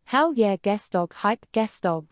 Hell yeah, guest dog, hype, guest dog.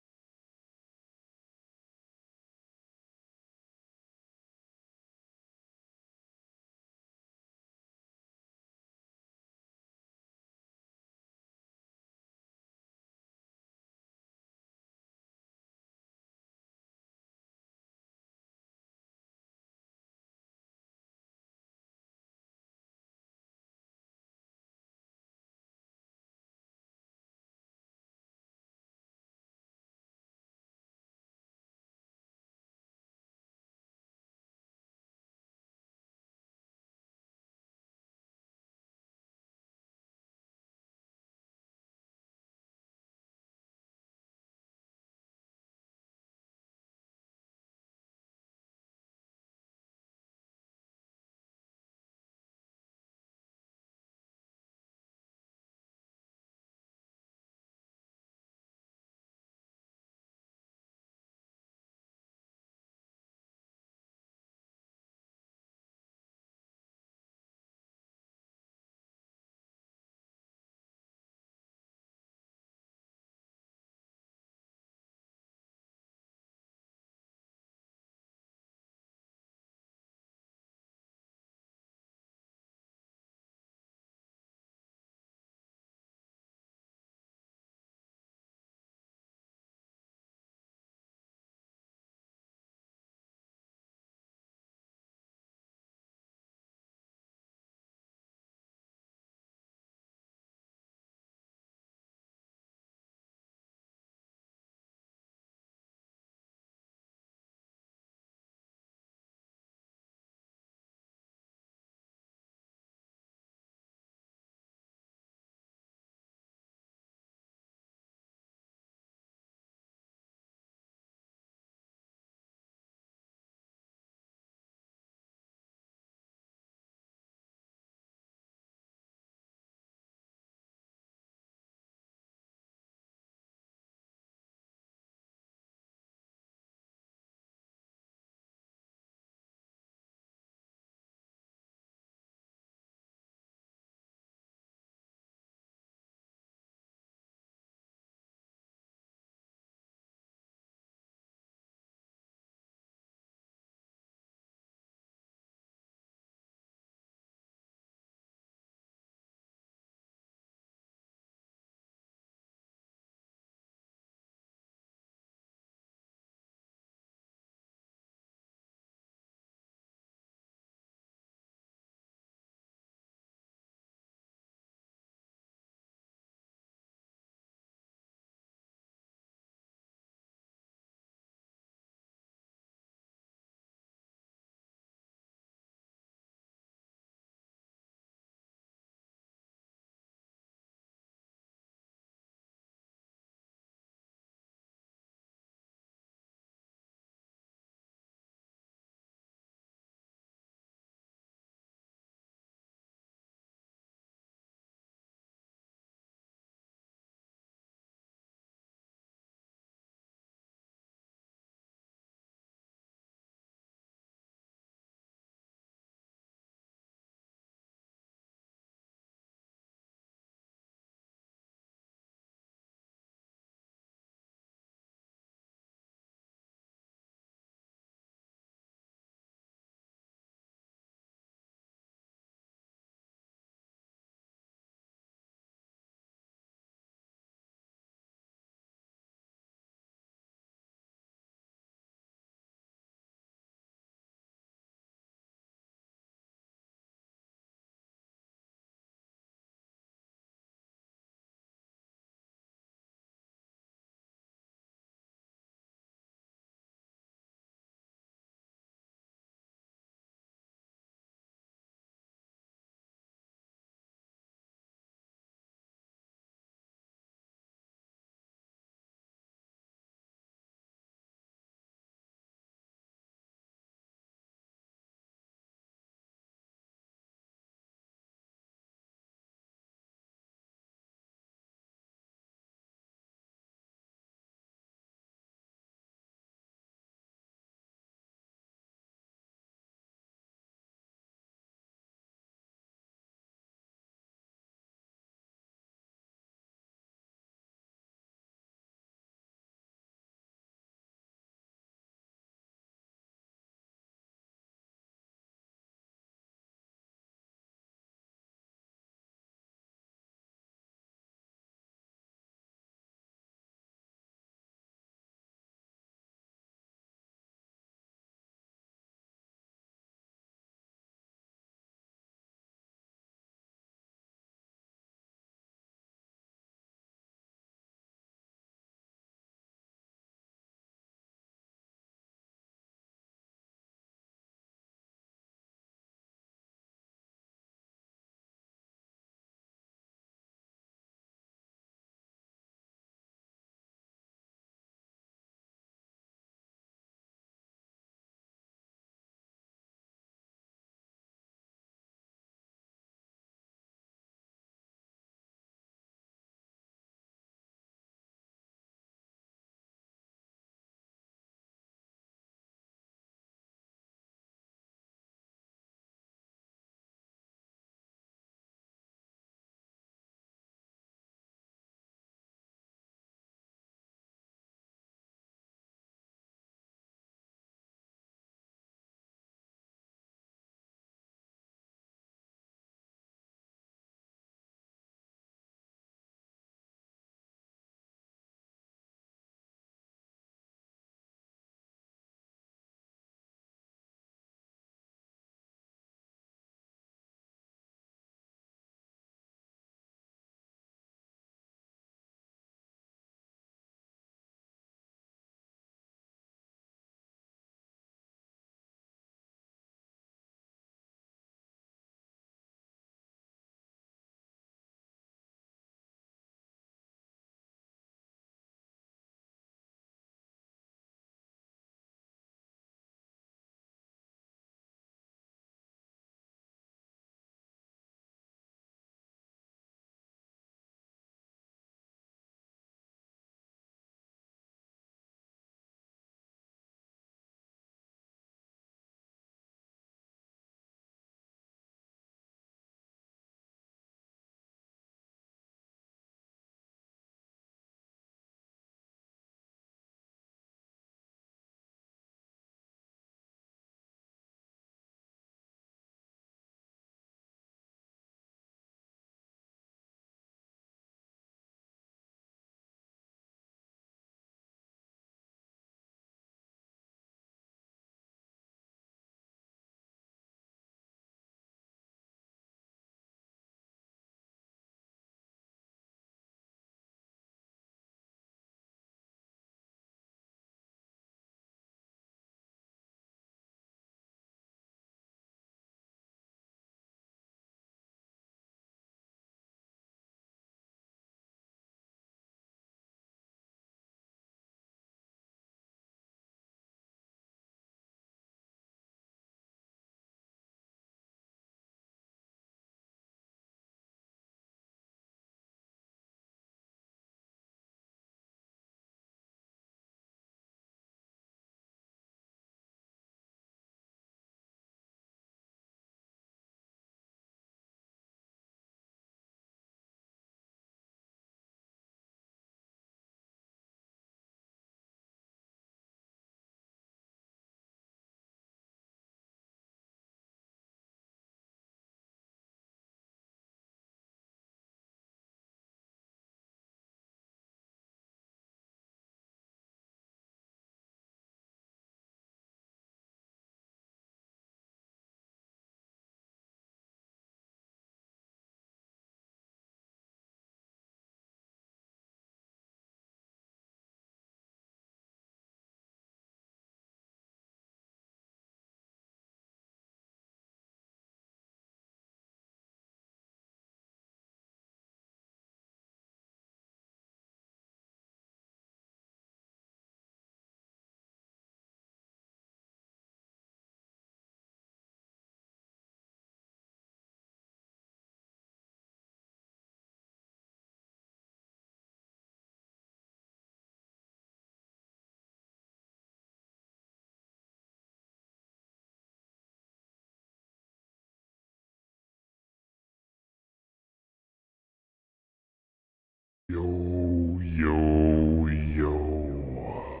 Yo, yo, yo.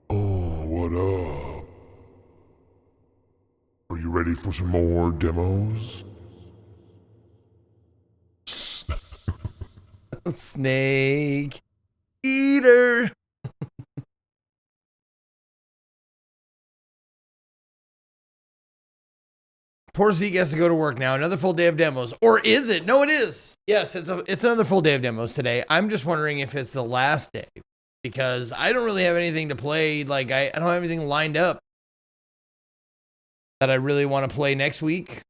Oh, what up? Are you ready for some more demos? Snake eater. Poor Zeke has to go to work now. Another full day of demos. Or is it? No, it is. Yes, it's another full day of demos today. I'm just wondering if it's the last day. Because I don't really have anything to play. Like, I don't have anything lined up that I really want to play next week.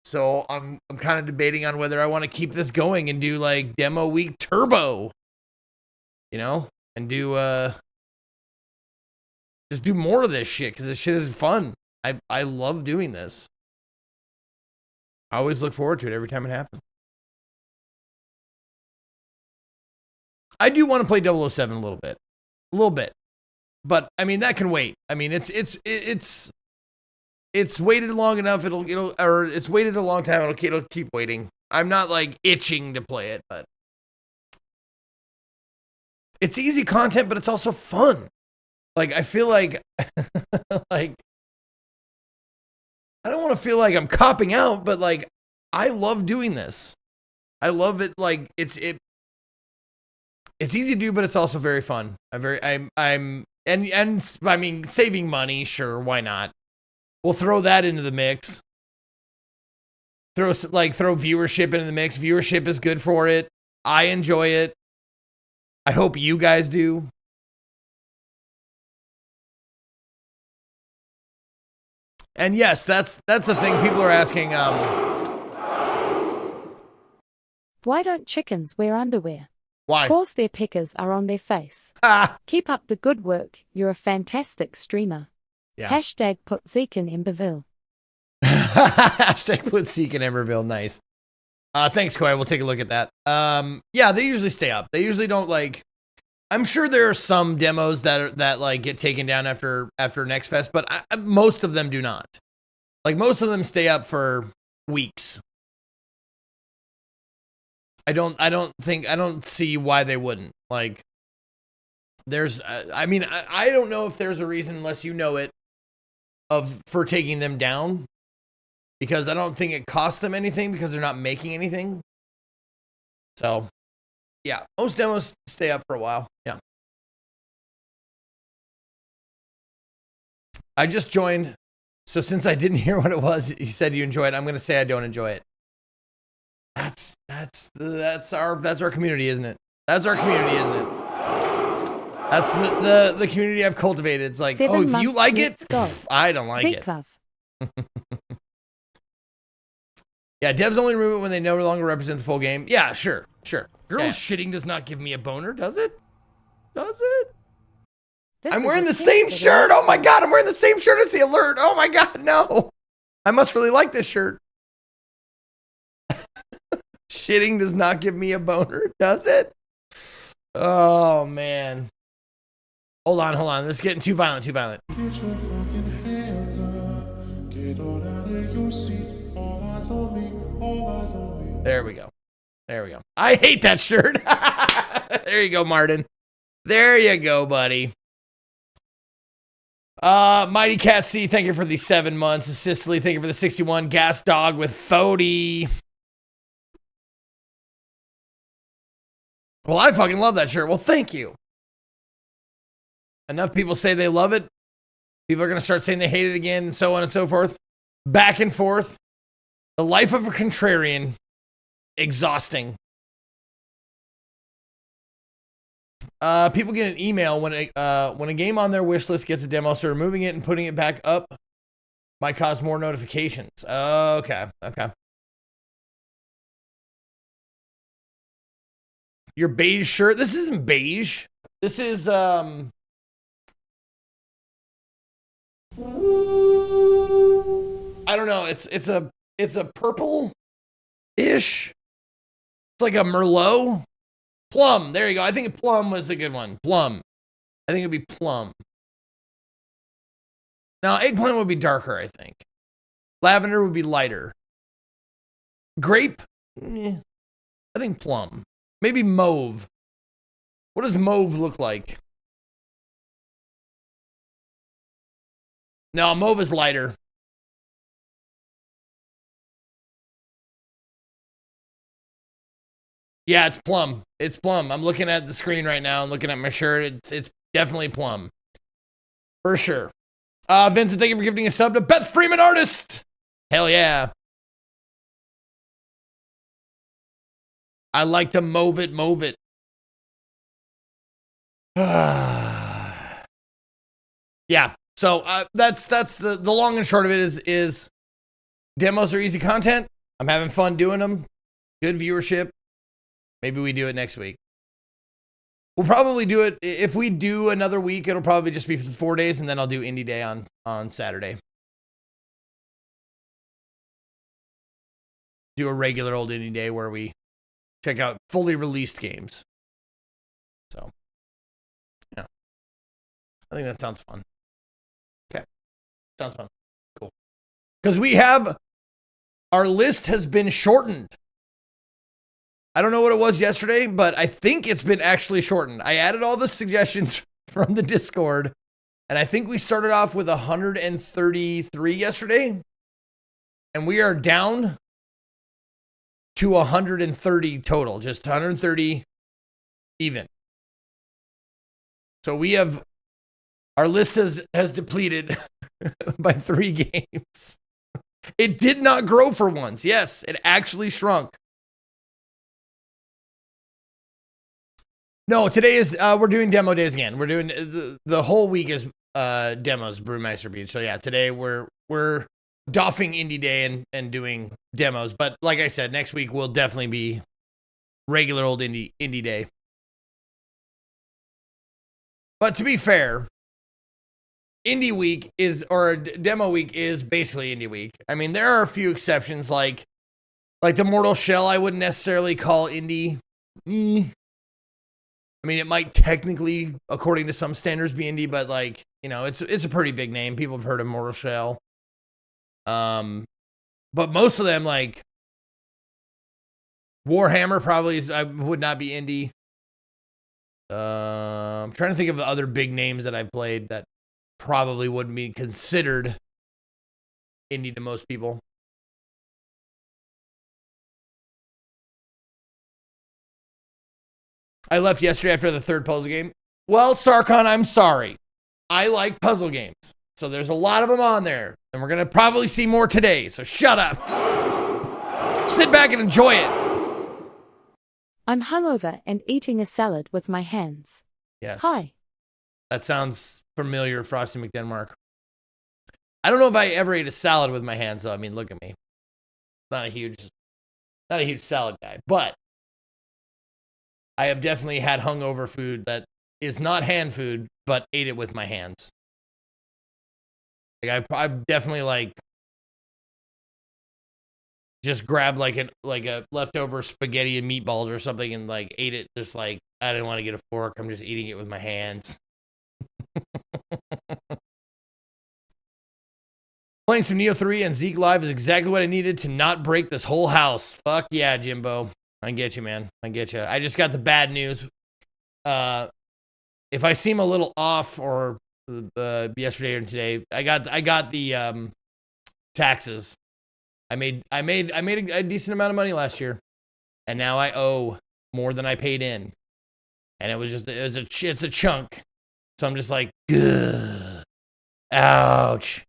So I'm kind of debating on whether I want to keep this going and do like demo week turbo. You know? And do just do more of this shit, because this shit is fun. I love doing this. I always look forward to it every time it happens. I do want to play 007 a little bit, but I mean that can wait. I mean it's waited long enough. It's waited a long time. It'll keep waiting. I'm not like itching to play it, but it's easy content, but it's also fun. Like I feel like like I don't want to feel like I'm copping out, but like I love doing this. I love it. Like it's easy to do, but it's also very fun. I mean, saving money, sure, why not? We'll throw that into the mix. Throw viewership into the mix. Viewership is good for it. I enjoy it. I hope you guys do. And yes, that's the thing. People are asking. Why don't chickens wear underwear? Why? Cause their pickers are on their face. Keep up the good work. You're a fantastic streamer. Yeah. Hashtag put Zeke in Emberville. Hashtag put Zeke in Emberville. Nice. Thanks, Koi. We'll take a look at that. Yeah, they usually stay up. They usually don't like. I'm sure there are some demos that like get taken down after Next Fest, but most of them do not. Like most of them stay up for weeks. I don't see why they wouldn't. Like there's I don't know if there's a reason, unless you know it, for taking them down, because I don't think it costs them anything because they're not making anything. So yeah, most demos stay up for a while. Yeah. I just joined, so since I didn't hear what it was, you said you enjoy it, I'm going to say I don't enjoy it. That's our community, isn't it? That's our community, isn't it? That's the community I've cultivated. It's like, oh, if you like it, I don't like it. Yeah, devs only remove it when they no longer represent the full game. Yeah, sure. Girls shitting does not give me a boner, does it? Does it? I'm wearing the same shirt. Oh my God, I'm wearing the same shirt as the alert. Oh my God, no. I must really like this shirt. Shitting does not give me a boner, does it? Oh, man. Hold on. This is getting too violent. Get your fucking hands up. Get on out of your seats. All eyes on me. There we go. I hate that shirt. There you go, Martin. There you go, buddy. Mighty Cat C, thank you for the 7 months. Sicily, thank you for the 61. Gas Dog with Fody. Well, I fucking love that shirt. Well, thank you. Enough people say they love it. People are going to start saying they hate it again, and so on and so forth. Back and forth. The life of a contrarian. Exhausting. People get an email when a game on their wish list gets a demo, so removing it and putting it back up might cause more notifications. Okay. Your beige shirt. This isn't beige. This is I don't know. It's a purple-ish. It's like a Merlot. Plum. There you go. I think plum was a good one. Plum. I think it'd be plum. Now, eggplant would be darker, I think. Lavender would be lighter. Grape? I think plum. Maybe mauve. What does mauve look like? No, mauve is lighter. Yeah, it's plum. It's plum. I'm looking at the screen right now and looking at my shirt. It's definitely plum. For sure. Vincent, thank you for gifting a sub to Beth Freeman Artist. Hell yeah. I like to mauve it, mauve it. Yeah. So that's the long and short of it is demos are easy content. I'm having fun doing them. Good viewership. Maybe we do it next week. We'll probably do it. If we do another week, it'll probably just be for 4 days, and then I'll do Indie Day on Saturday. Do a regular old Indie Day where we check out fully released games. So, yeah. I think that sounds fun. Okay. Sounds fun. Cool. Because our list has been shortened. I don't know what it was yesterday, but I think it's been actually shortened. I added all the suggestions from the Discord, and I think we started off with 133 yesterday, and we are down to 130 total, just 130 even. So our list has depleted by 3 games. It did not grow for once. Yes, it actually shrunk. No, today is, we're doing demo days again. We're doing, the whole week is demos, Brewmeister Beach. So yeah, today we're doffing Indie Day and doing demos. But like I said, next week will definitely be regular old Indie Day. But to be fair, Indie Week Demo Week is basically Indie Week. I mean, there are a few exceptions, like the Mortal Shell I wouldn't necessarily call Indie. I mean, it might technically, according to some standards, be indie, but like, you know, it's a pretty big name. People have heard of Mortal Shell. But most of them, like Warhammer, probably would not be indie. I'm trying to think of the other big names that I've played that probably wouldn't be considered indie to most people. I left yesterday after the 3rd puzzle game. Well, Sarkon, I'm sorry. I like puzzle games. So there's a lot of them on there. And we're going to probably see more today. So shut up. Sit back and enjoy it. I'm hungover and eating a salad with my hands. Yes. Hi. That sounds familiar, Frosty McDenmark. I don't know if I ever ate a salad with my hands, though. I mean, look at me. Not a huge salad guy. But I have definitely had hungover food that is not hand food, but ate it with my hands. Like I definitely like just grabbed like a leftover spaghetti and meatballs or something and like ate it. Just like I didn't want to get a fork. I'm just eating it with my hands. Playing some Neo 3 and Zeke Live is exactly what I needed to not break this whole house. Fuck yeah, Jimbo. I get you, man. I get you. I just got the bad news. If I seem a little off or yesterday or today, I got the taxes. I made a decent amount of money last year, and now I owe more than I paid in, and it's a chunk. So I'm just like, ugh, ouch.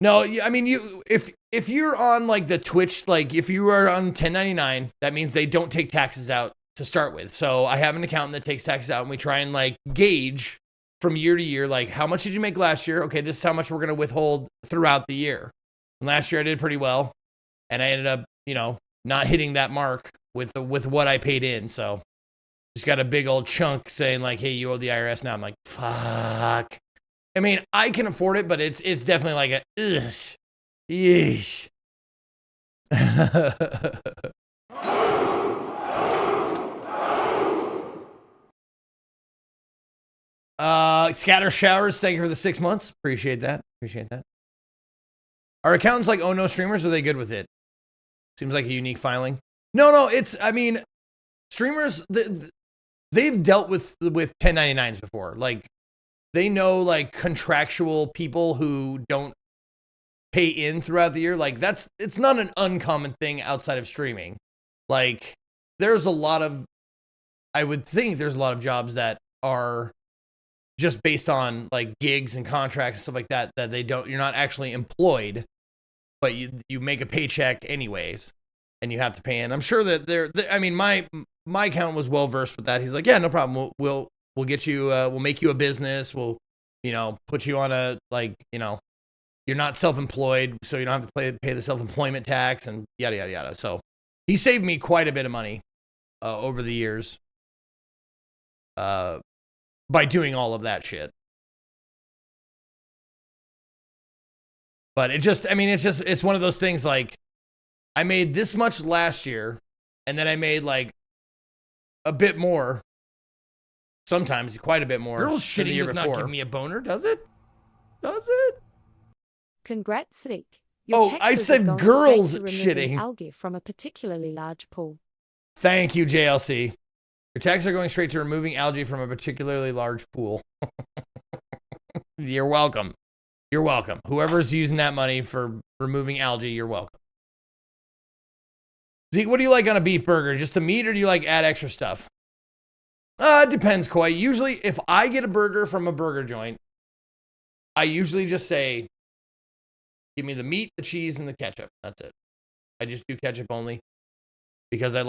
No, I mean, if you're on like the Twitch, like if you are on 1099, that means they don't take taxes out to start with. So I have an accountant that takes taxes out, and we try and like gauge from year to year, like how much did you make last year? Okay, this is how much we're gonna withhold throughout the year. And last year I did pretty well, and I ended up, not hitting that mark with what I paid in. So just got a big old chunk saying like, hey, you owe the IRS now. I'm like, fuck. I mean, I can afford it, but it's definitely like a, ugh, yeesh. Scatter Showers, thank you for the 6 months. Appreciate that. Are accountants like Oh No Streamers, or are they good with it? Seems like a unique filing. No, streamers, they've dealt with 1099s before. Like, they know like contractual people who don't pay in throughout the year. Like, it's not an uncommon thing outside of streaming. Like, I would think there's a lot of jobs that are just based on like gigs and contracts and stuff like that, that you're not actually employed, but you make a paycheck anyways, and you have to pay in. I'm sure that I mean, my accountant was well versed with that. He's like, yeah, no problem. We'll get you, we'll make you a business. We'll, put you on a, like, you're not self-employed, so you don't have to pay the self-employment tax and yada, yada, yada. So he saved me quite a bit of money over the years by doing all of that shit. But it's one of those things, like, I made this much last year, and then I made like a bit more, sometimes quite a bit more. Girls shitting does not give me a boner, does it? Does it? Congrats, Zeke. I said girls shitting. Algae from a particularly large pool. Thank you, JLC. Your taxes are going straight to removing algae from a particularly large pool. You're welcome. You're welcome. Whoever's using that money for removing algae, you're welcome. Zeke, what do you like on a beef burger? Just the meat, or do you like add extra stuff? It depends, Koi. Usually, if I get a burger from a burger joint, I usually just say, give me the meat, the cheese, and the ketchup. That's it. I just do ketchup only because I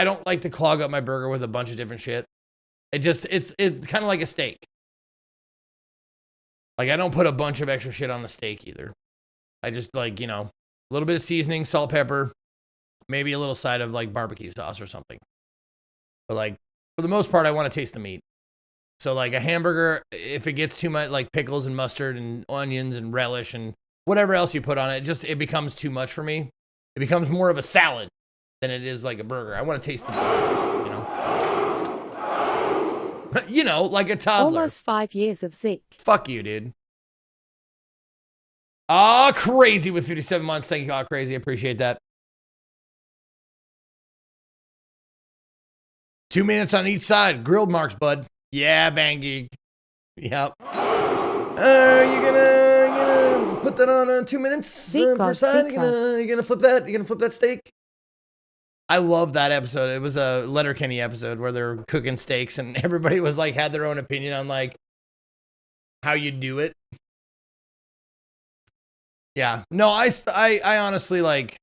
don't like to clog up my burger with a bunch of different shit. It's kind of like a steak. Like, I don't put a bunch of extra shit on the steak either. I just, like, a little bit of seasoning, salt, pepper, maybe a little side of like barbecue sauce or something. But like, for the most part, I want to taste the meat. So like a hamburger, if it gets too much, like pickles and mustard and onions and relish and whatever else you put on it, it becomes too much for me. It becomes more of a salad than it is like a burger. I want to taste the burger, like a toddler. Almost 5 years of Zeke. Fuck you, dude. Crazy with 57 months. Thank you, Crazy. I appreciate that. 2 minutes on each side. Grilled marks, bud. Yeah, Bang Geek. Yep. You're gonna put that on 2 minutes per side? You're gonna flip that? You're gonna flip that steak? I love that episode. It was a Letterkenny episode where they're cooking steaks and everybody was like, had their own opinion on like how you do it. Yeah. No, I honestly, like,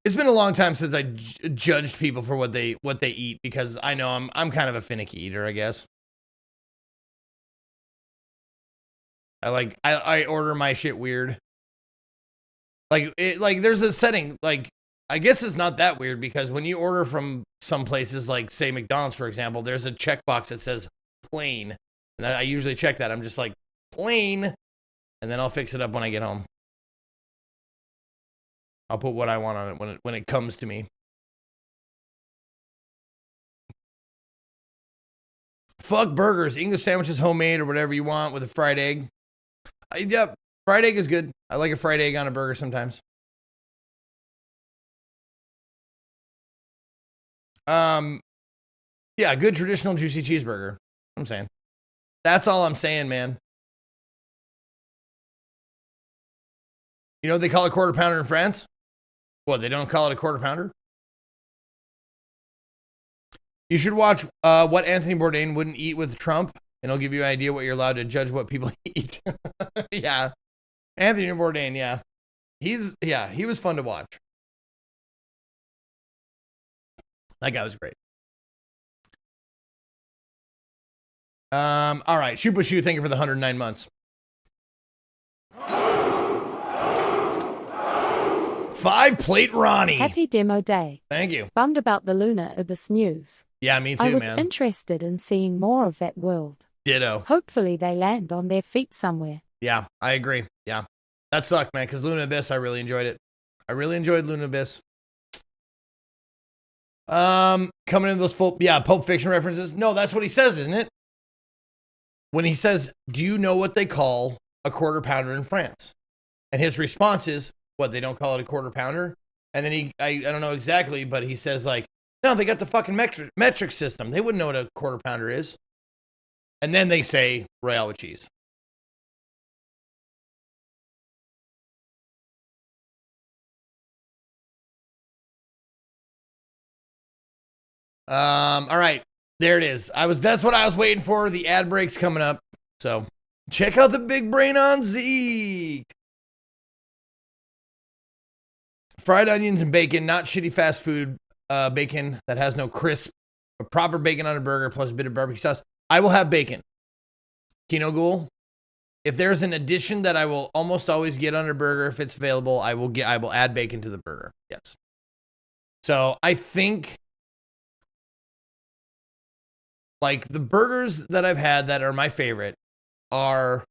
it's been a long time since I judged people for what they eat, because I know I'm kind of a finicky eater, I guess. I order my shit weird. Like there's a setting, like, I guess it's not that weird, because when you order from some places, like say McDonald's, for example, there's a checkbox that says plain. And I usually check that. I'm just like, plain, and then I'll fix it up when I get home. I'll put what I want on it when it comes to me. Fuck burgers. English sandwiches, homemade or whatever you want, with a fried egg. Yeah, fried egg is good. I like a fried egg on a burger sometimes. Yeah, good traditional juicy cheeseburger. I'm saying. That's all I'm saying, man. You know what they call a quarter pounder in France? What, they don't call it a quarter pounder? You should watch what Anthony Bourdain wouldn't eat with Trump, and it'll give you an idea what you're allowed to judge what people eat. Yeah. Anthony Bourdain, yeah. He was fun to watch. That guy was great. All right. Shoot Bushu, thank you for the 109 months. 5 plate Ronnie. Happy demo day. Thank you. Bummed about the Lunar Abyss news. Yeah, me too, I was man. interested in seeing more of that world. Ditto. Hopefully they land on their feet somewhere. Yeah, I agree. Yeah. That sucked, man, because Luna Abyss, I really enjoyed it. I really enjoyed Luna Abyss. Coming into those Pulp Fiction references. No, that's what he says, isn't it? When he says, do you know what they call a quarter pounder in France? And his response is, what, they don't call it a quarter pounder? And then I don't know exactly, but he says like, no, they got the fucking metric system. They wouldn't know what a quarter pounder is. And then they say Royale with cheese. All right, there it is. That's what I was waiting for. The ad break's coming up. So check out the big brain on Zeke. Fried onions and bacon, not shitty fast food bacon that has no crisp, but proper bacon on a burger plus a bit of barbecue sauce. I will have bacon. Kino Ghoul. If there's an addition that I will almost always get on a burger, if it's available, I will add bacon to the burger. Yes. So I think like the burgers that I've had that are my favorite are,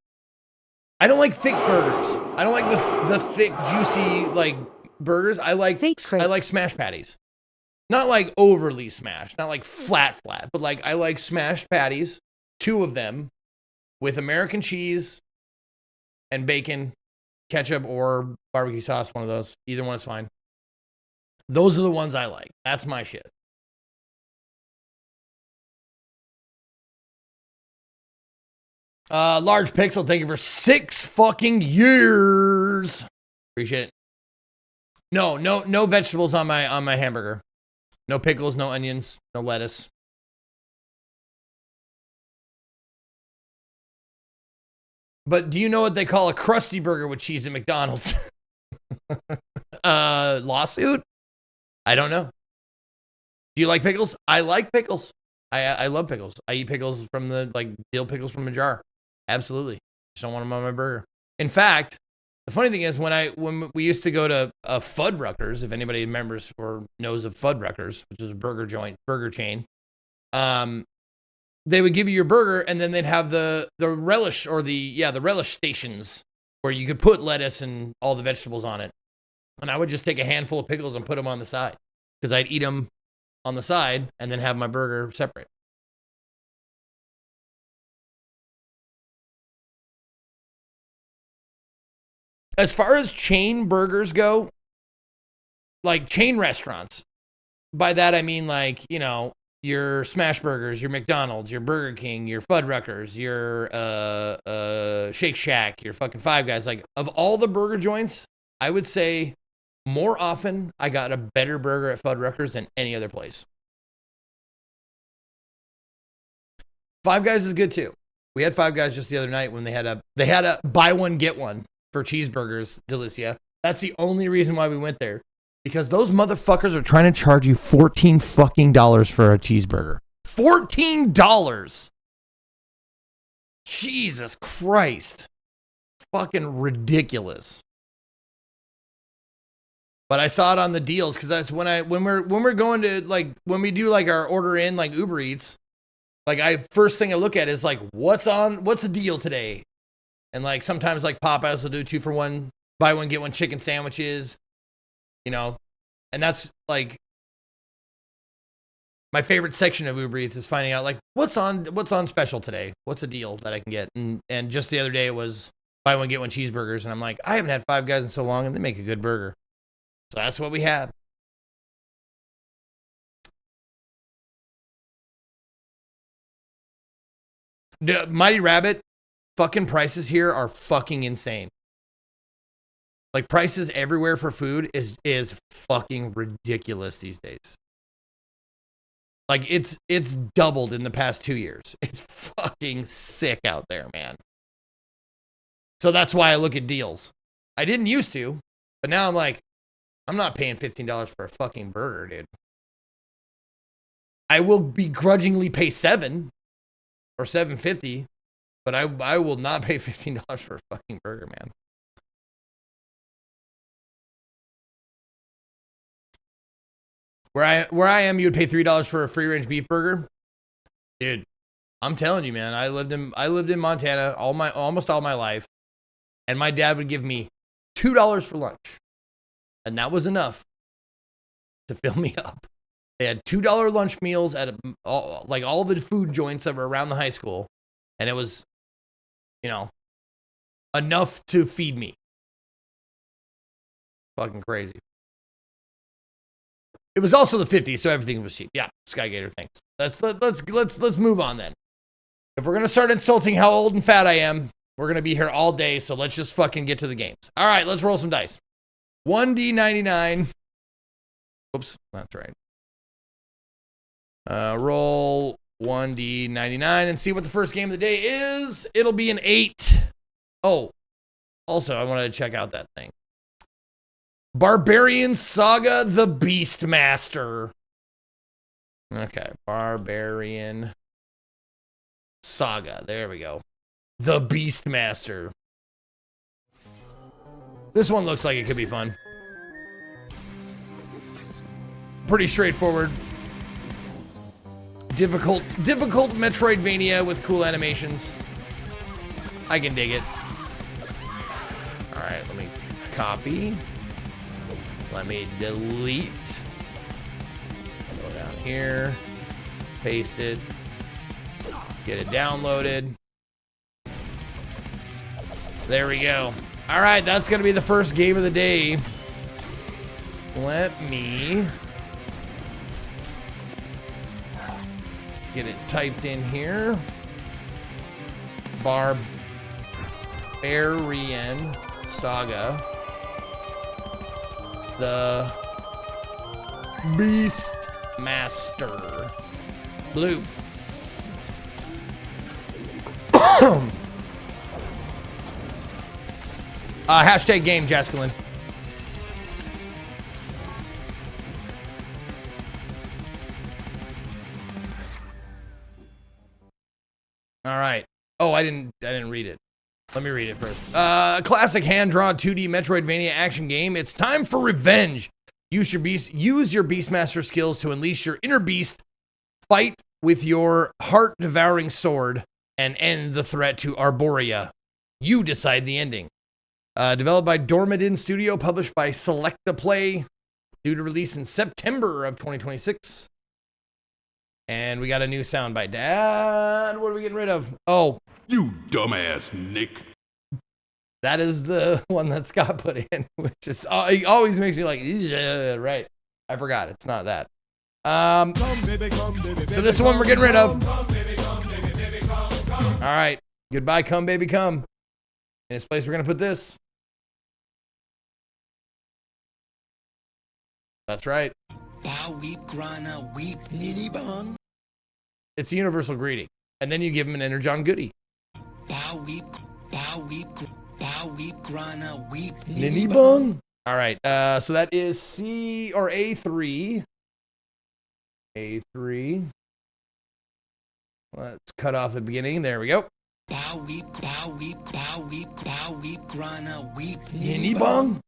I don't like thick burgers. I don't like the thick, juicy like burgers. I like smash patties. Not like overly smashed, not like flat, but like I like smashed patties, 2 of them with American cheese and bacon, ketchup or barbecue sauce, one of those. Either one is fine. Those are the ones I like. That's my shit. Large Pixel, thank you for 6 fucking years. Appreciate it. No vegetables on my hamburger. No pickles, no onions, no lettuce. But do you know what they call a crusty burger with cheese at McDonald's? Lawsuit? I don't know. Do you like pickles? I like pickles. I love pickles. I eat pickles from dill pickles from a jar. Absolutely. Just don't want them on my burger. In fact, the funny thing is when we used to go to Fuddruckers, if anybody remembers or knows of Fuddruckers, which is a burger chain, they would give you your burger and then they'd have the relish or the relish stations where you could put lettuce and all the vegetables on it. And I would just take a handful of pickles and put them on the side because I'd eat them on the side and then have my burger separate. As far as chain burgers go, like chain restaurants, by that I mean like, you know, your Smash Burgers, your McDonald's, your Burger King, your Fuddruckers, your Shake Shack, your fucking Five Guys. Like, of all the burger joints, I would say more often I got a better burger at Fuddruckers than any other place. Five Guys is good too. We had Five Guys just the other night when they had a buy one get one for cheeseburgers, Delicia. That's the only reason why we went there. Because those motherfuckers are trying to charge you $14 fucking for a cheeseburger. $14. Jesus Christ. Fucking ridiculous. But I saw it on the deals because that's when we're going to like when we do like our order in like Uber Eats, like first thing I look at is like what's the deal today? And like sometimes like Popeyes will do 2 for 1, buy one get one chicken sandwiches, you know, and that's like my favorite section of Uber Eats is finding out like what's on special today, what's a deal that I can get, and just the other day it was buy one get one cheeseburgers, and I'm like I haven't had Five Guys in so long, and they make a good burger, so that's what we had. Mighty Rabbit. Fucking prices here are fucking insane. Like prices everywhere for food is fucking ridiculous these days. Like it's doubled in the past 2 years. It's fucking sick out there, man. So that's why I look at deals. I didn't used to, but now I'm like, I'm not paying $15 for a fucking burger, dude. I will begrudgingly pay $7 or $7.50. But I will not pay $15 for a fucking burger, man. Where I am, you would pay $3 for a free range beef burger, dude. I'm telling you, man. I lived in Montana almost all my life, and my dad would give me $2 for lunch, and that was enough to fill me up. They had $2 lunch meals at all the food joints that were around the high school, and it was, you know, enough to feed me. Fucking crazy. It was also the 50s, so everything was cheap. Yeah, Skygator, thanks. Let's move on then. If we're gonna start insulting how old and fat I am, we're gonna be here all day. So let's just fucking get to the games. All right, let's roll some dice. 1d99. Oops, that's right. Roll 1d99 and see what the first game of the day is. It'll be an 8. Oh, also, I wanted to check out that thing. Barbarian Saga, the Beastmaster. Okay, Barbarian Saga. There we go. The Beastmaster. This one looks like it could be fun. Pretty straightforward. Difficult Metroidvania with cool animations. I can dig it. All right, let me copy. Let me delete. Go down here. Paste it. Get it downloaded. There we go. All right, that's going to be the first game of the day. Let me get it typed in here. Barbarian Saga. The Beastmaster. Blue. Hashtag game, Jaskelin. All right. Oh, I didn't read it. Let me read it first. Classic hand-drawn 2D Metroidvania action game. It's time for revenge. Use your Beastmaster skills to unleash your inner beast, fight with your heart-devouring sword, and end the threat to Arborea. You decide the ending. Developed by Dormidin Studio, published by Selecta Play, due to release in September of 2026. And we got a new soundbite. Dad, what are we getting rid of? Oh. You dumbass, Nick. That is the one that Scott put in, which is it always makes me like, yeah, right. I forgot. It's not that. So this one we're getting rid of. All right. Goodbye, come, baby, come. In its place, we're going to put this. That's right. It's a universal greeting. And then you give him an Energon goodie. Ninny bong. All right. So that is C or A3. A3. Let's cut off the beginning. There we go. Ninny bong.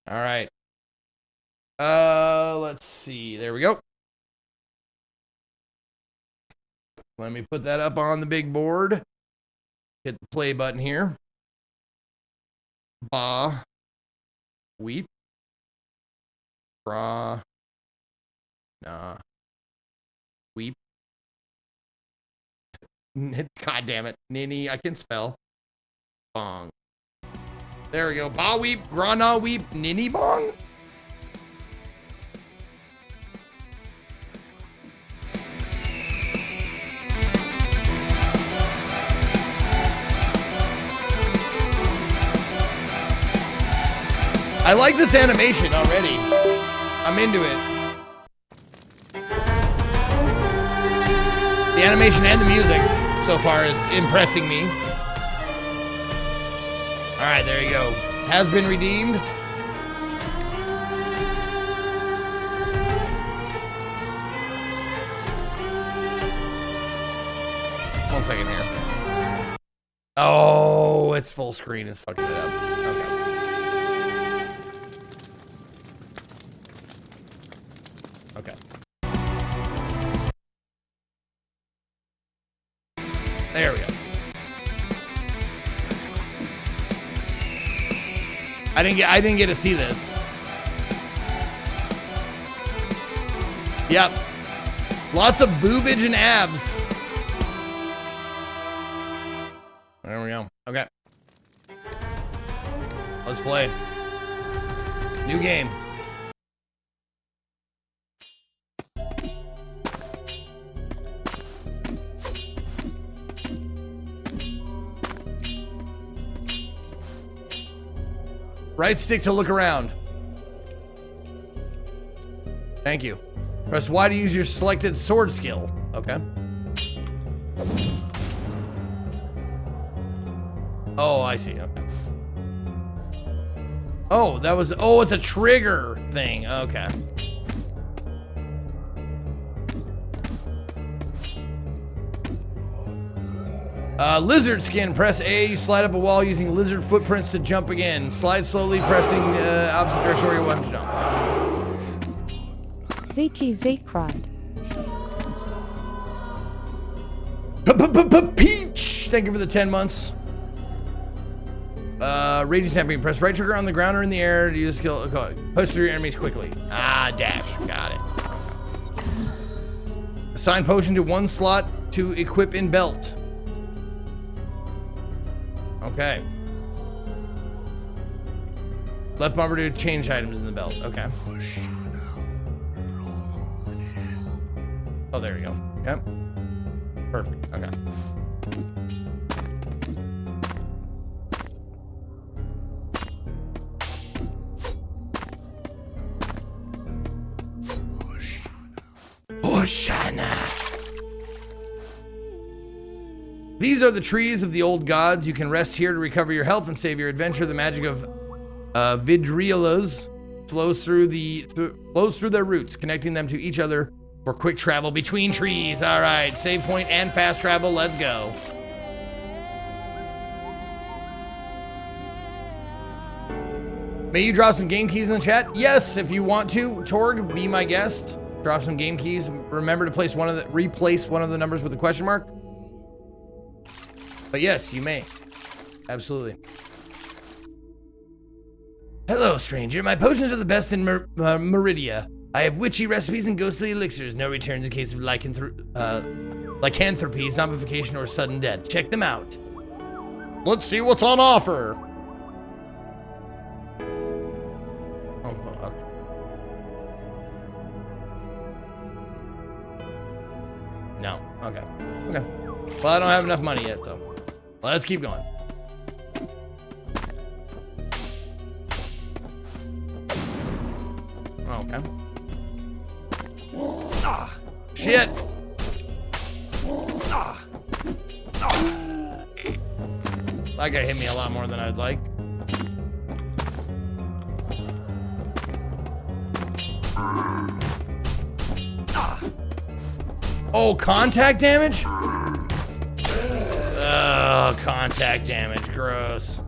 All right. Let's see. There we go. Let me put that up on the big board. Hit the play button here. Ba. Weep. Bra. Nah. Weep. God damn it. Ninny, I can spell. Bong. There we go. Ba weep, grana weep, ninny bong. I like this animation already. I'm into it. The animation and the music so far is impressing me. All right, there you go. Has been redeemed. One second here. Oh, it's full screen. It's fucking it up. Okay. Okay. There we go. I didn't get to see this. Yep. Lots of boobage and abs. There we go. Okay. Let's play. New game. Right stick to look around. Thank you. Press Y to use your selected sword skill. Okay. Oh, I see. Okay. Oh, that was... Oh, it's a trigger thing. Okay. Lizard skin. Press A. You slide up a wall using lizard footprints to jump again. Slide slowly, pressing opposite direction where you want to jump. Zeke Zeke cried. Peach! Thank you for the 10 months. Raging Stamping. Press right trigger on the ground or in the air to use skill. Okay. Push through your enemies quickly. Ah, dash. Got it. Assign potion to one slot to equip in belt. Okay. Left bumper to change items in the belt. Okay. Oh, there you go. Yep. Perfect. Okay. Hoshana. These are the trees of the old gods. You can rest here to recover your health and save your adventure. The magic of Vidrielas flows through their roots, connecting them to each other for quick travel between trees. All right, save point and fast travel. Let's go. May you drop some game keys in the chat? Yes, if you want to. Torg, be my guest. Drop some game keys. Remember to replace one of the numbers with a question mark. But yes, you may. Absolutely. Hello, stranger. My potions are the best in Meridia. I have witchy recipes and ghostly elixirs. No returns in case of lycanthropy, zombification, or sudden death. Check them out. Let's see what's on offer. Oh, okay. No. Okay. Okay. Well, I don't have enough money yet, though. Let's keep going. Okay. Ah, shit. Ah. Ah. That guy hit me a lot more than I'd like. Ah. Oh, contact damage? Oh, contact damage. Gross.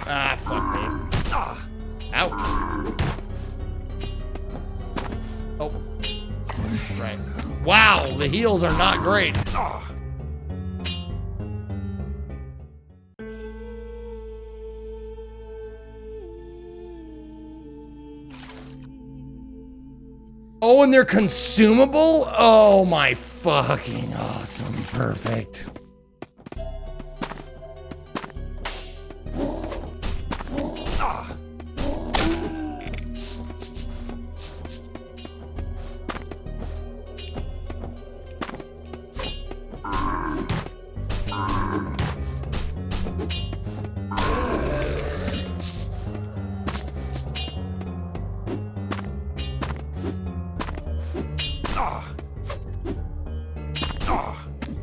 Ah, fuck me. Ouch. Oh. Right. Wow, the heals are not great. Oh, and they're consumable? Oh my fucking awesome. Perfect.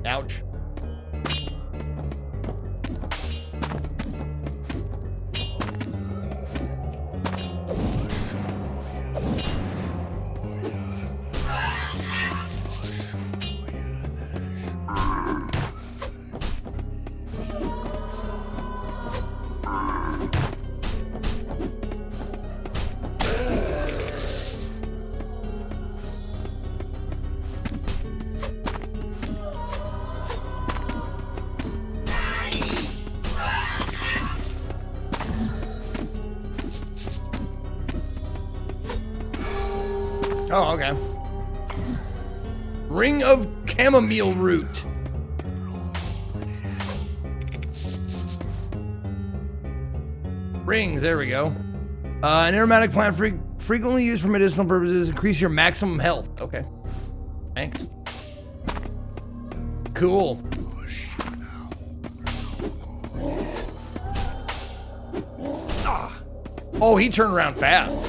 Ouch. Oh, okay. Ring of chamomile root. Rings, there we go. An aromatic plant frequently used for medicinal purposes. Increase your maximum health. Okay. Thanks. Cool. Oh, he turned around fast.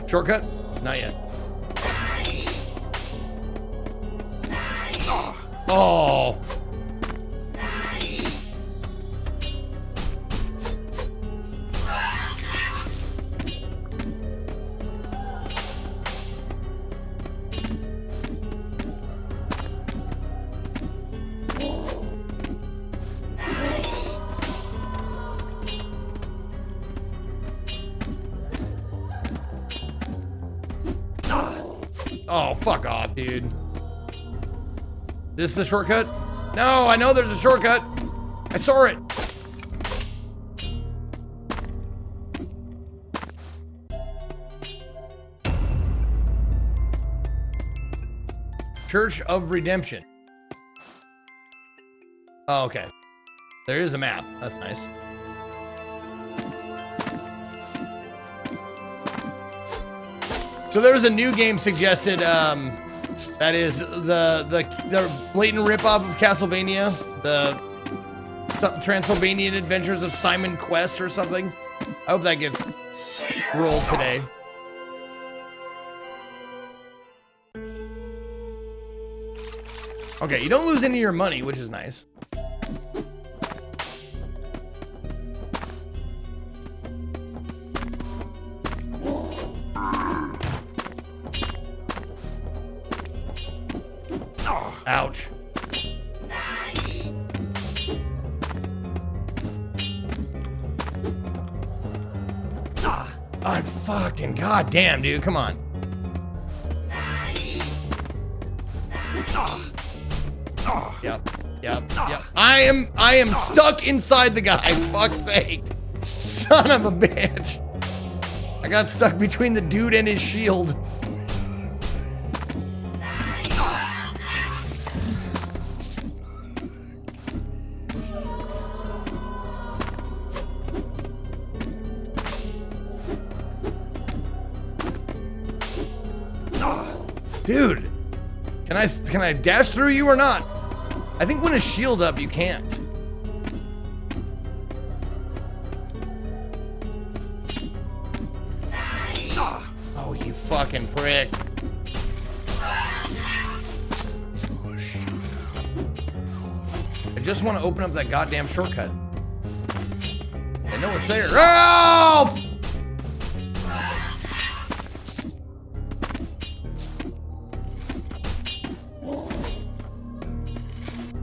Shortcut? Not yet. Oh. Oh, fuck off, dude. This is the shortcut? No, I know there's a shortcut. I saw it. Church of Redemption. Oh, okay. There is a map. That's nice. So there was a new game suggested that is the blatant ripoff of Castlevania, the Transylvanian Adventures of Simon Quest or something. I hope that gets rolled today. Okay, you don't lose any of your money, which is nice. Ouch. I fucking goddamn, dude, come on. Yep. I am stuck inside the guy, fuck's sake. Son of a bitch. I got stuck between the dude and his shield. Dude, can I dash through you or not? I think when a shield up, you can't. Oh, you fucking prick. I just want to open up that goddamn shortcut. I know it's there. Oh!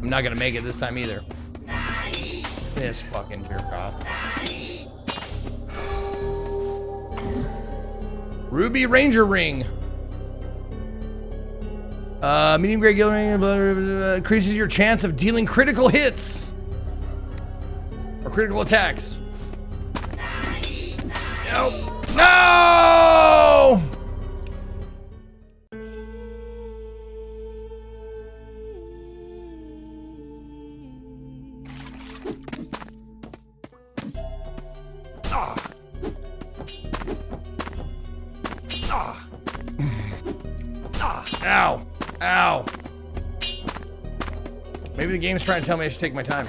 I'm not gonna make it this time either. This fucking jerk off. Ruby Ranger Ring. Medium grade gill ring increases your chance of dealing critical hits or critical attacks. Nope. No! Ow. Ow. Maybe the game's trying to tell me I should take my time.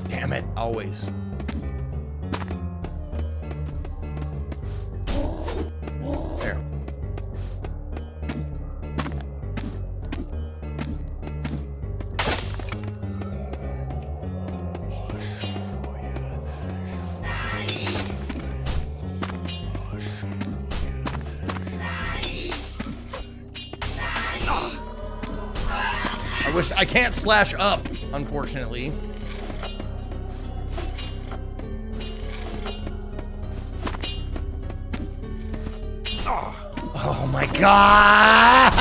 Damn it, always. There. wish I can't slash up, unfortunately. Oh my god!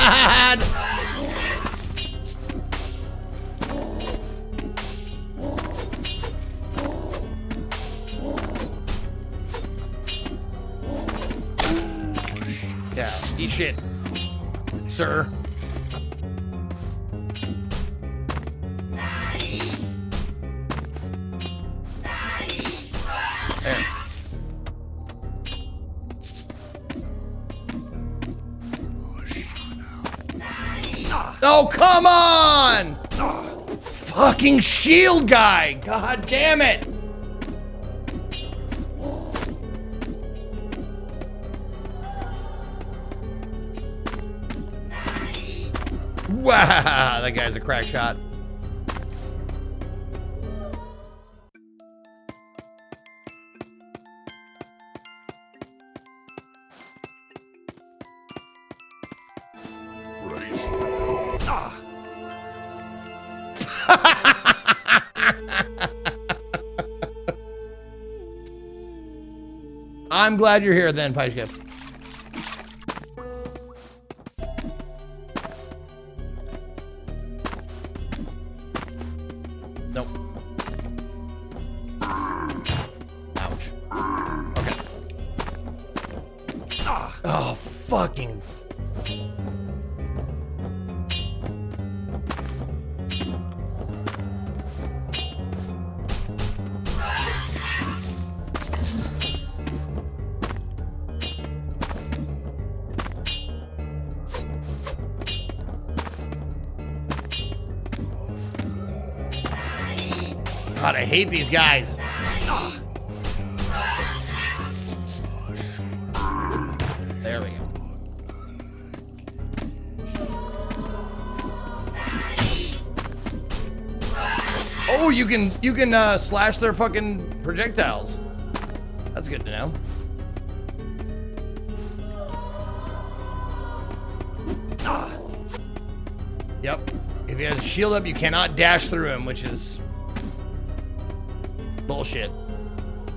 Yeah, eat shit, sir. There. Oh, come on! Fucking shield guy! God damn it! Wow, that guy's a crack shot. I'm glad you're here then, Pie Skip. Nope. Ouch. Okay. Oh, fucking. God, I hate these guys. There we go. Oh, you can slash their fucking projectiles. That's good to know. Yep. If he has a shield up, you cannot dash through him, which is bullshit.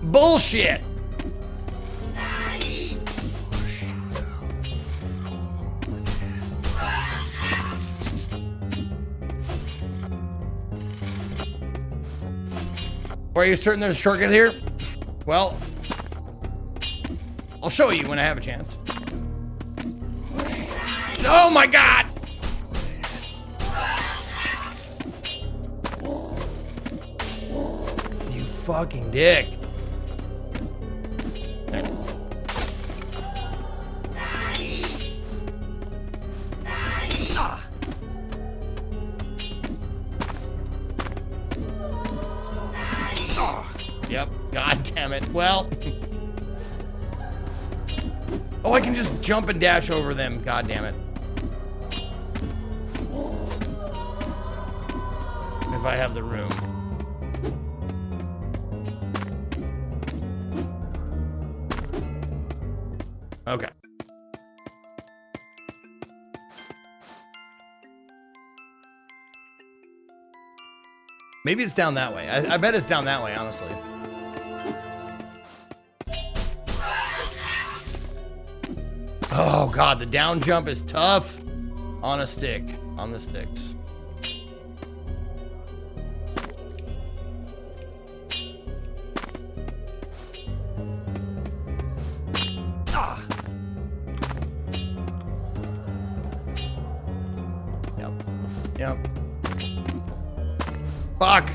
Bullshit! Are you certain there's a shortcut here? Well, I'll show you when I have a chance. Oh my god! You fucking dick. Yep, god damn it. Well. Oh, I can just jump and dash over them. God damn it. If I have the room. Okay. Maybe it's down that way. I bet it's down that way, honestly. Oh god, the down jump is tough on a stick, on the sticks. Ah. Yep. Yep. Fuck.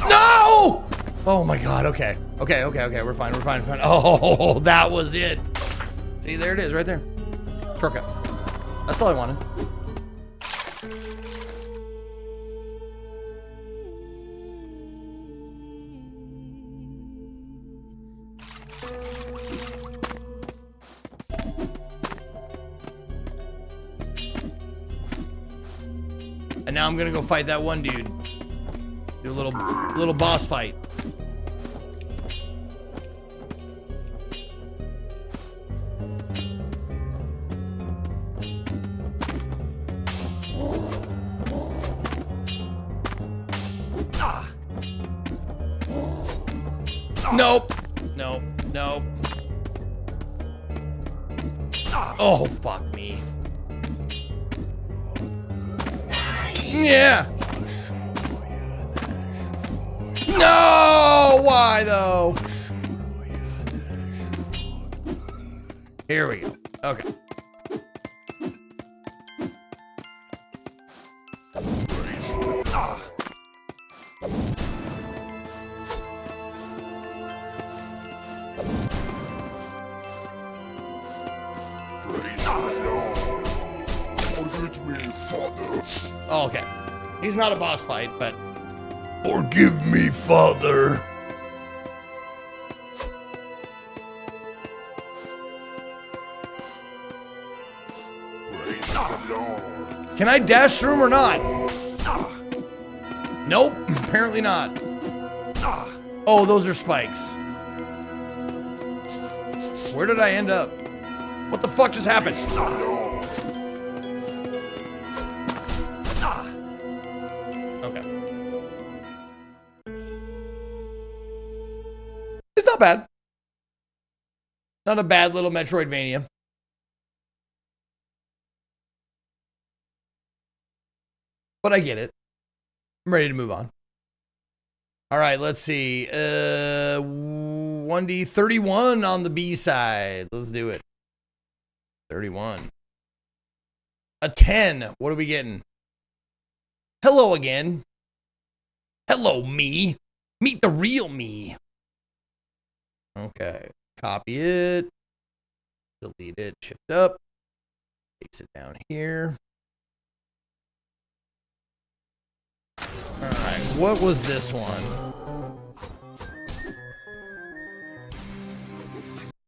No! Oh my god, okay. Okay, we're fine, we're fine. Oh, that was it. See, there it is, right there. Shortcut. That's all I wanted. And now I'm gonna go fight that one dude. Do a little boss fight. Nope. Nope. Nope. Oh, fuck me. Yeah. No! Why, though? Here we go. Okay. Oh, okay. He's not a boss fight, but... Forgive me, Father. Can I dash through him or not? Nope, apparently not. Oh, those are spikes. Where did I end up? What the fuck just happened? Okay. It's not bad. Not a bad little Metroidvania. But I get it. I'm ready to move on. All right, let's see. 1D31 on the B side. Let's do it. 31. A 10. What are we getting? Hello again. Hello, me. Meet the real me. Okay. Copy it. Delete it. Shift up. Paste it down here. All right. What was this one?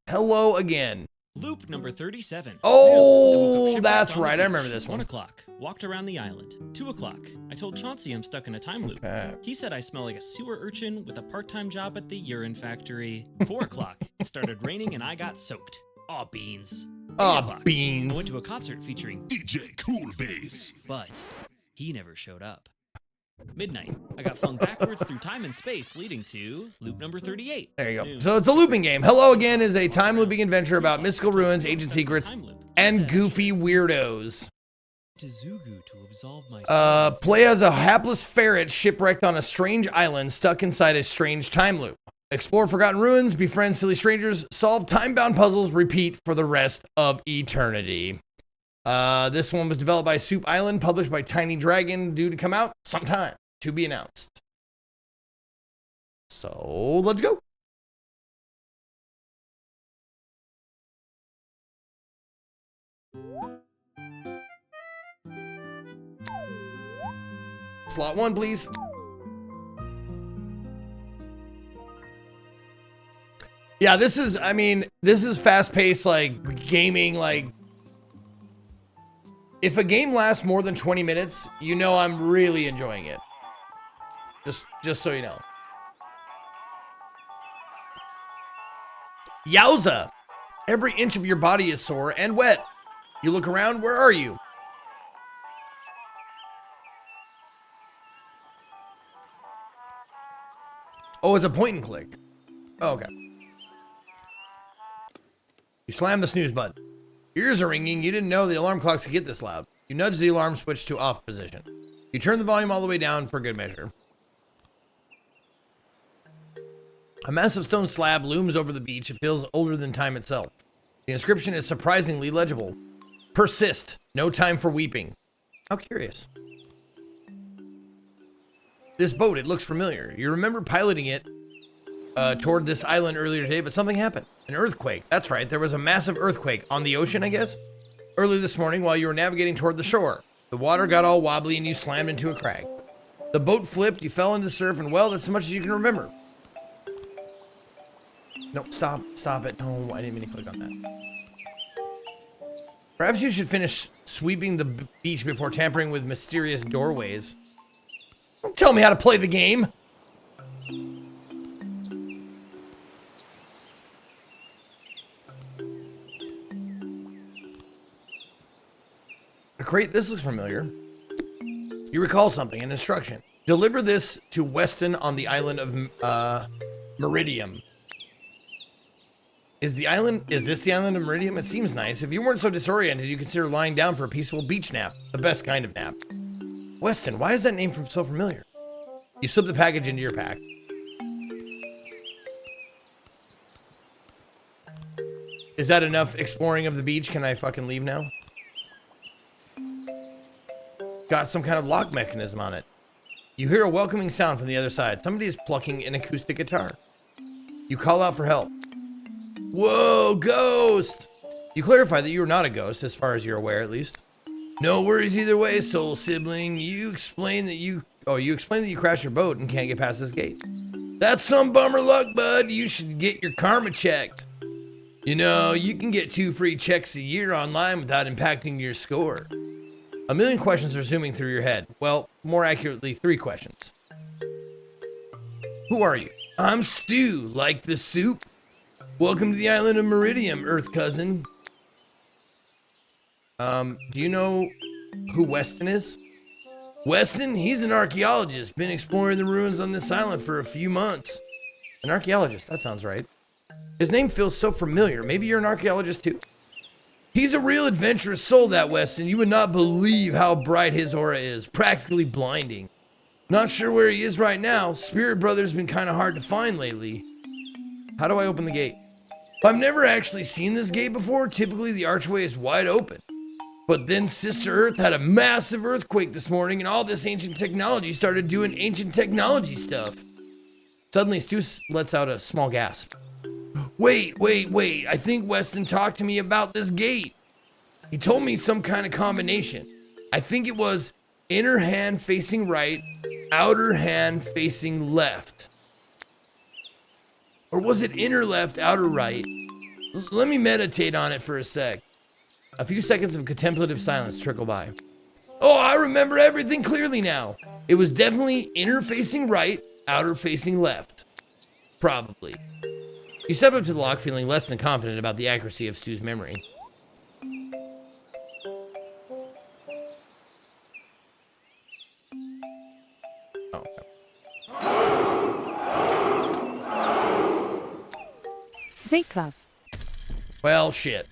Hello again. Loop number 37. Oh, that's right. I remember this 1 one. o'clock. Walked around the island. 2 o'clock. I told Chauncey I'm stuck in a time loop. Okay. He said I smell like a sewer urchin with a part-time job at the urine factory. 4 o'clock. It started raining and I got soaked. Aw, beans. 8 Aw, o'clock. beans. I went to a concert featuring DJ Cool Bass. but he never showed up. Midnight. I got flung backwards through time and space, leading to loop number 38. There you go. Noon. So it's a looping game. Hello Again is a time looping adventure about mystical ruins, ancient secrets, Time loop. and Said, goofy weirdos. to Zugu to absolve my Play as a hapless ferret shipwrecked on a strange island stuck inside a strange time loop. Explore forgotten ruins, befriend silly strangers, solve time-bound puzzles, repeat for the rest of eternity. This one was developed by Soup Island, published by Tiny Dragon, due to come out sometime, to be announced. So, let's go. Slot 1, please. Yeah, this is, I mean, this is fast-paced, like, gaming, like, if a game lasts more than 20 minutes, you know I'm really enjoying it. Just so you know. Yowza! Every inch of your body is sore and wet. You look around, where are you? Oh, it's a point and click. Oh, okay. You slam the snooze button. Your ears are ringing. You didn't know the alarm clocks could get this loud. You nudge the alarm switch to off position. You turn the volume all the way down for good measure. A massive stone slab looms over the beach. It feels older than time itself. The inscription is surprisingly legible. Persist. No time for weeping. How curious. This boat, it looks familiar. You remember piloting it toward this island earlier today, but something happened. An earthquake. That's right. There was a massive earthquake on the ocean, I guess. Early this morning while you were navigating toward the shore. The water got all wobbly and you slammed into a crag. The boat flipped, you fell into the surf, and well, that's as much as you can remember. No, stop it. No, I didn't mean to click on that. Perhaps you should finish sweeping the beach before tampering with mysterious doorways. Don't tell me how to play the game. Great, this looks familiar. You recall something, an instruction. Deliver this to Weston on the island of Meridium. Is this the island of Meridium? It seems nice. If you weren't so disoriented, you consider lying down for a peaceful beach nap. The best kind of nap. Weston, why is that name so familiar? You slip the package into your pack. Is that enough exploring of the beach? Can I fucking leave now? Got some kind of lock mechanism on it. You hear a welcoming sound from the other side. Somebody is plucking an acoustic guitar. You call out for help. Whoa, ghost! You clarify that you are not a ghost, as far as you're aware, at least. No worries either way, soul sibling. You explain that you crashed your boat and can't get past this gate. That's some bummer luck, bud. You should get your karma checked. You know, you can get 2 free checks a year online without impacting your score. A million questions are zooming through your head. Well, more accurately, 3 questions. Who are you? I'm Stu, like the soup. Welcome to the island of Meridium, Earth cousin. Do you know who Weston is? Weston, he's an archaeologist. Been exploring the ruins on this island for a few months. An archaeologist, that sounds right. His name feels so familiar. Maybe you're an archaeologist too. He's a real adventurous soul, that Weston. You would not believe how bright his aura is. Practically blinding. Not sure where he is right now. Spirit Brother's been kind of hard to find lately. How do I open the gate? I've never actually seen this gate before. Typically, the archway is wide open. But then Sister Earth had a massive earthquake this morning, and all this ancient technology started doing ancient technology stuff. Suddenly, Stu lets out a small gasp. Wait. I think Weston talked to me about this gate. He told me some kind of combination. I think it was inner hand facing right, outer hand facing left. Or was it inner left, outer right? Let me meditate on it for a sec. A few seconds of contemplative silence trickle by. Oh, I remember everything clearly now. It was definitely inner facing right, outer facing left. Probably. You step up to the lock feeling less than confident about the accuracy of Stu's memory. Oh. Z-Club. Well, shit.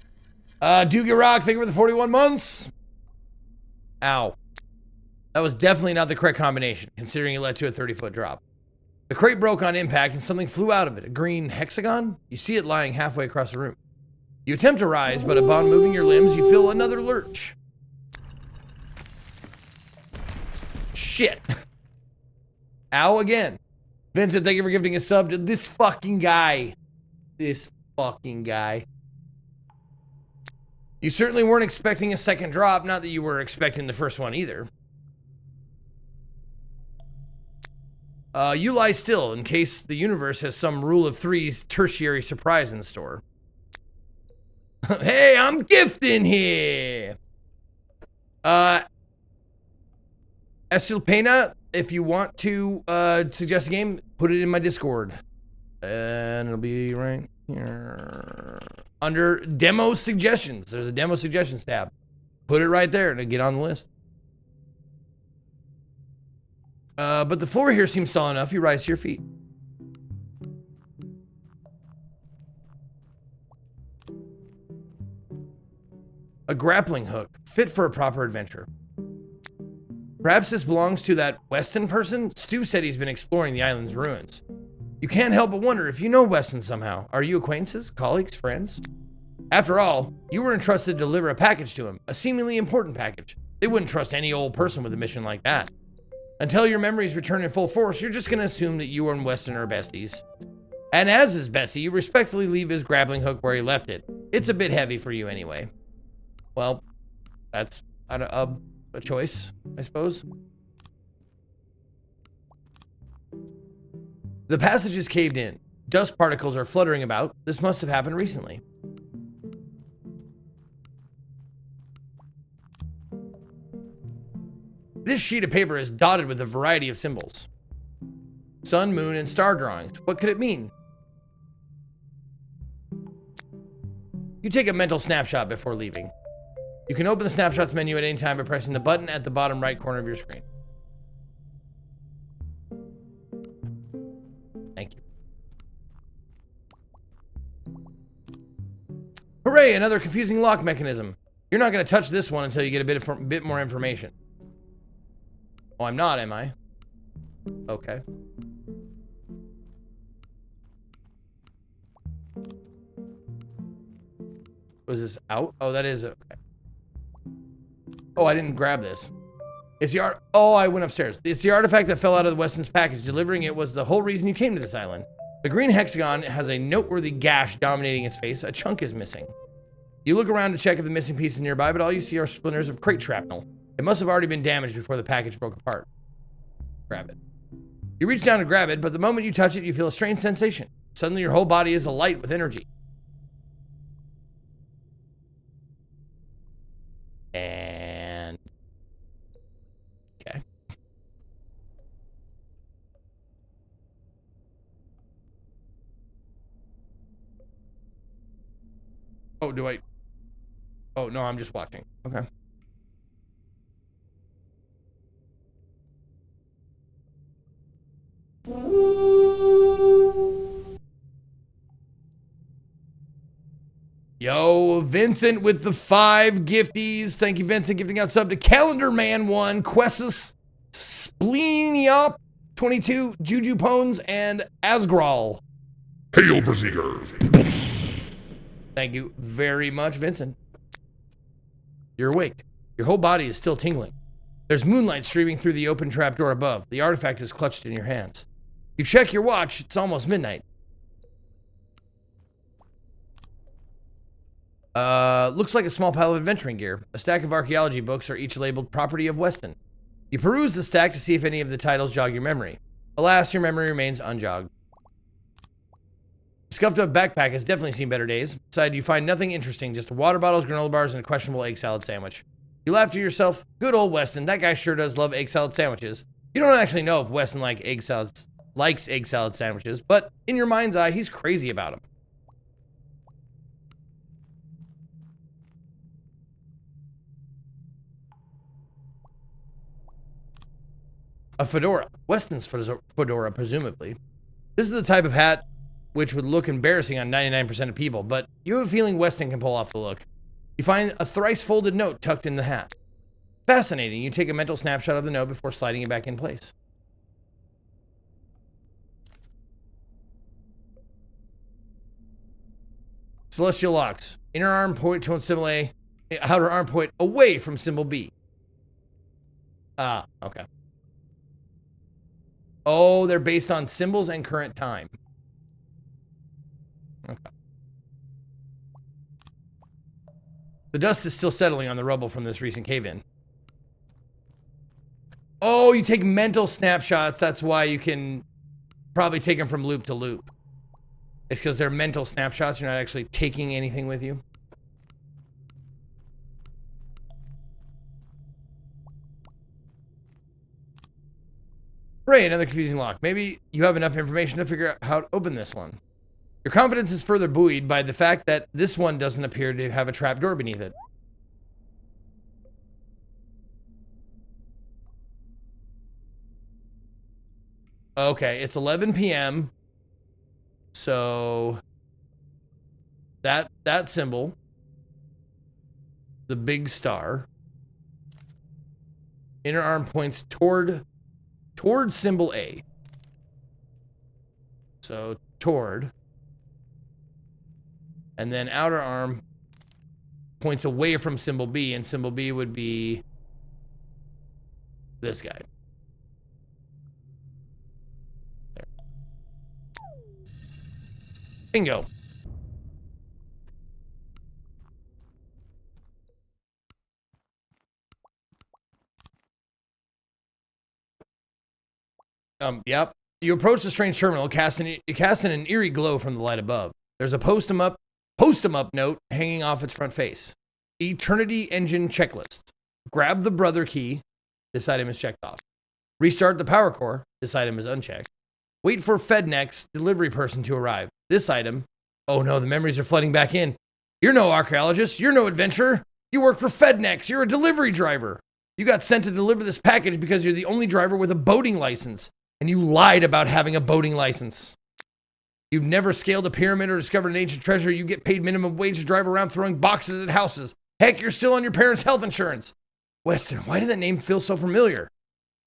Doogie Rock, thank you for the 41 months. Ow. That was definitely not the correct combination, considering it led to a 30-foot drop. The crate broke on impact and something flew out of it. A green hexagon? You see it lying halfway across the room. You attempt to rise, but upon moving your limbs, you feel another lurch. Shit. Ow again. Vincent, thank you for gifting a sub to this fucking guy. This fucking guy. You certainly weren't expecting a second drop, not that you were expecting the first one either. You lie still in case the universe has some rule of threes tertiary surprise in store. Hey, I'm gifting here! Estilpena, if you want to suggest a game, put it in my Discord. And it'll be right here. Under demo suggestions. There's a demo suggestions tab. Put it right there to get on the list. But the floor here seems solid enough. You rise to your feet. A grappling hook, fit for a proper adventure. Perhaps this belongs to that Weston person? Stu said he's been exploring the island's ruins. You can't help but wonder if you know Weston somehow. Are you acquaintances, colleagues, friends? After all, you were entrusted to deliver a package to him, a seemingly important package. They wouldn't trust any old person with a mission like that. Until your memories return in full force, you're just going to assume that you and Weston are besties. And as his bestie, you respectfully leave his grappling hook where he left it. It's a bit heavy for you anyway. Well, that's a choice, I suppose. The passage is caved in. Dust particles are fluttering about. This must have happened recently. This sheet of paper is dotted with a variety of symbols. Sun, moon, and star drawings. What could it mean? You take a mental snapshot before leaving. You can open the snapshots menu at any time by pressing the button at the bottom right corner of your screen. Thank you. Hooray, another confusing lock mechanism. You're not going to touch this one until you get a bit more information. Oh, I'm not, am I? Okay. Was this out? Oh, that is okay. Oh, I didn't grab this. It's the art. Oh, I went upstairs. It's the artifact that fell out of the Weston's package. Delivering it was the whole reason you came to this island. The green hexagon has a noteworthy gash dominating its face. A chunk is missing. You look around to check if the missing piece is nearby, but all you see are splinters of crate shrapnel. It must have already been damaged before the package broke apart. Grab it. You reach down to grab it, but the moment you touch it, you feel a strange sensation. Suddenly, your whole body is alight with energy. And... okay. Oh, do I... oh, no, I'm just watching. Okay. Yo, Vincent with the 5 gifties. Thank you, Vincent, gifting out sub to Calendar Man 1, Questus, Spleeniop 22, Juju Pones, and Asgral. Hail, Berserkers! Thank you very much, Vincent. You're awake. Your whole body is still tingling. There's moonlight streaming through the open trapdoor above. The artifact is clutched in your hands. You check your watch. It's almost midnight. Looks like a small pile of adventuring gear. A stack of archaeology books are each labeled Property of Weston. You peruse the stack to see if any of the titles jog your memory. Alas, your memory remains unjogged. Scuffed up backpack has definitely seen better days. Inside, you find nothing interesting, just water bottles, granola bars, and a questionable egg salad sandwich. You laugh to yourself, good old Weston, that guy sure does love egg salad sandwiches. You don't actually know if Weston likes egg salad sandwiches, but in your mind's eye, he's crazy about them. A fedora. Weston's fedora, presumably. This is the type of hat which would look embarrassing on 99% of people, but you have a feeling Weston can pull off the look. You find a thrice-folded note tucked in the hat. Fascinating. You take a mental snapshot of the note before sliding it back in place. Celestial locks. Inner arm point to symbol A. Outer arm point away from symbol B. Ah, okay. Oh, they're based on symbols and current time. Okay. The dust is still settling on the rubble from this recent cave-in. Oh, you take mental snapshots. That's why you can probably take them from loop to loop. It's because they're mental snapshots. You're not actually taking anything with you. Hooray, another confusing lock. Maybe you have enough information to figure out how to open this one. Your confidence is further buoyed by the fact that this one doesn't appear to have a trapdoor beneath it. Okay, it's 11 p.m. So that symbol, the big star, inner arm points toward symbol A. So toward. And then outer arm points away from symbol B, and symbol B would be this guy. There. Bingo. Yep. You approach the strange terminal, casting an eerie glow from the light above. There's a post 'em up note hanging off its front face. Eternity Engine checklist. Grab the brother key. This item is checked off. Restart the power core. This item is unchecked. Wait for FedNext delivery person to arrive. This item. Oh no, the memories are flooding back in. You're no archaeologist. You're no adventurer. You work for FedNext. You're a delivery driver. You got sent to deliver this package because you're the only driver with a boating license. And you lied about having a boating license. You've never scaled a pyramid or discovered an ancient treasure. You get paid minimum wage to drive around throwing boxes at houses. Heck, you're still on your parents' health insurance. Weston, why did that name feel so familiar?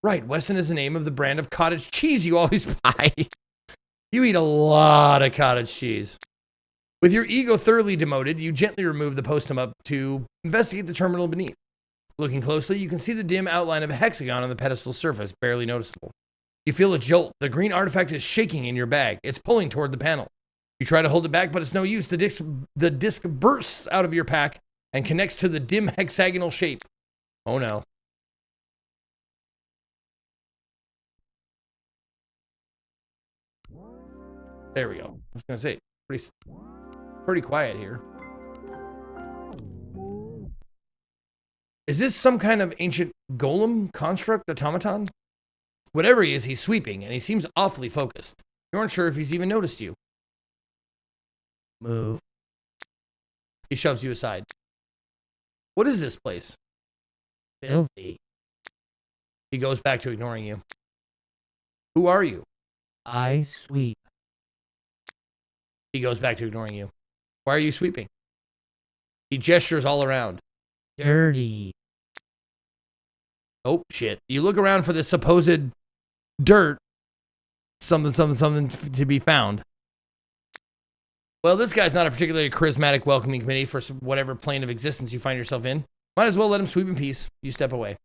Right, Weston is the name of the brand of cottage cheese you always buy. You eat a lot of cottage cheese. With your ego thoroughly demoted, you gently remove the postum up to investigate the terminal beneath. Looking closely, you can see the dim outline of a hexagon on the pedestal's surface, barely noticeable. You feel a jolt. The green artifact is shaking in your bag. It's pulling toward the panel. You try to hold it back, but it's no use. The disc bursts out of your pack and connects to the dim hexagonal shape. Oh no. There we go. I was going to say, pretty quiet here. Is this some kind of ancient golem construct automaton? Whatever he is, he's sweeping, and he seems awfully focused. You aren't sure if he's even noticed you. Move. He shoves you aside. What is this place? Filthy. He goes back to ignoring you. Who are you? I sweep. He goes back to ignoring you. Why are you sweeping? He gestures all around. Dirty. Oh, shit. You look around for the supposed dirt. Something to be found. Well, this guy's not a particularly charismatic welcoming committee for whatever plane of existence you find yourself in. Might as well let him sweep in peace. You step away.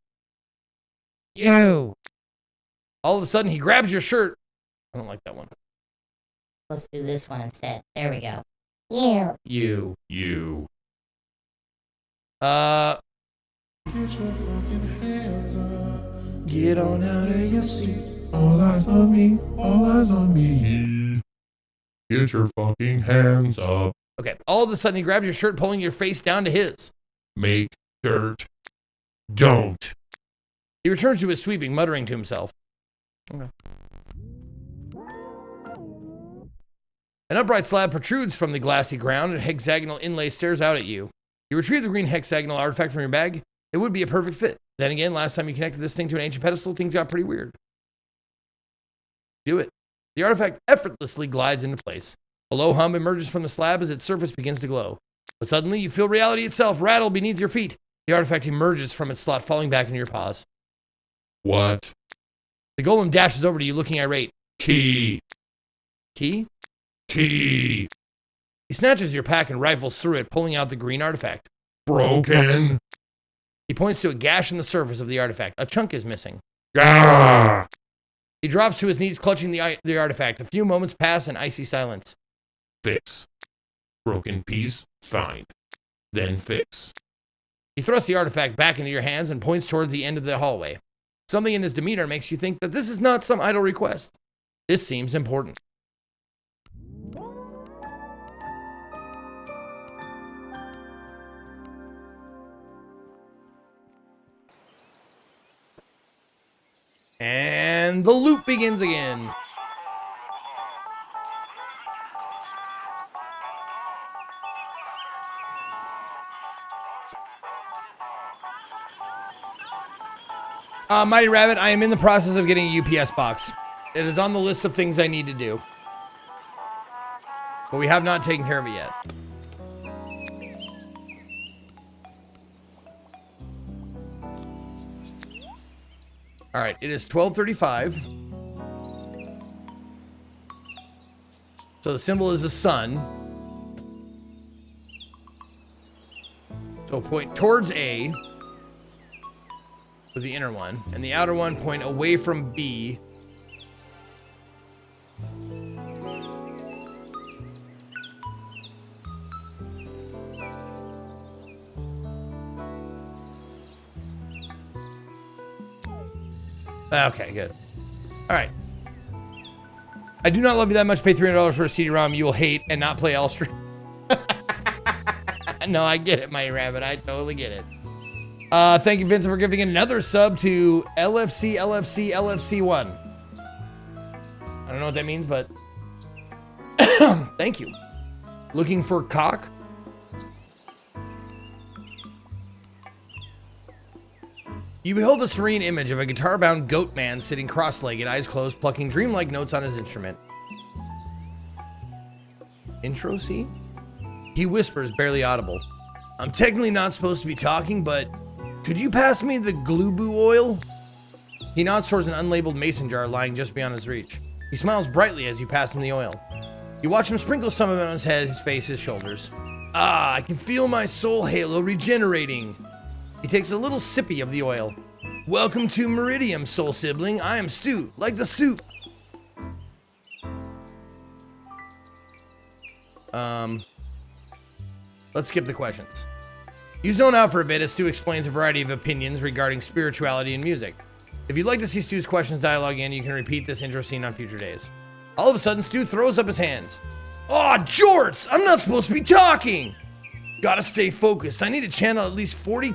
You. All of a sudden, he grabs your shirt. I don't like that one. Let's do this one instead. There we go. You. You. Get your fucking hands up. Get on out of your seats. All eyes on me. All eyes on me. Get your fucking hands up. Okay, all of a sudden, he grabs your shirt, pulling your face down to his. Make dirt. Don't. He returns to his sweeping, muttering to himself. Okay. An upright slab protrudes from the glassy ground, and a hexagonal inlay stares out at you. You retrieve the green hexagonal artifact from your bag. It would be a perfect fit. Then again, last time you connected this thing to an ancient pedestal, things got pretty weird. Do it. The artifact effortlessly glides into place. A low hum emerges from the slab as its surface begins to glow. But suddenly, you feel reality itself rattle beneath your feet. The artifact emerges from its slot, falling back into your paws. What? The golem dashes over to you, looking irate. Key. Key? Key. He snatches your pack and rifles through it, pulling out the green artifact. Broken. He points to a gash in the surface of the artifact. A chunk is missing. Gah. He drops to his knees, clutching the artifact. A few moments pass in icy silence. Fix. Broken piece. Find. Then fix. He thrusts the artifact back into your hands and points toward the end of the hallway. Something in his demeanor makes you think that this is not some idle request. This seems important. And the loop begins again. Mighty Rabbit, I am in the process of getting a UPS box. It is on the list of things I need to do. But we have not taken care of it yet. All right, it is 12:35. So the symbol is the sun. So point towards A with the inner one, and the outer one point away from B. Okay, good. All right. I do not love you that much. Pay $300 for a CD-ROM you will hate and not play all stream. No, I get it, Mighty Rabbit. I totally get it. Thank you, Vincent, for gifting another sub to LFC1. I don't know what that means, but thank you. Looking for cock? You behold the serene image of a guitar-bound goat man sitting cross-legged, eyes closed, plucking dreamlike notes on his instrument. Intro scene? He whispers, barely audible. I'm technically not supposed to be talking, but could you pass me the Glubu oil? He nods towards an unlabeled mason jar lying just beyond his reach. He smiles brightly as you pass him the oil. You watch him sprinkle some of it on his head, his face, his shoulders. Ah, I can feel my soul halo regenerating. He takes a little sippy of the oil. Welcome to Meridium, soul sibling. I am Stu, like the soup. Let's skip the questions. You zone out for a bit as Stu explains a variety of opinions regarding spirituality and music. If you'd like to see Stu's questions dialogue in, you can repeat this intro scene on future days. All of a sudden, Stu throws up his hands. Aw, jorts! I'm not supposed to be talking! Gotta stay focused. I need to channel at least 40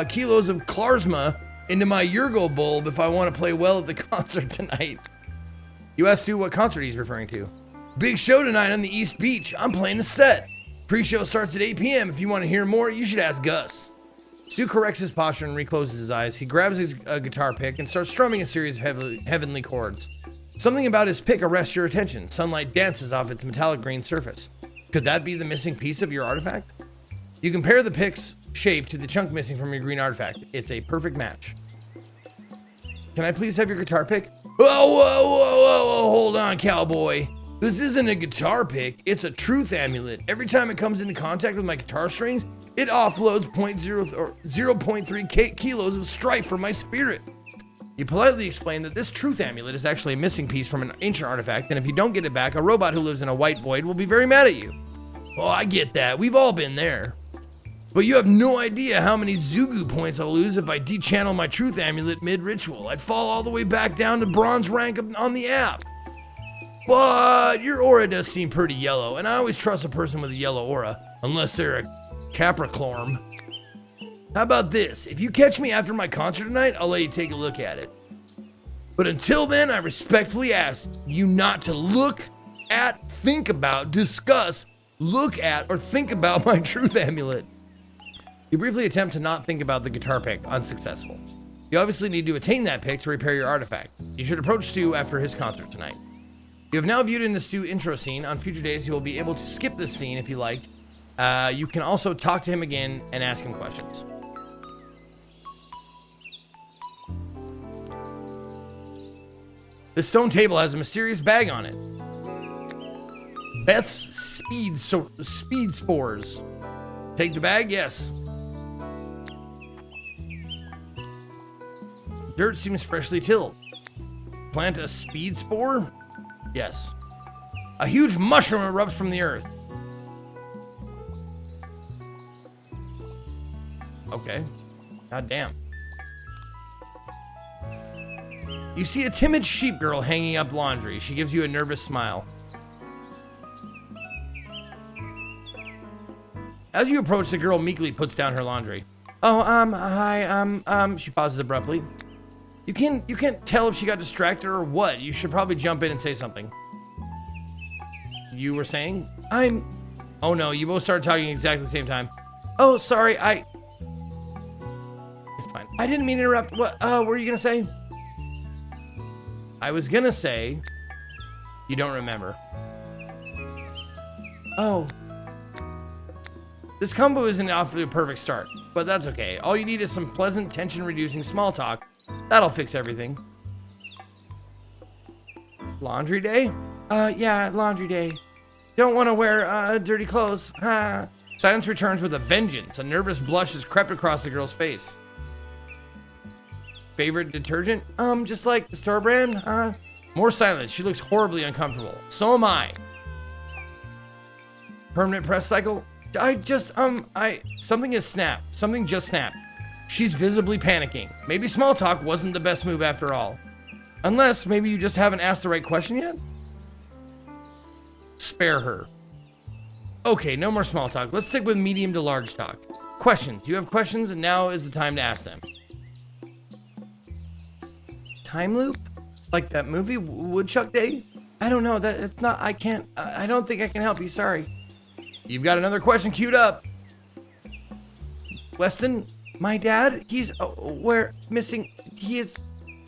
kilos of Klarsma into my Yurgo bulb if I want to play well at the concert tonight. You ask Stu what concert he's referring to. Big show tonight on the East Beach. I'm playing a set. Pre-show starts at 8 p.m. If you want to hear more, you should ask Gus. Stu corrects his posture and recloses his eyes. He grabs his guitar pick and starts strumming a series of heavenly chords. Something about his pick arrests your attention. Sunlight dances off its metallic green surface. Could that be the missing piece of your artifact? You compare the pick's shape to the chunk missing from your green artifact. It's a perfect match. Can I please have your guitar pick? Whoa, hold on, cowboy. This isn't a guitar pick, it's a truth amulet. Every time it comes into contact with my guitar strings, it offloads 0.3 kilos of strife from my spirit. You politely explain that this truth amulet is actually a missing piece from an ancient artifact, and if you don't get it back, a robot who lives in a white void will be very mad at you. Oh, I get that, we've all been there. But you have no idea how many Zugu points I'll lose if I de-channel my truth amulet mid-ritual. I'd fall all the way back down to bronze rank on the app. But your aura does seem pretty yellow, and I always trust a person with a yellow aura, unless they're a Capricorn. How about this? If you catch me after my concert tonight, I'll let you take a look at it. But until then, I respectfully ask you not to look at, think about, discuss, look at, or think about my truth amulet. You briefly attempt to not think about the guitar pick, unsuccessful. You obviously need to attain that pick to repair your artifact. You should approach Stu after his concert tonight. You have now viewed in the Stu intro scene. On future days, you will be able to skip this scene if you like. You can also talk to him again and ask him questions. The stone table has a mysterious bag on it. Beth's speed spores. Take the bag? Yes. Dirt seems freshly tilled. Plant a speed spore? Yes. A huge mushroom erupts from the earth. Okay. God damn. You see a timid sheep girl hanging up laundry. She gives you a nervous smile. As you approach, the girl meekly puts down her laundry. Oh, hi, she pauses abruptly. You can't tell if she got distracted or what. You should probably jump in and say something. You were saying? Oh no, you both started talking exactly the same time. Oh, sorry, It's fine. I didn't mean to interrupt. What were you gonna say? I was gonna say, you don't remember. Oh. This combo isn't off to a perfect start, but that's okay. All you need is some pleasant, tension-reducing small talk. That'll fix everything. Laundry day? Yeah, laundry day. Don't want to wear, dirty clothes. Ha. Silence returns with a vengeance. A nervous blush has crept across the girl's face. Favorite detergent? Just like the store brand? More silence. She looks horribly uncomfortable. So am I. Permanent press cycle? Something has snapped. Something just snapped. She's visibly panicking. Maybe small talk wasn't the best move after all. Unless maybe you just haven't asked the right question yet? Spare her. Okay, no more small talk. Let's stick with medium to large talk. questions. You have questions, and now is the time to ask them. Time loop? Like that movie, Woodchuck Day? I don't know. It's not. I can't. I don't think I can help you. Sorry. You've got another question queued up. Weston, my dad, he's where missing. He is.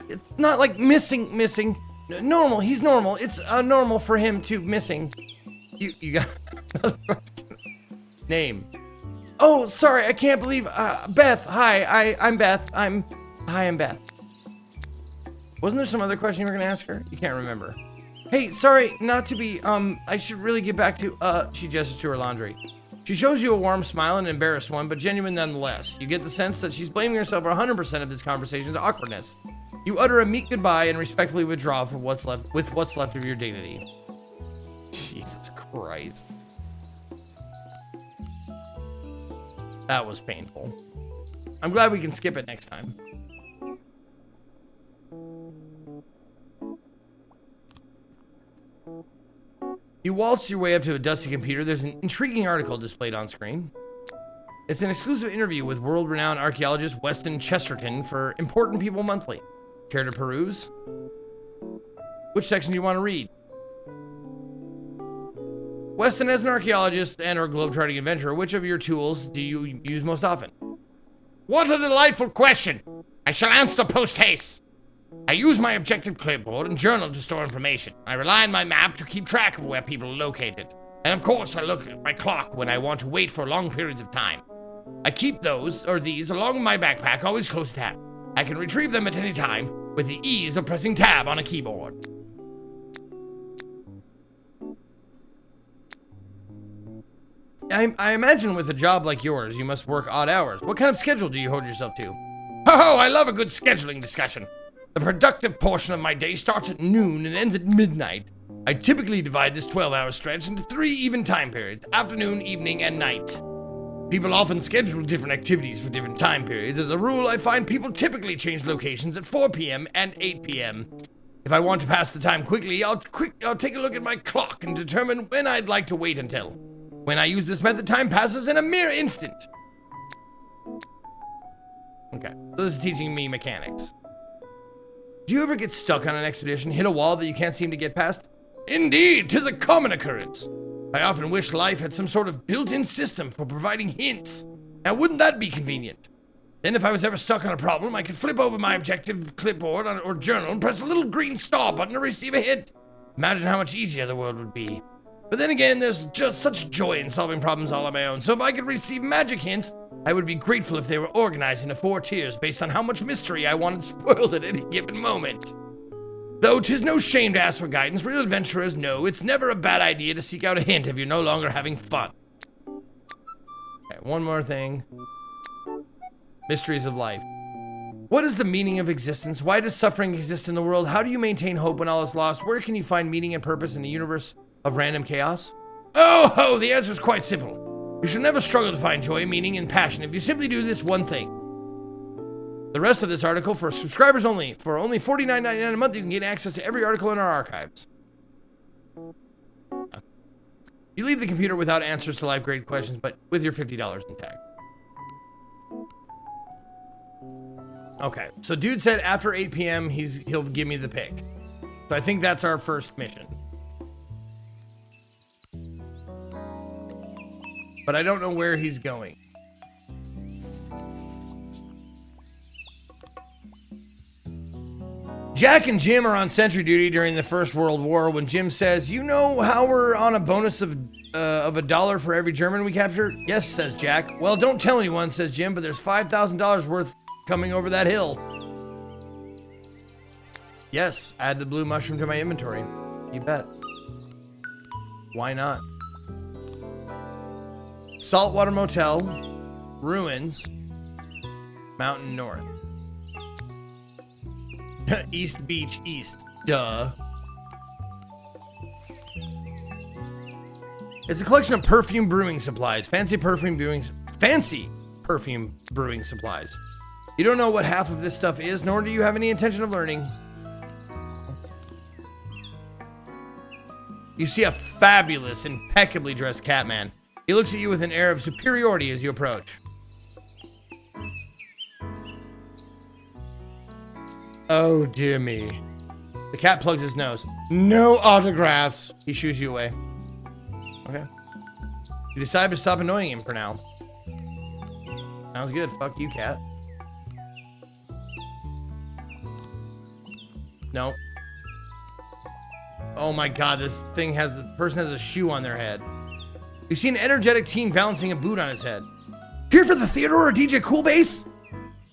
It's not like missing. Normal. He's normal. It's normal for him to missing. You got name. Oh, sorry. I can't believe. Beth. Hi. I'm Beth. I'm Beth. Wasn't there some other question you were gonna ask her? You can't remember. Hey, sorry, not to be, I should really get back to, she gestures to her laundry. She shows you a warm smile and an embarrassed one, but genuine nonetheless. You get the sense that she's blaming herself for 100% of this conversation's awkwardness. You utter a meek goodbye and respectfully withdraw from what's left of your dignity. Jesus Christ. That was painful. I'm glad we can skip it next time. You waltz your way up to a dusty computer. There's an intriguing article displayed on screen. It's an exclusive interview with world-renowned archaeologist Weston Chesterton for Important People Monthly. Care to peruse? Which section do you want to read? Weston, as an archaeologist and or globetrotting adventurer, which of your tools do you use most often? What a delightful question. I shall answer post haste. I use my objective clipboard and journal to store information. I rely on my map to keep track of where people are located. And of course, I look at my clock when I want to wait for long periods of time. I keep these along with my backpack always close at hand. I can retrieve them at any time with the ease of pressing tab on a keyboard. I imagine with a job like yours, you must work odd hours. What kind of schedule do you hold yourself to? Oh, I love a good scheduling discussion. The productive portion of my day starts at noon and ends at midnight. I typically divide this 12-hour stretch into 3 even time periods: afternoon, evening, and night. People often schedule different activities for different time periods. As a rule, I find people typically change locations at 4 p.m. and 8 p.m. If I want to pass the time quickly, I'll take a look at my clock and determine when I'd like to wait until. When I use this method, time passes in a mere instant. Okay, so this is teaching me mechanics. Do you ever get stuck on an expedition, hit a wall that you can't seem to get past? Indeed, 'tis a common occurrence. I often wish life had some sort of built-in system for providing hints. Now, wouldn't that be convenient? Then if I was ever stuck on a problem, I could flip over my objective clipboard or journal and press a little green star button to receive a hint. Imagine how much easier the world would be. But then again, there's just such joy in solving problems all on my own, so if I could receive magic hints, I would be grateful if they were organized into 4 tiers based on how much mystery I wanted spoiled at any given moment. Though 'tis no shame to ask for guidance, real adventurers know it's never a bad idea to seek out a hint if you're no longer having fun. Okay, one more thing. Mysteries of life. What is the meaning of existence? Why does suffering exist in the world? How do you maintain hope when all is lost? Where can you find meaning and purpose in the universe of random chaos? Oh, the answer is quite simple. You should never struggle to find joy, meaning, and passion if you simply do this one thing. The rest of this article for subscribers only. For only $49.99 a month, you can get access to every article in our archives. You leave the computer without answers to life-grade questions, but with your $50 intact. Okay, so dude said after 8 p.m. he'll give me the pick. So I think that's our first mission. But I don't know where he's going. Jack and Jim are on sentry duty during the First World War when Jim says, "You know how we're on a bonus of $1 for every German we capture?" "Yes," says Jack. "Well, don't tell anyone," says Jim, "but there's $5,000 worth coming over that hill." Yes, add the blue mushroom to my inventory. You bet. Why not? Saltwater Motel, ruins, Mountain North. East Beach East, duh. It's a collection of perfume brewing supplies. Fancy perfume brewing supplies. You don't know what half of this stuff is, nor do you have any intention of learning. You see a fabulous, impeccably dressed Catman. He looks at you with an air of superiority as you approach. Oh, dear me. The cat plugs his nose. No autographs. He shoos you away. Okay. You decide to stop annoying him for now. Sounds good. Fuck you, cat. No. Oh my god, this thing has, the person has a shoe on their head. You see an energetic teen balancing a boot on his head. Here for the Theodore or DJ Coolbase?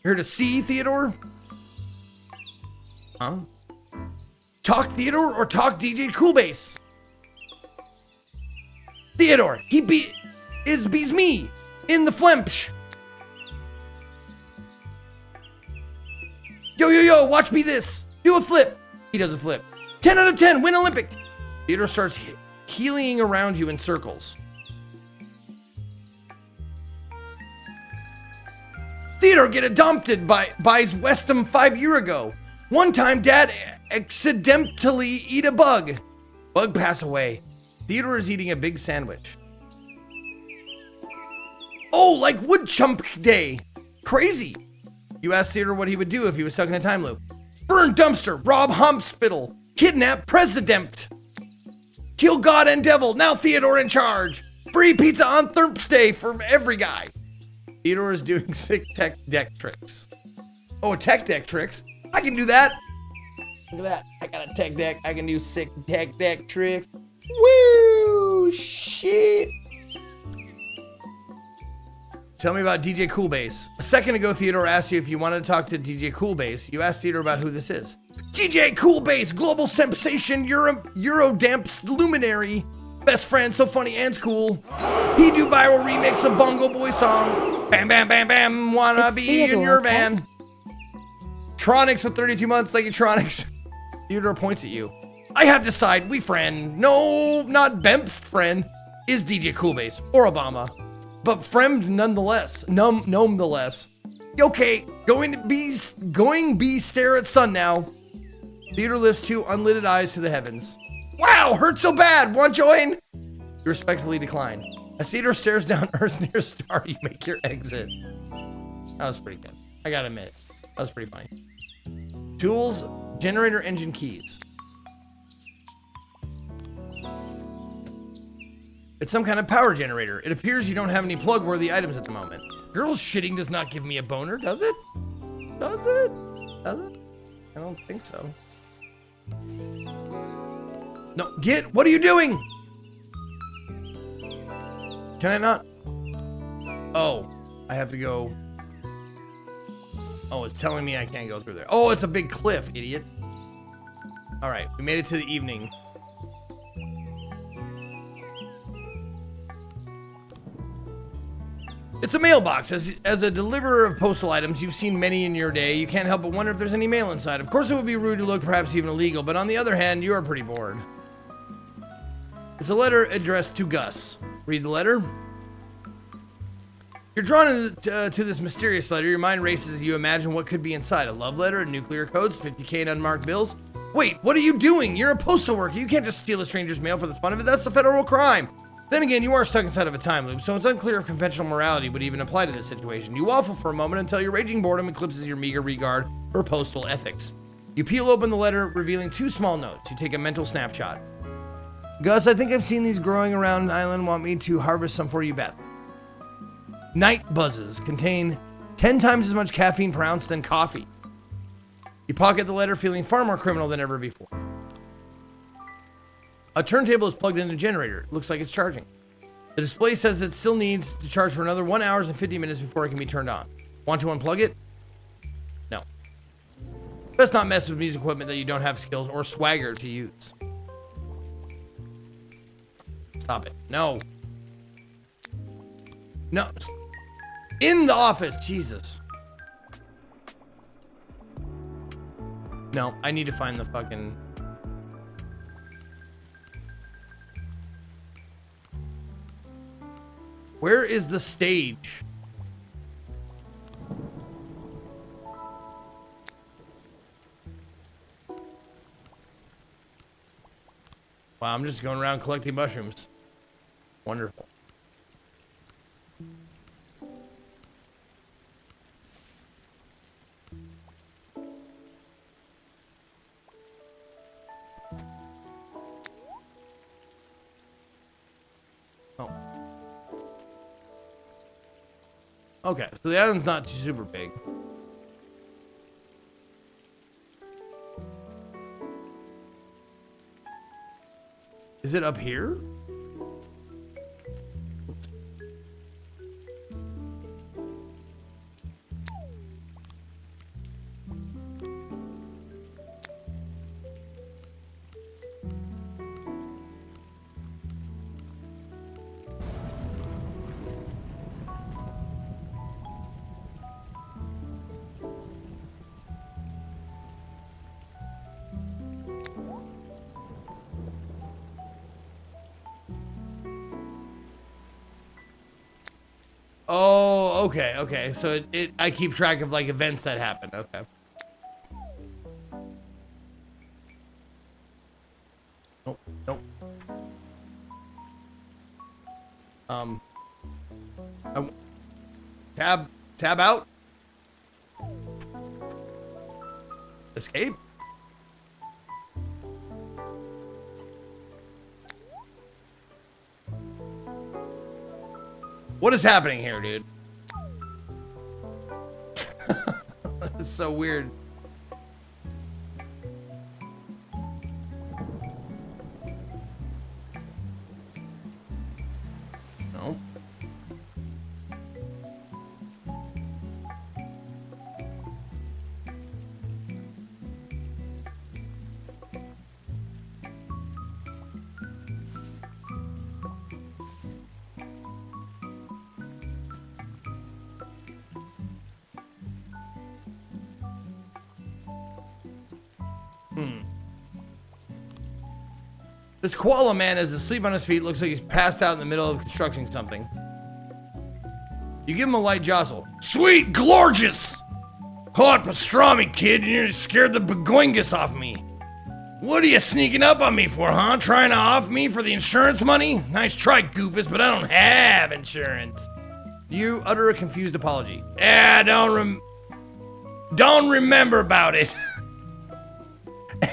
Here to see Theodore? Huh? Talk Theodore or talk DJ Coolbase? Theodore, he beats me in the flemsh. Yo, watch me this. Do a flip. He does a flip. 10 out of 10, win Olympic. Theodore starts healing around you in circles. Theodore get adopted by his Westham 5 years ago. One time, Dad accidentally eat a bug. Bug pass away. Theodore is eating a big sandwich. Oh, like Wood Chump Day. Crazy. You asked Theodore what he would do if he was stuck in a time loop. Burn dumpster, rob hospital, kidnap president, kill God and devil, now Theodore in charge. Free pizza on Thursday for every guy. Theodore is doing sick tech deck tricks. Oh, tech deck tricks? I can do that. Look at that. I got a tech deck. I can do sick tech deck tricks. Woo! Shit. Tell me about DJ Coolbase. A second ago, Theodore asked you if you wanted to talk to DJ Coolbase. You asked Theodore about who this is. DJ Coolbase, global sensation, Eurodance luminary. Best friend, so funny and cool. He do viral remix of Bongo Boy song. Bam, bam, bam, bam, wanna It's be Theodore, in your okay? van. Tronics with 32 months, thank you, Tronics. Theodore points at you. I have decided we friend. No, not Bemp's friend is DJ Coolbase or Obama. But friend nonetheless. Nonetheless. Okay, going be stare at sun now. Theodore lifts two unlidded eyes to the heavens. Wow, hurt so bad. Want join? You respectfully decline. As Theodore stares down Earth's nearest star, you make your exit. That was pretty good. I gotta admit, that was pretty funny. Tools, generator engine keys. It's some kind of power generator. It appears you don't have any plug-worthy items at the moment. Girls shitting does not give me a boner, does it? Does it? Does it? I don't think so. No, what are you doing? Can I not? Oh, I have to go. Oh, it's telling me I can't go through there. Oh, it's a big cliff, idiot. All right, we made it to the evening. It's a mailbox. As a deliverer of postal items, you've seen many in your day. You can't help but wonder if there's any mail inside. Of course, it would be rude to look, perhaps even illegal, but on the other hand, you are pretty bored. It's a letter addressed to Gus. Read the letter. You're drawn to this mysterious letter. Your mind races as you imagine what could be inside. A love letter, nuclear codes, 50K in unmarked bills. Wait, what are you doing? You're a postal worker. You can't just steal a stranger's mail for the fun of it. That's a federal crime. Then again, you are stuck inside of a time loop, so it's unclear if conventional morality would even apply to this situation. You waffle for a moment until your raging boredom eclipses your meager regard for postal ethics. You peel open the letter, revealing two small notes. You take a mental snapshot. Gus, I think I've seen these growing around an island. Want me to harvest some for you, Beth? Night buzzes contain 10 times as much caffeine per ounce than coffee. You pocket the letter, feeling far more criminal than ever before. A turntable is plugged into a generator. It looks like it's charging. The display says it still needs to charge for another 1 hour and 50 minutes before it can be turned on. Want to unplug it? No. Best not mess with music equipment that you don't have skills or swagger to use. Stop it. No. No. In the office. Jesus. No, I need to find the fucking... Where is the stage? Wow, I'm just going around collecting mushrooms. Wonderful. Oh. Okay, so the island's not super big. Is it up here? Oh, okay, okay. So I keep track of like events that happen. Okay. Nope, nope. Tab out. Escape. What is happening here, dude? It's so weird. No. This koala man is asleep on his feet. Looks like he's passed out in the middle of constructing something. You give him a light jostle. Sweet, gorgeous! Hot pastrami, kid, and you're scared the begoingus off me. What are you sneaking up on me for, huh? Trying to off me for the insurance money? Nice try, Goofus, but I don't have insurance. You utter a confused apology. Don't remember about it.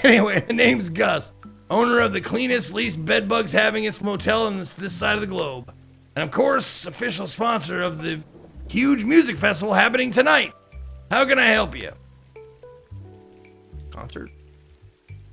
Anyway, the name's Gus. Owner of the cleanest, least bedbugs having its motel in this side of the globe. And of course, official sponsor of the huge music festival happening tonight. How can I help you? Concert?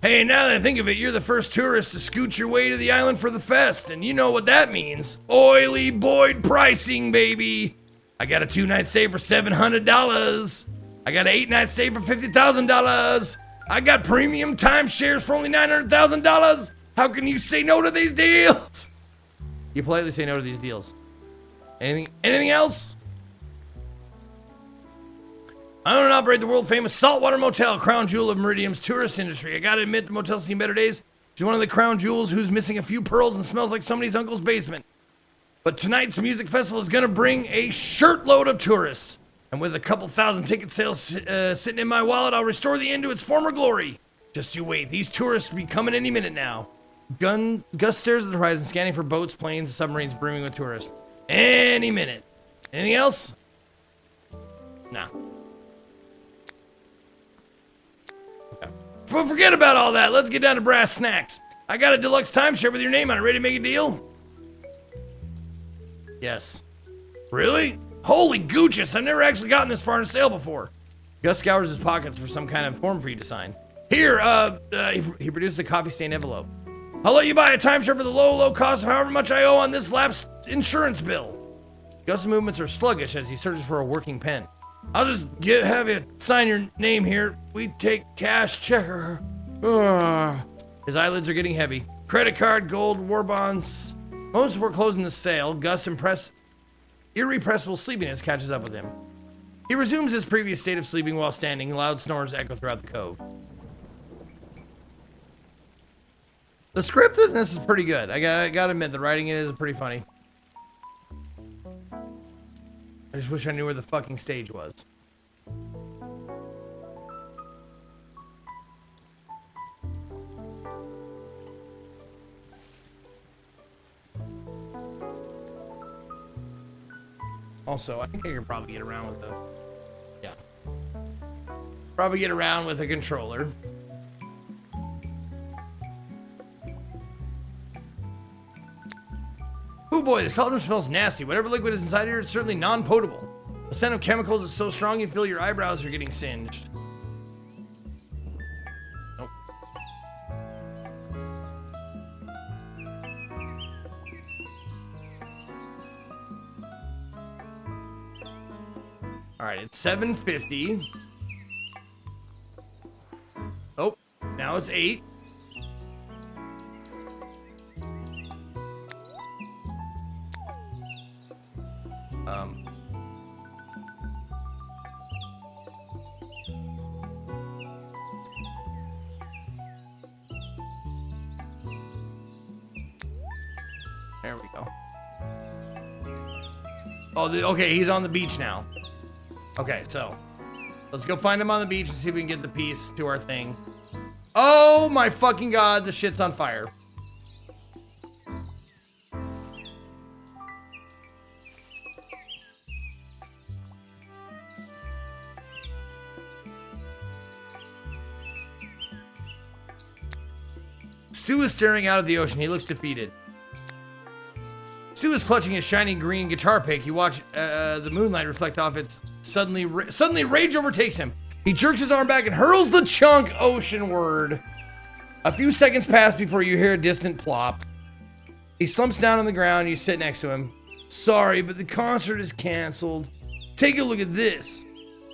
Hey, now that I think of it, you're the first tourist to scoot your way to the island for the fest, and you know what that means. Oily Boyd pricing, baby. I got a 2-night stay for $700. I got an 8-night stay for $50,000. I got premium timeshares for only $900,000. How can you say no to these deals? You politely say no to these deals. Anything else? I own and operate the world famous Saltwater Motel, crown jewel of Meridian's tourist industry. I gotta admit, the motel's seen better days. She's one of the crown jewels who's missing a few pearls and smells like somebody's uncle's basement. But tonight's music festival is gonna bring a shirtload of tourists. And with a couple thousand ticket sales sitting in my wallet, I'll restore the inn to its former glory. Just you wait. These tourists will be coming any minute now. Gus stares at the horizon, scanning for boats, planes, and submarines brimming with tourists. Any minute. Anything else? Nah. Okay. Well, forget about all that. Let's get down to brass snacks. I got a deluxe timeshare with your name on it. Ready to make a deal? Yes. Really? Holy gooches, I've never actually gotten this far in a sale before. Gus scours his pockets for some kind of form for you to sign. Here, he produces a coffee stain envelope. I'll let you buy a timeshare for the low cost of however much I owe on this lapsed insurance bill. Gus's movements are sluggish as he searches for a working pen. I'll just have you sign your name here. We take cash, checker. His eyelids are getting heavy. Credit card, gold, war bonds. Moments before closing the sale, Gus irrepressible sleepiness catches up with him. He resumes his previous state of sleeping while standing. Loud snores echo throughout the cove. The script in this is pretty good. I gotta admit, the writing in it is pretty funny. I just wish I knew where the fucking stage was. Also, I think I can probably get around with probably get around with a controller. Ooh boy, this cauldron smells nasty. Whatever liquid is inside here, it's certainly non-potable. The scent of chemicals is so strong you feel your eyebrows are getting singed. Nope. All right, it's 7:50. Oh, now it's 8. There we go. Oh, okay, he's on the beach now. Okay, so let's go find him on the beach and see if we can get the piece to our thing. Oh my fucking god, the shit's on fire. Stu is staring out at the ocean. He looks defeated. Stu is clutching his shiny green guitar pick. You watch the moonlight reflect off its suddenly rage overtakes him. He jerks his arm back and hurls the chunk oceanward. A few seconds pass before you hear a distant plop. He slumps down on the ground. You sit next to him. Sorry, but the concert is canceled. Take a look at this.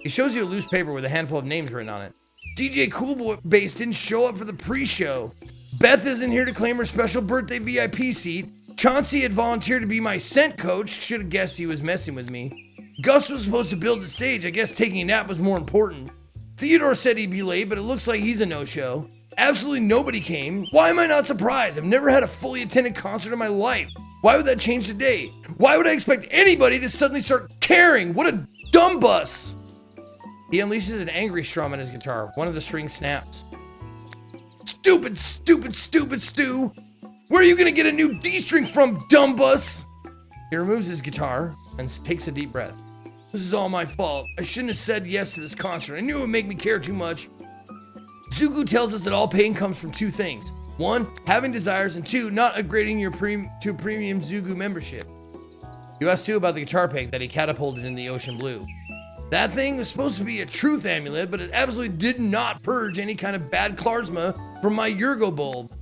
He shows you a loose paper with a handful of names written on it. DJ Cool Bass didn't show up for the pre-show. Beth isn't here to claim her special birthday VIP seat. Chauncey had volunteered to be my scent coach. Should have guessed he was messing with me. Gus was supposed to build the stage. I guess taking a nap was more important. Theodore said he'd be late, but it looks like he's a no-show. Absolutely nobody came. Why am I not surprised? I've never had a fully attended concert in my life. Why would that change today? Why would I expect anybody to suddenly start caring? What a dumb bus. He unleashes an angry strum on his guitar. One of the strings snaps. Stupid, stupid, stupid Stu. Where are you gonna get a new D-string from, dumb bus? He removes his guitar and takes a deep breath. This is all my fault. I shouldn't have said yes to this concert. I knew it would make me care too much. Zugu tells us that all pain comes from two things. One, having desires, and two, not upgrading to a premium Zugu membership. You asked too about the guitar pick that he catapulted in the ocean blue. That thing was supposed to be a truth amulet, but it absolutely did not purge any kind of bad klarsma from my Yurgo bulb.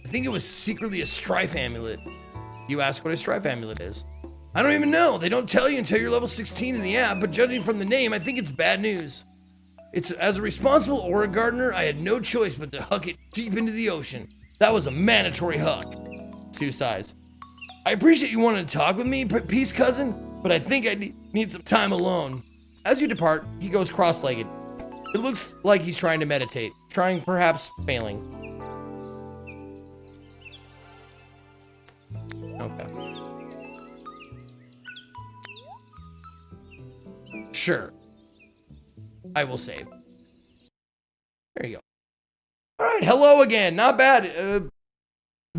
I think it was secretly a strife amulet. You ask what a strife amulet is. I don't even know. They don't tell you until you're level 16 in the app, but judging from the name, I think it's bad news. As a responsible aura gardener, I had no choice but to huck it deep into the ocean. That was a mandatory huck. Stu sighs. I appreciate you wanting to talk with me, peace cousin, but I think I need some time alone. As you depart, he goes cross-legged. It looks like he's trying to meditate, trying, perhaps failing. Okay. Sure. I will save. There you go. All right, hello again. Not bad.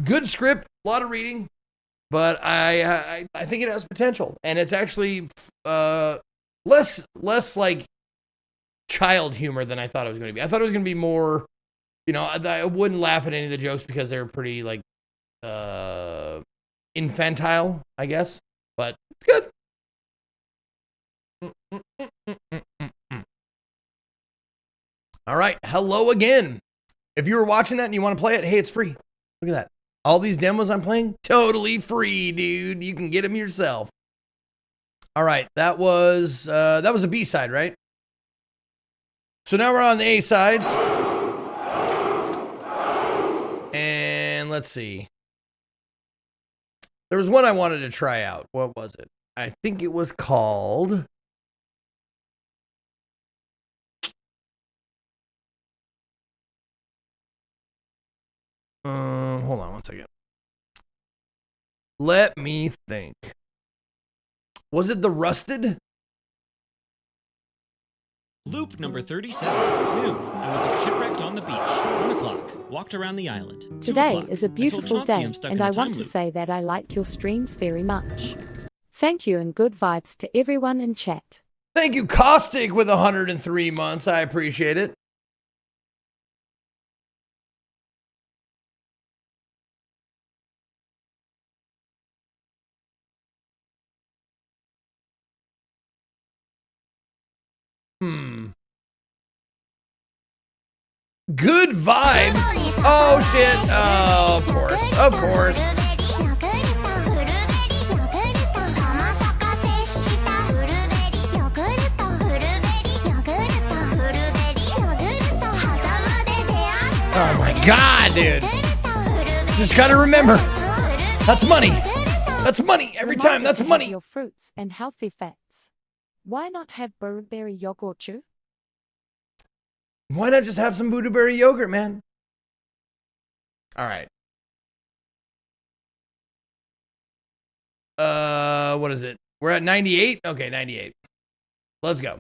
Good script, a lot of reading, but I think it has potential, and it's actually less like child humor than I thought it was going to be. I thought it was going to be more, I wouldn't laugh at any of the jokes because they're pretty like infantile, I guess, but it's good. All right, hello again. If you were watching that and you want to play it, hey, it's free. Look at that. All these demos I'm playing, totally free, dude. You can get them yourself. All right, that was a B-side, right? So now we're on the A-sides. And let's see. There was one I wanted to try out. What was it? I think it was called... hold on one second. Let me think. Was it the Rusted? Loop number 37. Noon. I went to shipwrecked on the beach. 1 o'clock. Walked around the island. 2 Today o'clock. is a I told beautiful Chauncey day, I'm stuck and in a I time want to loop. say that I like your streams very much. Thank you and good vibes to everyone in chat. Thank you, Caustic, with 103 months. I appreciate it. Good vibes. Oh shit. Oh, of course. Of course. Oh my god, dude. Just gotta remember. That's money. That's money. Every time, that's money. Your fruits and healthy fats. Why not have berry yogurt too? Why not just have some Buddha berry yogurt, man? All right. What is it? We're at 98? Okay, 98. Let's go.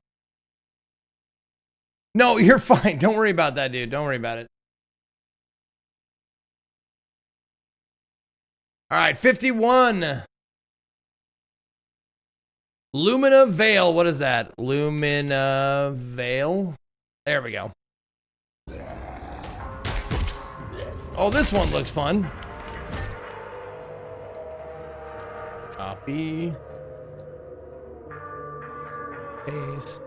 No, you're fine. Don't worry about that, dude. Don't worry about it. All right, 51. Lumina Veil. What is that? Lumina Veil. There we go. Oh, this one looks fun. Copy. Paste.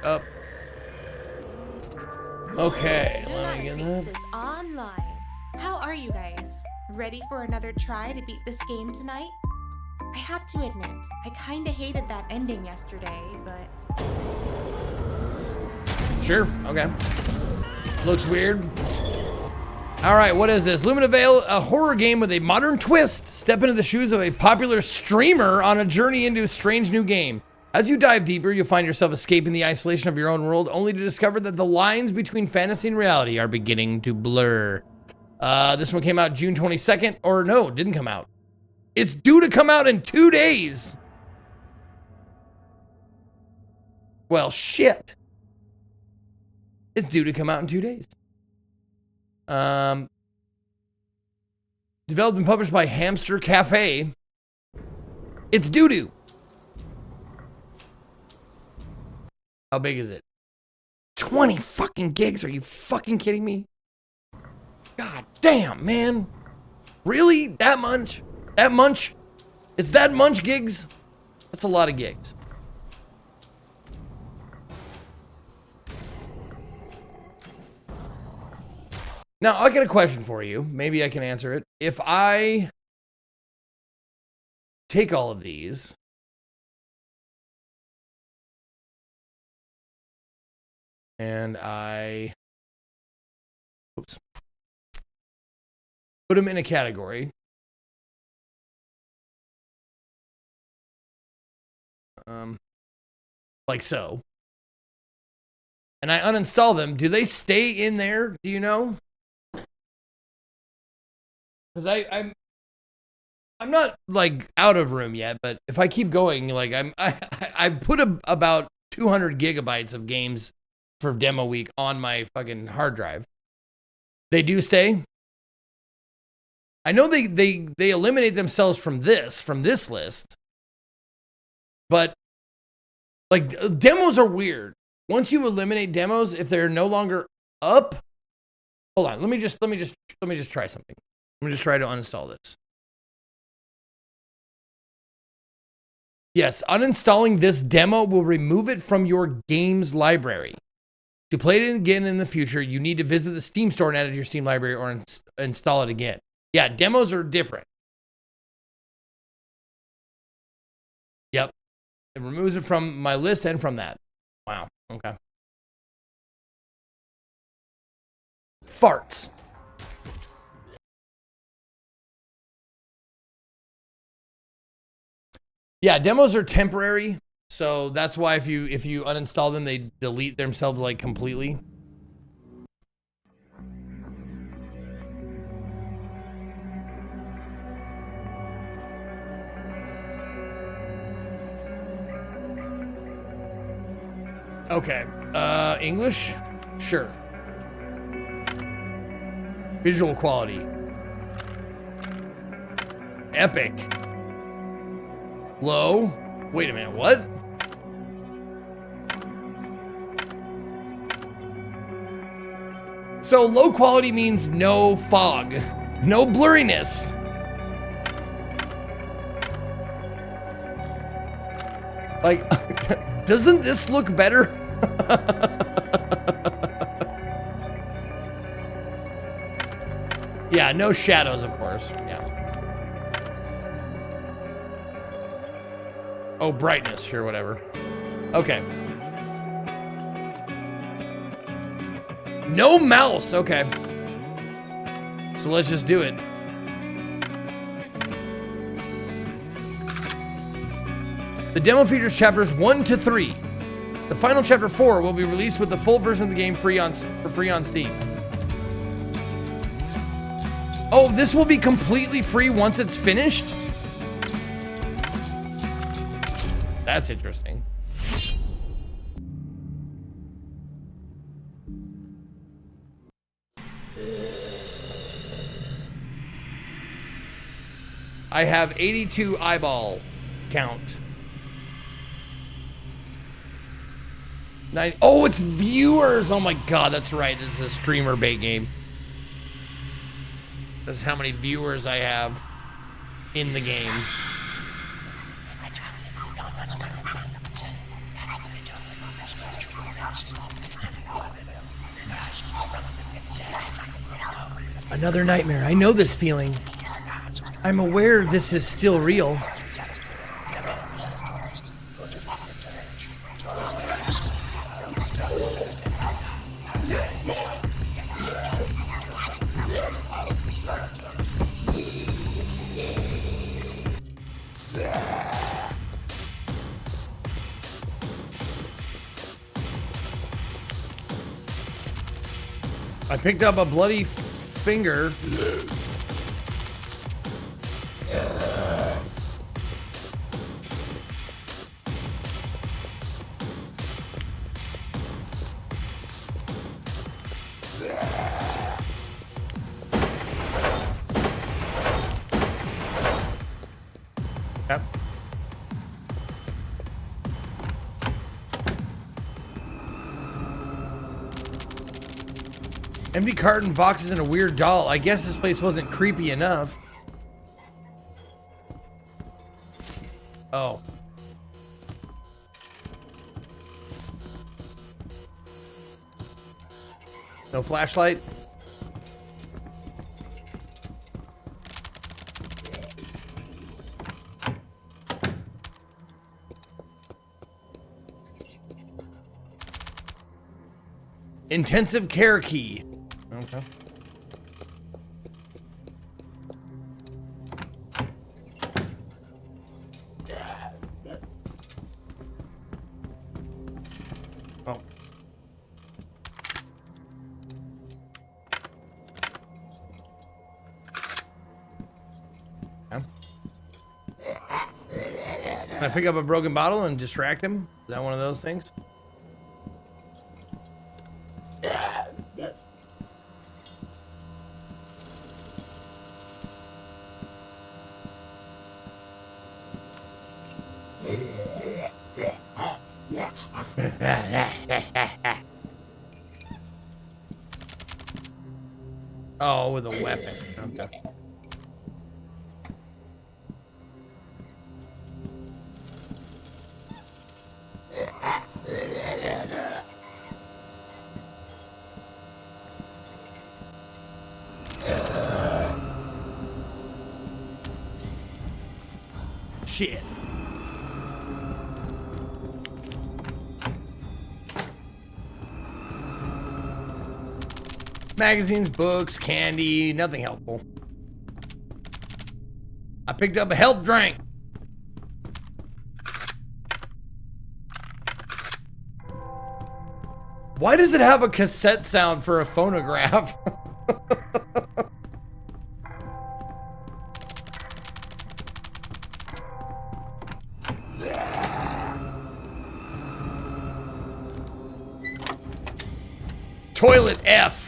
Up. Okay. Let me get that. Is online. How are you guys? Ready for another try to beat this game tonight? I have to admit, I kinda hated that ending yesterday, but... Sure, okay. Looks weird. Alright, what is this? Lumina Veil, a horror game with a modern twist. Step into the shoes of a popular streamer on a journey into a strange new game. As you dive deeper, you'll find yourself escaping the isolation of your own world, only to discover that the lines between fantasy and reality are beginning to blur. This one came out June 22nd, or no, didn't come out. It's due to come out in 2 days. Well, shit. It's due to come out in 2 days. Developed and published by Hamster Cafe. It's doo-doo. How big is it? 20 fucking gigs? Are you fucking kidding me? God damn, man. Really? That much? That munch? It's that munch gigs? That's a lot of gigs. Now, I got a question for you. Maybe I can answer it. If I take all of these and I put them in a category, like so, and I uninstall them, do they stay in there? Do you know? Because I'm not like out of room yet, but if I keep going, like I put about 200 gigabytes of games for demo week on my fucking hard drive. They do stay. I know they eliminate themselves from this list, but like demos are weird. Once you eliminate demos, if they're no longer up, hold on. Let me just try something. Let me just try to uninstall this. Yes, unstalling this demo will remove it from your games library. To play it again in the future, you need to visit the Steam store and add it to your Steam library or install it again. Yeah, demos are different. Yep. It removes it from my list and from that. Wow. Okay. Farts. Yeah, demos are temporary, so that's why if you uninstall them, they delete themselves like completely. Okay. English? Sure. Visual quality. Epic. Low. Wait a minute, what? So low quality means no fog, no blurriness. Like, doesn't this look better? Yeah, no shadows, of course. Yeah. Oh, brightness, sure, whatever. Okay. No mouse, okay. So let's just do it. The demo features chapters 1 to 3. The final chapter 4 will be released with the full version of the game for free on Steam. Oh, this will be completely free once it's finished? That's interesting. I have 82 eyeball count. Oh, it's viewers. Oh my god, that's right. This is a streamer bait game. This is how many viewers I have in the game. Another nightmare. I know this feeling. I'm aware this is still real. I picked up a bloody finger. Yep. Empty carton boxes and a weird doll. I guess this place wasn't creepy enough. Oh. No flashlight? Intensive care key. Okay. Oh. Yeah. Can I pick up a broken bottle and distract him? Is that one of those things? Oh, with a weapon. Okay. Shit. Magazines, books, candy, nothing helpful. I picked up a health drink. Why does it have a cassette sound for a phonograph? Toilet F.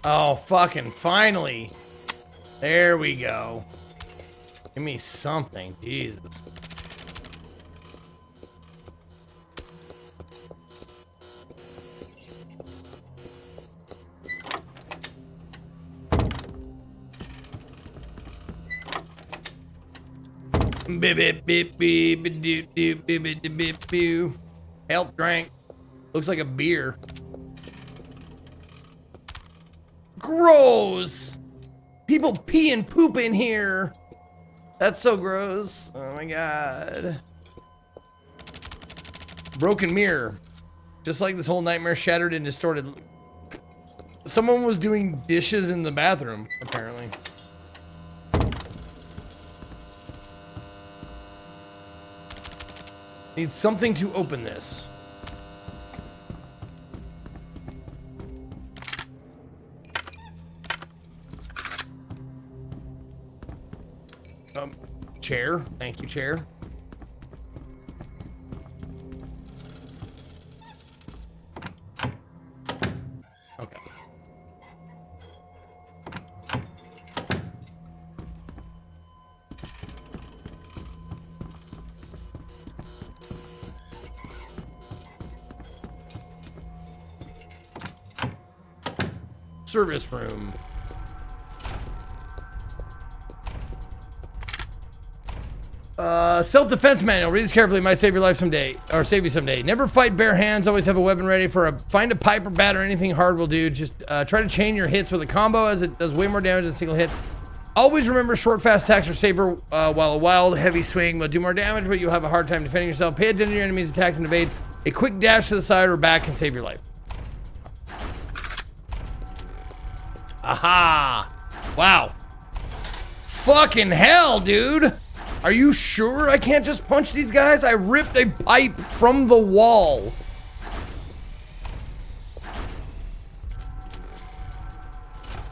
Oh, fucking finally. There we go. Give me something. Jesus. Health drink. Looks like a beer. Gross. People pee and poop in here. That's so gross. Oh my god. Broken mirror. Just like this whole nightmare, shattered and distorted. Someone was doing dishes in the bathroom, apparently. Need something to open this. Chair. Thank you, chair. Okay. Service room. Self-defense manual. Read this carefully. It might save your life someday, or save you someday. Never fight bare hands. Always have a weapon ready. Find a pipe or bat or anything hard will do. Just try to chain your hits with a combo, as it does way more damage than a single hit. Always remember, short, fast attacks are safer, while a wild, heavy swing will do more damage, but you'll have a hard time defending yourself. Pay attention to your enemy's attacks and evade. A quick dash to the side or back can save your life. Aha! Wow. Fucking hell, dude! Are you sure I can't just punch these guys? I ripped a pipe from the wall.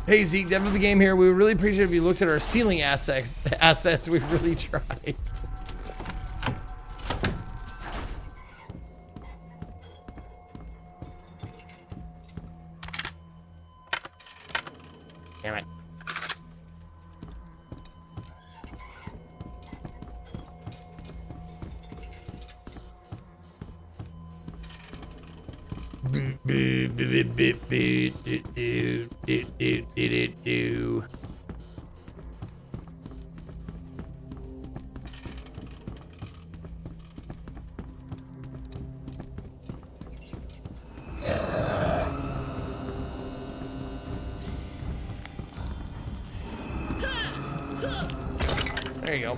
Hey Zeke, Dev of the Game here. We would really appreciate it if you looked at our ceiling assets. We've really tried. Damn it. There you go.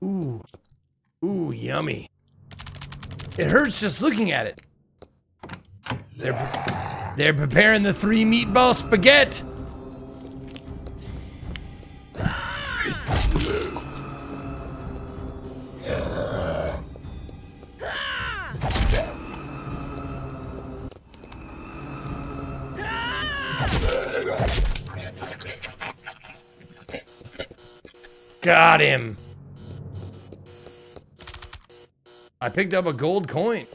Ooh. Ooh, yummy. It hurts just looking at it. They're preparing the 3 meatball spaghetti. Got him. I picked up a gold coin.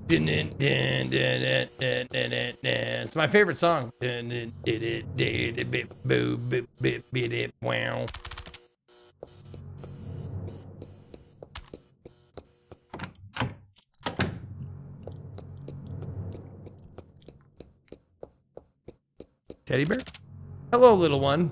It's my favorite song. Wow. Teddy bear? Hello, little one.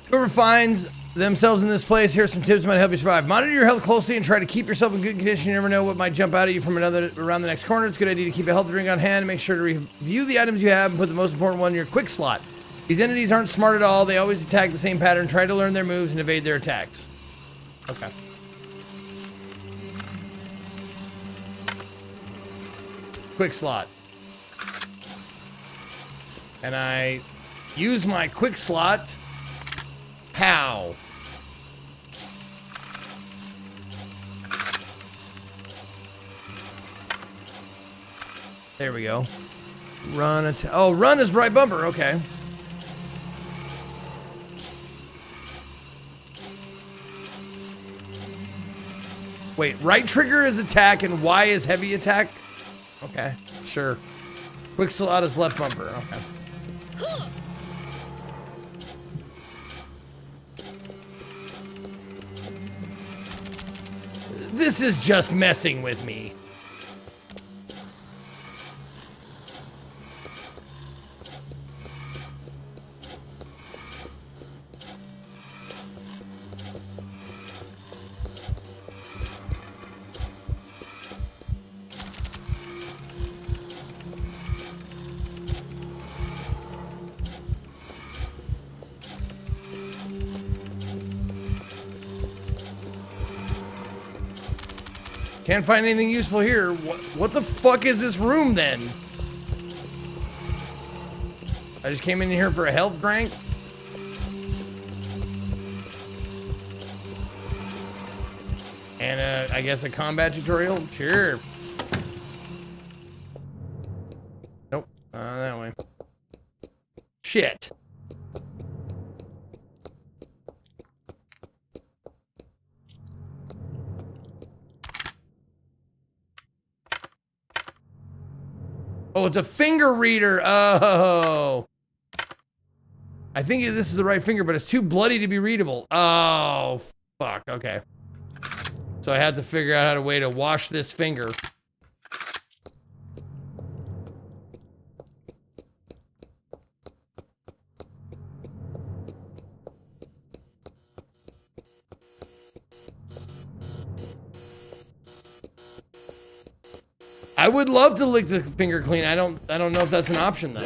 Whoever finds themselves in this place, here's some tips that might help you survive. Monitor your health closely and try to keep yourself in good condition. You never know what might jump out at you from around the next corner. It's a good idea to keep a healthy drink on hand. Make sure to review the items you have and put the most important one in your quick slot. These entities aren't smart at all. They always attack the same pattern. Try to learn their moves and evade their attacks. Okay. Quick slot. And I use my quick slot. Pow. There we go. Run. Oh, run is right bumper. Okay. Wait, right trigger is attack and Y is heavy attack? Okay, sure. Quick slot is left bumper. Okay. This is just messing with me. Can't find anything useful here. What the fuck is this room then? I just came in here for a health drink. And I guess a combat tutorial? Sure. Nope, that way. Shit. Oh, it's a finger reader. Oh. I think this is the right finger, but it's too bloody to be readable. Oh, fuck. Okay. So I had to figure out a way to wash this finger. I would love to lick the finger clean. I don't know if that's an option though.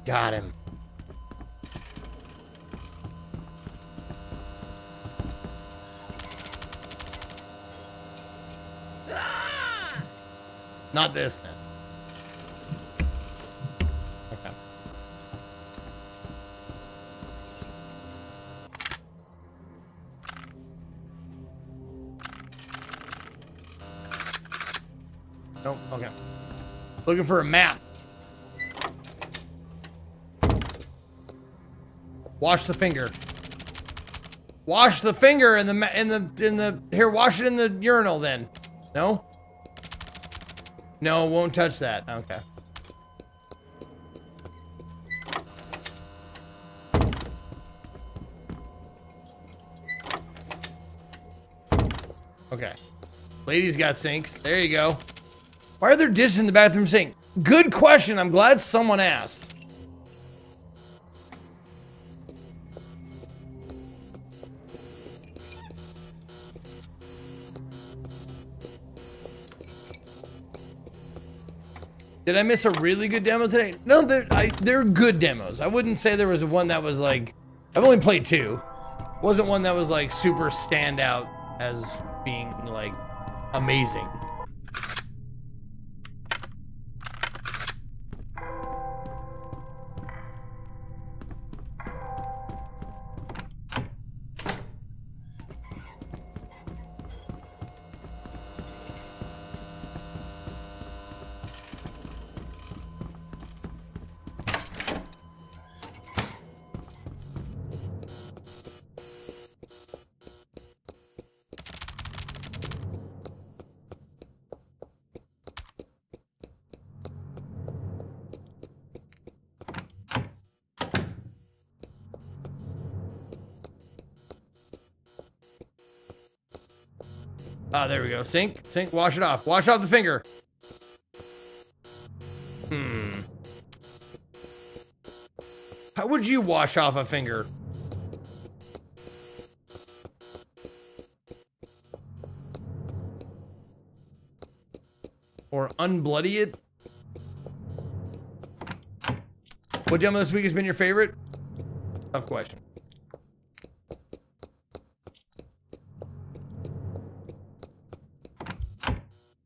Got him. Not this then. Okay. Nope, okay. Looking for a map. Wash the finger. Wash the finger in the here, wash it in the urinal then. No? No, won't touch that. Okay. Okay. Ladies got sinks. There you go. Why are there dishes in the bathroom sink? Good question. I'm glad someone asked. Did I miss a really good demo today? No, they're good demos. I wouldn't say there was one that was like, I've only played 2. Wasn't one that was like super standout as being like amazing. Ah, there we go. Sink, wash it off. Wash off the finger. How would you wash off a finger? Or unbloody it? What demo this week has been your favorite? Tough question.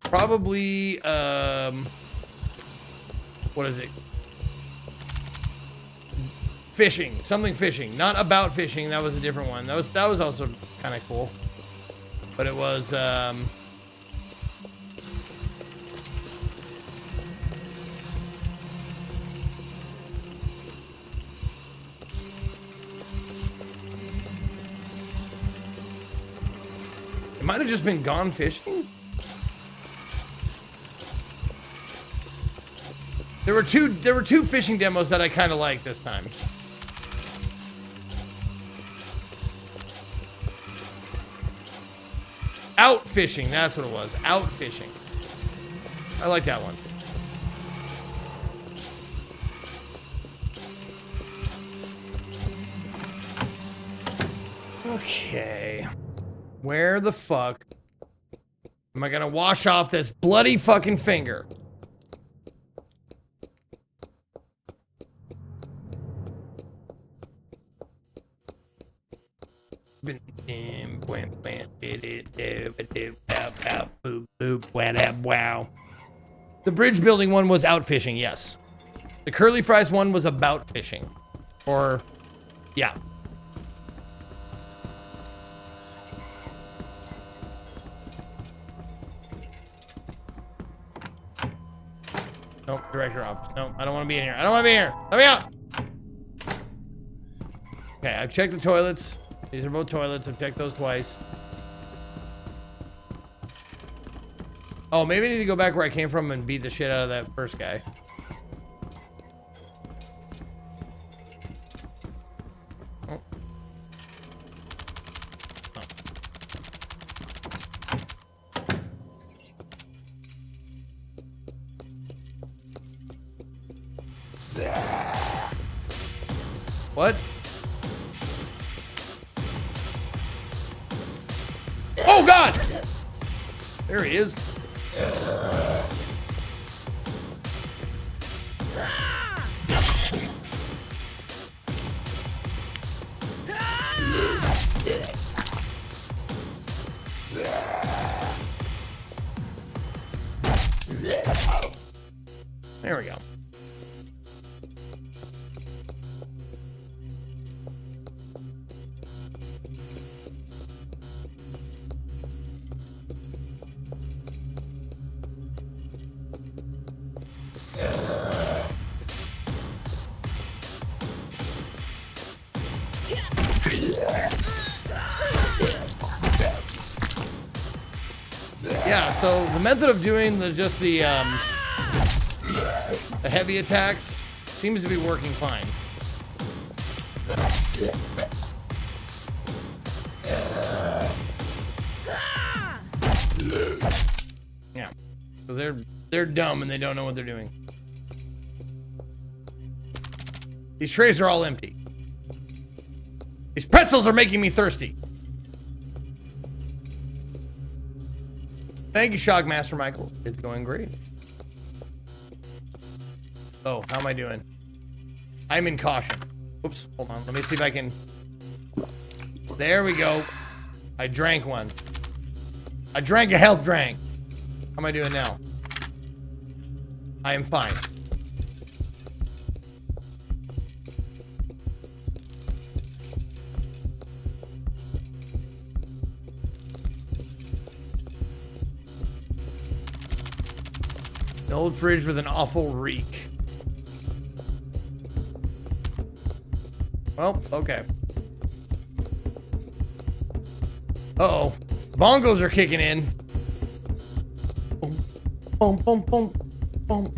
Probably, what is it? Fishing. Something fishing. Not about fishing. That was a different one. That was also kind of cool. But it was, it might have just been Gone Fishing. There were two fishing demos that I kind of liked this time. Out fishing, that's what it was. Out fishing. I like that one. Okay. Where the fuck am I gonna wash off this bloody fucking finger? Wow. The bridge building one was out fishing, yes. The curly fries one was about fishing. Or, yeah. Nope, director office. Nope, I don't want to be in here. I don't want to be here. Let me out. Okay, I've checked the toilets. These are both toilets. I've checked those twice. Oh, maybe I need to go back where I came from and beat the shit out of that first guy. Oh. Oh. What? Oh God! There he is. There we go. Yeah, so the method of doing the heavy attacks seems to be working fine. Yeah, because they're dumb and they don't know what they're doing. These trays are all empty. These pretzels are making me thirsty. Thank you, Shockmaster Michael. It's going great. Oh, how am I doing? I'm in caution. Oops, hold on. Let me see if I can... There we go. I drank one. I drank a health drink. How am I doing now? I am fine. An old fridge with an awful reek. Well, okay. Uh-oh. Bongos are kicking in. Boom, boom, boom, boom.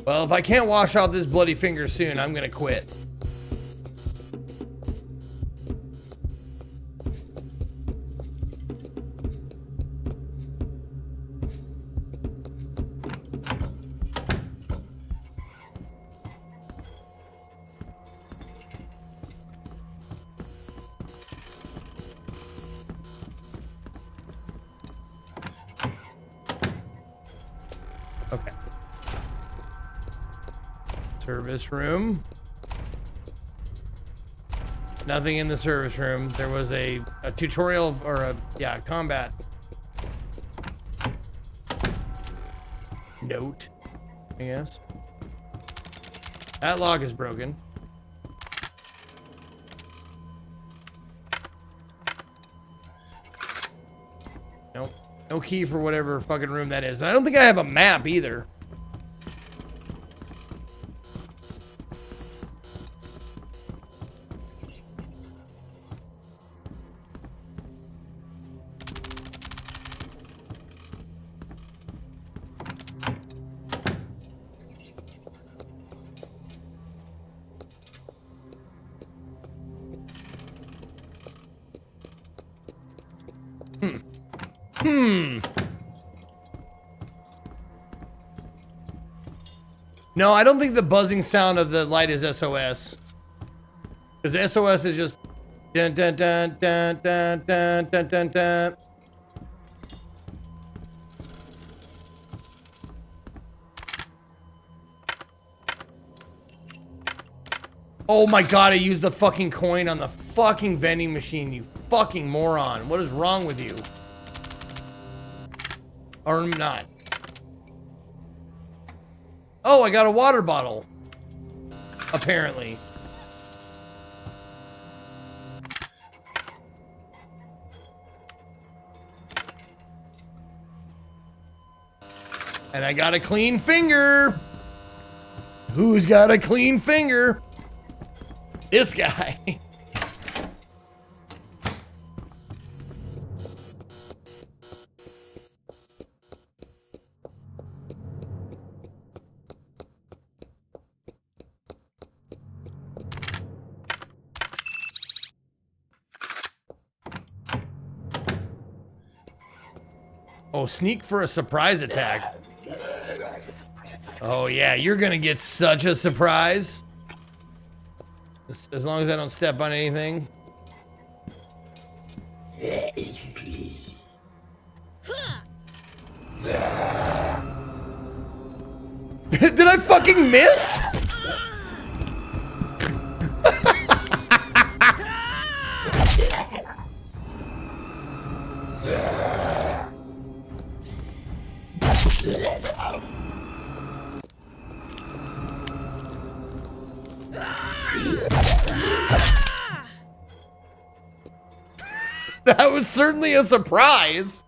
Well, if I can't wash off this bloody finger soon, I'm gonna quit. Okay. Service room. Nothing in the service room. There was a tutorial or combat note, I guess. That lock is broken. Nope. No key for whatever fucking room that is. And I don't think I have a map either. No, I don't think the buzzing sound of the light is SOS. Because SOS is just dun dun dun dun dun dun dun dun dun. Oh my god, I used the fucking coin on the fucking vending machine, you fucking moron. What is wrong with you? Or not. Oh, I got a water bottle. Apparently. And I got a clean finger. Who's got a clean finger? This guy. Oh, sneak for a surprise attack. Oh yeah, you're gonna get such a surprise. As long as I don't step on anything. Did I fucking miss? That was certainly a surprise.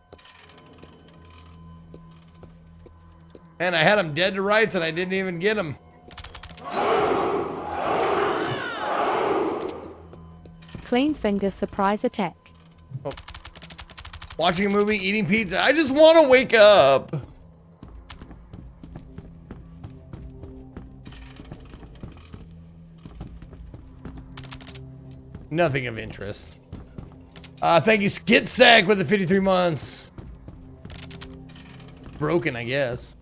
And I had him dead to rights and I didn't even get him. Clean finger surprise attack. Oh. Watching a movie, eating pizza. I just want to wake up. Nothing of interest. Thank you, Skit Sack, with the 53 months. Broken, I guess.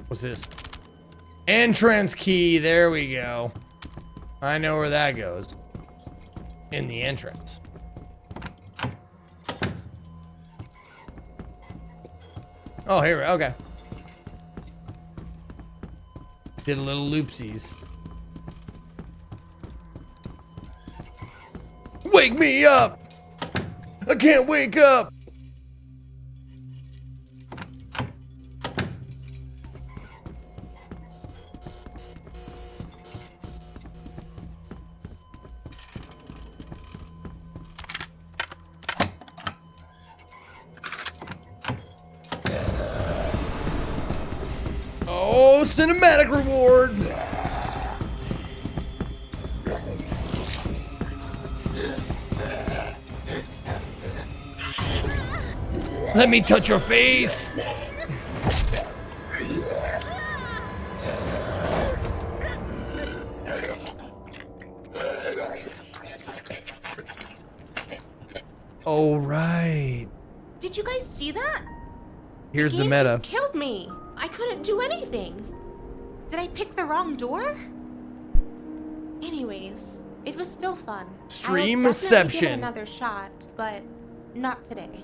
What's this? Entrance key. There we go. I know where that goes. In the entrance. Oh, here we go. Okay. Did a little loopsies. Wake me up! I can't wake up! Oh, cinematic reward! Let me touch your face! Oh, right. Did you guys see that? Here's the Game meta. just killed me. I couldn't do anything. Did I pick the wrong door? Anyways, it was still fun. Streamception. I'll definitely give it another shot, but not today.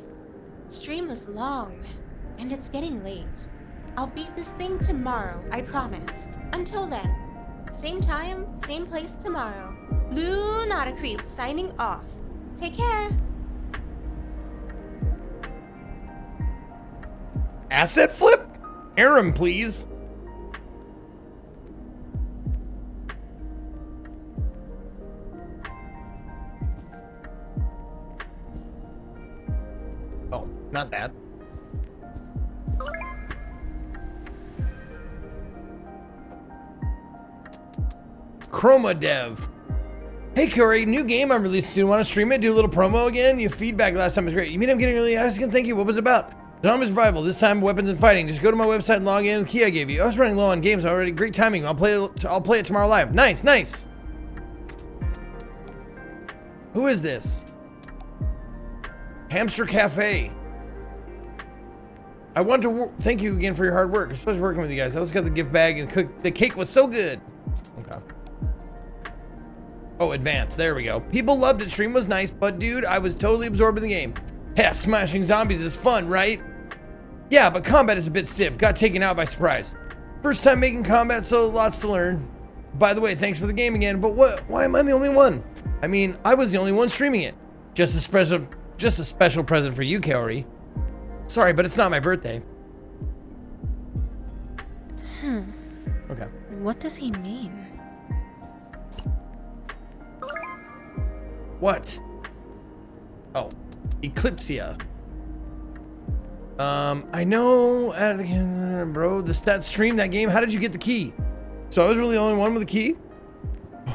Stream was long, and it's getting late. I'll beat this thing tomorrow, I promise. Until then, same time, same place tomorrow. Lunata Creep signing off. Take care. Asset flip? Aram, please. Oh, not that. Chroma Dev. Hey Corey, new game I'm releasing soon. Want to stream it? Do a little promo again? Your feedback last time was great. You mean I'm getting really asking? Thank you. What was it about? Zombie survival. This time weapons and fighting. Just go to my website and log in with the key I gave you. I was running low on games already. Great timing. I'll play it tomorrow live. Nice, nice. Who is this? Hamster Cafe. I want to thank you again for your hard work. It's a pleasure working with you guys. I also got the gift bag and the cake was so good. Okay. Oh, advance. There we go. People loved it. Stream was nice, but dude, I was totally absorbed in the game. Yeah, smashing zombies is fun, right? Yeah, but combat is a bit stiff. Got taken out by surprise. First time making combat, so lots to learn. By the way, thanks for the game again, but why am I the only one? I mean, I was the only one streaming it. Just a special present for you, Kaori. Sorry, but it's not my birthday. Okay. What does he mean? What? Oh, Eclipsia. I know, bro, the stats streamed that game. How did you get the key? So I was really the only one with the key?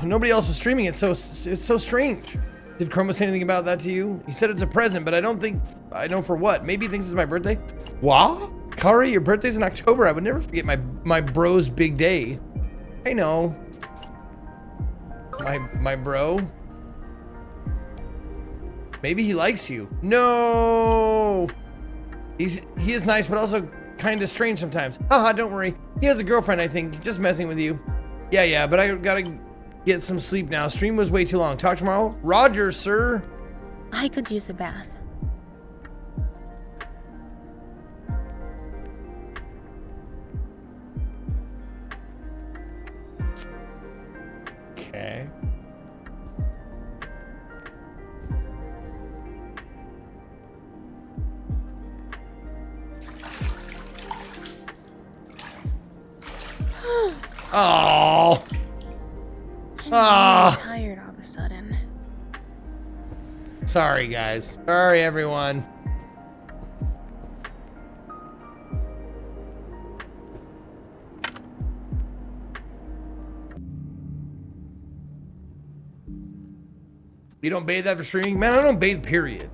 Nobody else was streaming it, so it's so strange. Did Chroma say anything about that to you? He said it's a present, but I don't think I know for what. Maybe he thinks it's my birthday. What? Kari, your birthday's in October. I would never forget my bro's big day. I know. My bro. Maybe he likes you. No. He is nice, but also kind of strange sometimes. Haha, don't worry. He has a girlfriend, I think. Just messing with you. Yeah, but I gotta get some sleep now. Stream was way too long. Talk tomorrow. Roger, sir. I could use a bath. Okay. Oh. I'm tired all of a sudden. Sorry, guys. Sorry, everyone. You don't bathe after streaming? Man, I don't bathe, period.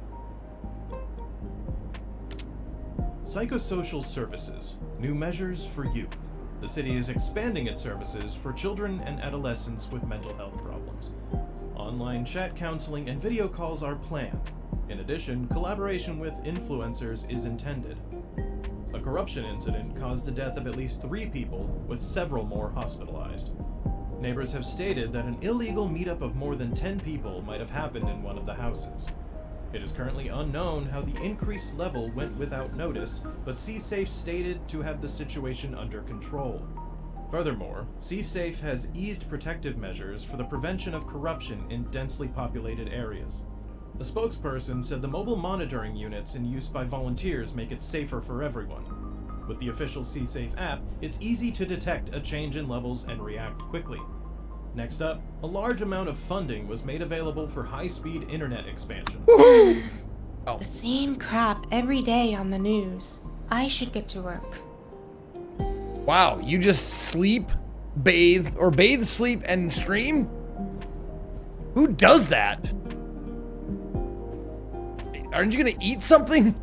Psychosocial services. New measures for youth. The city is expanding its services for children and adolescents with mental health problems. Online chat counseling and video calls are planned. In addition, collaboration with influencers is intended. A corruption incident caused the death of at least 3 people, with several more hospitalized. Neighbors have stated that an illegal meetup of more than 10 people might have happened in one of the houses. It is currently unknown how the increased level went without notice, but CSafe stated to have the situation under control. Furthermore, CSafe has eased protective measures for the prevention of corruption in densely populated areas. A spokesperson said the mobile monitoring units in use by volunteers make it safer for everyone. With the official CSafe app, it's easy to detect a change in levels and react quickly. Next up, a large amount of funding was made available for high-speed internet expansion. The same crap every day on the news. I should get to work. Wow, you just sleep, bathe, or bathe, sleep, and stream? Who does that? Aren't you gonna eat something?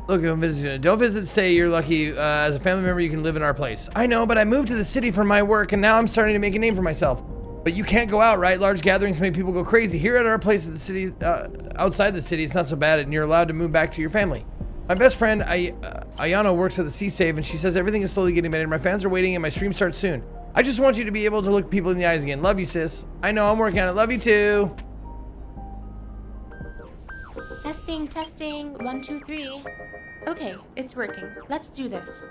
Look, don't visit, stay. You're lucky. As a family member, you can live in our place. I know, but I moved to the city for my work, and now I'm starting to make a name for myself. But you can't go out, right? Large gatherings make people go crazy. Here at our place at the city, outside the city, it's not so bad, and you're allowed to move back to your family. My best friend, Ayano, works at the CSafe, and she says everything is slowly getting better. My fans are waiting, and my stream starts soon. I just want you to be able to look people in the eyes again. Love you, sis. I know, I'm working on it. Love you, too. Testing, testing. 1, 2, 3. Okay, it's working. Let's do this.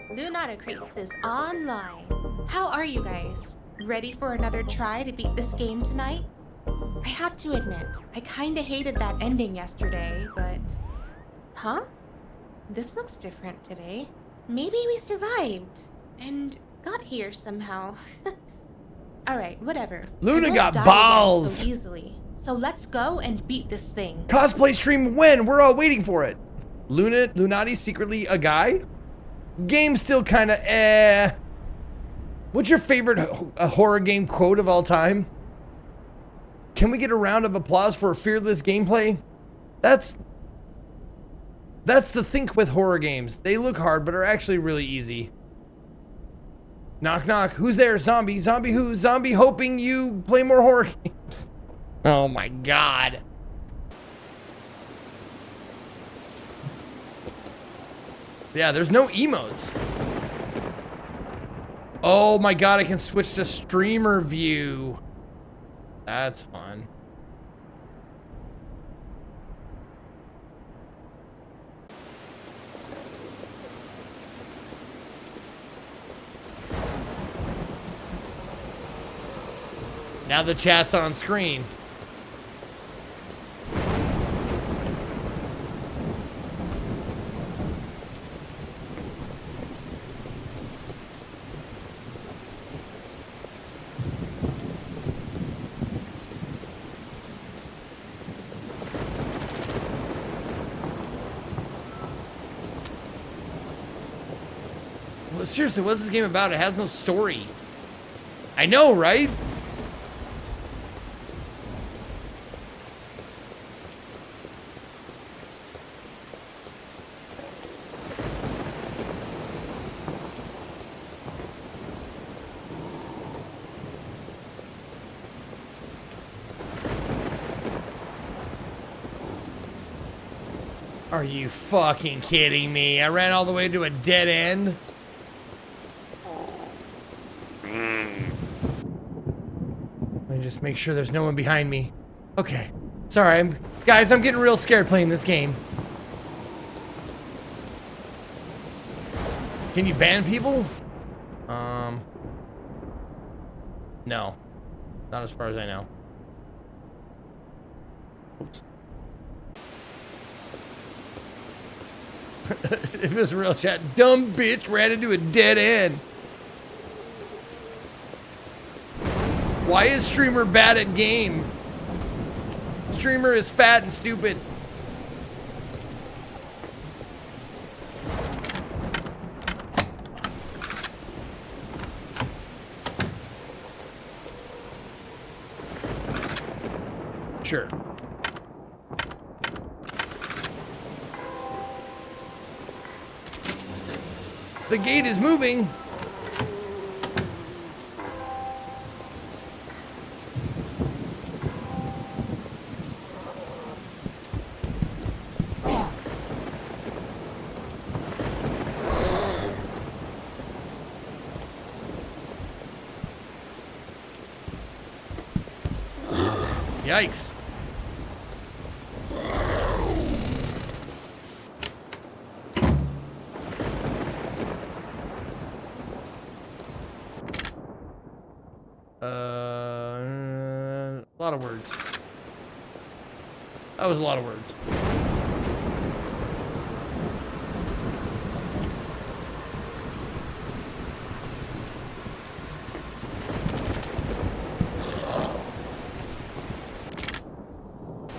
Lunata Creeps is online. How are you guys? Ready for another try to beat this game tonight? I have to admit, I kinda hated that ending yesterday, but... Huh? This looks different today. Maybe we survived and got here somehow. Alright, whatever. Luna I won't got die again balls. so easily. So let's go and beat this thing. Cosplay stream when? We're all waiting for it. Lunati's secretly a guy? Game still kinda eh. What's your favorite horror game quote of all time? Can we get a round of applause for fearless gameplay? That's the thing with horror games. They look hard, but are actually really easy. Knock knock. Who's there? Zombie. Zombie who? Zombie hoping you play more horror games. Oh my god. Yeah, there's no emotes. Oh my god, I can switch to streamer view. That's fun. Now the chat's on screen. Well, seriously, what's this game about? It has no story. I know, right? Are you fucking kidding me? I ran all the way to a dead end. Let me just make sure there's no one behind me. Okay. Sorry, guys, I'm getting real scared playing this game. Can you ban people? No. Not as far as I know. Oops. If it's real chat, dumb bitch ran into a dead end. Why is streamer bad at game? Streamer is fat and stupid. Sure. The gate is moving. Yikes. A lot of words. That was a lot of words.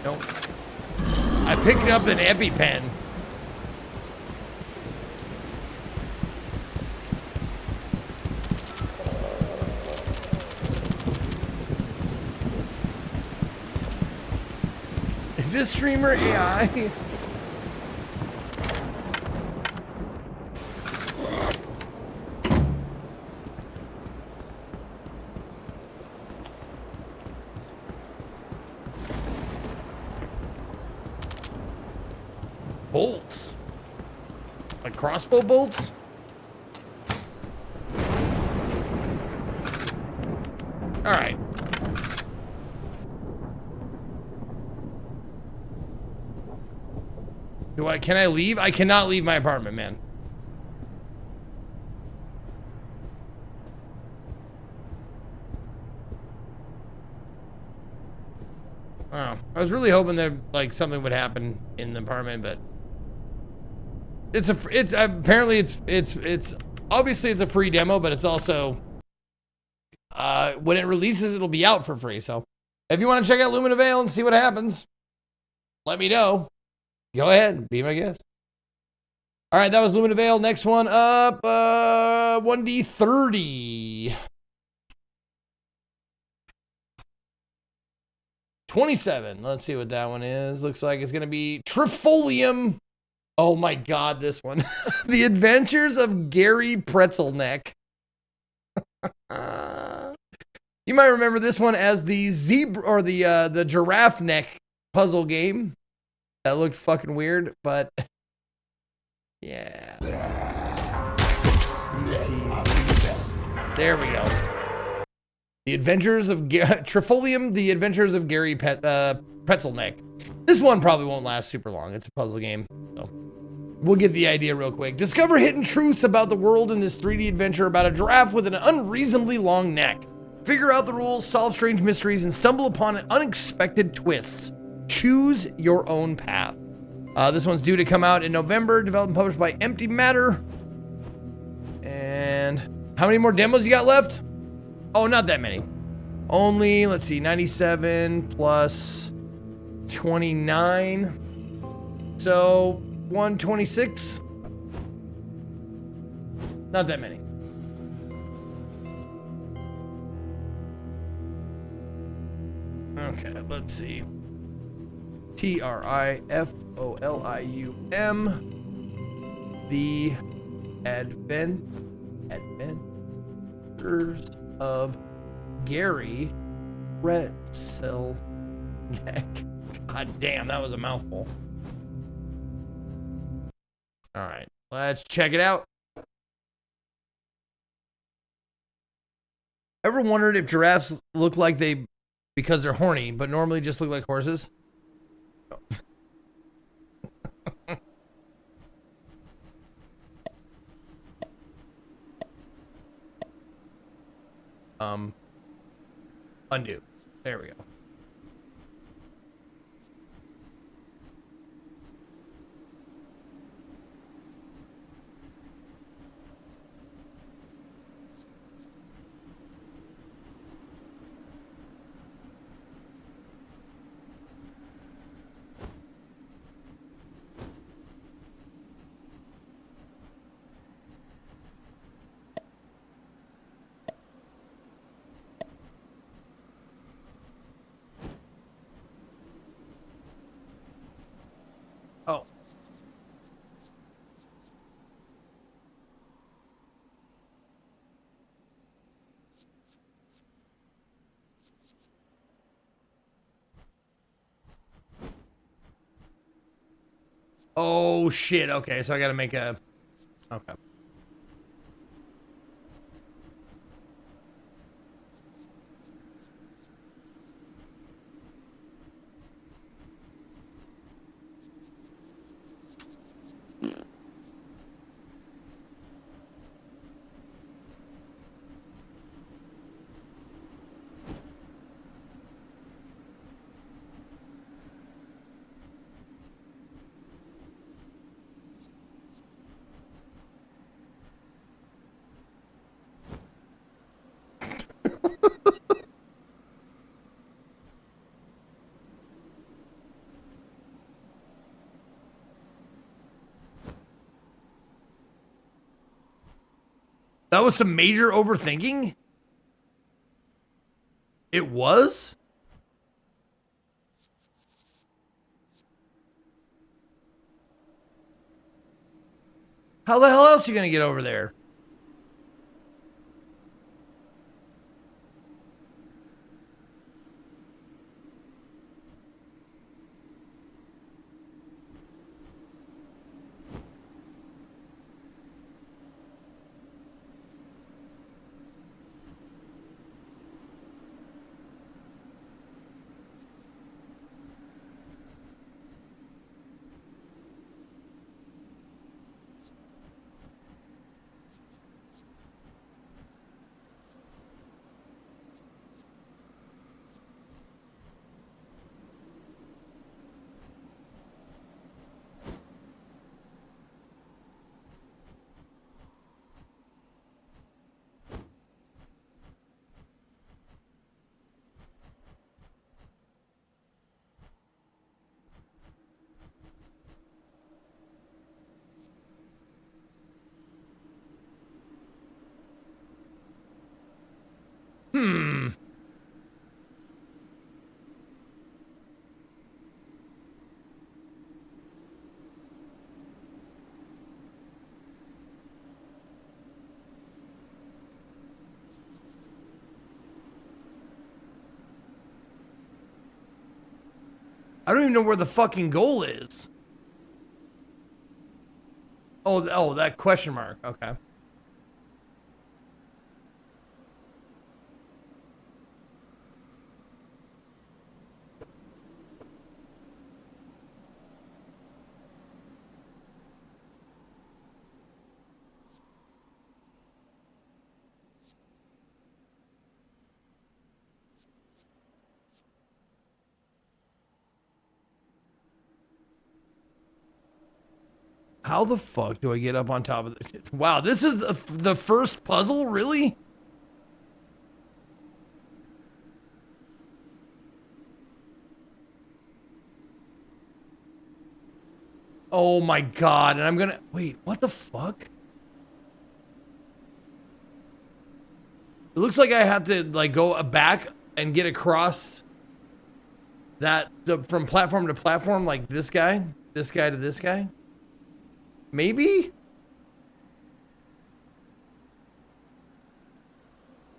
Nope. I picked up an EpiPen. Is this streamer AI? Bolts? Like crossbow bolts? All right. Can I leave? I cannot leave my apartment, man. Oh, I was really hoping that like something would happen in the apartment, but it's apparently it's obviously it's a free demo, but it's also when it releases it'll be out for free. So if you want to check out Lumina Vale and see what happens, let me know. Go ahead, be my guest. All right, that was Lumina Vale. Next one up, 1D30. 27. Let's see what that one is. Looks like it's going to be Trifolium. Oh my God, this one. The Adventures of Gary Pretzelneck. You might remember this one as the zebra or the giraffe neck puzzle game. That looked fucking weird, but yeah. There we go. The Adventures of Trifolium, The Adventures of Gary Pretzelneck. This one probably won't last super long. It's a puzzle game, so we'll get the idea real quick. Discover hidden truths about the world in this 3D adventure about a giraffe with an unreasonably long neck. Figure out the rules, solve strange mysteries, and stumble upon unexpected twists. Choose your own path. This one's due to come out in November, developed and published by Empty Matter. And how many more demos you got left? Oh, not that many. Only, let's see, 97 plus 29. So 126. Not that many. Okay, let's see. Trifolium. The Adventures of Gary Pretzelneck. God damn, that was a mouthful. All right, let's check it out. Ever wondered if giraffes look like they, because they're horny, but normally just look like horses? Undo. There we go. Oh. Oh shit. Okay, so I gotta make a. Okay. That was some major overthinking? It was? How the hell else are you gonna get over there? I don't even know where the fucking goal is. Oh, that question mark. Okay. How the fuck do I get up on top of this? Wow, this is the first puzzle? Really? Oh my god, and I'm gonna... Wait, what the fuck? It looks like I have to, like, go back and get across that... from platform to platform, like this guy to this guy? Maybe?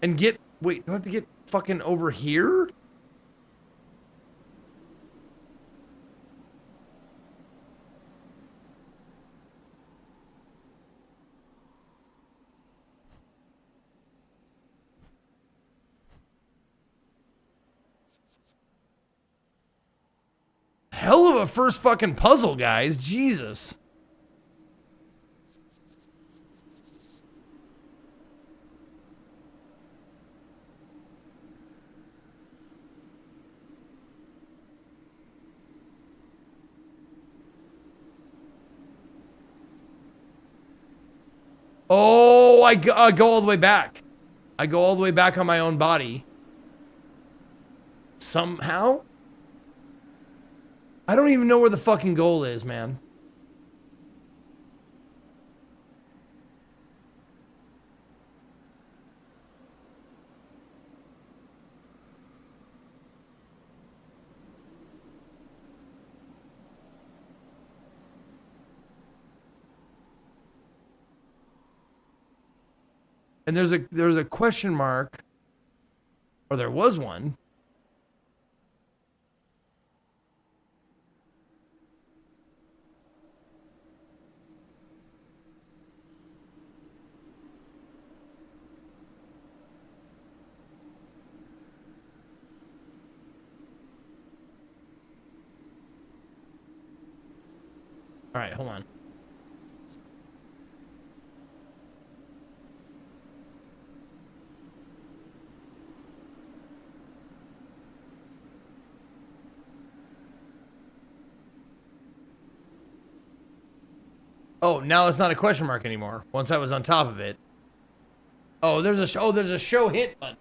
And get... Wait, do I have to get fucking over here? Hell of a first fucking puzzle, guys. Jesus. Oh, I go all the way back. I go all the way back on my own body. Somehow? I don't even know where the fucking goal is, man. And there's a question mark, or there was one. All right, hold on. Oh, now it's not a question mark anymore. Once I was on top of it. Oh, there's a show hint button.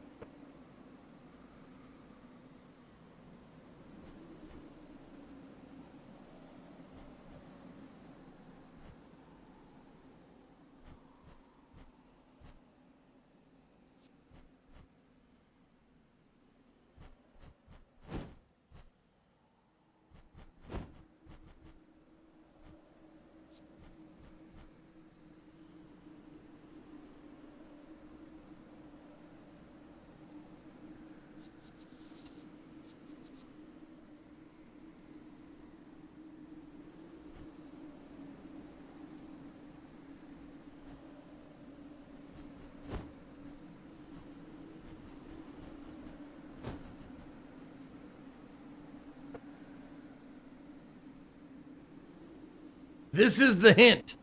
This is the hint.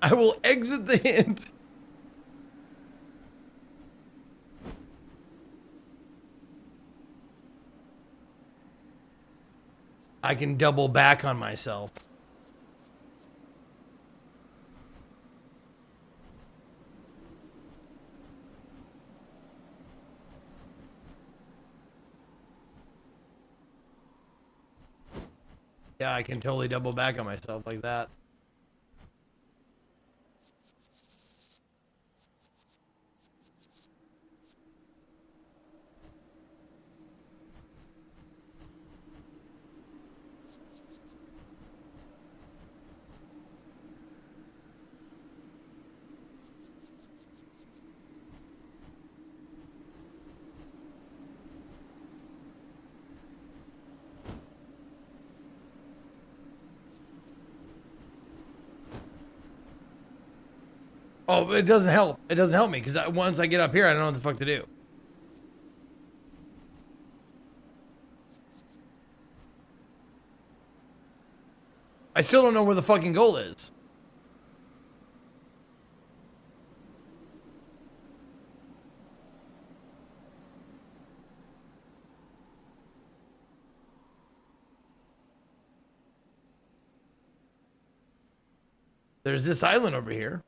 I will exit the hint. I can double back on myself. Yeah, I can totally double back on myself like that. Oh, but it doesn't help. It doesn't help me because once I get up here, I don't know what the fuck to do. I still don't know where the fucking goal is. There's this island over here.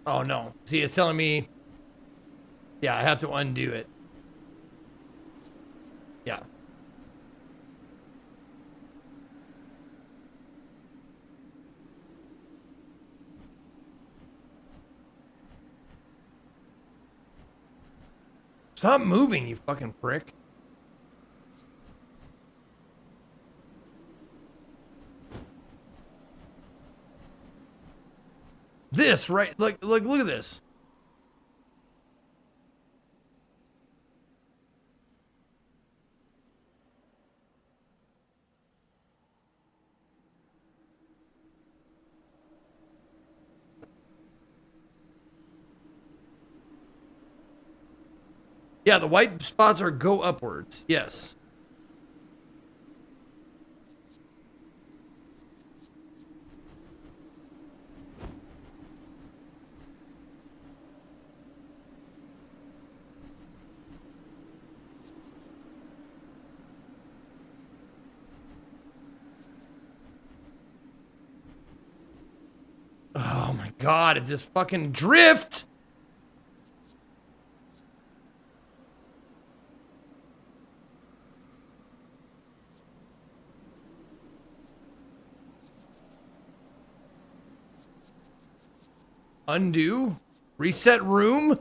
Oh no. See, it's telling me, yeah, I have to undo it. Yeah. Stop moving, you fucking prick. This, right? Look at this. Yeah, the white spots are go upwards. Yes. Oh my god, it's this fucking drift! Undo? Reset room?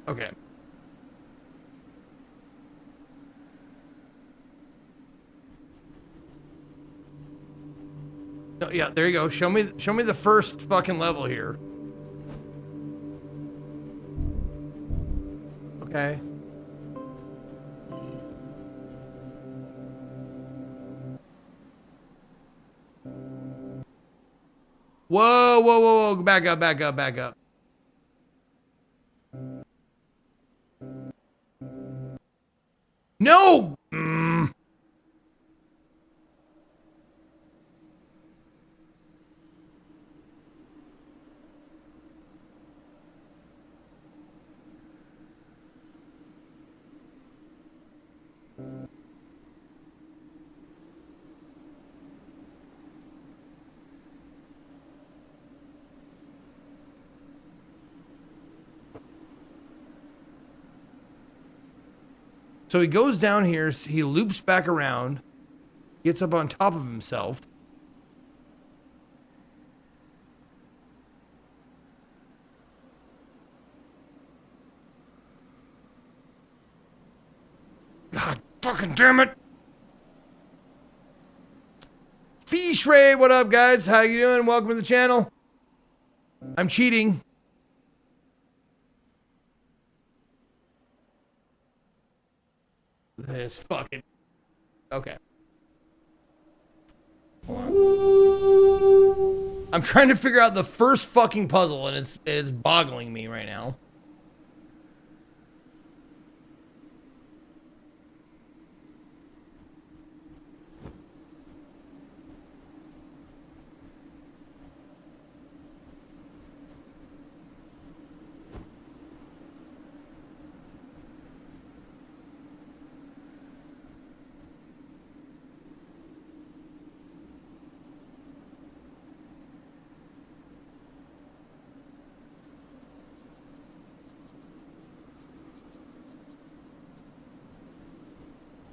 Okay. No, yeah, there you go. Show me the first fucking level here. Okay. Whoa, whoa, whoa, whoa. Back up, back up, back up. No! So he goes down here, he loops back around, gets up on top of himself. Fucking damn it! Fish Ray, what up, guys? How you doing? Welcome to the channel. I'm cheating. This fucking... Okay. I'm trying to figure out the first fucking puzzle, and it's boggling me right now.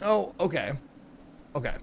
Oh, okay. Okay.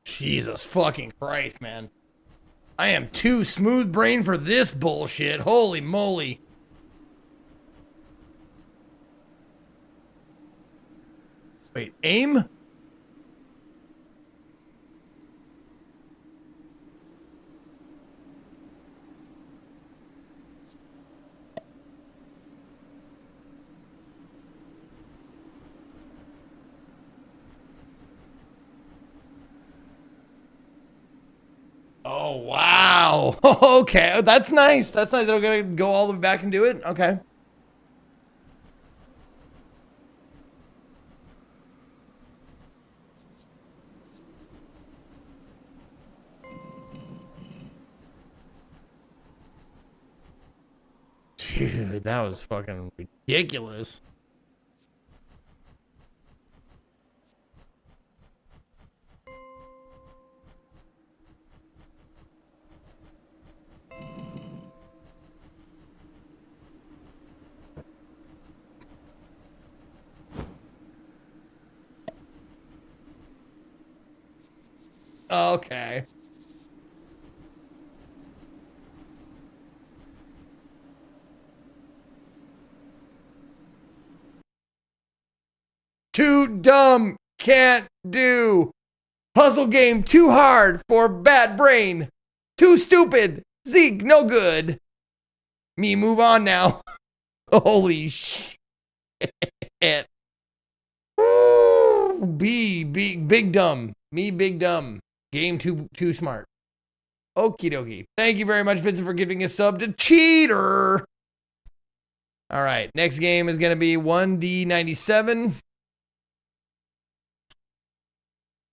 Jesus fucking Christ, man. I am too smooth brain for this bullshit. Holy moly. Wait, aim? Oh, wow. Okay, that's nice. That's nice. They're going to go all the way back and do it? Okay. Dude, that was fucking ridiculous. Okay. Too dumb, can't do. Puzzle game too hard for bad brain. Too stupid, Zeke no good. Me move on now. Holy shit. Ooh, big dumb. Me big dumb. Game too smart. Okie dokie. Thank you very much, Vincent, for giving a sub to Cheater. All right, next game is going to be 1D97.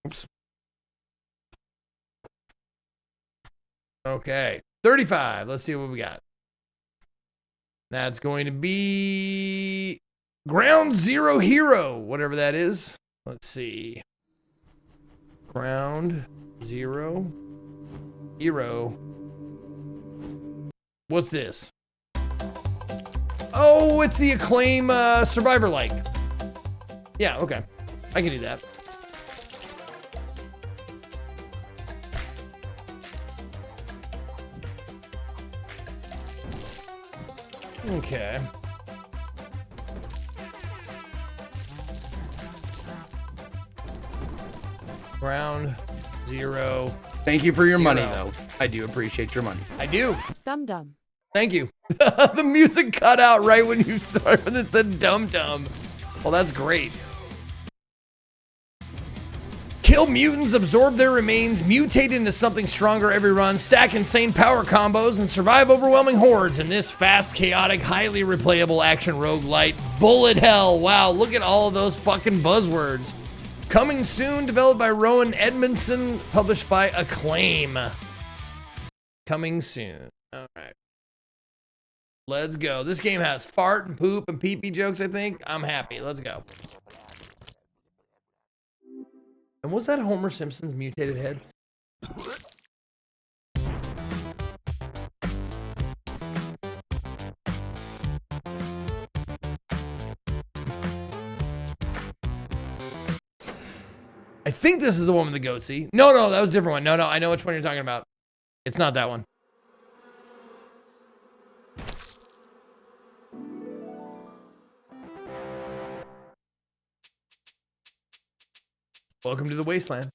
Oops. Okay, 35. Let's see what we got. That's going to be Ground Zero Hero, whatever that is. Let's see. Ground Zero Hero. What's this? Oh, it's the Acclaim Survivor-like. Yeah, okay. I can do that. Okay. Ground 0. Thank you for your money, 0. though. I do appreciate your money. I do. Dum dum. Thank you. The music cut out right when you started when it said dum dum. Well, that's great. Kill mutants, absorb their remains, mutate into something stronger every run, stack insane power combos, and survive overwhelming hordes in this fast, chaotic, highly replayable action roguelite. Bullet hell. Wow, look at all of those fucking buzzwords. Coming soon, developed by Rowan Edmondson, published by Acclaim. Coming soon. All right. Let's go. This game has fart and poop and pee-pee jokes, I think. I'm happy. Let's go. And was that Homer Simpson's mutated head? I think this is the one with the goatsy. No, that was a different one. No, I know which one you're talking about. It's not that one. Welcome to the wasteland.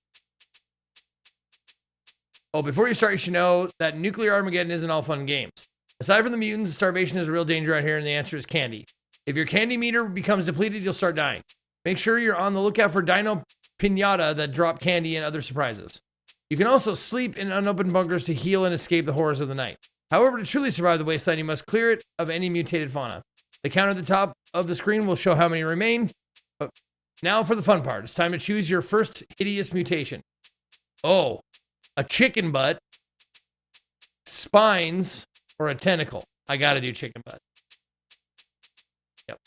Oh, before you start, you should know that nuclear Armageddon isn't all fun and games. Aside from the mutants, starvation is a real danger out here, and the answer is candy. If your candy meter becomes depleted, you'll start dying. Make sure you're on the lookout for Dino Pinata that drop candy and other surprises. You can also sleep in unopened bunkers to heal and escape the horrors of the night. However, to truly survive the wasteland, you must clear it of any mutated fauna. The count at the top of the screen will show how many remain. But now for the fun part. It's time to choose your first hideous mutation. Oh, a chicken butt, spines, or a tentacle. I gotta do chicken butt. Yep.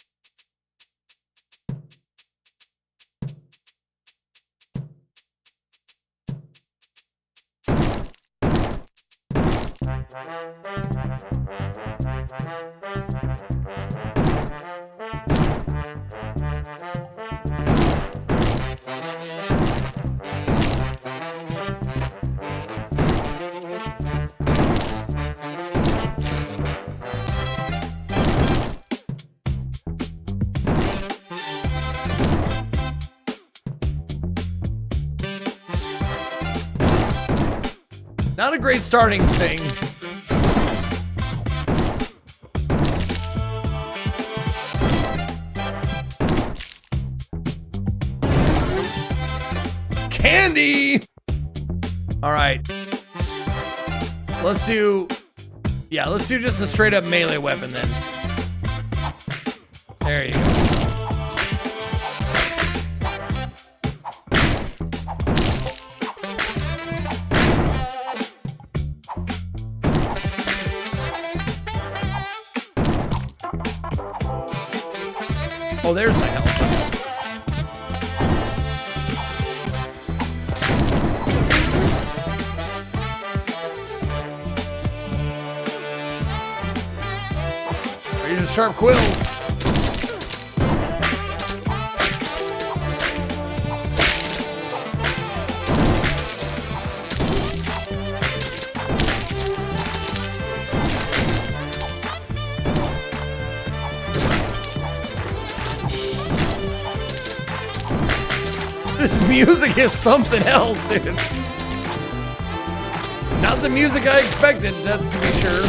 Not a great starting thing. Candy! All right. Let's do just a straight up melee weapon then. There you go. Oh, there's my health. Razor sharp quills. This music is something else, dude. Not the music I expected, that to be sure.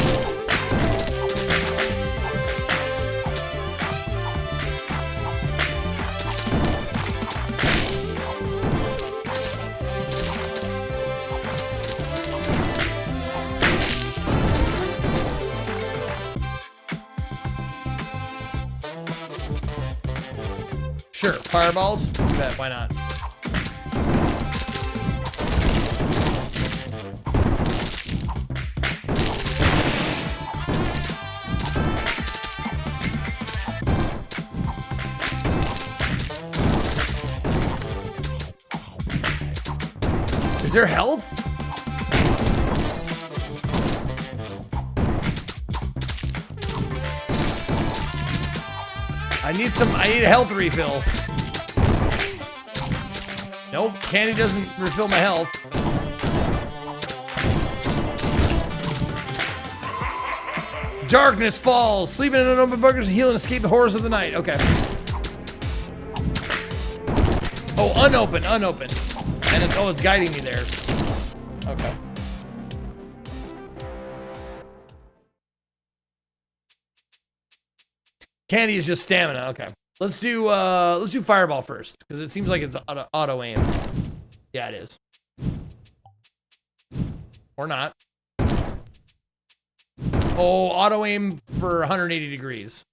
Sure, fireballs? You bet, why not? Is there health? I need a health refill. Nope, candy doesn't refill my health. Darkness falls. Sleeping in unopened bunkers to heal and escape the horrors of the night. Okay. Oh, unopened. And it's guiding me there. Okay. Candy is just stamina. Okay. Let's do fireball first because it seems like it's auto aim. Yeah, it is. Or not. Oh, auto aim for 180 degrees.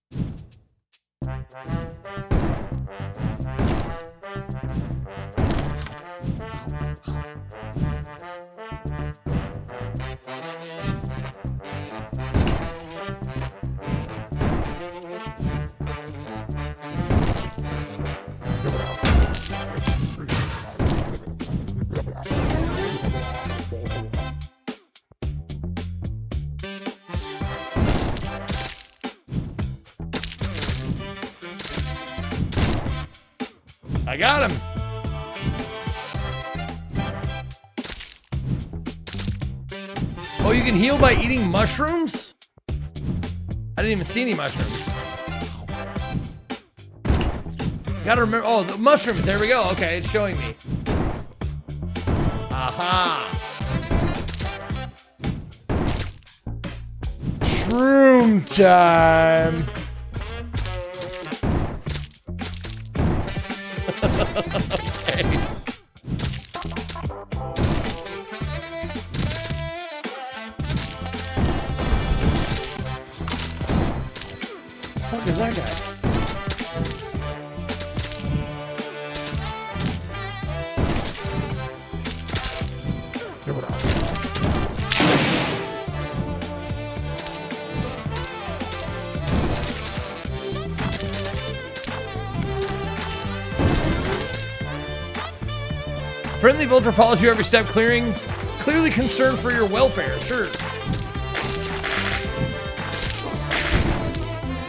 I got him. Oh, you can heal by eating mushrooms? I didn't even see any mushrooms. Gotta remember. Oh, the mushrooms. There we go. Okay, it's showing me. Aha. Shroom time. Okay. What the fuck is that guy? Friendly Vulture follows you every step, clearly concerned for your welfare. Sure.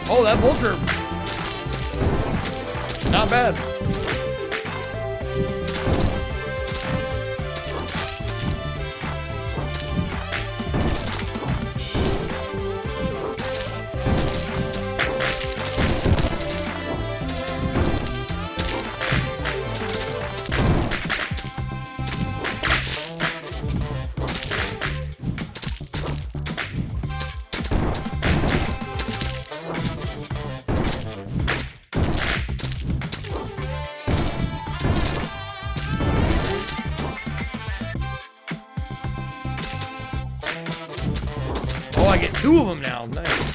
Oh, that Vulture. Not bad. Oh, I get two of them now. Nice.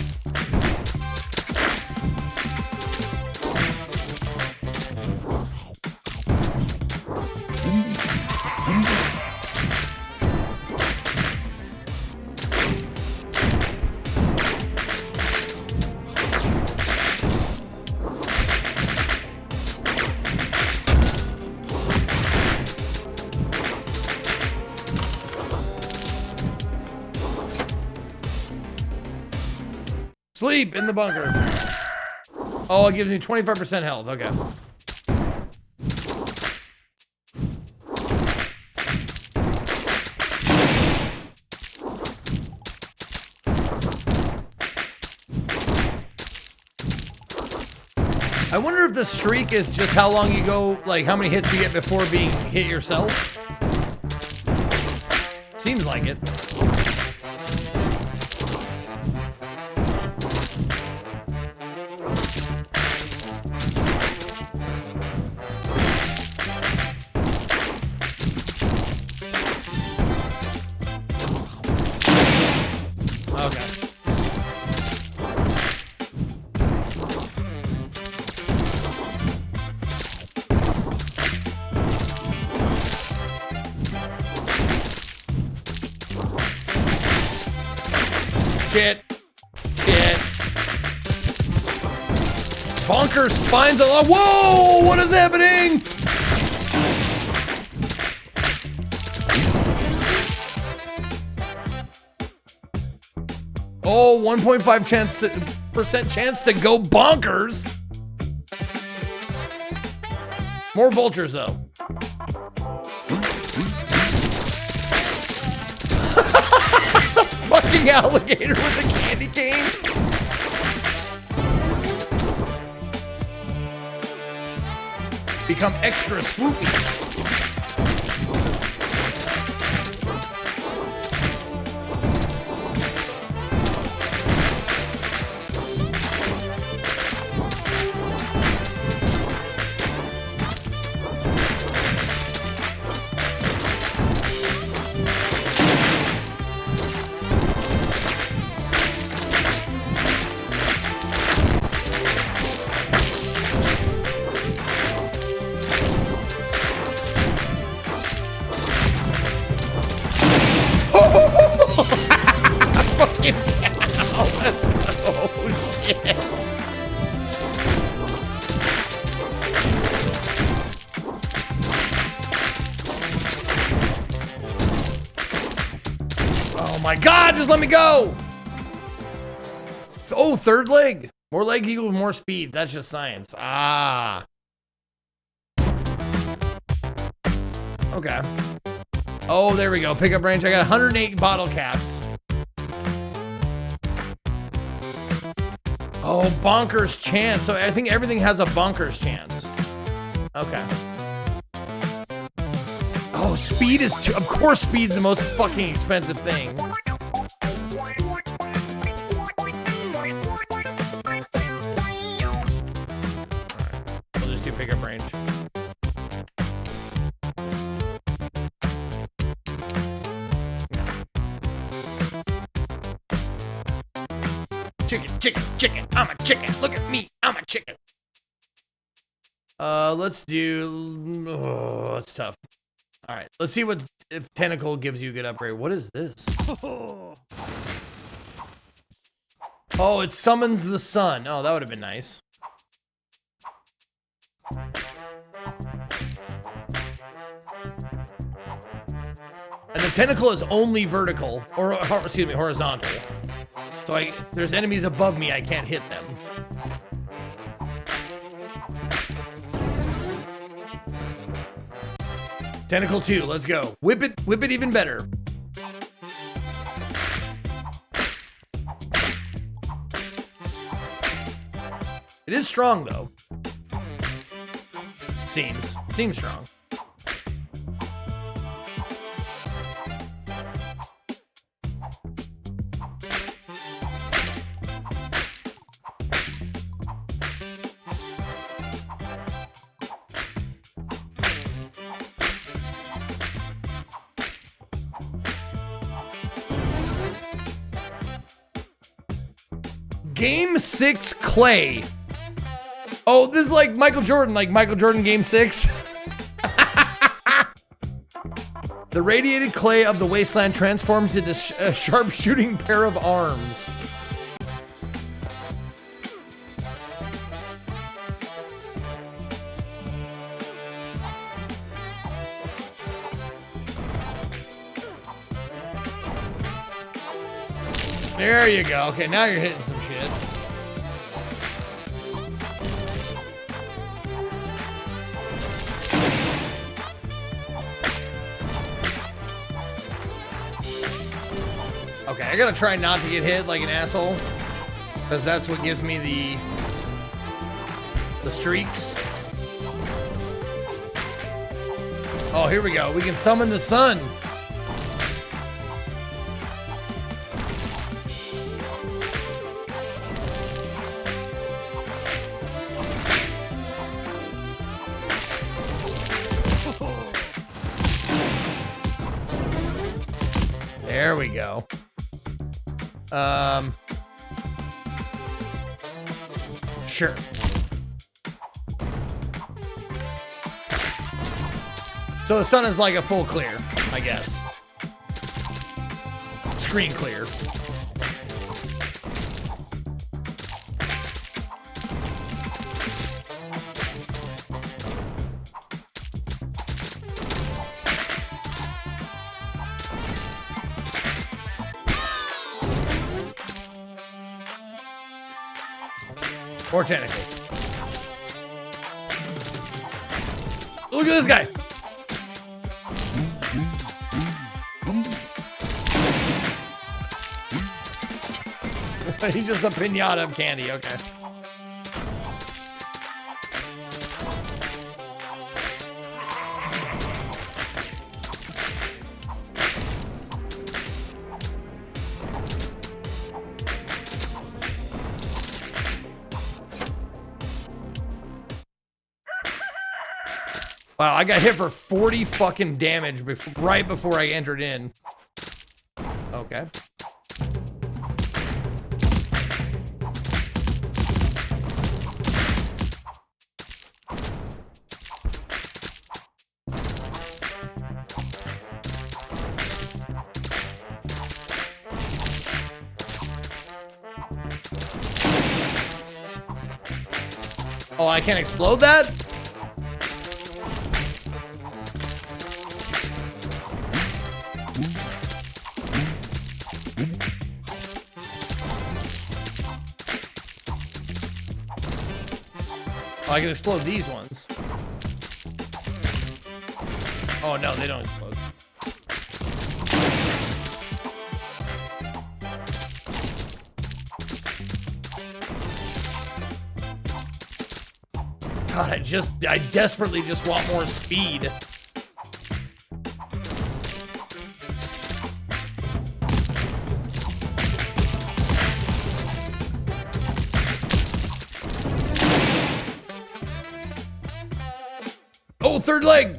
Sleep in the bunker. Oh, it gives me 25% health. Okay. I wonder if the streak is just how long you go, like how many hits you get before being hit yourself. Seems like it. Shit. Bonkers spines a lot. Whoa! What is happening? Oh, 1.5% chance to go bonkers. More vultures though. Fucking alligator with the candy canes. Become extra swoopy. My God, just let me go. Oh, third leg. More leg equals more speed. That's just science. Ah. Okay. Oh, there we go. Pickup range. I got 108 bottle caps. Oh, bonkers chance. So I think everything has a bonkers chance. Okay. Oh, speed is of course speed's the most fucking expensive thing. We'll just do pickup range. Chicken, chicken, chicken. I'm a chicken. Look at me. I'm a chicken. Let's do. Oh, that's tough. All right, let's see what if tentacle gives you a good upgrade. What is this? Oh, it summons the sun. Oh, that would have been nice. And the tentacle is only vertical, or excuse me, horizontal. So there's enemies above me, I can't hit them. Tentacle 2, let's go. Whip it even better. It is strong though. Seems strong. Game 6 clay. Oh, this is like Michael Jordan Game 6. The radiated clay of the wasteland transforms into a sharpshooting pair of arms. There you go. Okay, now you're hitting some shit. Okay, I gotta try not to get hit like an asshole, because that's what gives me the streaks. Oh, here we go. We can summon the sun. There we go. Sure. So the sun is like a full clear, I guess. Screen clear. More tentacles. Look at this guy. He's just a pinata of candy, okay. Wow, I got hit for 40 fucking damage right before I entered in. Okay. Oh, I can't explode that? Oh, I can explode these ones. Oh no, they don't explode. God, I desperately just want more speed. Oh, third leg.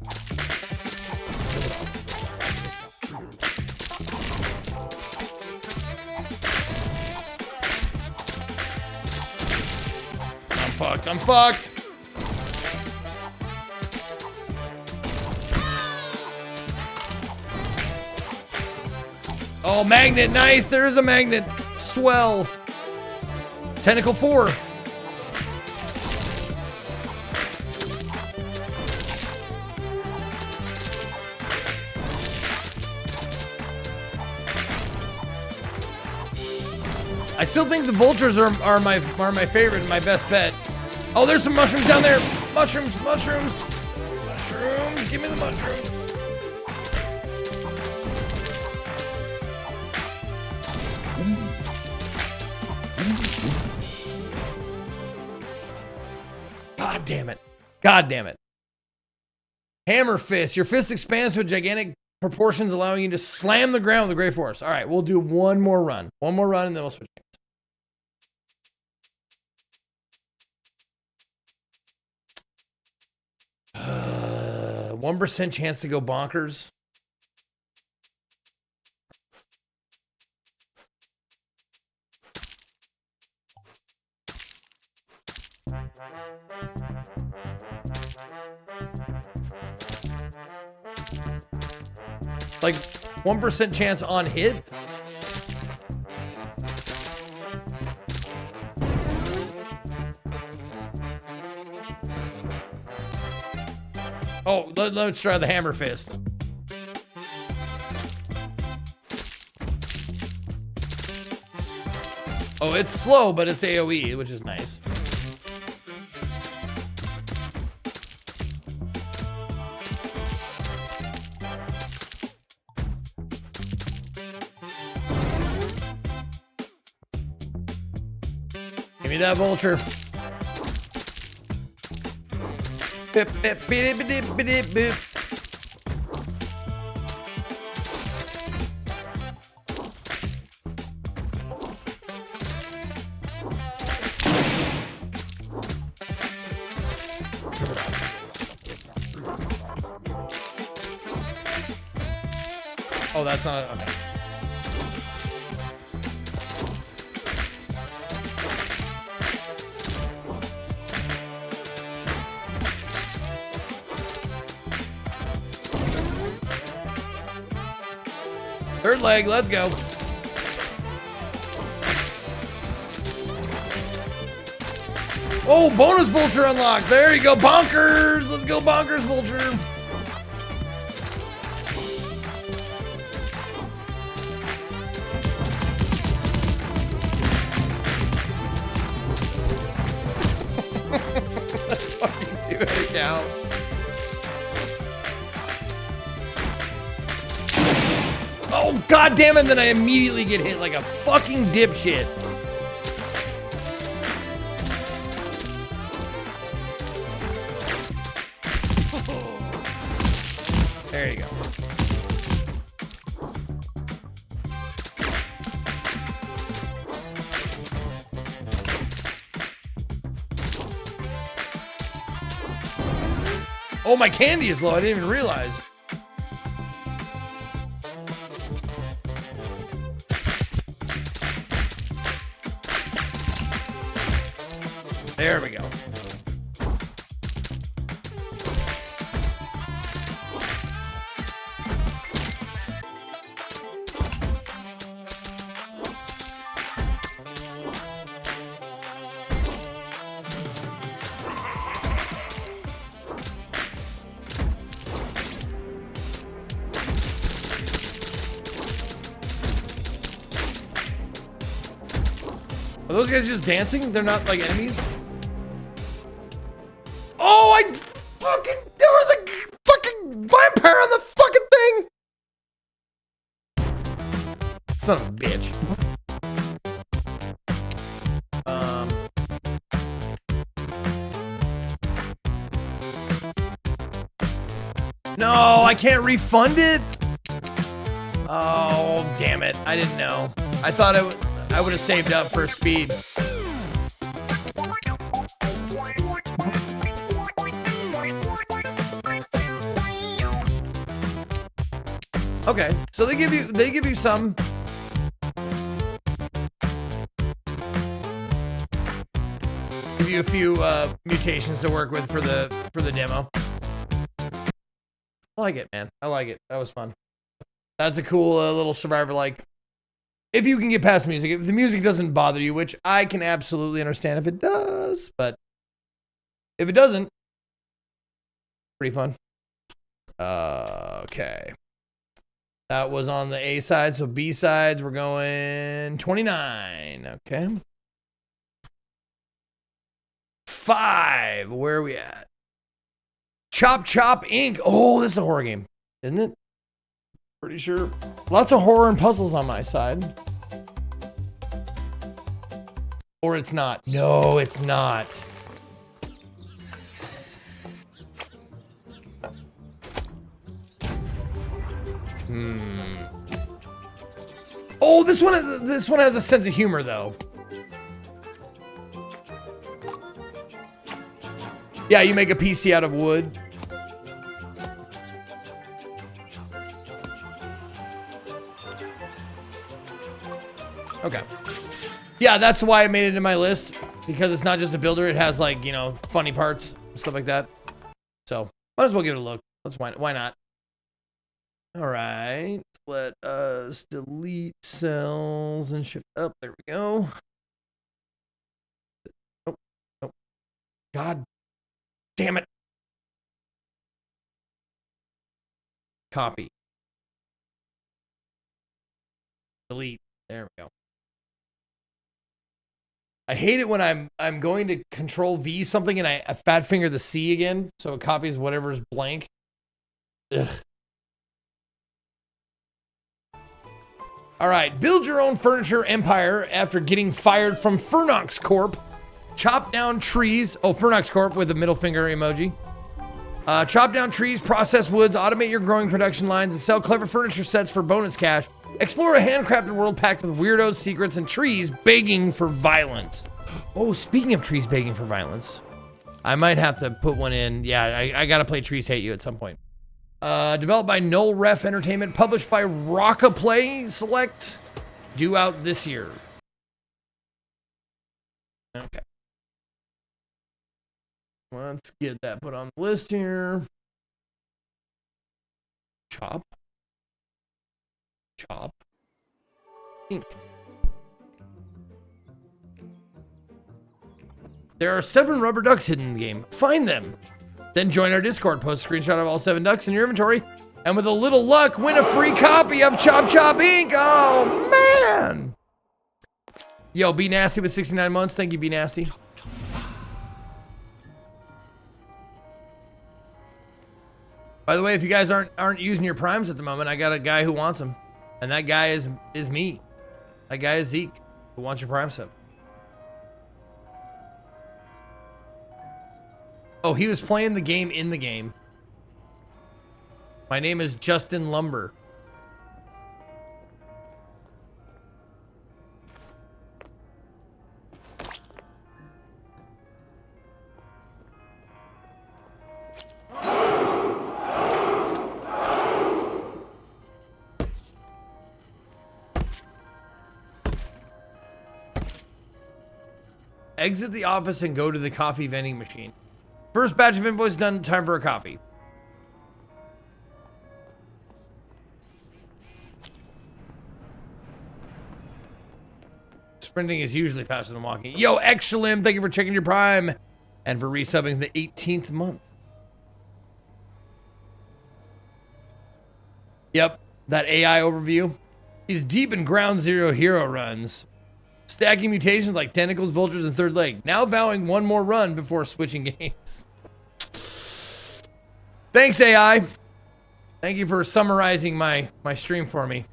I'm fucked. I'm fucked. Oh, magnet. Nice. There is a magnet. Swell. Tentacle 4. I still think the vultures are my favorite, my best bet. Oh, there's some mushrooms down there. Mushrooms, mushrooms, mushrooms. Give me the mushrooms. God damn it. God damn it. Hammer fist. Your fist expands to gigantic proportions, allowing you to slam the ground with the great force. All right, we'll do one more run. One more run, and then we'll switch hands. 1% chance to go bonkers. Like 1% chance on hit. Oh, let's try the hammer fist. Oh, it's slow, but it's AoE, which is nice. Give me that vulture. Bip, bip, bip, bip, bip, bip. Oh, that's not okay. Third leg, let's go. Oh, bonus vulture unlocked. There you go, bonkers. Let's go, bonkers vulture. Let's fucking do it now. Oh, god damn it, then I immediately get hit like a fucking dipshit. There you go. Oh, my candy is low. I didn't even realize. There we go. Are those guys just dancing? They're not like enemies? vampire on the fucking thing. Son of a bitch. No, I can't refund it. Oh, damn it. I didn't know. I thought I would have saved up for speed. Okay, so they give you some. Give you a few mutations to work with for the demo. I like it, man. I like it. That was fun. That's a cool little survivor. Like, if you can get past music, if the music doesn't bother you, which I can absolutely understand if it does, but if it doesn't, pretty fun. Okay. That was on the A side, so B sides, we're going 29. Okay. 5. Where are we at? Chop Chop Inc. Oh, this is a horror game, isn't it? Pretty sure. Lots of horror and puzzles on my side. Or it's not. No, it's not. Oh, this one has a sense of humor though. Yeah, you make a PC out of wood. Okay. Yeah, that's why I made it in my list, because it's not just a builder. It has, like, you know, funny parts, stuff like that. So, might as well give it a look. Why not? All right. Let us delete cells and shift up. There we go. Oh, oh. God damn it. Copy. Delete. There we go. I hate it when I'm going to control V something and I fat finger the C again, so it copies whatever's blank. Ugh. All right, build your own furniture empire after getting fired from Fernox Corp. Chop down trees. Oh, Fernox Corp with a middle finger emoji. Chop down trees, process woods, automate your growing production lines, and sell clever furniture sets for bonus cash. Explore a handcrafted world packed with weirdos, secrets, and trees begging for violence. Oh, speaking of trees begging for violence, I might have to put one in. Yeah, I gotta play Trees Hate You at some point. Developed by Null Ref Entertainment, published by Rockaplay Select, due out this year. Okay. Let's get that put on the list here. Chop Inc. There are 7 rubber ducks hidden in the game. Find them. Then join our Discord, post a screenshot of all 7 ducks in your inventory, and with a little luck, win a free copy of Chop Chop Inc. Oh, man. Yo, Be Nasty with 69 months. Thank you, Be Nasty. By the way, if you guys aren't using your primes at the moment, I got a guy who wants them. And that guy is me. That guy is Zeke, who wants your prime sub. Oh, he was playing the game in the game. My name is Justin Lumber. Exit the office and go to the coffee vending machine. First batch of invoices done, time for a coffee. Sprinting is usually faster than walking. Yo, Exalim, thank you for checking your prime and for resubbing the 18th month. Yep, that AI overview. He's deep in Ground Zero hero runs. Stacking mutations like tentacles, vultures, and third leg. Now vowing one more run before switching games. Thanks, AI. Thank you for summarizing my stream for me.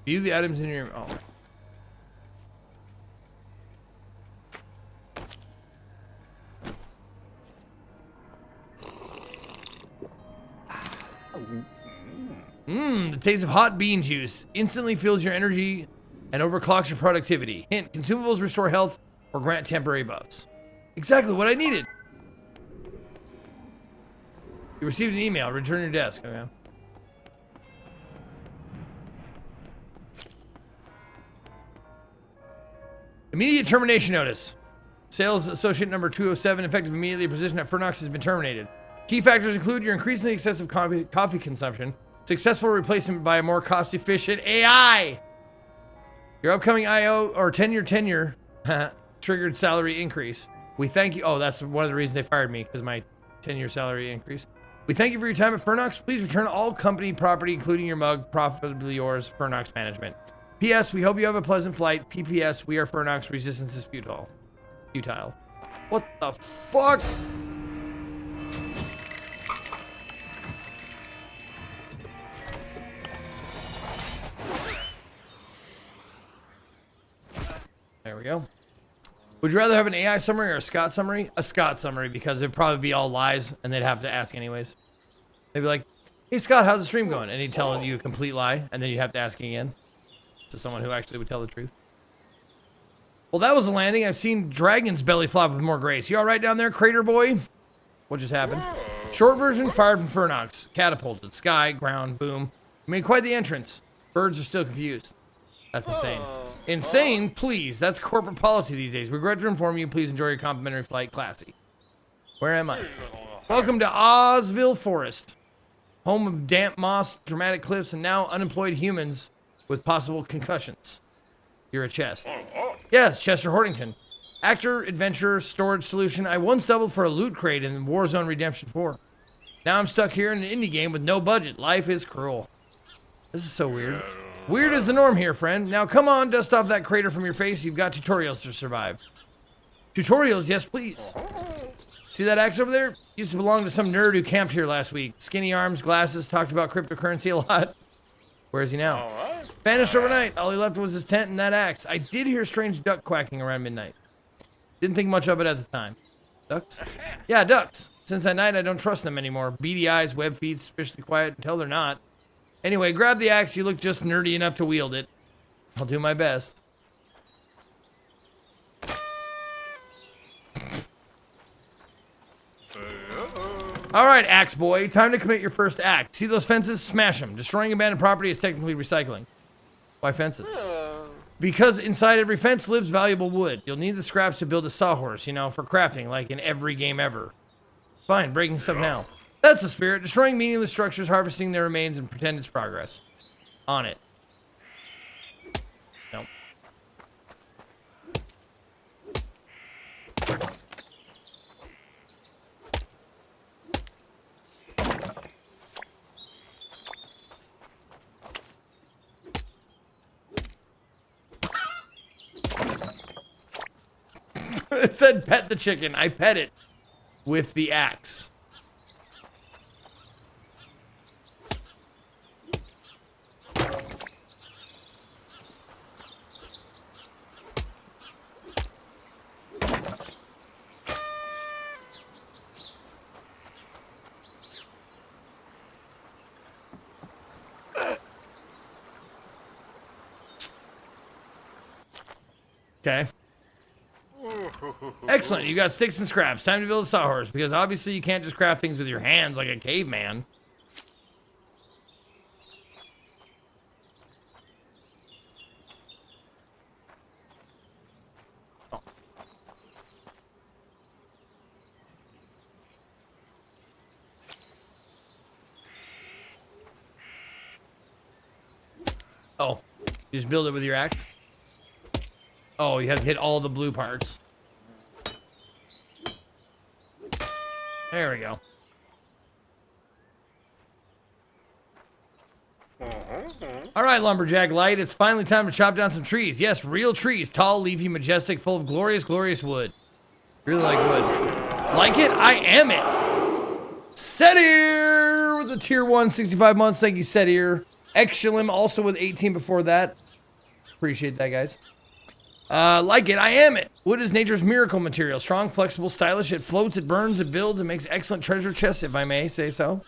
View the items in your... Oh. The taste of hot bean juice instantly fills your energy and overclocks your productivity. Hint, consumables restore health or grant temporary buffs. Exactly what I needed. You received an email. Return your desk. Okay. Immediate termination notice. Sales associate number 207, effective immediately. Position at Fernox has been terminated. Key factors include your increasingly excessive coffee consumption, successful replacement by a more cost-efficient AI. Your upcoming IO or tenure triggered salary increase. We thank you. Oh, that's one of the reasons they fired me, because my 10-year salary increase. We thank you for your time at Fernox. Please return all company property, including your mug, profitably yours, Fernox Management. P.S. We hope you have a pleasant flight. P.P.S. We are Fernox. Resistance is futile. What the fuck? There we go. Would you rather have an AI summary or a Scott summary? A Scott summary, because it'd probably be all lies and they'd have to ask anyways. They'd be like, hey Scott, how's the stream going? And he'd tell you a complete lie and then you'd have to ask again to someone who actually would tell the truth. Well, that was a landing. I've seen dragons belly flop with more grace. You all right down there, Crater Boy? What just happened? Short version, fired from Fernox. Catapulted. Sky, ground, boom. You made quite the entrance. Birds are still confused. That's insane. Insane? Please. That's corporate policy these days. Regret to inform you. Please enjoy your complimentary flight. Classy. Where am I? Welcome to Osville Forest. Home of damp moss, dramatic cliffs, and now unemployed humans with possible concussions. You're a chest. Yes, Chester Hortington. Actor, adventurer, storage solution. I once doubled for a loot crate in Warzone Redemption 4. Now I'm stuck here in an indie game with no budget. Life is cruel. This is so weird. Weird is the norm here, friend. Now come on, dust off that crater from your face. You've got tutorials to survive. Tutorials, yes please. See that axe over there? Used to belong to some nerd who camped here last week. Skinny arms, glasses, talked about cryptocurrency a lot. Where is he now? Vanished overnight. All he left was his tent and that axe. I did hear strange duck quacking around midnight. Didn't think much of it at the time. Ducks? Yeah, ducks. Since that night, I don't trust them anymore. Beady eyes, web feet, suspiciously quiet until they're not. Anyway, grab the axe. You look just nerdy enough to wield it. I'll do my best. All right, axe boy. Time to commit your first act. See those fences? Smash them. Destroying abandoned property is technically recycling. Why fences? Because inside every fence lives valuable wood. You'll need the scraps to build a sawhorse, you know, for crafting, like in every game ever. Fine, breaking stuff now. That's the spirit. Destroying meaningless structures, harvesting their remains, and pretend it's progress. On it. Nope. It said pet the chicken. I pet it with the axe. Okay. Excellent. You got sticks and scraps. Time to build a sawhorse, because obviously you can't just craft things with your hands like a caveman. Oh. Oh, you just build it with your axe? Oh, you have to hit all the blue parts. There we go. All right, Lumberjack Light, it's finally time to chop down some trees. Yes, real trees, tall, leafy, majestic, full of glorious, glorious wood. Really like wood. Like it? I am it. Setir with the tier 1, 65 months. Thank you, Setir. Exulim also with 18 before that. Appreciate that, guys. Like it, I am it. Wood is nature's miracle material. Strong, flexible, stylish. It floats, it burns, it builds, it makes excellent treasure chests, if I may say so.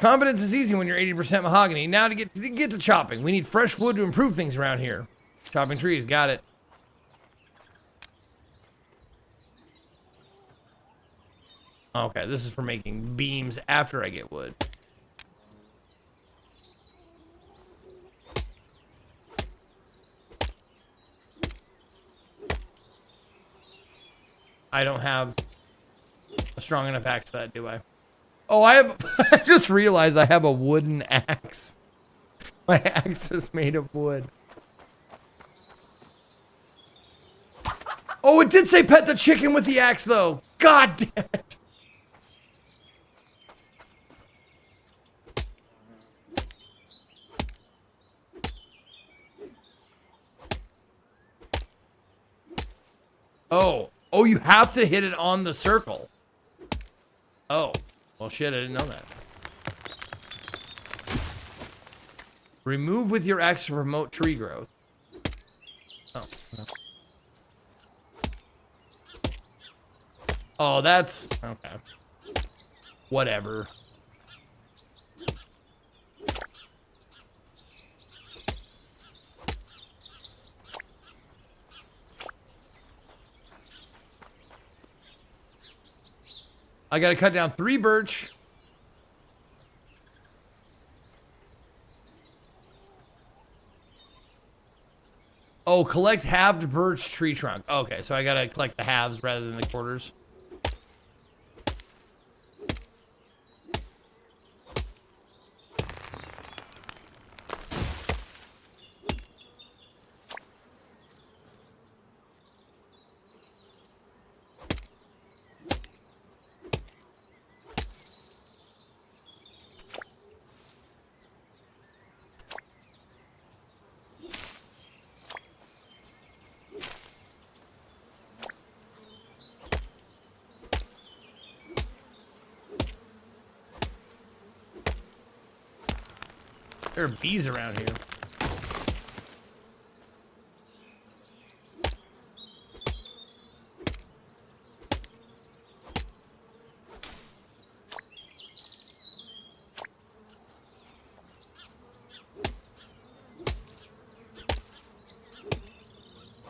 Confidence is easy when you're 80% mahogany. Now to get to chopping, we need fresh wood to improve things around here. Chopping trees, got it. Okay, this is for making beams after I get wood. I don't have a strong enough axe for that, do I? Oh, I have. I just realized I have a wooden axe. My axe is made of wood. Oh, it did say pet the chicken with the axe, though. God damn it. Oh. Oh, you have to hit it on the circle. Oh. Well, shit, I didn't know that. Remove with your axe to promote tree growth. Oh. No. Oh, that's... Okay. Whatever. I gotta cut down 3 birch. Oh, collect halved birch tree trunk. Okay, so I gotta collect the halves rather than the quarters. There are bees around here.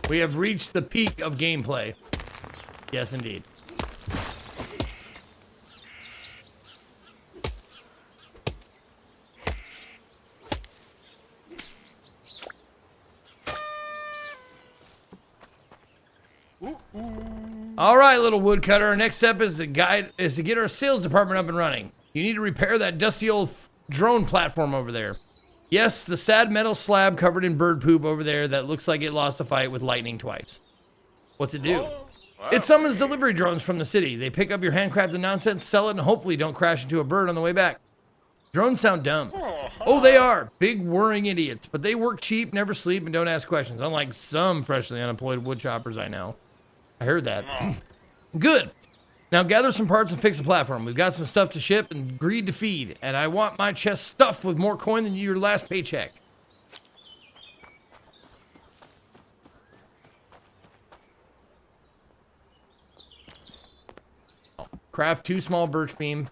We have reached the peak of gameplay. Yes, indeed. All right, little woodcutter. Our next step is to get our sales department up and running. You need to repair that dusty old drone platform over there. Yes, the sad metal slab covered in bird poop over there that looks like it lost a fight with lightning twice. What's it do? It summons delivery drones from the city. They pick up your handcrafted nonsense, sell it, and hopefully don't crash into a bird on the way back. Drones sound dumb. Oh, they are. Big whirring idiots. But they work cheap, never sleep, and don't ask questions. Unlike some freshly unemployed woodchoppers I know. I heard that. Good. Now gather some parts and fix the platform. We've got some stuff to ship and greed to feed. And I want my chest stuffed with more coin than your last paycheck. Craft 2 small birch beam.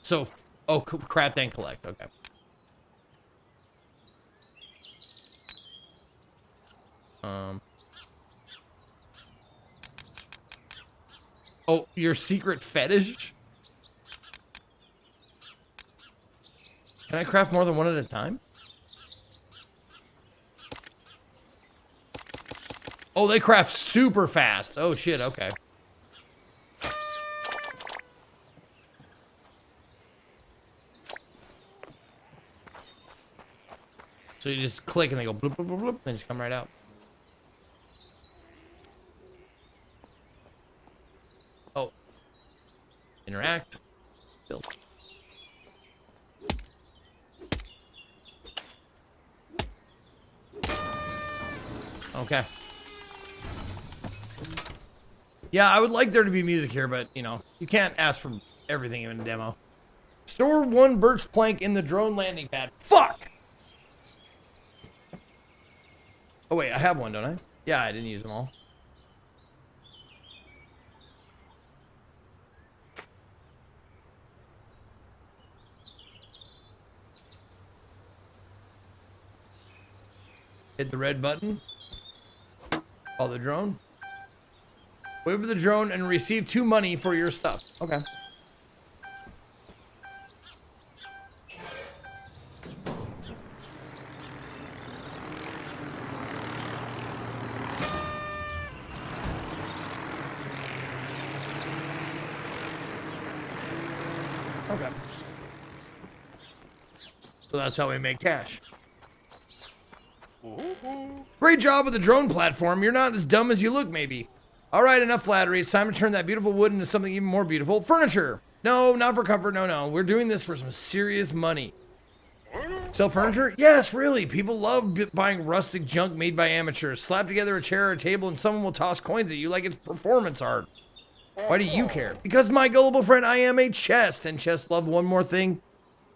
So, oh, craft and collect. Okay. Oh, your secret fetish? Can I craft more than one at a time? Oh, they craft super fast. Oh, shit, okay. So you just click and they go bloop, bloop, bloop, bloop, and just come right out. Oh. Interact. Build. Okay. Yeah, I would like there to be music here, but, you know, you can't ask for everything in a demo. Store 1 birch plank in the drone landing pad. Fuck! Oh, wait, I have one, don't I? Yeah, I didn't use them all. Hit the red button. Call the drone. Wait for the drone and receive 2 money for your stuff. Okay. Okay. So that's how we make cash. Great job with the drone platform. You're not as dumb as you look, maybe. All right, enough flattery. It's time to turn that beautiful wood into something even more beautiful. Furniture. No, not for comfort. No. We're doing this for some serious money. Sell furniture? Yes, really. People love buying rustic junk made by amateurs. Slap together a chair or a table and someone will toss coins at you like it's performance art. Why do you care? Because my gullible friend, I am a chest, and chests love one more thing.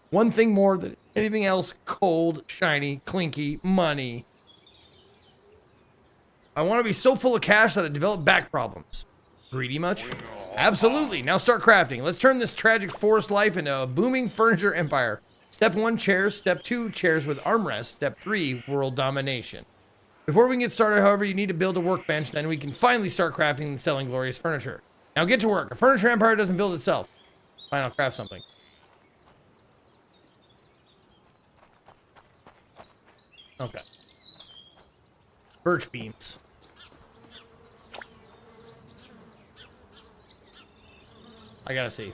One thing more than anything else: cold, shiny, clinky money. I want to be so full of cash that I develop back problems. Greedy much? Absolutely. Now start crafting. Let's turn this tragic forest life into a booming furniture empire. Step 1, chairs. Step 2, chairs with armrests. Step 3, world domination. Before we can get started, however, you need to build a workbench. Then we can finally start crafting and selling glorious furniture. Now get to work. A furniture empire doesn't build itself. Fine, I'll craft something. Okay. Birch beams. I gotta see.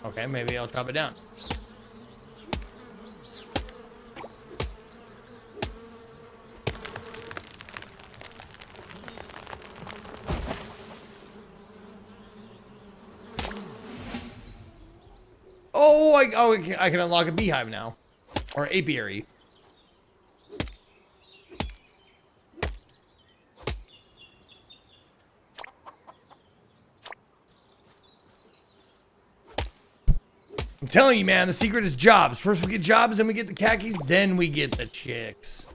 Okay, maybe I'll chop it down. Oh, I can unlock a beehive now. Or apiary. I'm telling you, man, the secret is jobs. First we get jobs, then we get the khakis, then we get the chicks.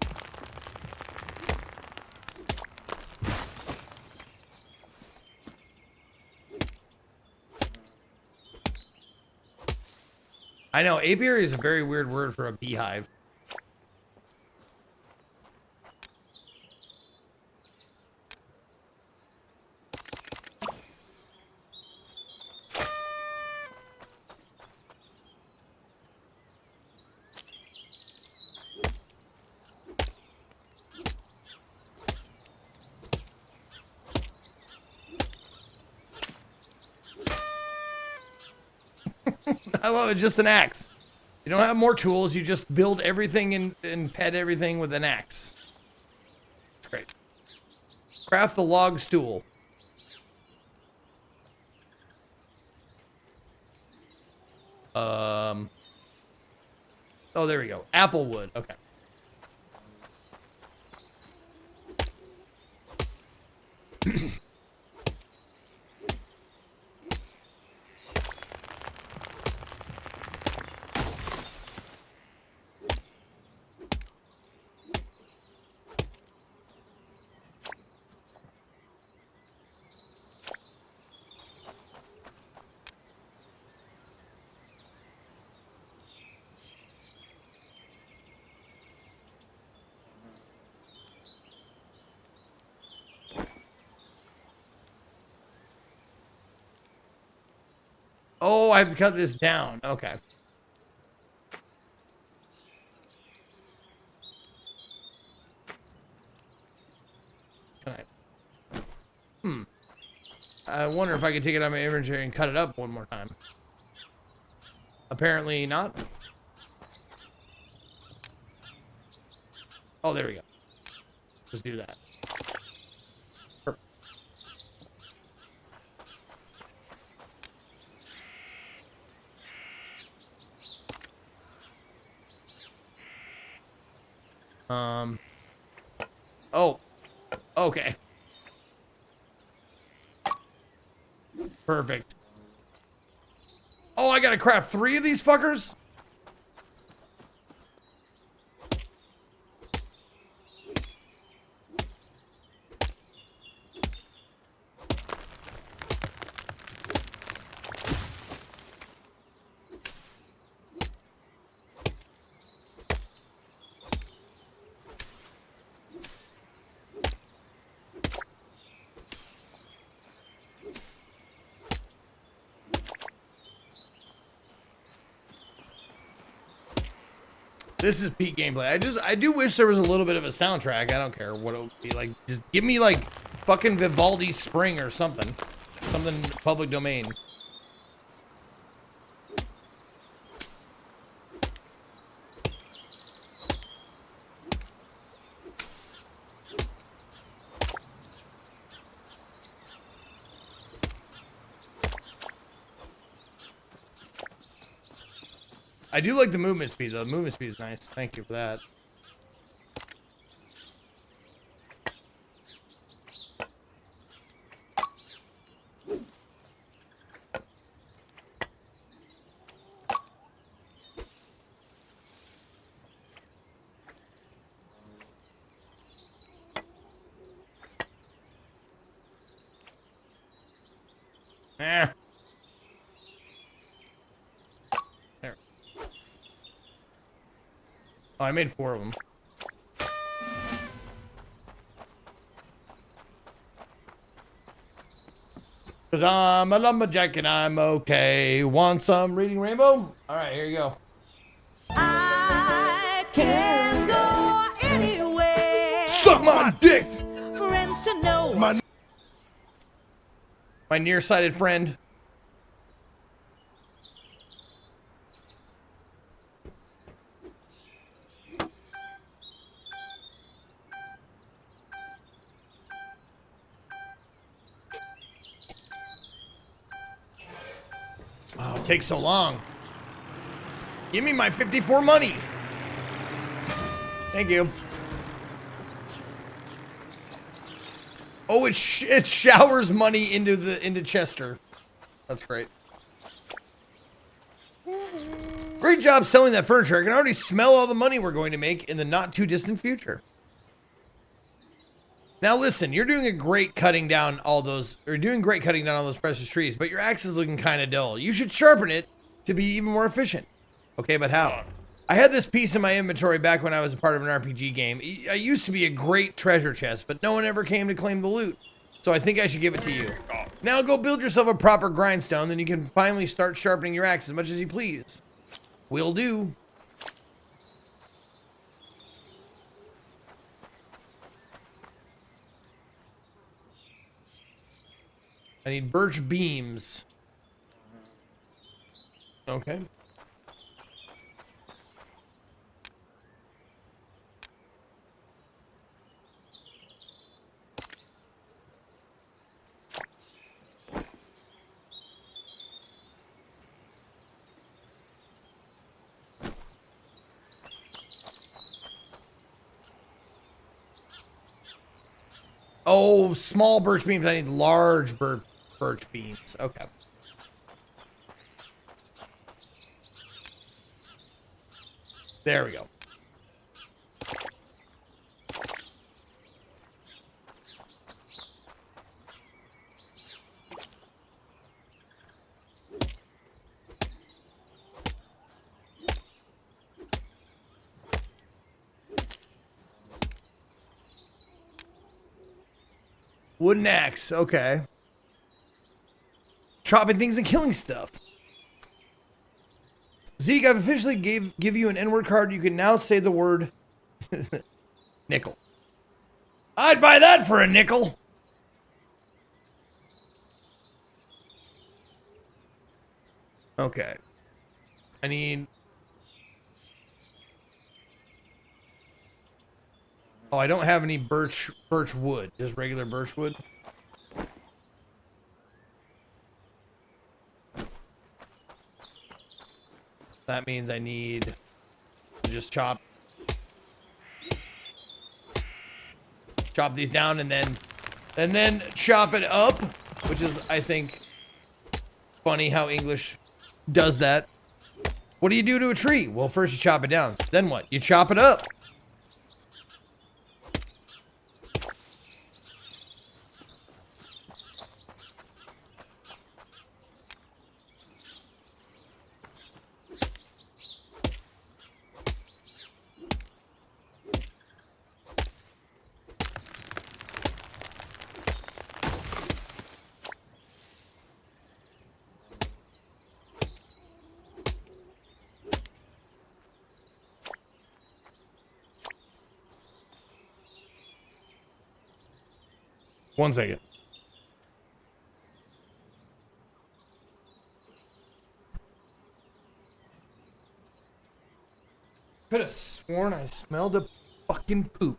I know, apiary is a very weird word for a beehive. I love it, just an axe. You don't have more tools, you just build everything and pet everything with an axe. It's great. Craft the log stool. Oh, there we go. Apple wood, okay. Oh, I have to cut this down. Okay. Can I? I wonder if I could take it out of my inventory and cut it up one more time. Apparently not. Oh, there we go. Just do that. Perfect. Oh. Okay. Perfect. Oh, I gotta craft 3 of these fuckers? This is peak gameplay. I do wish there was a little bit of a soundtrack. I don't care what it would be like. Just give me like fucking Vivaldi Spring or something. Something public domain. I do like the movement speed, though. The movement speed is nice. Thank you for that. Eh. There. Oh, I made 4 of them. Cause I'm a lumberjack and I'm okay. Want some Reading Rainbow? All right, here you go. I can go anywhere. Suck my dick! Friends to know. My nearsighted friend. Oh, it takes so long. Give me my 54 money. Thank you. Oh, it showers money into Chester. That's great. Great job selling that furniture. I can already smell all the money we're going to make in the not too distant future. Now listen, you're doing great cutting down all those precious trees, but your axe is looking kind of dull. You should sharpen it to be even more efficient. Okay, but how? I had this piece in my inventory back when I was a part of an RPG game. I used to be a great treasure chest, but no one ever came to claim the loot. So I think I should give it to you. Now go build yourself a proper grindstone, then you can finally start sharpening your axe as much as you please. Will do. I need birch beams. Okay. Oh, small birch beams. I need large birch beams. Okay. There we go. Wooden axe. Okay. Chopping things and killing stuff. Zeke, I've officially give you an N-word card. You can now say the word nickel. I'd buy that for a nickel. Okay. I need... Oh, I don't have any birch wood. Just regular birch wood. That means I need to just chop chop these down and then chop it up, which is, I think, funny how English does that. What do you do to a tree? Well, first you chop it down. Then what? You chop it up. One second. Could have sworn I smelled a fucking poop.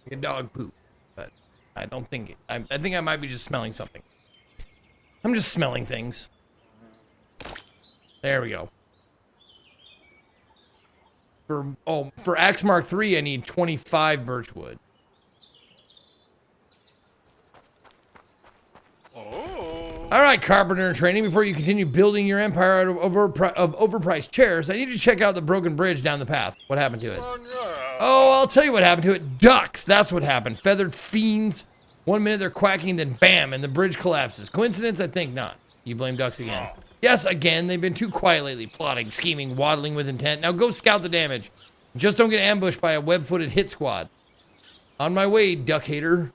Like a dog poop. But I don't think it. I think I might be just smelling something. I'm just smelling things. There we go. For Axe Mark III, I need 25 birchwood. All right, carpenter in training, before you continue building your empire out of overpriced chairs, I need you to check out the broken bridge down the path. What happened to it? Oh, I'll tell you what happened to it. Ducks, that's what happened. Feathered fiends. 1 minute they're quacking, then bam, and the bridge collapses. Coincidence? I think not. You blame ducks again. Yes, again, they've been too quiet lately, plotting, scheming, waddling with intent. Now go scout the damage. Just don't get ambushed by a web-footed hit squad. On my way, duck hater.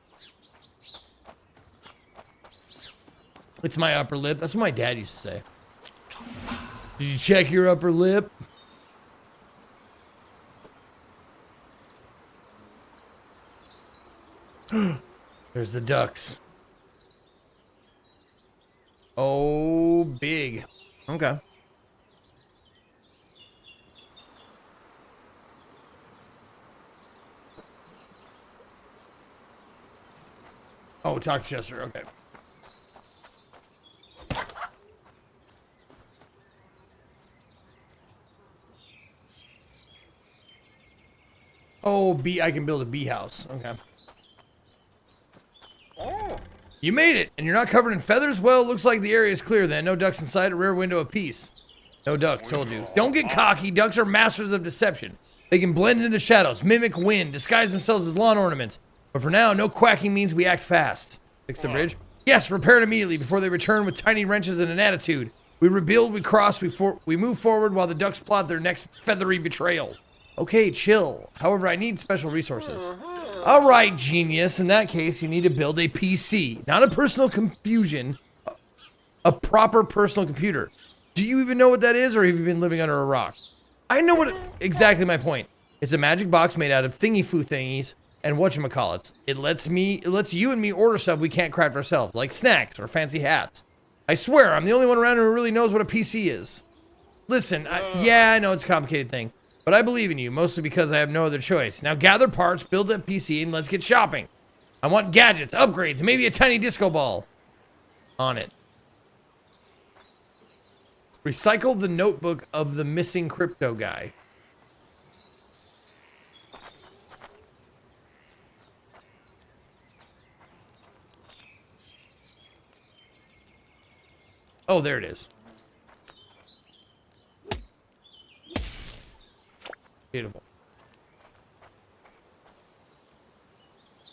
It's my upper lip. That's what my dad used to say. Did you check your upper lip? There's the ducks. Oh, big. Okay. Oh, talk to Chester. Okay. Oh, I can build a bee house. Okay. You made it, and you're not covered in feathers? Well, it looks like the area is clear then. No ducks inside, a rear window apiece. No ducks, told you. Don't get cocky. Ducks are masters of deception. They can blend into the shadows, mimic wind, disguise themselves as lawn ornaments. But for now, no quacking means we act fast. Fix the bridge? Yes, repair it immediately before they return with tiny wrenches and an attitude. We rebuild, we cross, we move forward while the ducks plot their next feathery betrayal. Okay, chill. However, I need special resources. All right, genius. In that case, you need to build a PC. Not a personal confusion. A proper personal computer. Do you even know what that is, or have you been living under a rock? I know what exactly my point. It's a magic box made out of thingy-foo thingies and whatchamacallits. It lets you and me order stuff we can't craft ourselves, like snacks or fancy hats. I swear, I'm the only one around who really knows what a PC is. Listen, yeah, I know it's a complicated thing. But I believe in you, mostly because I have no other choice. Now gather parts, build that PC, and let's get shopping. I want gadgets, upgrades, maybe a tiny disco ball. On it. Recycle the notebook of the missing crypto guy. Oh, there it is. Beautiful.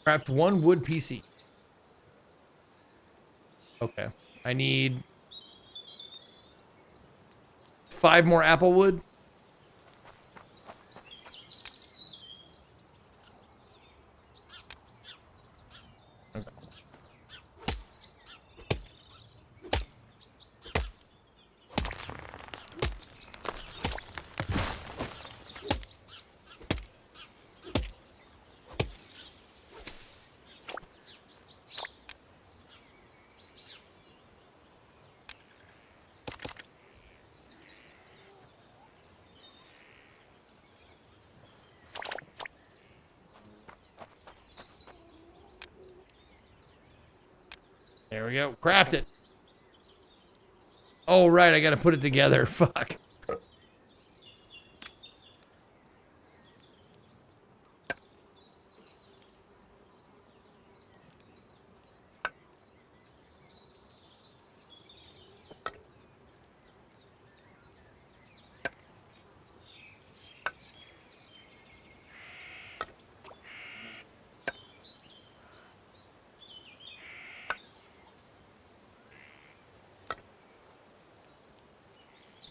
Craft 1 wood PC. Okay. I need 5 more apple wood. Okay. There we go. Craft it. Oh, right. I got to put it together. Fuck.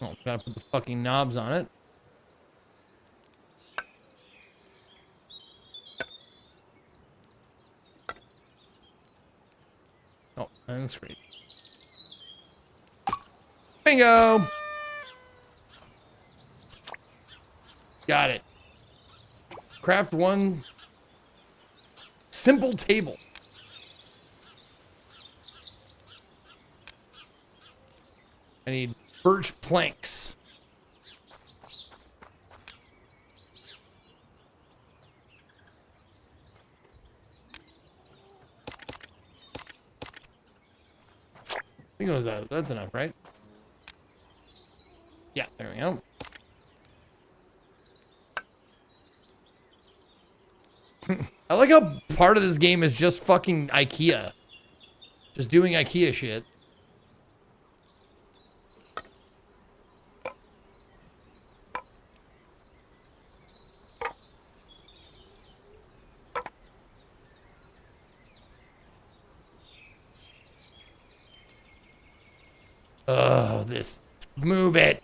Oh, gotta put the fucking knobs on it. Oh, and the screen. Bingo! Got it. Craft one simple table. I need birch planks. I think it was that. That's enough, right? Yeah, there we go. I like how part of this game is just fucking IKEA. Just doing IKEA shit. Oh, this. Move it.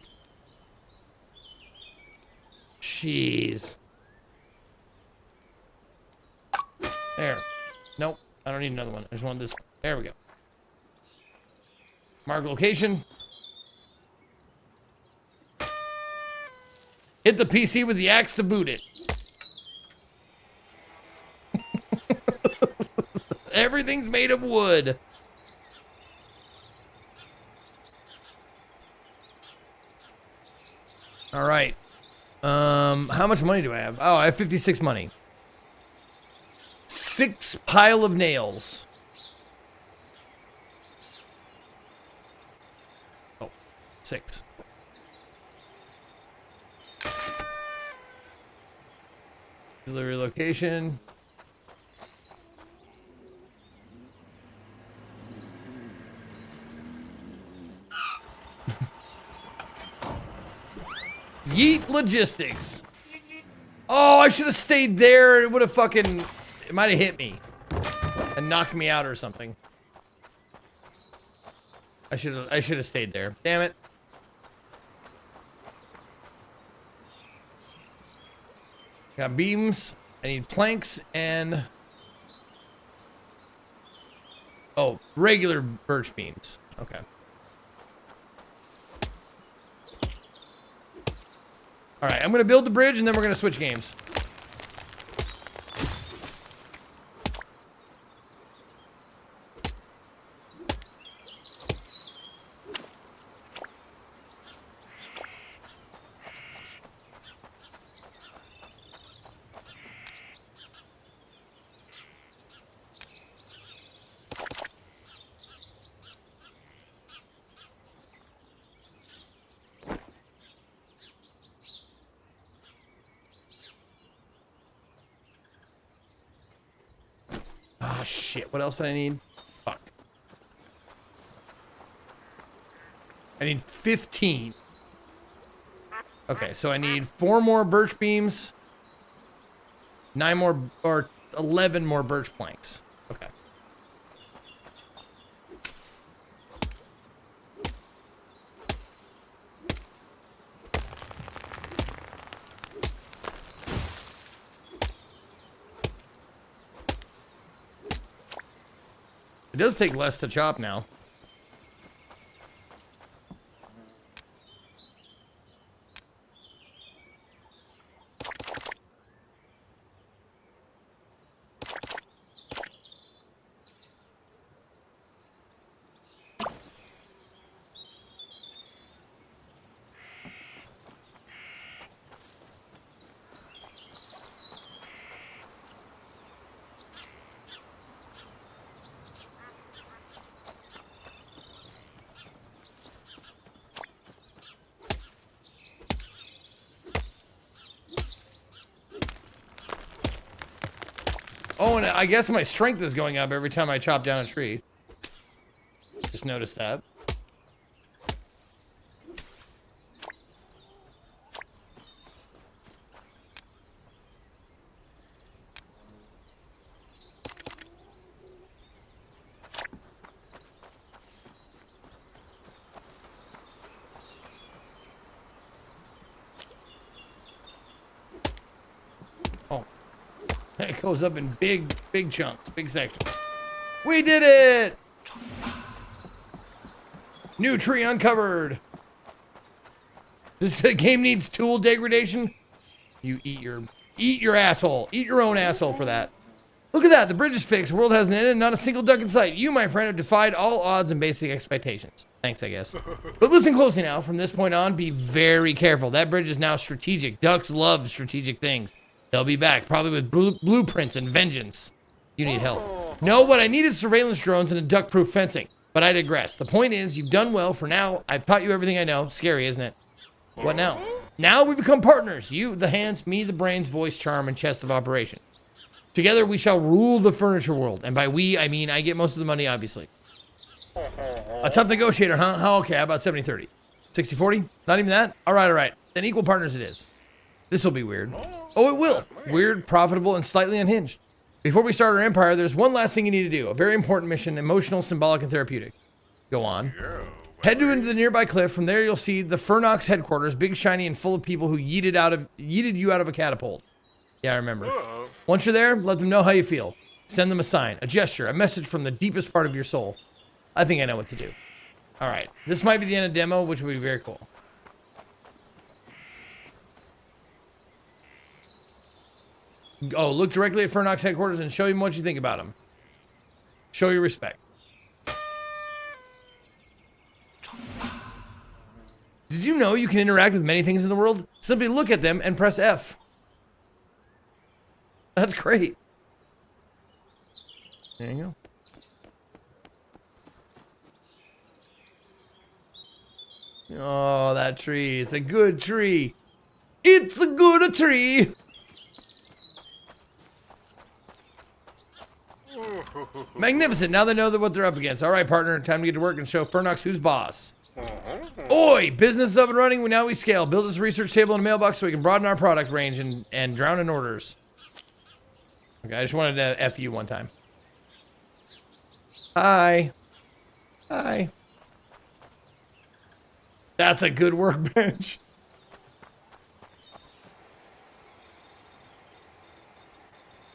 Jeez. There. Nope. I don't need another one. I just want this one. There we go. Mark location. Hit the PC with the axe to boot it. Everything's made of wood. All right. How much money do I have? Oh, I have 56 money. 6 pile of nails. Oh, 6. Delivery location. Yeet Logistics. Oh, I should have stayed there. It would have fucking... It might have hit me. And knocked me out or something. I should have stayed there. Damn it. Got beams. I need planks and... Oh, regular birch beams. Okay. All right, I'm going to build the bridge, and then we're going to switch games. Ah, shit. What else did I need? Fuck. I need 15. Okay, so I need 4 more birch beams, 9 more, or 11 more birch planks. Okay. It does take less to chop now. Oh, and I guess my strength is going up every time I chop down a tree. Just noticed that. It goes up in big chunks, big sections. We did it! New tree uncovered. This game needs tool degradation. You eat your asshole. Eat your own asshole for that. Look at that. The bridge is fixed. The world hasn't ended. Not a single duck in sight. You, my friend, have defied all odds and basic expectations. Thanks, I guess. But listen closely now. From this point on, be very careful. That bridge is now strategic. Ducks love strategic things. They'll be back, probably with blueprints and vengeance. You need help. No, what I need is surveillance drones and a duck-proof fencing. But I digress. The point is, you've done well for now. I've taught you everything I know. Scary, isn't it? What now? Now we become partners. You, the hands, me, the brains, voice, charm, and chest of operation. Together we shall rule the furniture world. And by we, I mean I get most of the money, obviously. A tough negotiator, huh? How okay, how about 70-30? 60-40? Not even that? All right. Then equal partners it is. This will be weird. Oh, it will. Weird, profitable, and slightly unhinged. Before we start our empire, there's one last thing you need to do. A very important mission, emotional, symbolic, and therapeutic. Go on. Head into the nearby cliff. From there, you'll see the Fernox headquarters, big, shiny, and full of people who yeeted you out of a catapult. Yeah, I remember. Once you're there, let them know how you feel. Send them a sign, a gesture, a message from the deepest part of your soul. I think I know what to do. All right, this might be the end of the demo, which would be very cool. Oh, look directly at Fernox headquarters and show them what you think about them. Show your respect. Did you know you can interact with many things in the world? Simply look at them and press F. That's great. There you go. Oh, that tree. It's a good tree. It's a good tree. Magnificent. Now they know what they're up against. All right, partner. Time to get to work and show Fernox who's boss. Oi! Business is up and running. Now we scale. Build us a research table and a mailbox so we can broaden our product range and drown in orders. Okay, I just wanted to F you one time. Hi. Hi. That's a good workbench.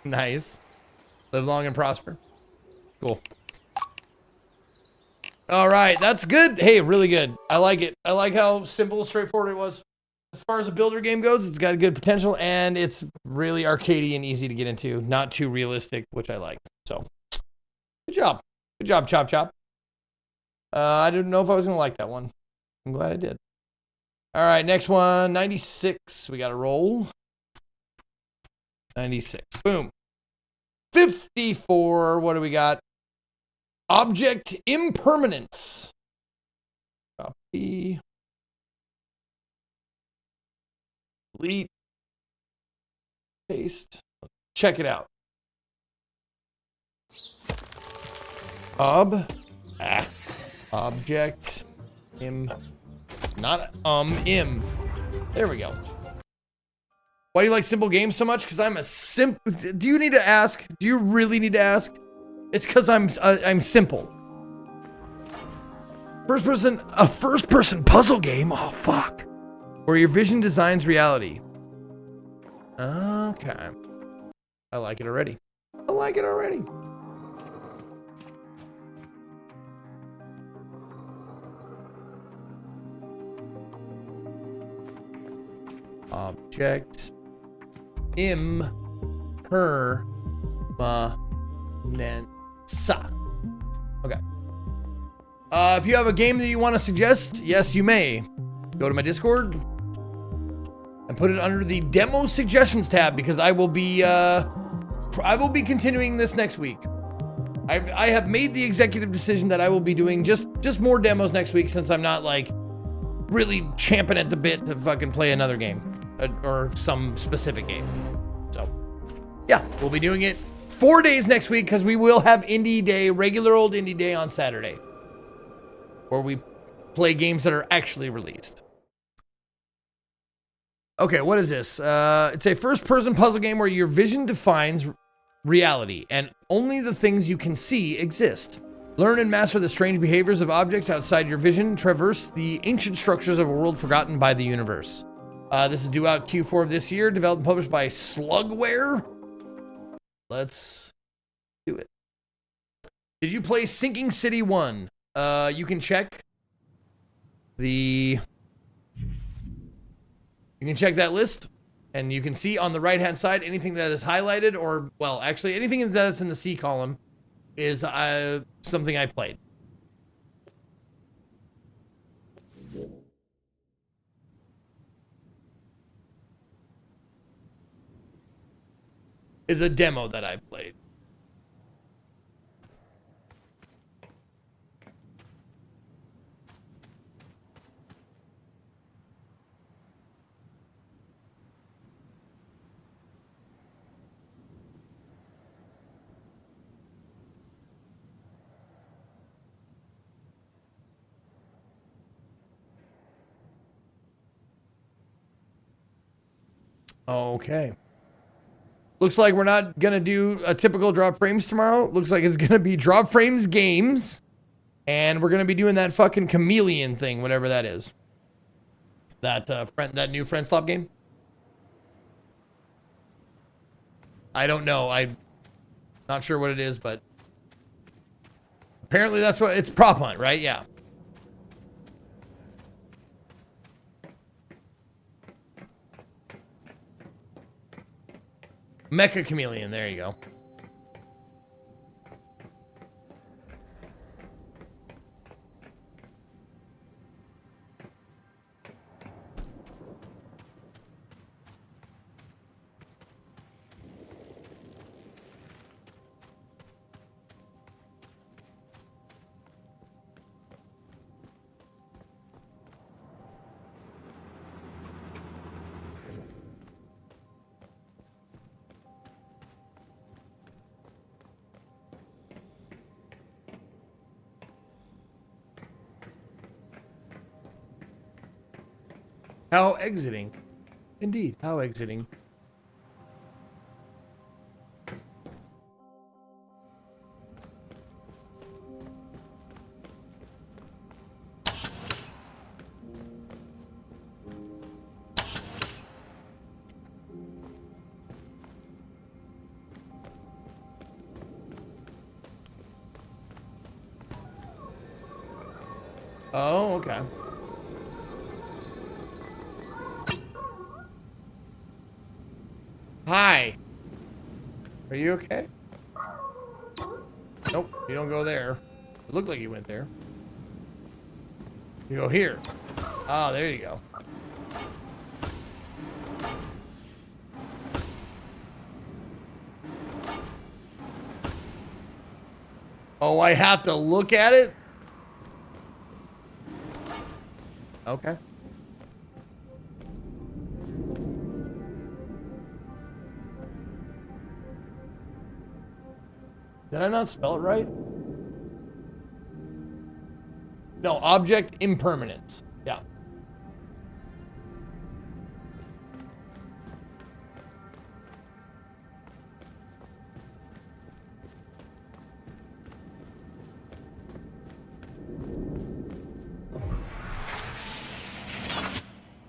Nice. Live long and prosper. Cool. All right, that's good. Hey, really good. I like it. I like how simple, straightforward it was. As far as a builder game goes, it's got a good potential, and it's really arcadey and easy to get into. Not too realistic, which I like. So, good job. Good job, Chop Chop. I didn't know if I was going to like that one. I'm glad I did. All right, next one, 96. We got to roll. 96. Boom. 54. What do we got? Object impermanence. Copy. Delete. Paste. Check it out. Object not im. There we go. Why do you like simple games so much? Because I'm a do you need to ask? Do you really need to ask? It's because I'm simple. A first person puzzle game. Oh fuck. Where your vision designs reality. Okay. I like it already. I like it already. Object impermanence. Okay. If you have a game that you want to suggest, yes, you may. Go to my Discord and put it under the demo suggestions tab because I will be continuing this next week. I have made the executive decision that I will be doing just more demos next week since I'm not like really champing at the bit to fucking play another game or some specific game. So yeah, we'll be doing it 4 days next week because we will have Indie Day, regular old Indie Day on Saturday, where we play games that are actually released. Okay, what is this? It's a first-person puzzle game where your vision defines reality, and only the things you can see exist. Learn and master the strange behaviors of objects outside your vision. Traverse the ancient structures of a world forgotten by the universe. This is due out Q4 of this year, developed and published by Slugware. let's do it. Did you play Sinking City 1? You can check the... You can check that list, and you can see on the right-hand side anything that is highlighted, or, well, actually, anything that's in the C column is something I played. Is a demo that I played. Okay. Looks like we're not going to do a typical Drop Frames tomorrow. Looks like it's going to be Drop Frames games. And we're going to be doing that fucking chameleon thing, whatever that is. That that new Friend Slop game. I don't know. I'm not sure what it is, but apparently that's what it's. Prop Hunt, right? Yeah. Mecha Chameleon, there you go. How exiting? Indeed, how exiting? Oh, okay. Hi. Are you okay? Nope, you don't go there. It looked like you went there. You go here. Oh, there you go. Oh, I have to look at it? Okay. Did I not spell it right? No, object impermanence. Yeah.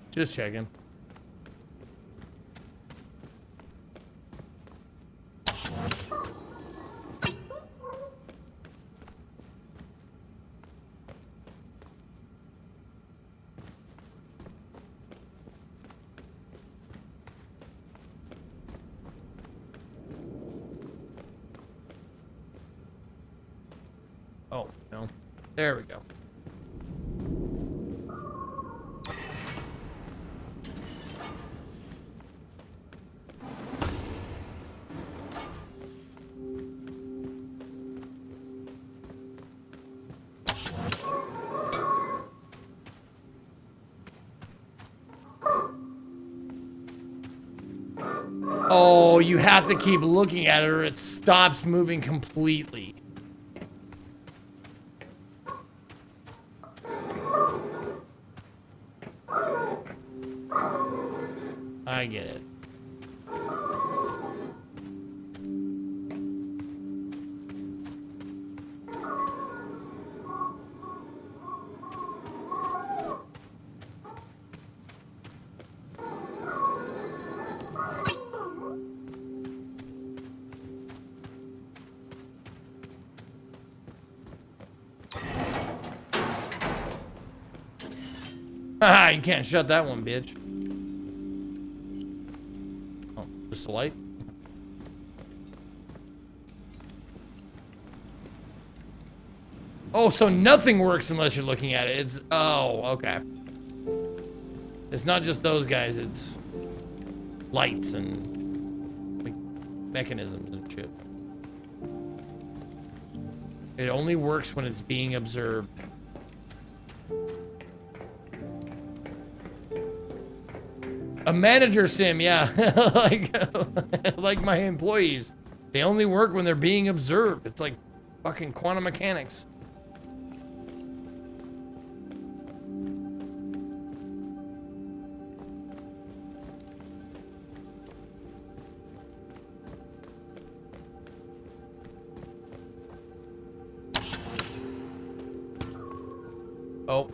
Just checking. Oh, no. There we go. Oh, you have to keep looking at it or it stops moving completely. I get it. Ah, you can't shut that one, bitch. Oh, just a light? Oh, so nothing works unless you're looking at it. It's, oh, okay. It's not just those guys, it's lights and like mechanisms and shit. It only works when it's being observed. A manager sim, yeah. like my employees. They only work when they're being observed. It's like fucking quantum mechanics. Oh.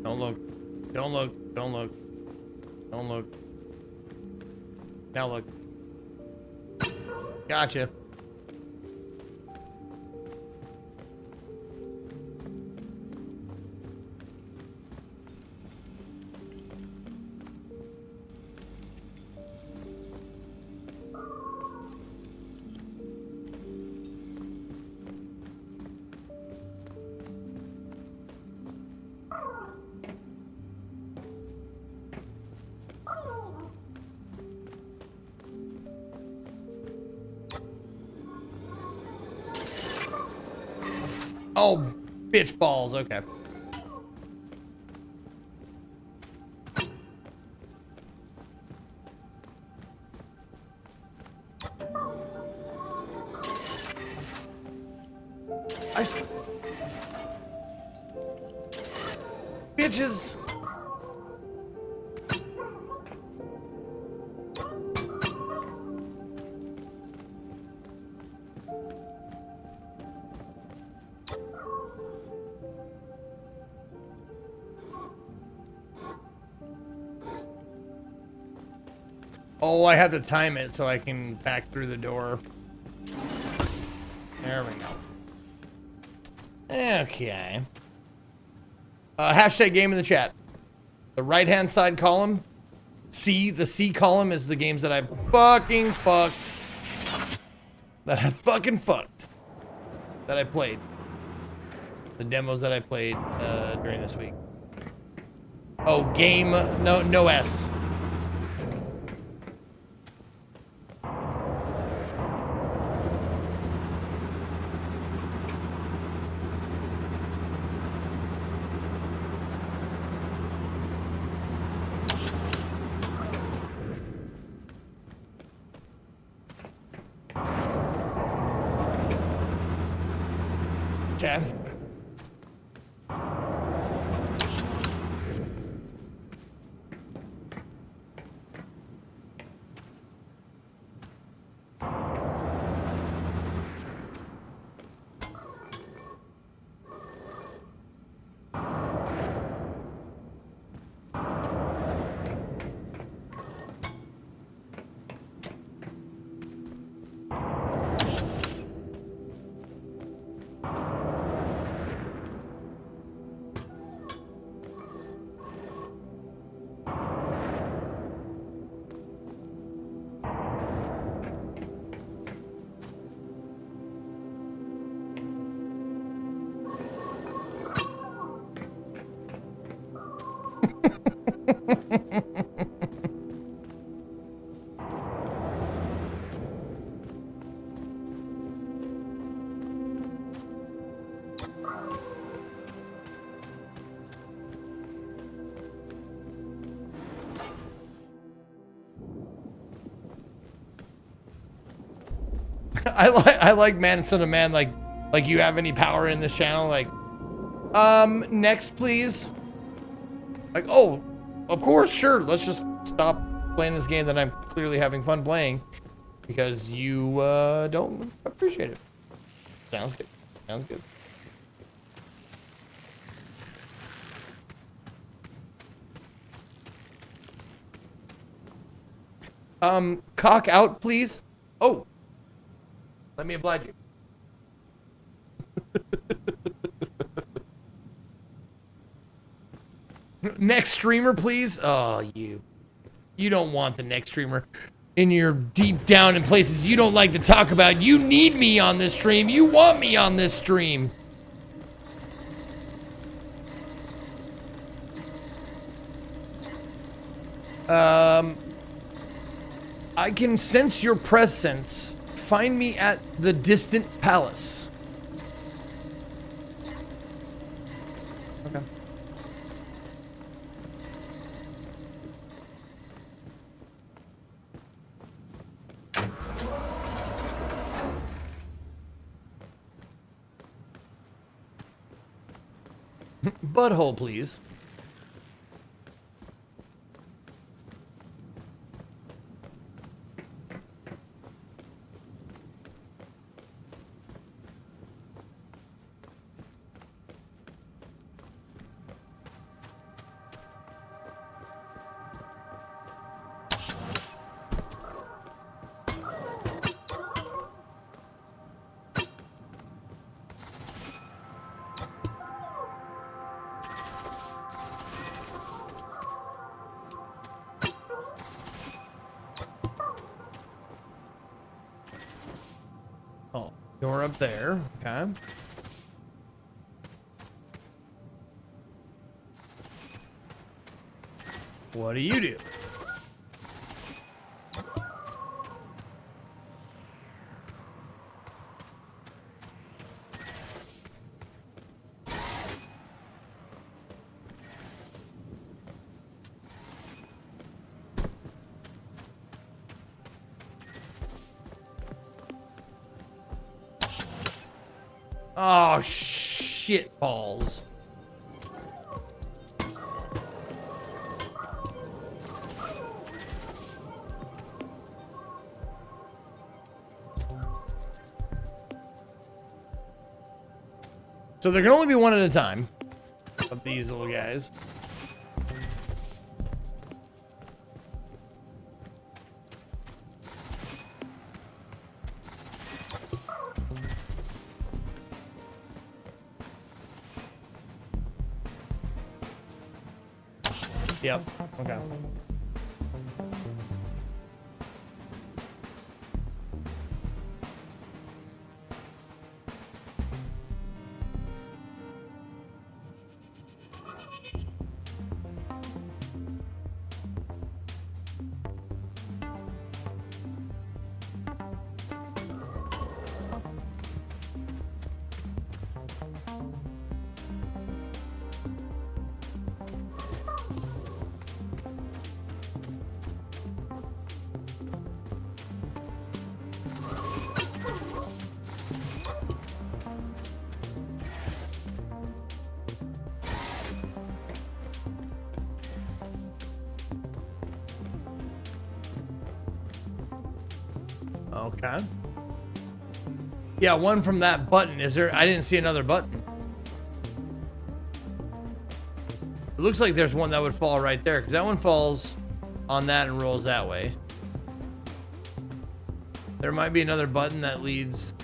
Don't look. Don't look. Don't look. Don't look. Now look. Gotcha. Oh, bitch balls. Okay. Bitches. Oh, I have to time it so I can back through the door. There we go. Okay. Hashtag game in the chat. The right-hand side column, C, the C column is the games that I fucking fucked. That I fucking fucked. That I played. The demos that I played during this week. Oh, game, no S. Okay. I like man son of man, like you have any power in this channel, like next please. Like, oh, of course, sure, let's just stop playing this game that I'm clearly having fun playing because you don't appreciate it. Sounds good. Sounds good. Cock out, please. Oh, let me oblige you. Next streamer, please. Oh, you don't want the next streamer in your deep down in places you don't like to talk about. You need me on this stream. You want me on this stream. I can sense your presence. Find me at the distant palace. Okay. Butthole, please. Oh, you're up there. Okay. What do you do? Oh, shit balls. So there can only be one at a time of these little guys. Yep. Okay. Okay. Yeah, one from that button. Is there? I didn't see another button. It looks like there's one that would fall right there, because that one falls on that and rolls that way. There might be another button that leads.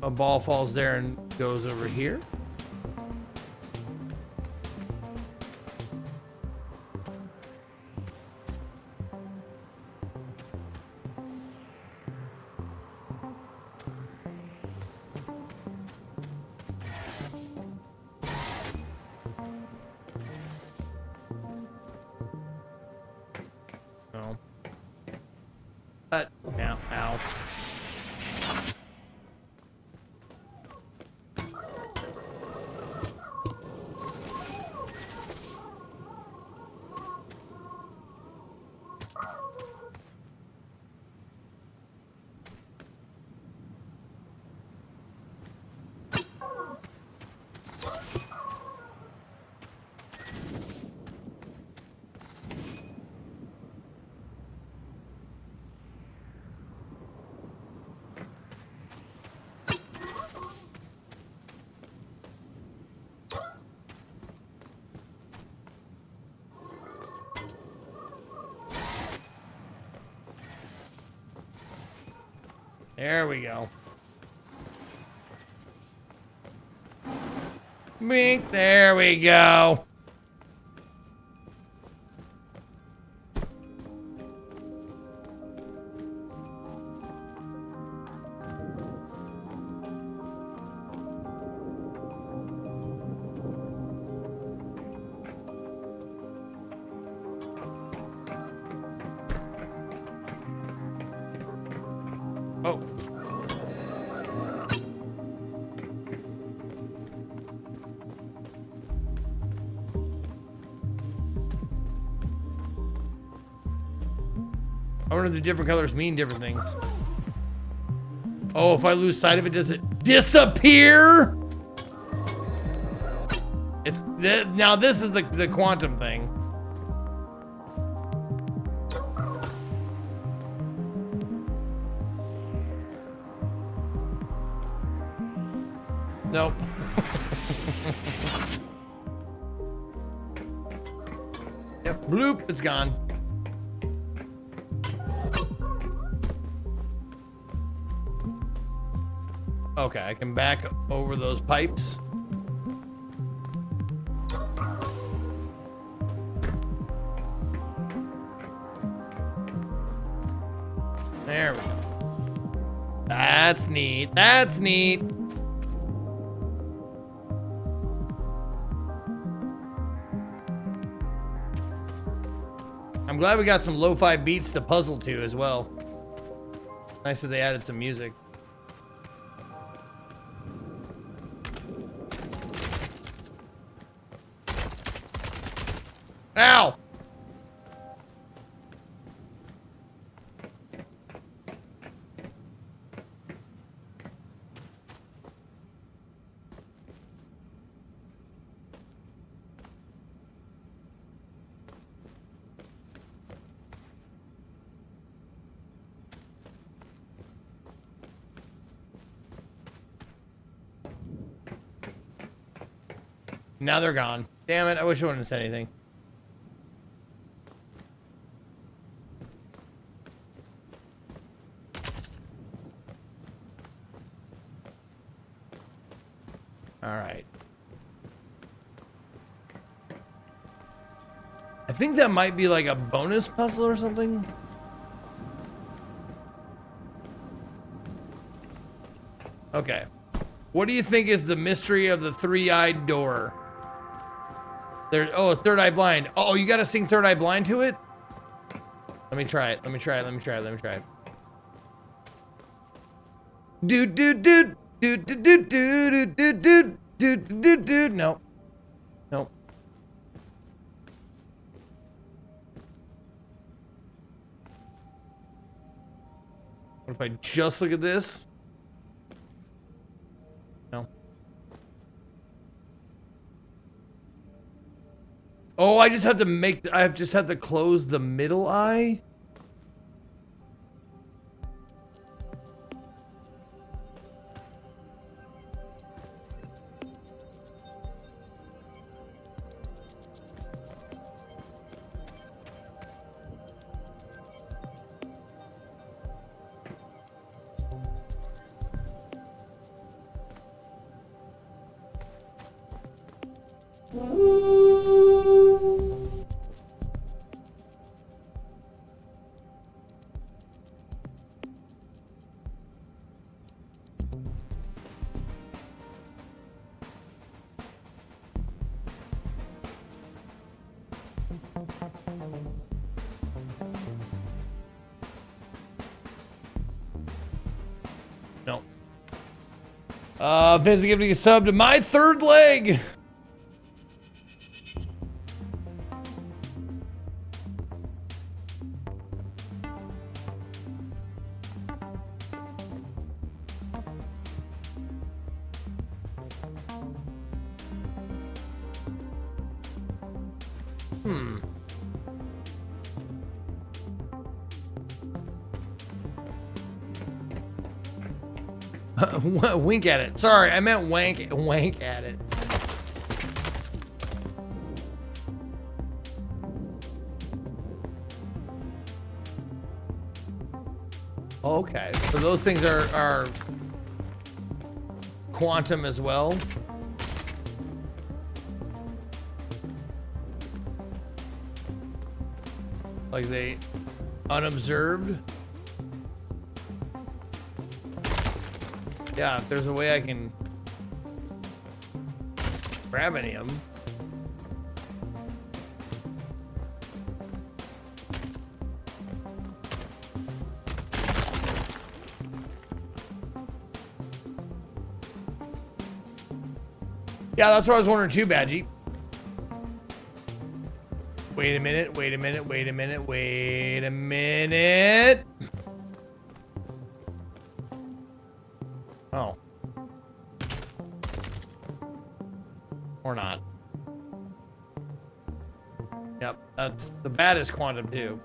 A ball falls there and goes over here. No. Now, ow. There we go. Bink. There we go. Oh. I wonder if the different colors mean different things. Oh, if I lose sight of it, does it disappear? It's now this is the quantum thing. Nope. Yep, bloop, it's gone. Okay, I can back over those pipes. There we go. That's neat. That's neat. I'm glad we got some lo-fi beats to puzzle to as well. Nice that they added some music. Ow! Now they're gone. Damn it, I wish I wouldn't have said anything. All right. I think that might be like a bonus puzzle or something. Okay. What do you think is the mystery of the three-eyed door? There. Oh, Third Eye Blind. Oh, you gotta sing Third Eye Blind to it? Let me try it. Let me try it. Let me try it. Let me try it. Do do do do do do do do do do do do. No. Nope. What if I just look at this? No. Oh, I just have to make. I just have to close the middle eye. No. Vince giving a sub to my third leg. Wink at it. Sorry, I meant wank at it. Okay, so those things are quantum as well. Like they unobserved. Yeah, if there's a way I can grab any of them. Yeah, that's what I was wondering too, Badgie. Wait a minute, wait a minute, wait a minute, wait a minute. Oh. Or not. Yep, that's the baddest quantum too.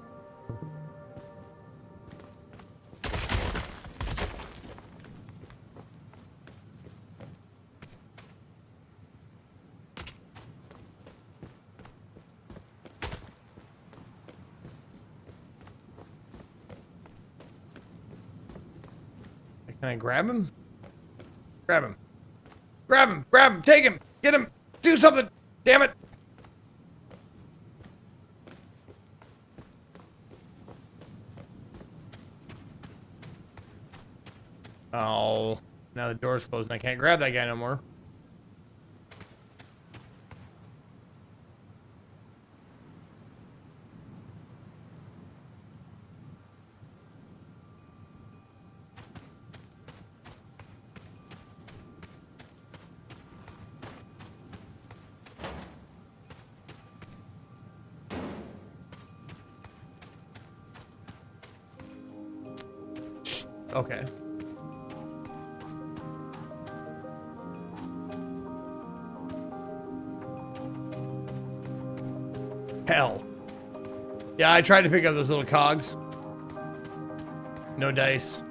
Can I grab him? Grab him. Grab him. Grab him. Take him. Get him. Do something. Damn it. Oh. Now the door's closed and I can't grab that guy no more. Okay. Hell. Yeah, I tried to pick up those little cogs. No dice.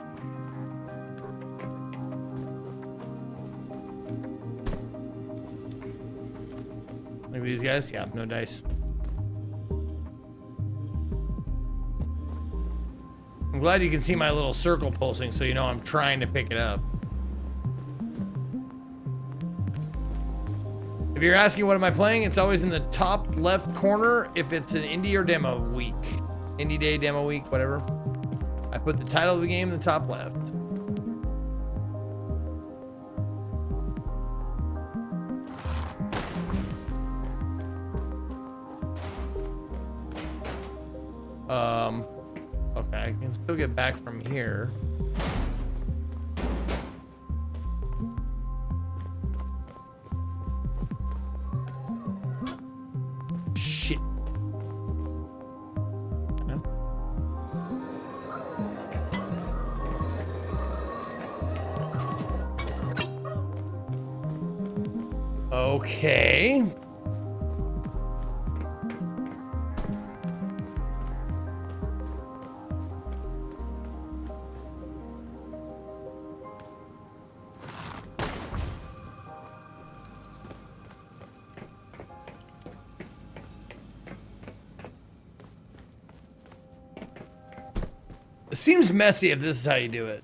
Like these guys? Yeah, no dice. I'm glad you can see my little circle pulsing so you know I'm trying to pick it up. If you're asking what am I playing, it's always in the top left corner if it's an indie or demo week. Indie day, demo week, whatever. I put the title of the game in the top left. Okay, I can still get back from here. Shit. Okay. It seems messy if this is how you do it.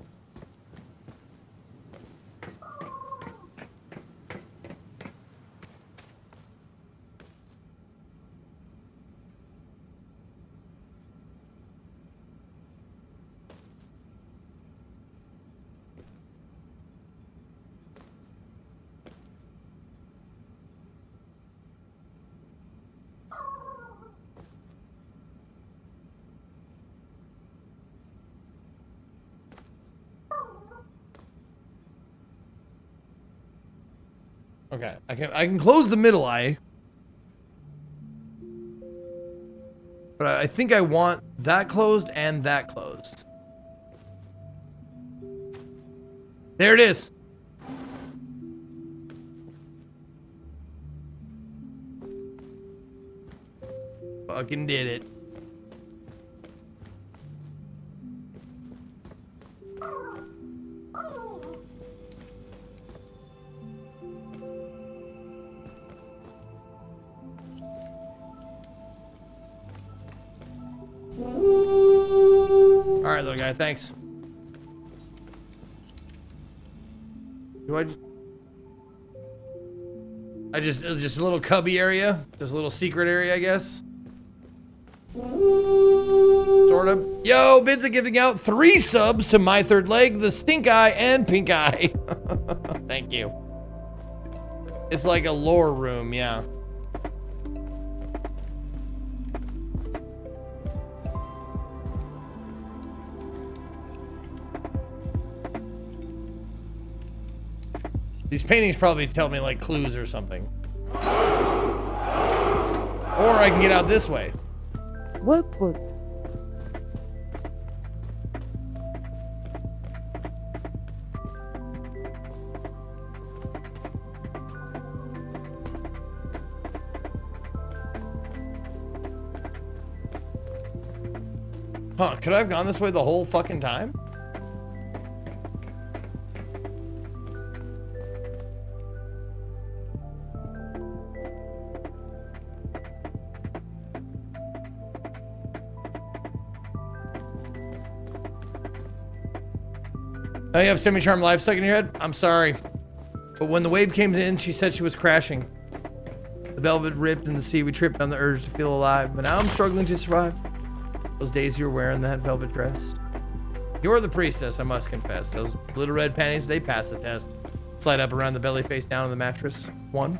Okay, I can close the middle eye. But I think I want that closed and that closed. There it is. Fucking did it. Alright, little guy, thanks. Do I just a little cubby area, just a little secret area, I guess. Sort of. Yo, Vincent giving out 3 subs to My Third Leg, the Stink Eye, and Pink Eye. Thank you. It's like a lore room, yeah. These paintings probably tell me like clues or something. Or I can get out this way. Whoop whoop. Huh, could I have gone this way the whole fucking time? Now you have semi-charm life stuck in your head? I'm sorry. But when the wave came in, she said she was crashing. The velvet ripped in the sea. We tripped on the urge to feel alive. But now I'm struggling to survive. Those days you were wearing that velvet dress. You're the priestess, I must confess. Those little red panties, they pass the test. Slide up around the belly, face down on the mattress. 1.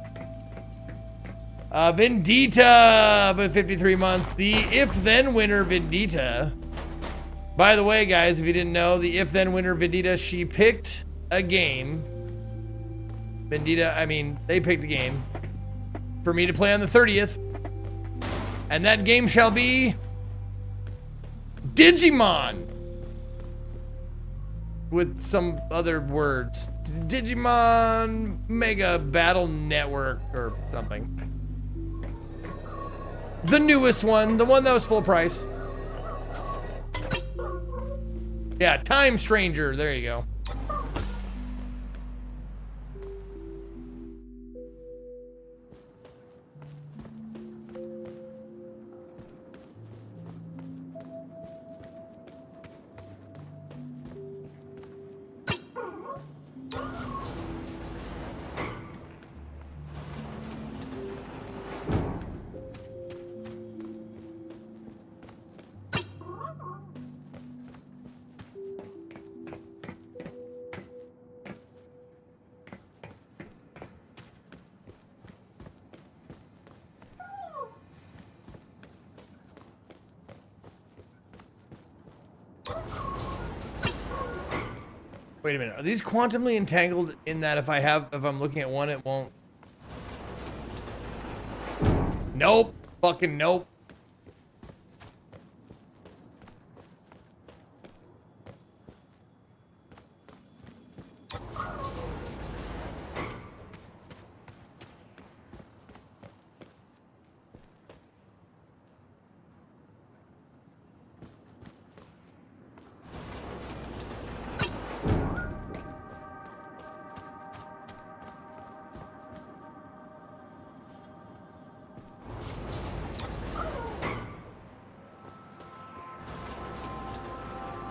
Vendita, but 53 months. The if-then winner, Vendita. By the way, guys, if you didn't know, the if-then winner, Vendita, she picked a game. Vendita, I mean, they picked a game for me to play on the 30th. And that game shall be Digimon. With some other words. Digimon Mega Battle Network or something. The newest one, the one that was full price. Yeah, Time Stranger, there you go. Wait a minute. Are these quantumly entangled in that if I'm looking at one, it won't? Nope. Fucking nope.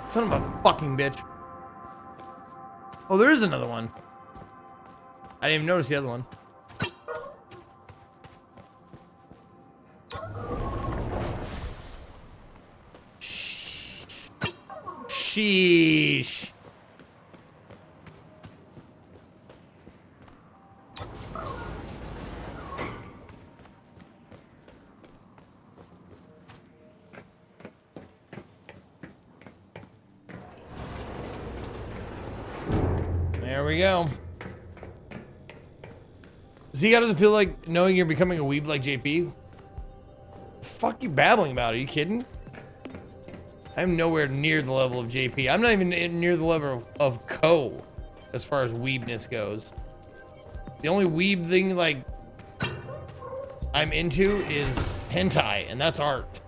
Son of a fucking bitch. Oh, there is another one. I didn't even notice the other one. Sheesh. There we go. See, how does it feel like knowing you're becoming a weeb like JP? The fuck you babbling about? Are you kidding? I'm nowhere near the level of JP. I'm not even near the level of Co as far as weebness goes. The only weeb thing like I'm into is hentai, and that's art.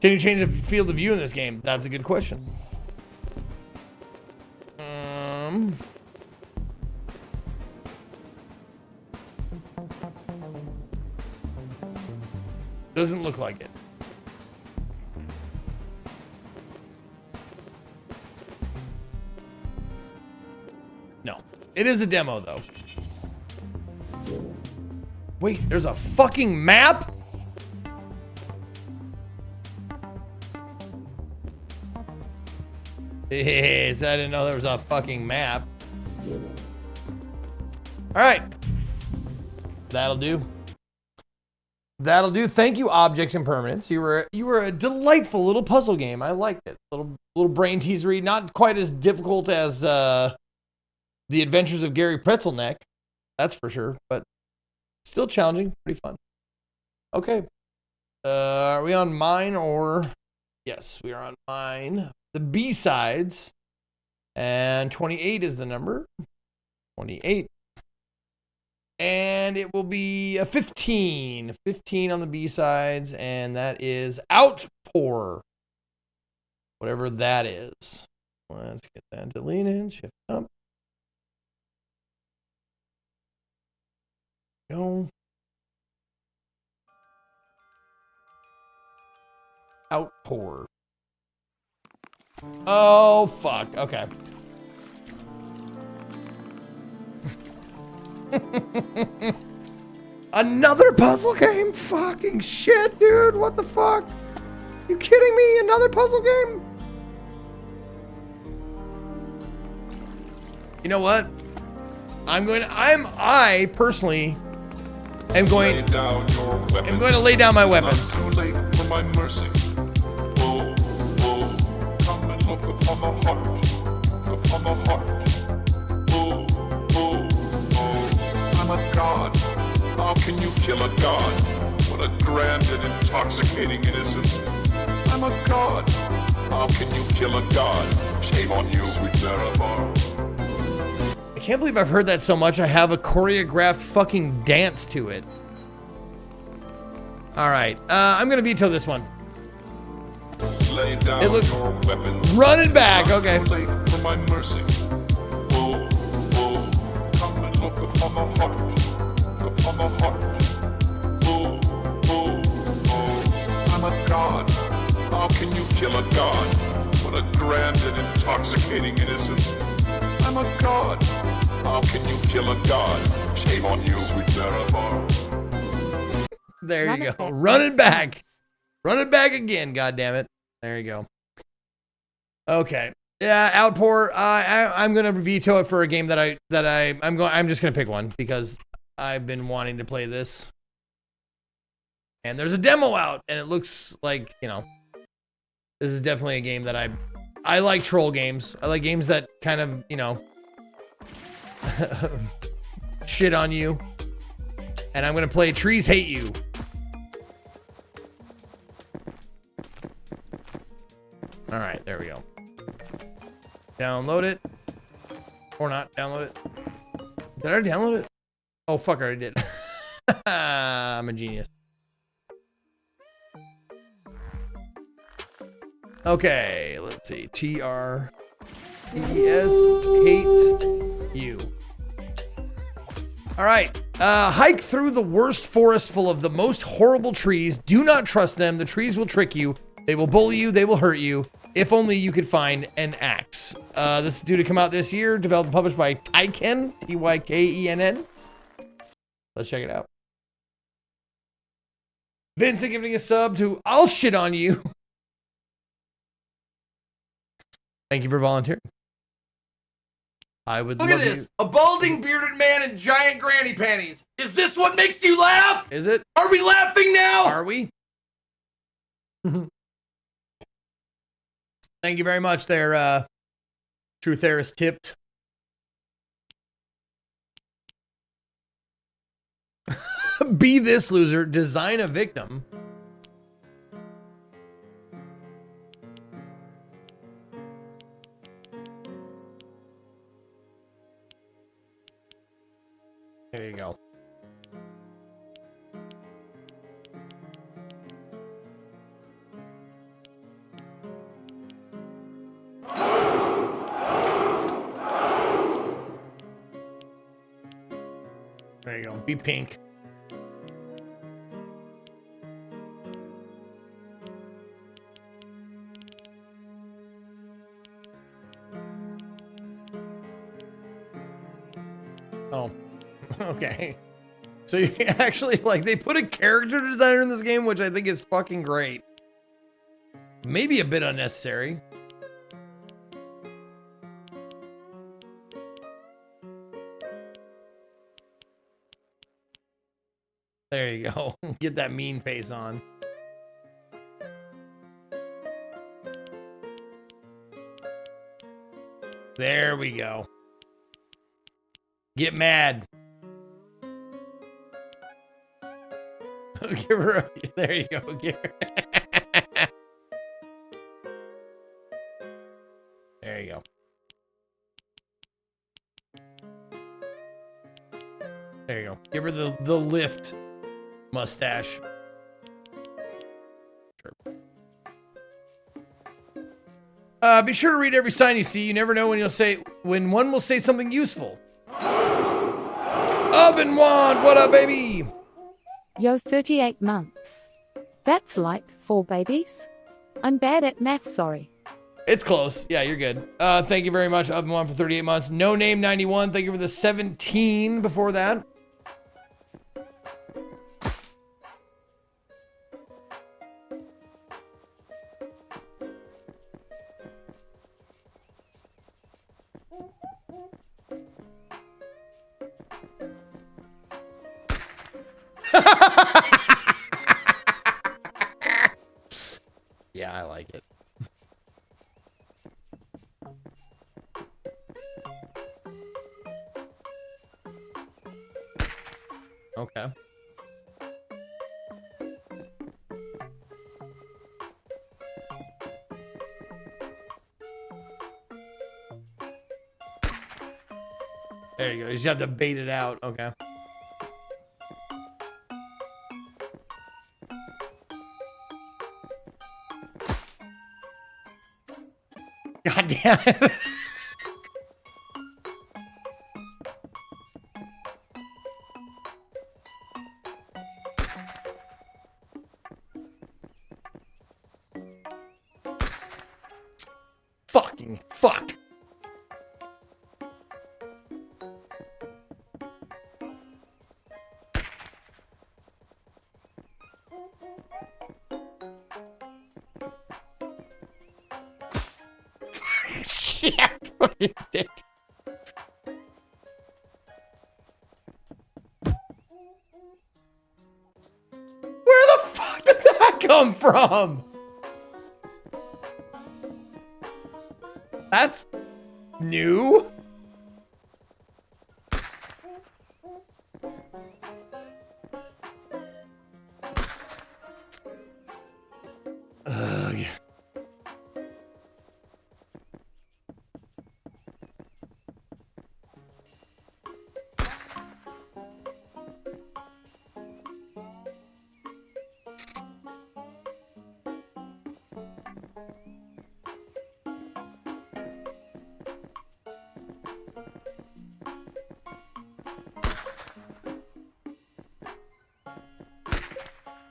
Can you change the field of view in this game? That's a good question. Doesn't look like it. No. It is a demo, though. Wait, there's a fucking map? Yes, I didn't know there was a fucking map. Alright. That'll do. That'll do. Thank you, Objects Impermanence. You were a delightful little puzzle game. I liked it. Little brain teasery. Not quite as difficult as The Adventures of Gary Pretzelneck. That's for sure. But still challenging. Pretty fun. Okay. Are we on mine or... Yes, we are on mine. The B-sides. And 28 is the number. 28. And it will be a 15. 15 on the B-sides. And that is Outpour. Whatever that is. Let's get that deleted. Shift up. Go. Outpour. Oh, fuck. Okay. Another puzzle game? Fucking shit, dude. What the fuck? You kidding me? Another puzzle game? You know what? I personally am going to lay down my weapons. Too late for my mercy. Oh, oh, come and look upon the heart. Upon the heart. Oh, oh, oh. I'm a god. How can you kill a god? What a grand and intoxicating innocence. I'm a god. How can you kill a god? Shame on you, sweet Marabar. I can't believe I've heard that so much. I have a choreographed fucking dance to it. All right, I'm gonna veto this one. Lay down It looks your weapons. running back. Okay. Too late for my mercy. Oh, oh, come and look upon the heart. Upon the heart. Oh, oh, oh. I'm a god. How can you kill a god? What a grand and intoxicating innocence. I'm a god. How can you kill a god? Shame on you, sweet Marabar. There Run you it go. back. Run it back. Run it back again. God damn it. There you go. Okay. Yeah, Outpour. I'm gonna veto it for a game I'm just gonna pick one because I've been wanting to play this. And there's a demo out, and it looks like, you know, this is definitely a game that I like troll games. I like games that kind of, you know, shit on you. And I'm gonna play Trees Hate You. All right, there we go. Download it. Or not download it. Did I download it? Oh, fuck, I already did. I'm a genius. Okay, let's see. TRES Hate You. All right. Hike through the worst forest full of the most horrible trees. Do not trust them. The trees will trick you. They will bully you. They will hurt you. If only you could find an axe. This is due to come out this year. Developed and published by Tykenn. Tykenn. Let's check it out. Vincent giving a sub to I'll Shit on You. Thank you for volunteering. I would Look love at this. you. A balding bearded man in giant granny panties. Is this what makes you laugh? Is it? Are we laughing now? Are we? Thank you very much there, Truth Heiress Tipped. Be this loser, design a victim. There you go. There you go. Be pink. Okay. So you actually, like, they put a character designer in this game, which I think is fucking great. Maybe a bit unnecessary. There you go. Get that mean face on. There we go. Get mad. Give her a, there you go. Give her. There you go. There you go. Give her the lift mustache. Sure. Be sure to read every sign you see. You never know when one will say something useful. Oven wand, what up, baby? Yo, 38 months. That's like 4 babies. I'm bad at math, sorry. It's close. Yeah, you're good. Thank you very much, Oven Wand, for 38 months. No Name 91. Thank you for the 17 before that. Yeah, I like it. Okay. There you go. You just have to bait it out. Okay. God damn it. Fucking fuck. Shit, fucking dick. Where the fuck did that come from? That's new. Ugh.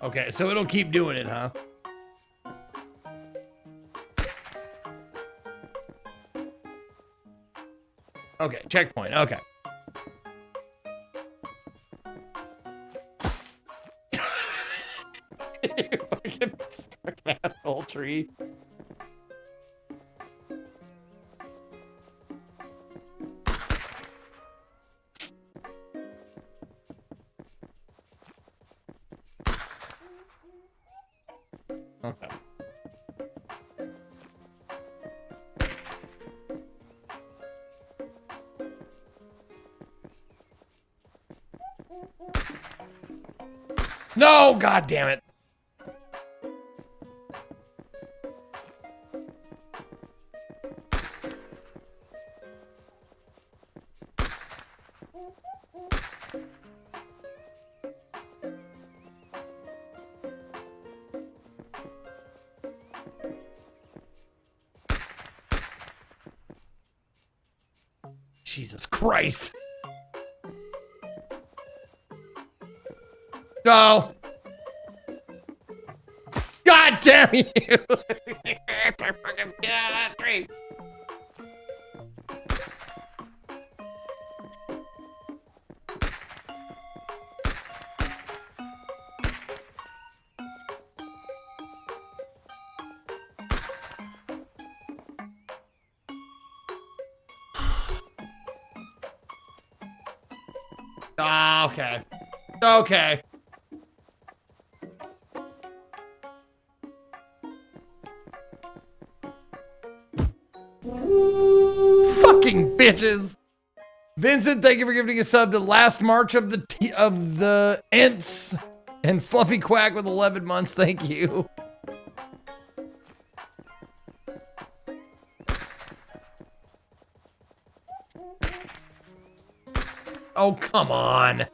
Okay, so it'll keep doing it, huh? Okay, checkpoint. Okay. You fucking stuck that whole tree. Okay. No, god damn it. Jesus Christ. No. God damn you. Get out of that tree. Ah, okay. Okay. Fucking bitches. Vincent, thank you for giving a sub to Last March of the Ents. And Fluffy Quack with 11 months, thank you. Oh, come on.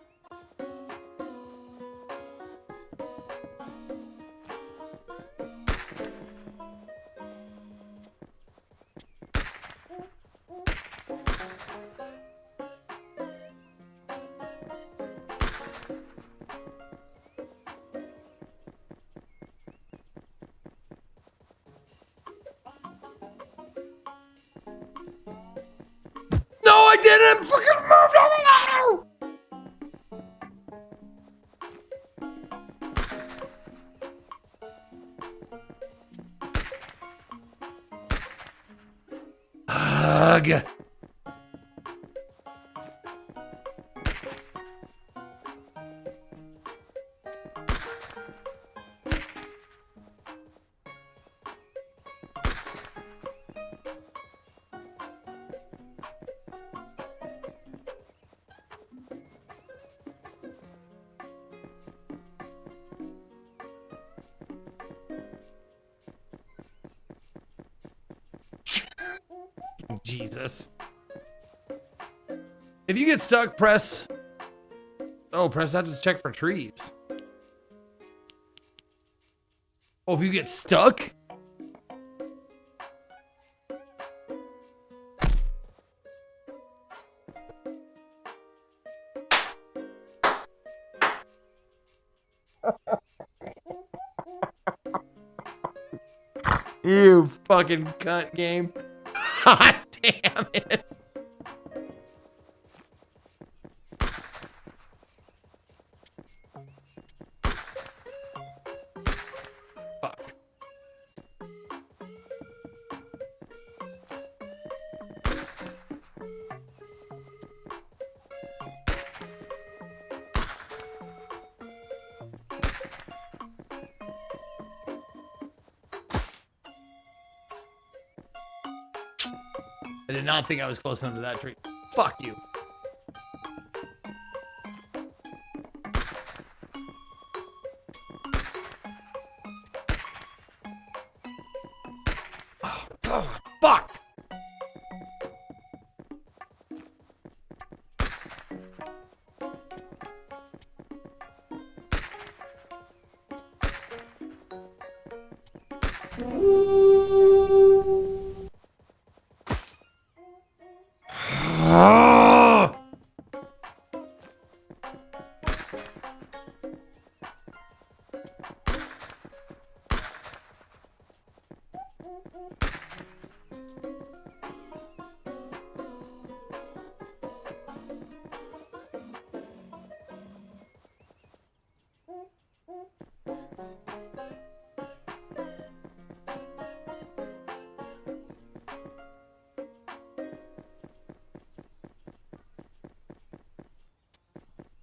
No, I didn't fucking move over there. Ugh. Jesus. If you get stuck, press. Oh, press that to check for trees. Oh, if you get stuck? You fucking cunt game. God damn it. Fuck. I did not think I was close enough to that tree. Fuck you. Oh, God. Fuck. Ah!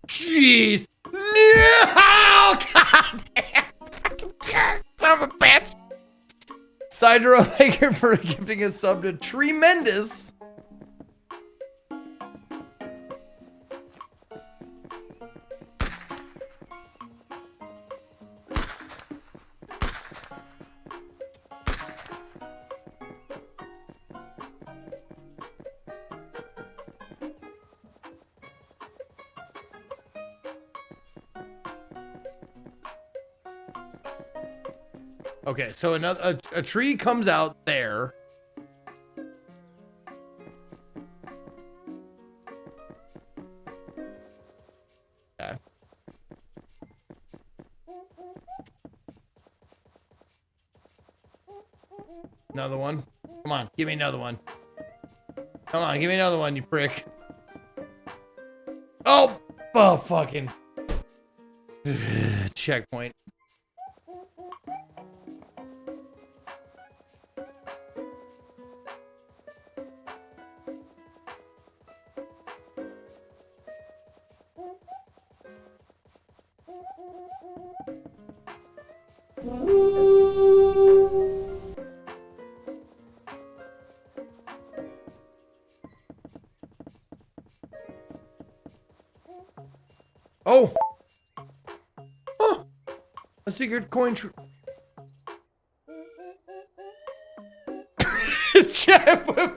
Jeez. No! God damn. Fucking jerk. Son of a bitch. Sidro, thank you for gifting a sub to Tremendous. Okay, so another a tree comes out there. Okay. Another one. Come on, give me another one. Come on, give me another one, you prick. Oh, oh fucking checkpoint. Oh! Oh! A secret coin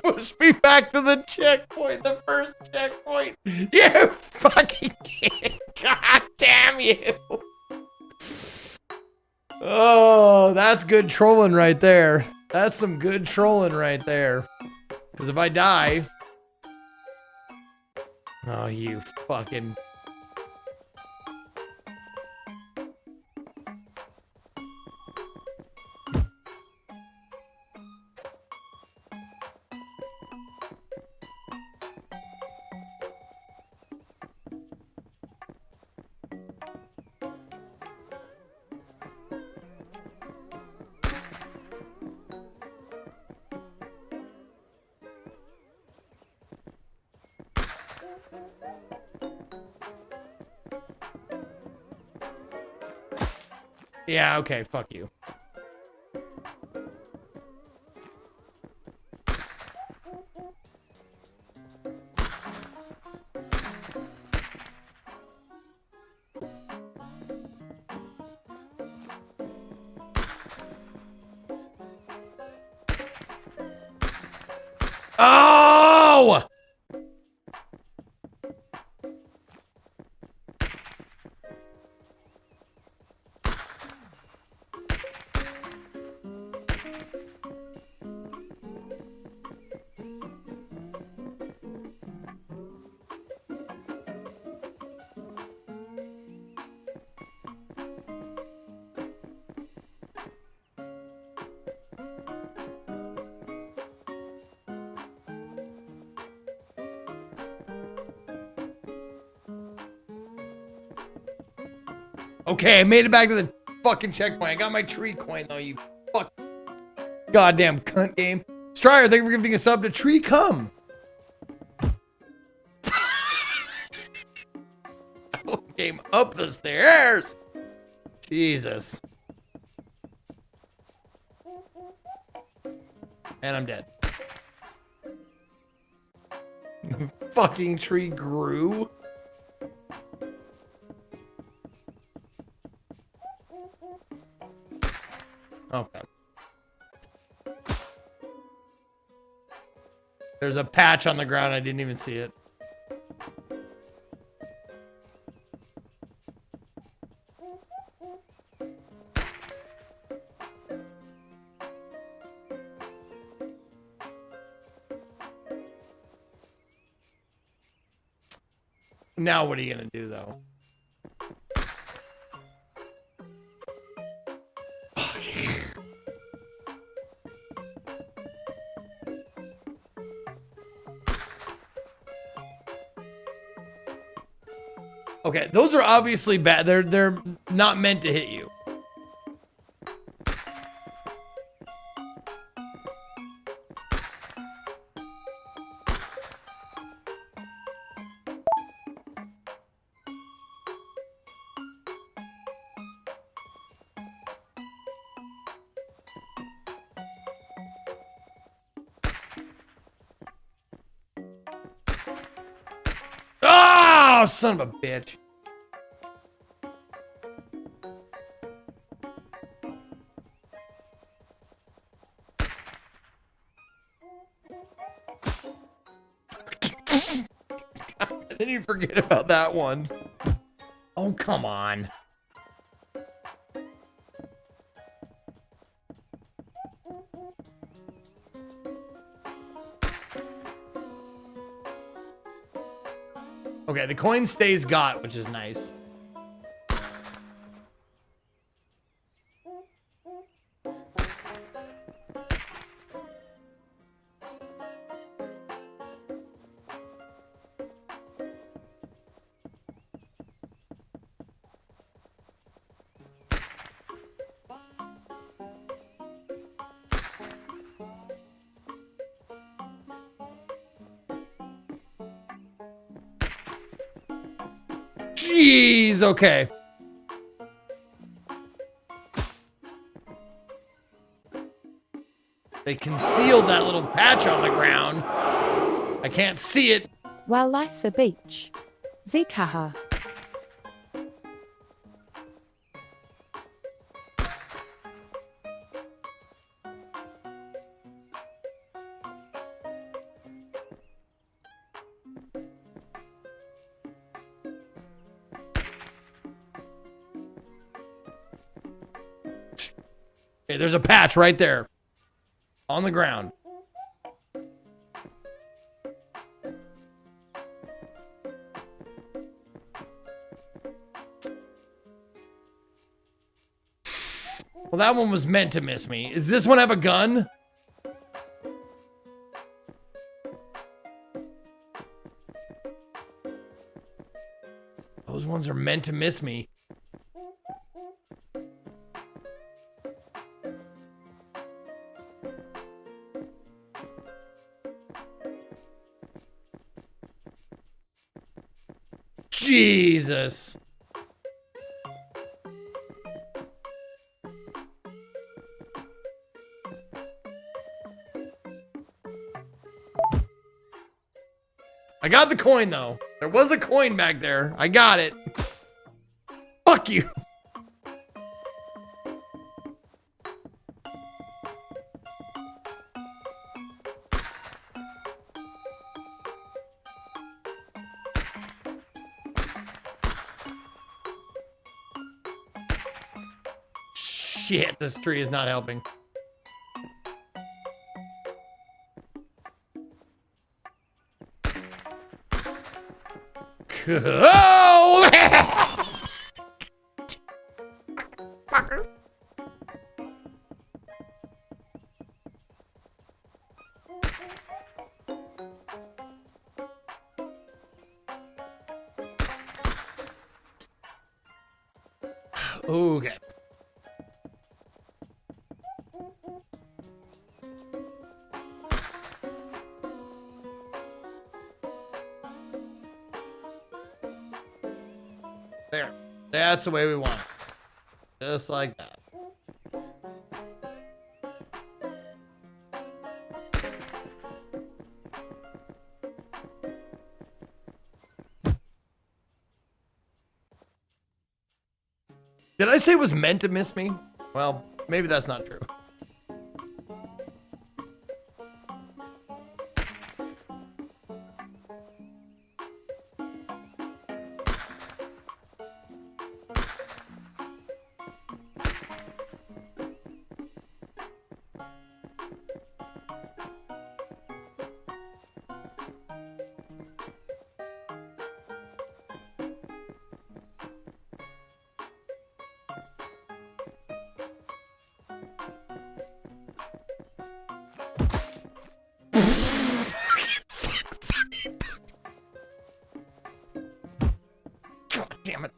push me back to the checkpoint, the first checkpoint. You fucking kid. God damn you. Oh, that's good trolling right there. That's some good trolling right there. Because if I die... Oh, you fucking... Yeah, okay, fuck you. Oh! Okay, I made it back to the fucking checkpoint. I got my tree coin though, you fuck. Goddamn cunt game. Strider, thank you for giving a sub to Tree Come. Came up the stairs. Jesus. And I'm dead. Fucking tree grew. Okay. There's a patch on the ground. I didn't even see it. Now what are you gonna do though? Okay, those are obviously bad. They're not meant to hit you. Oh, son of a bitch. Then you forget about that one. Oh, come on. Okay, the coin stays got, which is nice. Jeez, okay. They concealed that little patch on the ground. I can't see it. Well, life's a beach. Zikaha. Okay, there's a patch right there. On the ground. Well, that one was meant to miss me. Does this one have a gun? Those ones are meant to miss me. Jesus. I got the coin though. There was a coin back there. I got it. Fuck you. Shit, this tree is not helping. Oh! Fucker. Okay. There. That's the way we want it. Just like that. Did I say it was meant to miss me? Well, maybe that's not true. God damn it.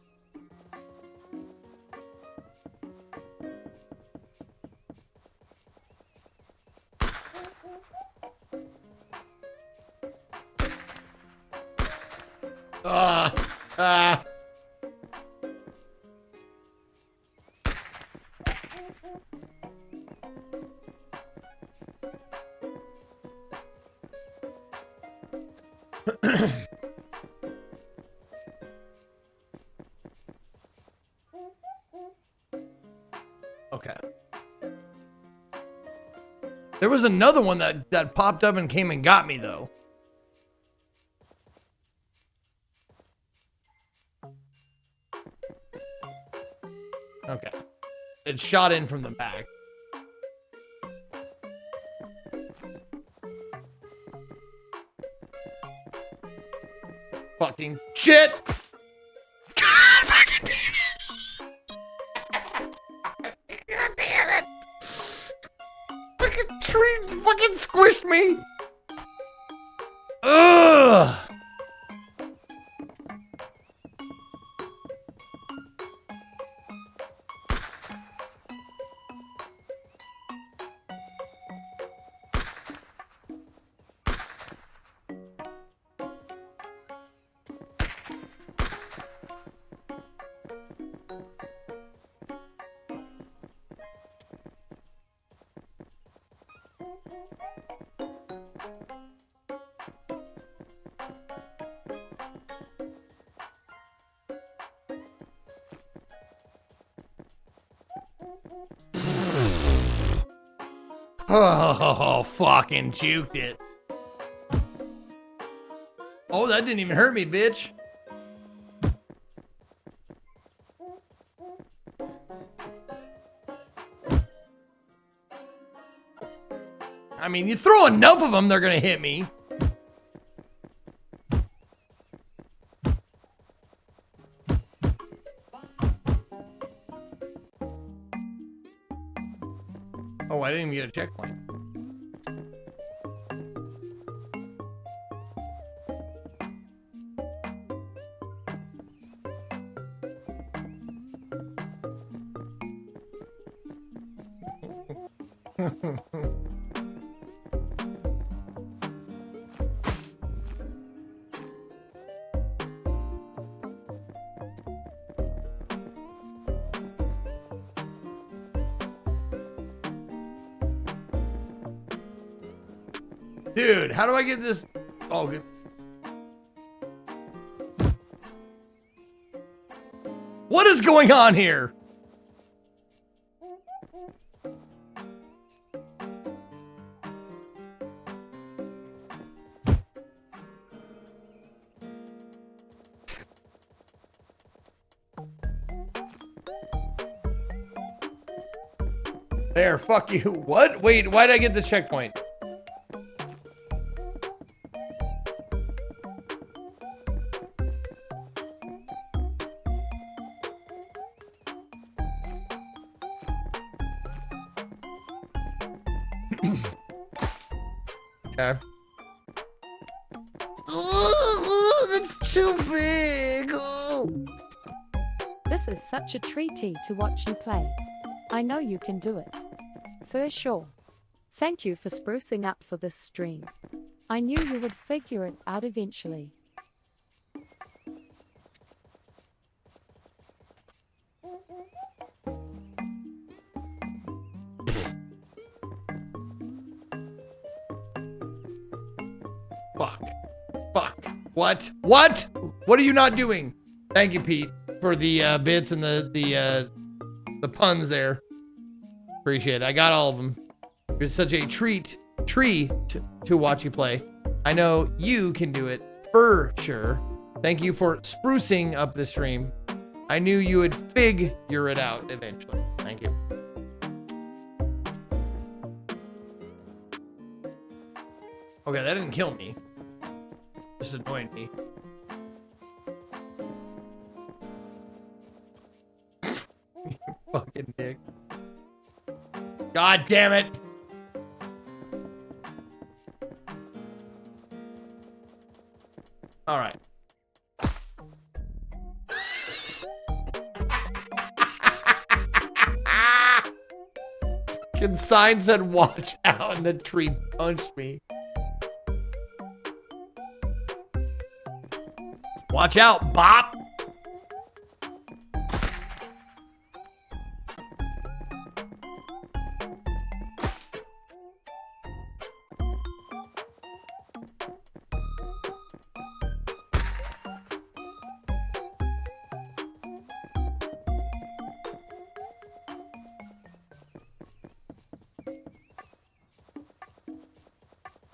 Ah. Okay. There was another one that popped up and came and got me though. Okay. It shot in from the back. Fucking shit! God fucking damn it! God damn it! Fucking tree fucking squished me! Ugh! Oh, fucking juked it. Oh, that didn't even hurt me, bitch. I mean, you throw enough of them, they're gonna hit me. Oh, I didn't even get a checkpoint. Dude, how do I get this? Oh, good. What is going on here? There, fuck you. What? Wait, why did I get this checkpoint? Okay. Oh, that's too big. Oh. This is such a treaty to watch you play. I know you can do it. For sure. Thank you for sprucing up for this stream. I knew you would figure it out eventually. Fuck. Fuck. What? What? What are you not doing? Thank you, Pete, for the bits and the puns there. Appreciate it. I got all of them. You're such a tree to watch you play. I know you can do it for sure. Thank you for sprucing up the stream. I knew you would figure it out eventually. Thank you. Okay, that didn't kill me. Just annoyed me. You fucking dick. God damn it. All right. Fucking sign said watch out and the tree punched me. Watch out, Bop.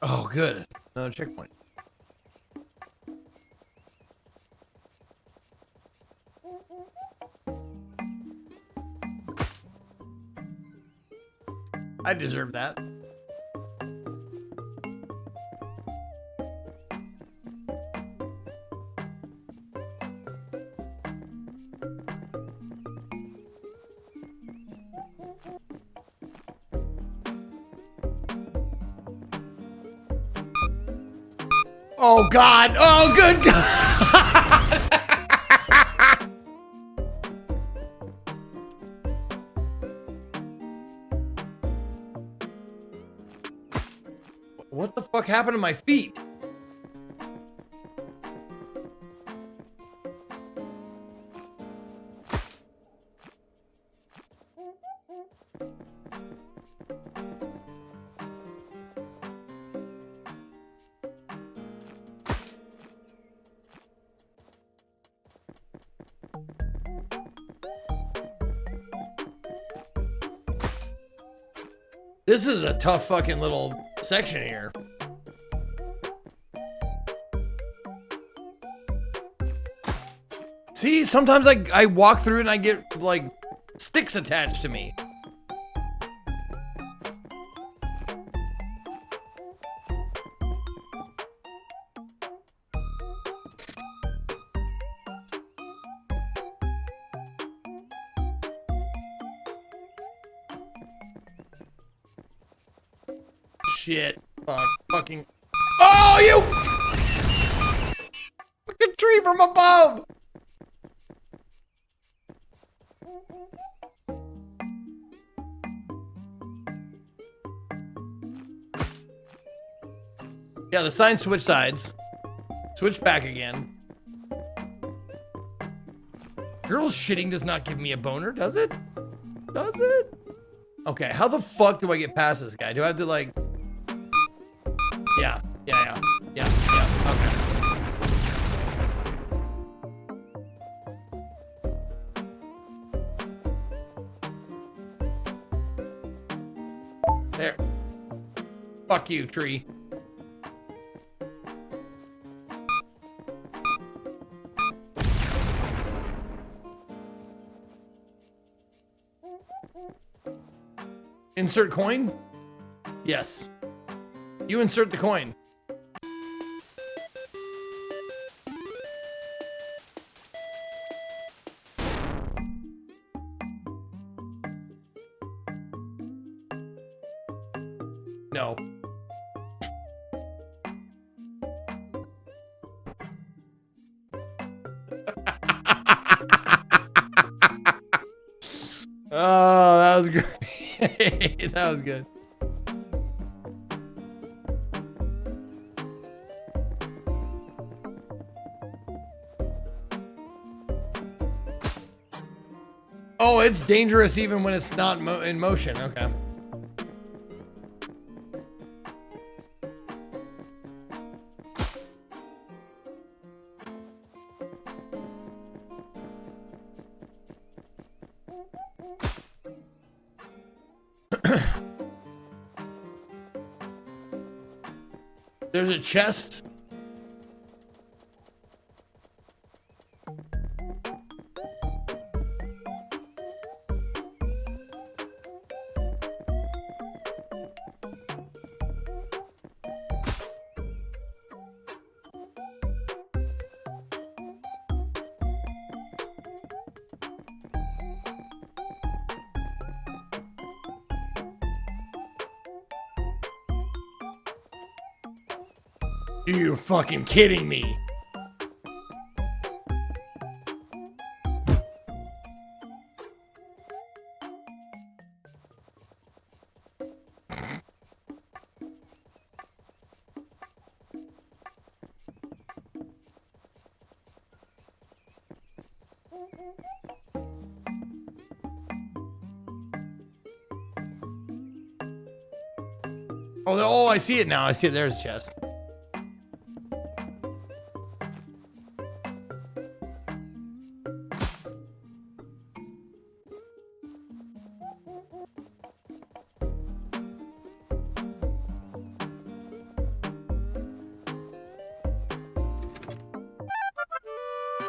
Oh, good. Another checkpoint. I deserve that. Oh God! Oh good God! What the fuck happened to my feet? This is a tough fucking little section here. See, sometimes I walk through and I get like sticks attached to me. Shit. Fuck. Fucking. Oh, you! Fucking tree from above! Yeah, the sign switch sides. Switch back again. Girls shitting does not give me a boner, does it? Does it? Okay, how the fuck do I get past this guy? Do I have to like... Yeah, okay. There. Fuck you, tree. Insert coin? Yes. You insert the coin. No. Oh, that was great. That was good. Oh, it's dangerous even when it's not in motion. Okay. There's a chest. You're fucking kidding me. Oh, I see it now. I see it. There's a chest.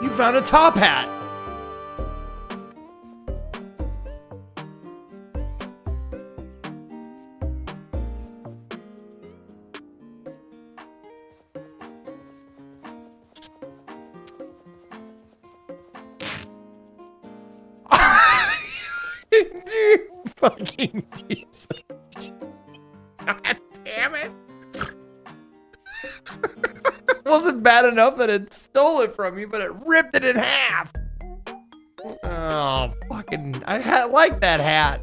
You found a top hat. You fucking piece of shit. God damn it. Wasn't bad enough that it stole it from you, but it ripped it in half. Oh, fucking, I like that hat.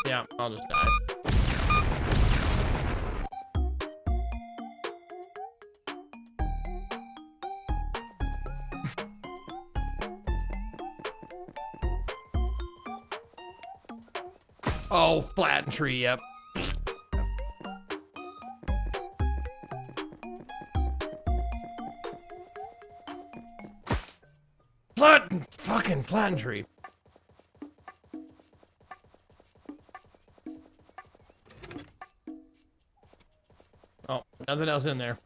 Yeah, I'll just die. Oh, flatten tree, yep. Flatten tree. Oh, nothing else in there.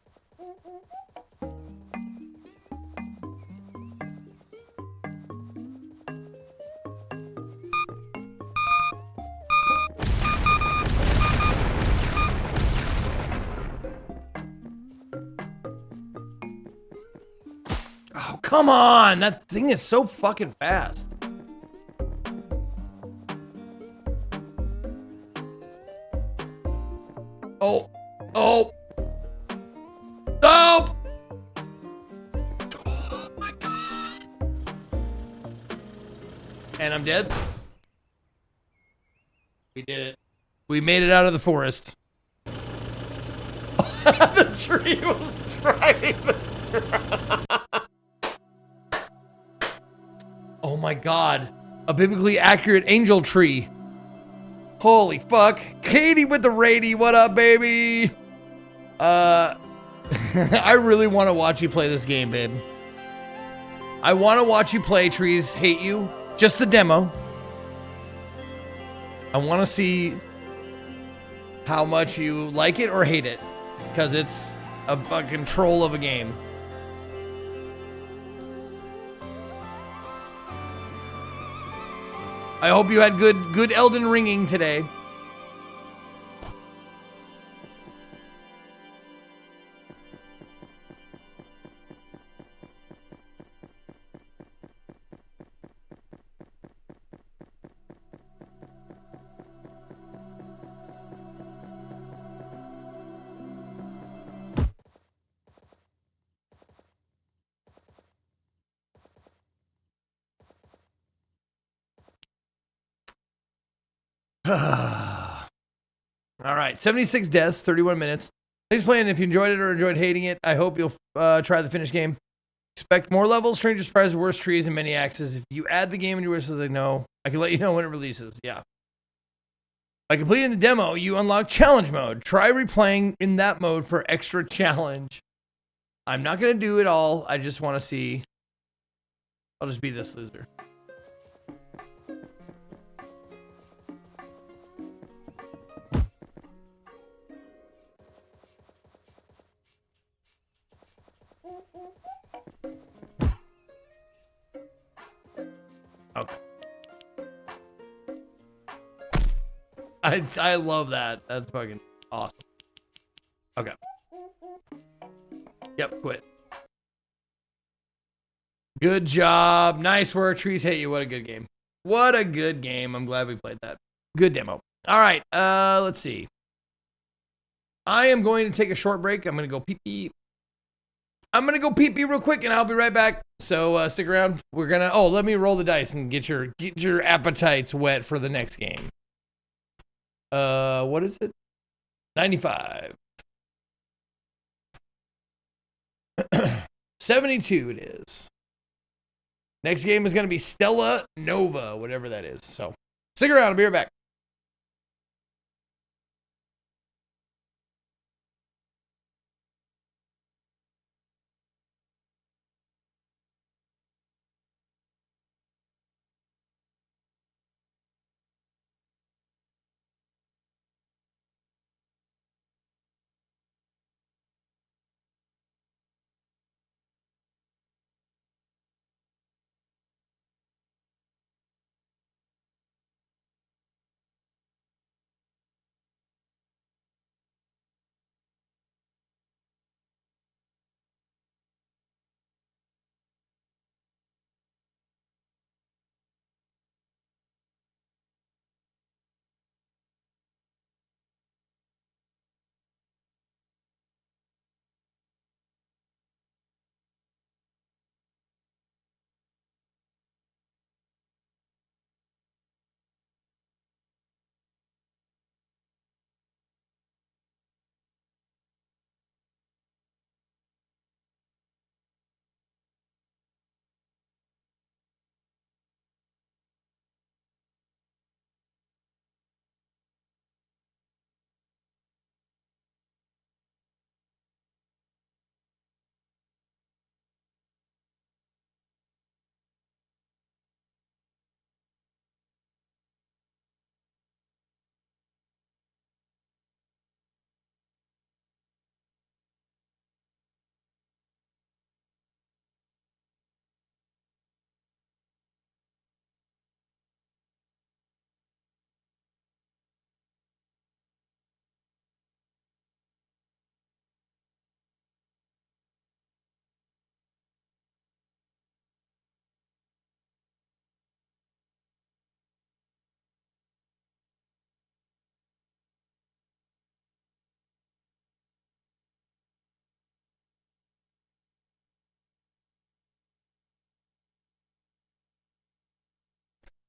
Oh, come on! That thing is so fucking fast. Oh. Oh. Oh! Oh my god. And I'm dead. We did it. We made it out of the forest. The tree was driving the Oh my god. A biblically accurate angel tree. Holy fuck. Katie with the rady. What up, baby? I really want to watch you play this game, babe. I want to watch you play Trees Hate You. Just the demo. I want to see how much you like it or hate it. Because it's a fucking troll of a game. I hope you had good Elden Ringing today. All right, 76 deaths, 31 minutes. Thanks for playing. If you enjoyed it or enjoyed hating it, I hope you'll try the finished game. Expect more levels, stranger surprises, worse trees, and many axes. If you add the game in your wishes, I know. I can let you know when it releases. Yeah. By completing the demo, you unlock challenge mode. Try replaying in that mode for extra challenge. I'm not going to do it all. I just want to see. I'll just be this loser. Okay. I love that. That's fucking awesome. Okay. Yep, quit. Good job. Nice work. Trees Hate You. What a good game. What a good game. I'm glad we played that. Good demo. All right. Let's see. I am going to take a short break. I'm going to go pee-pee. I'm going to go pee-pee real quick and I'll be right back. So stick around. We're going to, let me roll the dice and get your appetites wet for the next game. What is it? 95. 72 it is. Next game is going to be Stella Nova, whatever that is. So stick around. I'll be right back.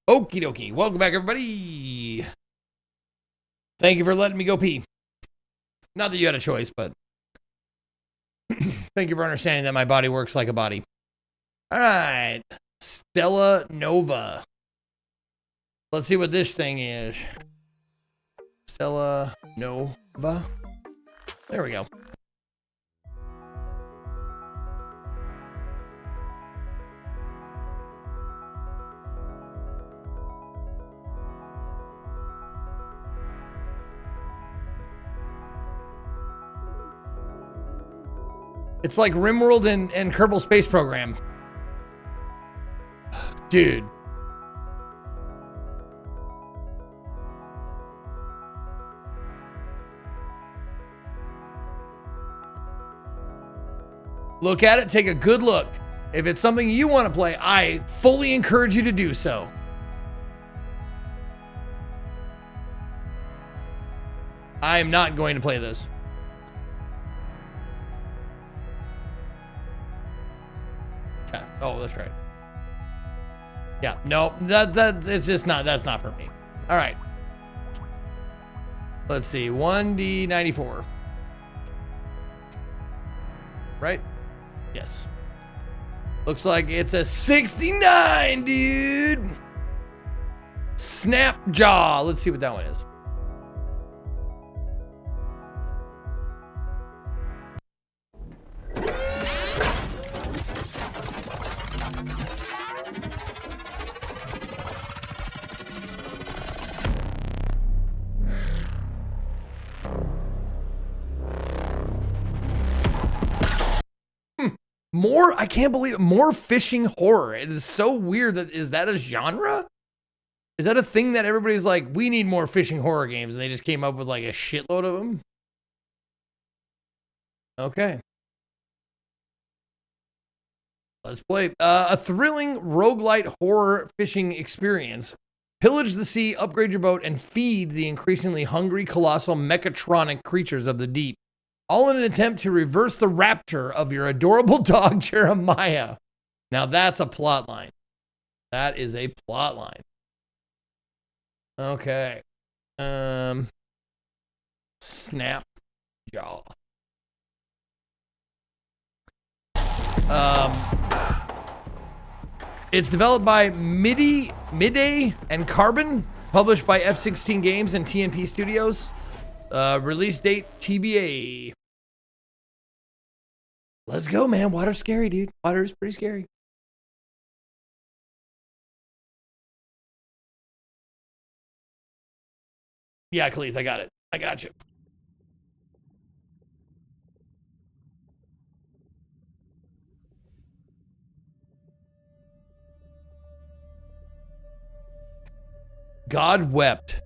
Okie dokie. Welcome back, everybody. Thank you for letting me go pee. Not that you had a choice, but thank you for understanding that my body works like a body. All right. Stella Nova. Let's see what this thing is. Stella Nova. There we go. It's like RimWorld and Kerbal Space Program. Dude. Look at it, take a good look. If it's something you want to play, I fully encourage you to do so. I am not going to play this. Okay. Oh, that's right. Yeah, no, it's just not, that's not for me. All right. Let's see, 1D94. Right? Yes. Looks like it's a 69, dude. Snap Jaw. Let's see what that one is. More, I can't believe it, more fishing horror. It is so weird that, is that a genre? Is that a thing that everybody's like, we need more fishing horror games, and they just came up with like a shitload of them? Okay. Let's play. A thrilling roguelite horror fishing experience. Pillage the sea, upgrade your boat, and feed the increasingly hungry, colossal, mechatronic creatures of the deep. All in an attempt to reverse the rapture of your adorable dog, Jeremiah. Now that's a plot line. That is a plot line. Okay. Snap Jaw. It's developed by Midday and Carbon, published by F16 Games and TNP Studios. Release date TBA. Let's go, man. Water's scary, dude. Water is pretty scary. Yeah, Khalith, I got it. I got you. God wept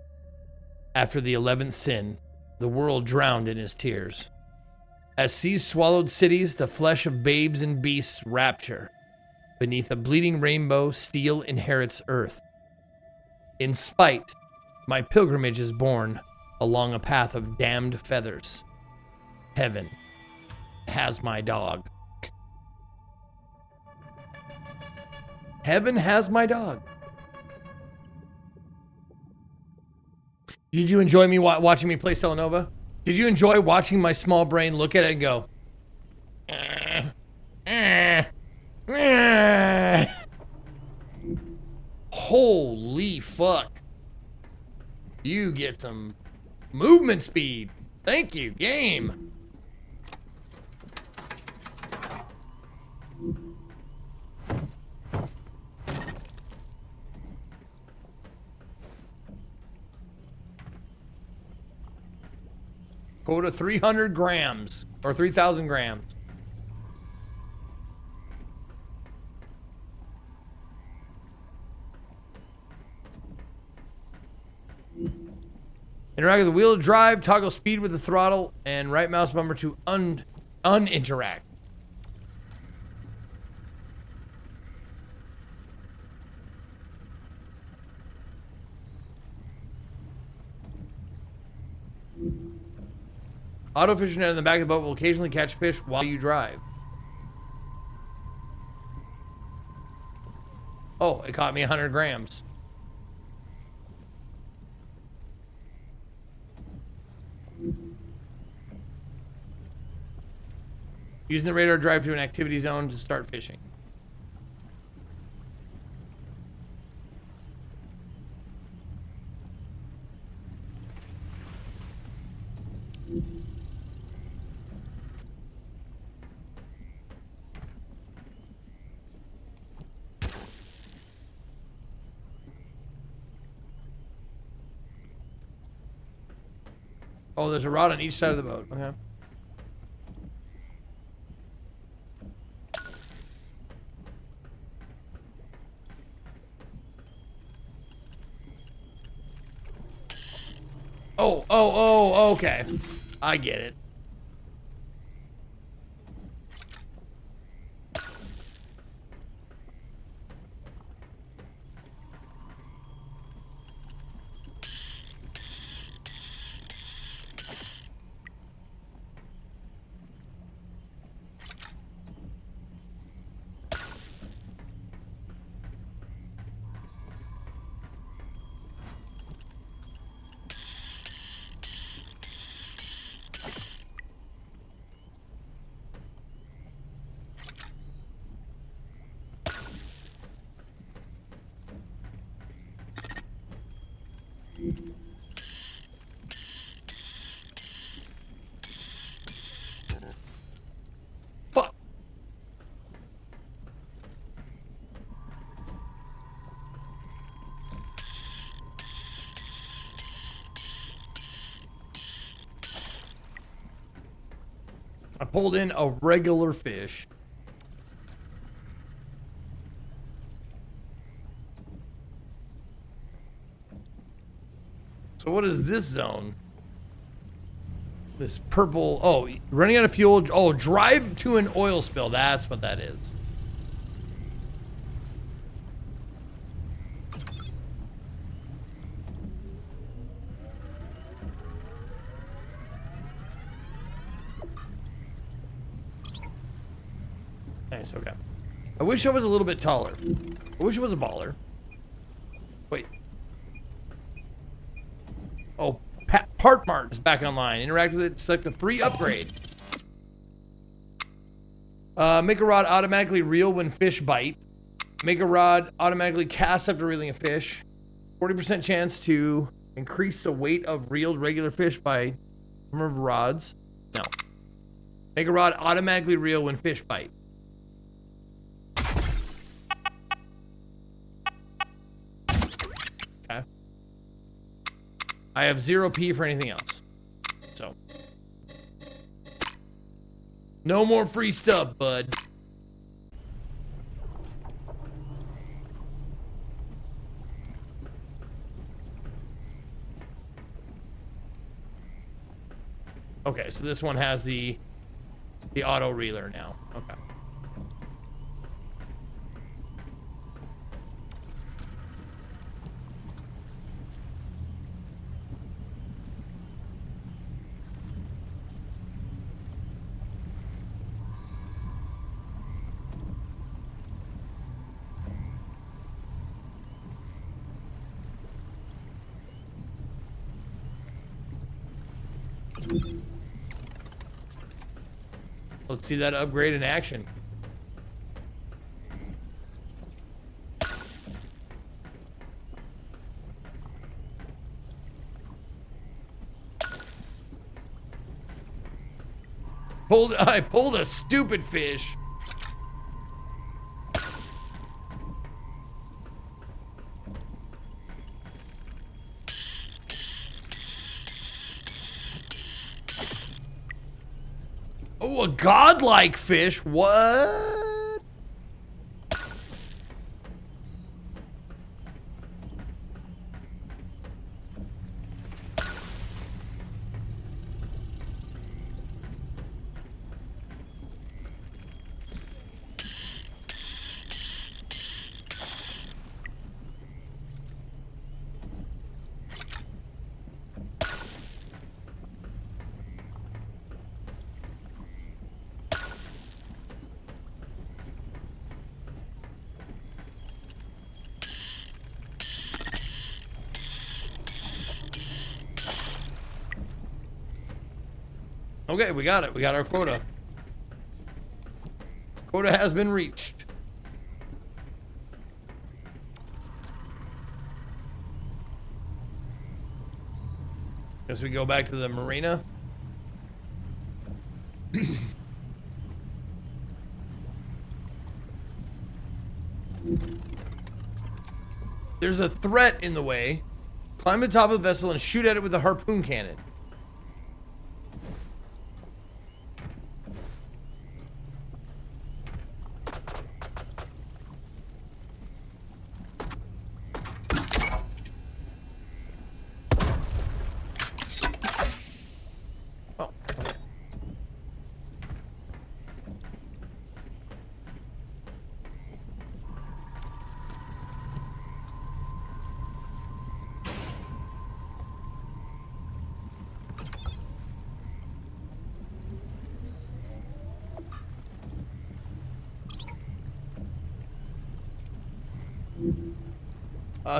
after the 11th sin. The world drowned in his tears. As seas swallowed cities, the flesh of babes and beasts rapture. Beneath a bleeding rainbow, steel inherits earth. In spite, my pilgrimage is borne along a path of damned feathers. Heaven has my dog. Heaven has my dog. Did you enjoy me watching me play Stelanova? Did you enjoy watching my small brain look at it and go, holy fuck. You get some movement speed. Thank you, game. Quota 300 grams or 3,000 grams. Interact with the wheel to drive, toggle speed with the throttle, and right mouse bumper to uninteract. Auto fishing net in the back of the boat will occasionally catch fish while you drive. Oh, it caught me 100 grams. Using the radar drive to an activity zone to start fishing. Oh, there's a rod on each side of the boat. Okay. Oh, okay. I get it. Fuck. I pulled in a regular fish. So what is this zone? This purple, oh, running out of fuel. Oh, drive to an oil spill. That's what that is. Nice, okay. I wish I was a little bit taller. I wish I was a baller. Wait. Oh, Part Mart is back online. Interact with it, select the free upgrade. Make a rod automatically reel when fish bite. Make a rod automatically cast after reeling a fish. 40% chance to increase the weight of reeled regular fish by number of rods. No. Make a rod automatically reel when fish bite. Okay. I have 0p for anything else. So. No more free stuff, bud. Okay, so this one has the auto reeler now. Okay. Let's see that upgrade in action. I pulled a stupid fish. Oh, a godlike fish. What? Okay, we got it. We got our quota. Quota has been reached. Guess we go back to the marina. There's a threat in the way. Climb to the top of the vessel and shoot at it with a harpoon cannon. Oh, okay.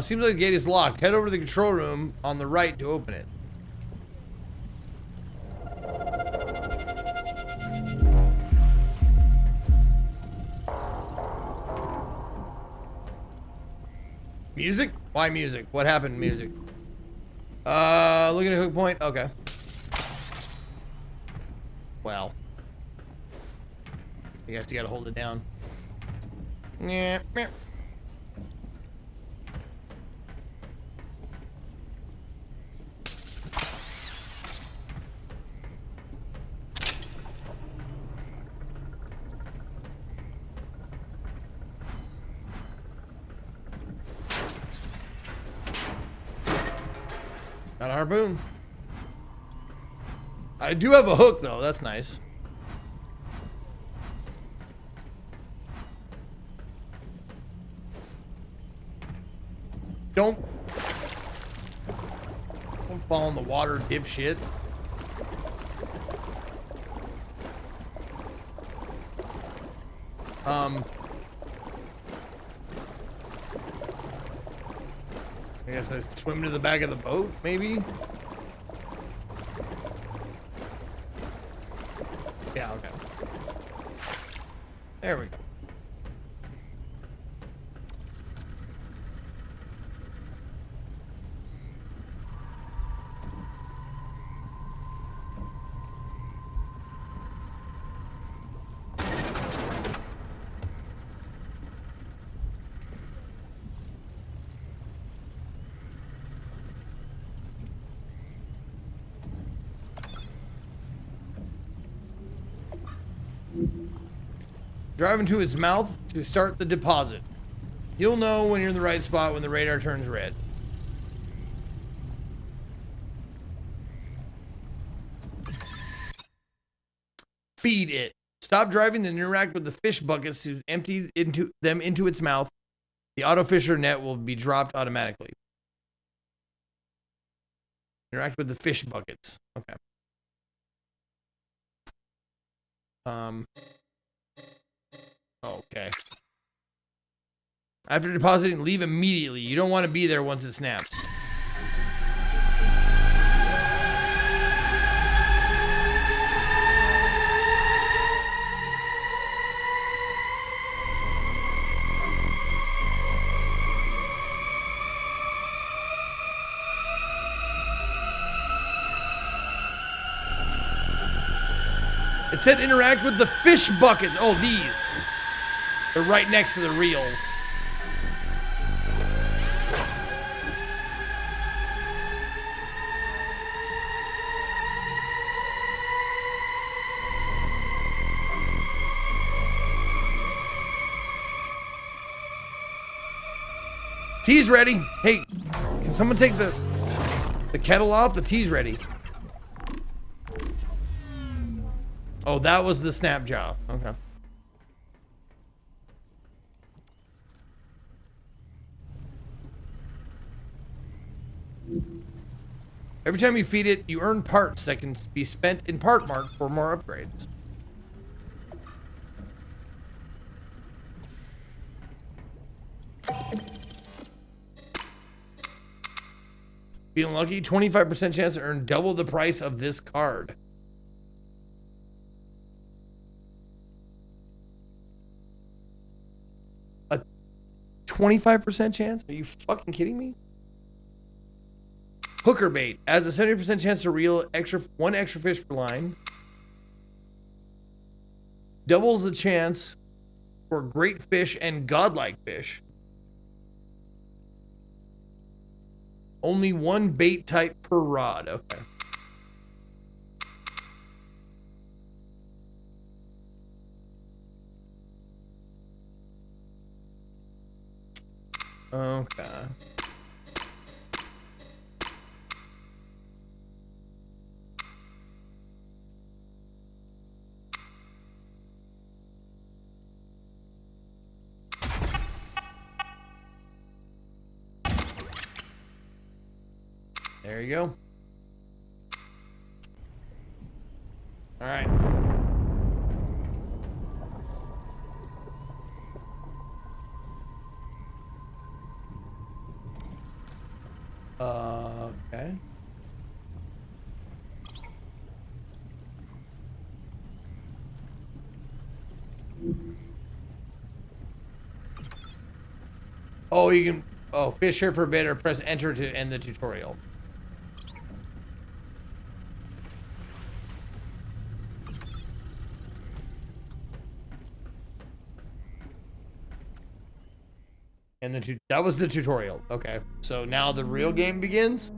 Seems like the gate is locked. Head over to the control room on the right to open it. Music? Why music? What happened, music? Looking at hook point. Okay. Well. I guess you gotta hold it down. Yeah. Got a harpoon. I do have a hook though, that's nice. Don't fall in the water, dipshit. I guess I swim to the back of the boat, maybe? Yeah, okay. There we go. Drive into its mouth to start the deposit. You'll know when you're in the right spot when the radar turns red. Feed it. Stop driving and interact with the fish buckets to empty them into its mouth. The auto fisher net will be dropped automatically. Interact with the fish buckets. Okay. Okay. After depositing, leave immediately. You don't want to be there once it snaps. It said interact with the fish buckets. Oh, these. They're right next to the reels. Tea's ready. Hey, can someone take the kettle off? The tea's ready. Oh, that was the snap jaw. Okay. Every time you feed it, you earn parts that can be spent in Part Mart for more upgrades. Feeling lucky? 25% chance to earn double the price of this card. 25% chance? Are you fucking kidding me? Hooker bait adds a 70% chance to reel one extra fish per line. Doubles the chance for great fish and godlike fish. Only one bait type per rod. Okay. Okay. There you go. All right. Okay. Oh, you can. Oh, fish here for a bit or press enter to end the tutorial. And that was the tutorial. Okay, so now the real game begins.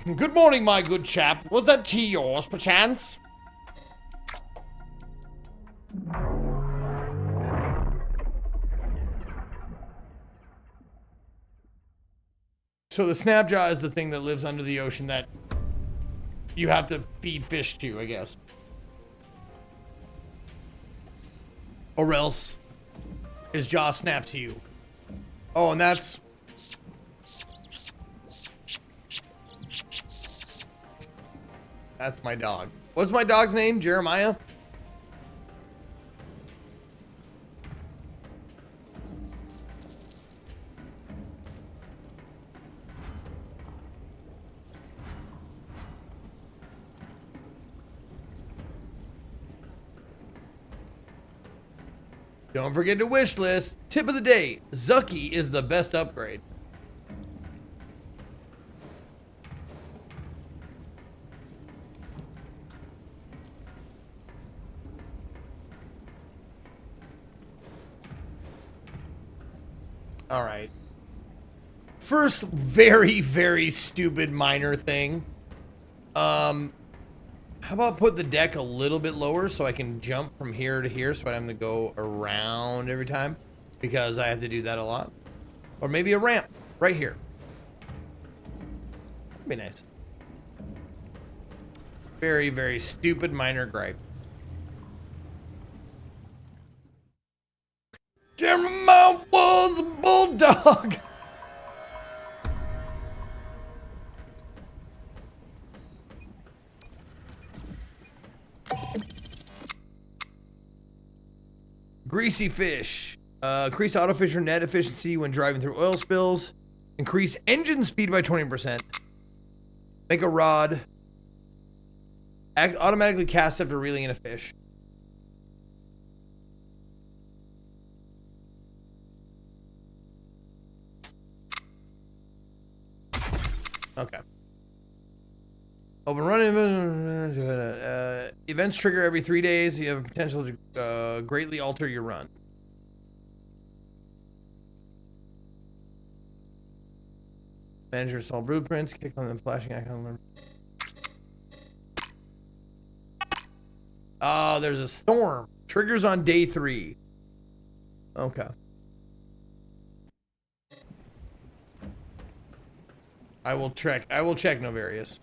Good morning, my good chap. Was that tea yours, perchance? So the snapjaw is the thing that lives under the ocean that you have to feed fish to, I guess. Or else his jaw snaps you. Oh, and that's... That's my dog. What's my dog's name? Jeremiah? Don't forget to wish list. Tip of the day. Zucky is the best upgrade. All right. First, very, very stupid minor thing. How about put the deck a little bit lower so I can jump from here to here so I don't have to go around every time because I have to do that a lot. Or maybe a ramp right here. That'd be nice. Very, very stupid minor gripe. Jeremiah was a bulldog. Greasy fish. Increase autofisher net efficiency when driving through oil spills. Increase engine speed by 20%. Make a rod. Automatically cast after reeling in a fish. Okay. Open run events trigger every 3 days. You have a potential to greatly alter your run. Manage your small blueprints. Click on the flashing icon. Oh, there's a storm. Triggers on day 3. Okay. I will check Novarius.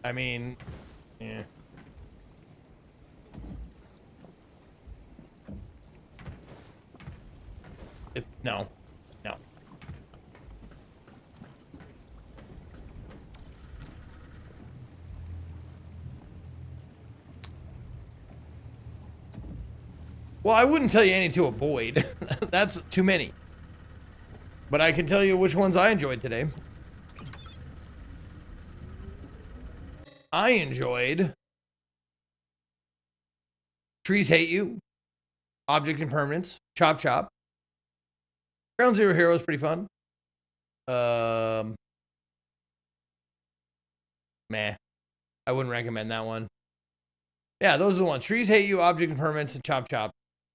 I mean, yeah. No. Well, I wouldn't tell you any to avoid. That's too many. But I can tell you which ones I enjoyed today. I enjoyed Trees Hate You, Object Impermanence, Chop Chop. Ground Zero Hero is pretty fun. Meh. I wouldn't recommend that one. Yeah, those are the ones. Trees Hate You, Object Impermanence, and Chop Chop.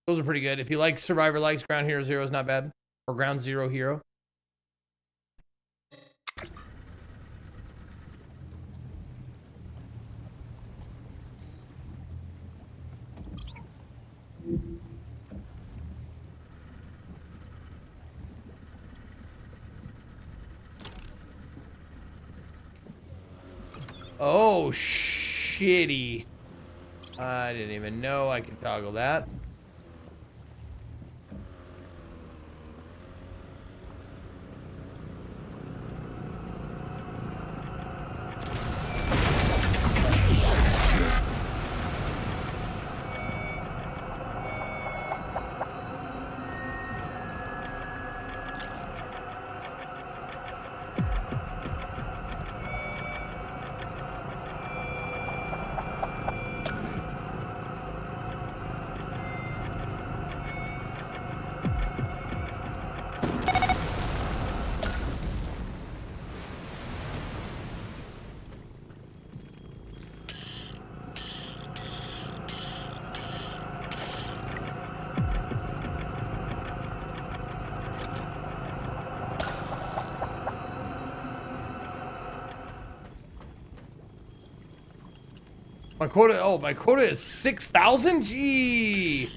Those are pretty good. If you like Survivor Likes, Ground Hero Zero is not bad. Or Ground Zero Hero. Oh, shitty. I didn't even know I could toggle that. My quota, oh, my quota is 6,000? Gee.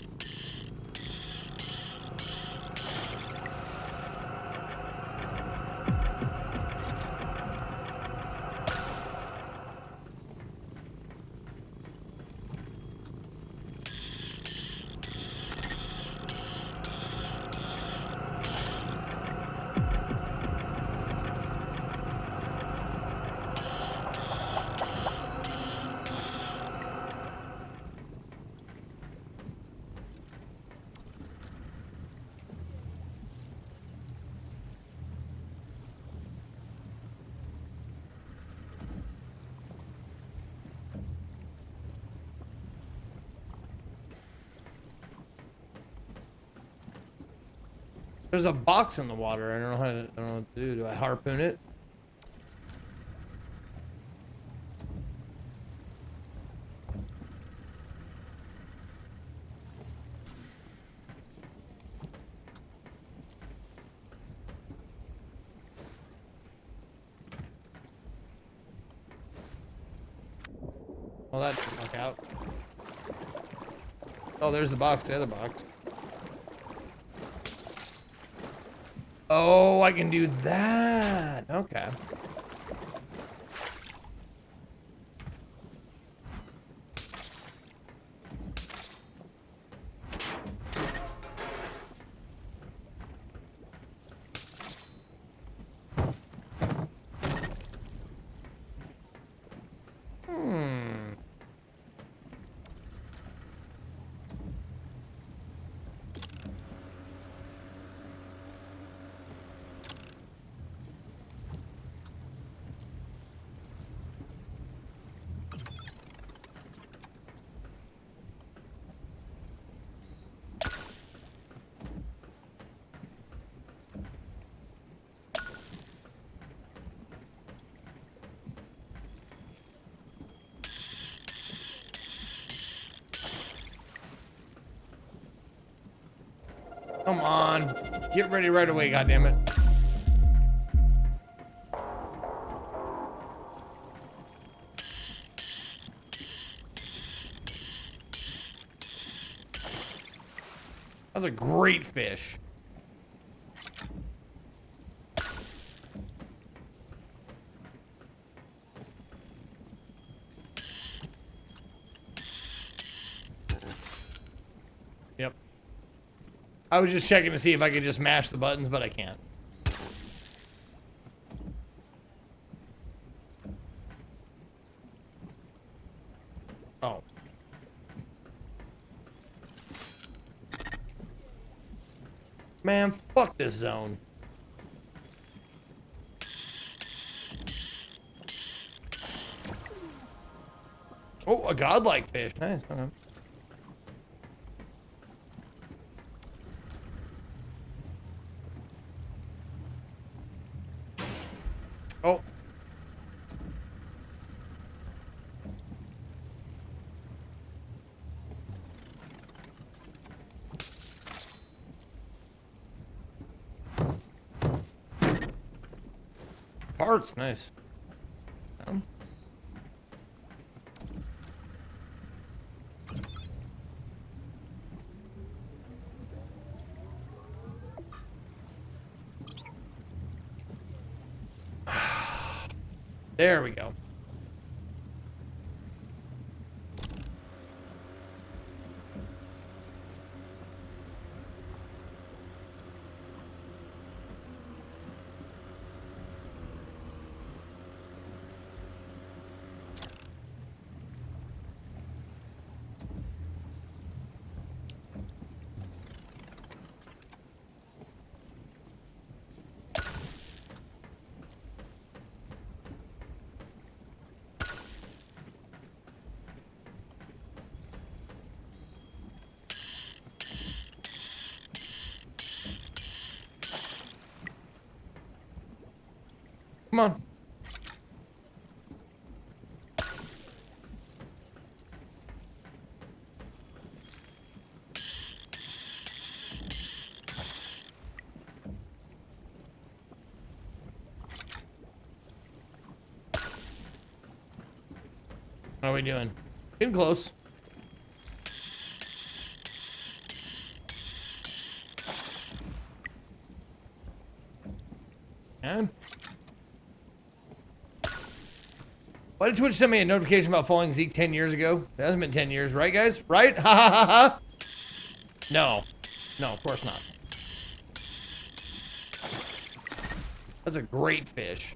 There's a box in the water. I don't know how to, I don't know what to do. Do I harpoon it? Well, that didn't work out. Oh, there's the box, the other box. Oh, I can do that. Okay. Come on. Get ready right away, goddammit. That's a great fish. Yep. I was just checking to see if I could just mash the buttons, but I can't. Oh. Man, fuck this zone. Oh, a godlike fish. Nice. Okay. Oh. Parts, nice. There we go. Come on. How are we doing? Getting close. And why did Twitch send me a notification about following Zeke 10 years ago? It hasn't been 10 years, right, guys? Right? Ha ha ha ha. No. No, of course not. That's a great fish.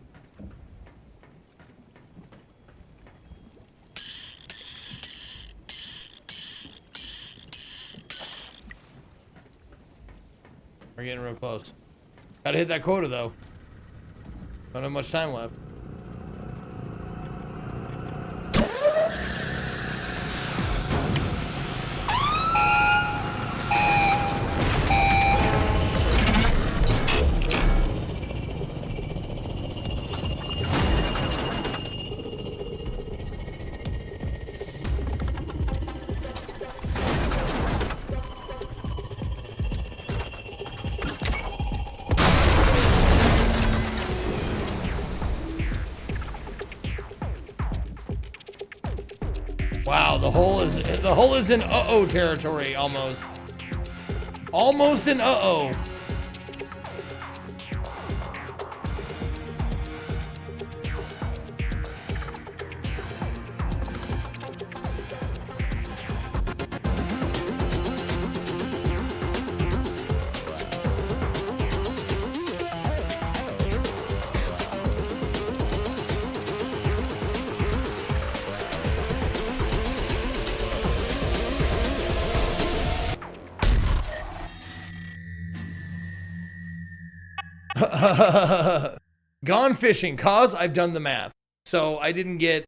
We're getting real close. Gotta hit that quota, though. Don't have much time left. Wow, the hole is in uh-oh territory almost. Almost in uh-oh. Gone fishing, cause I've done the math. So I didn't get,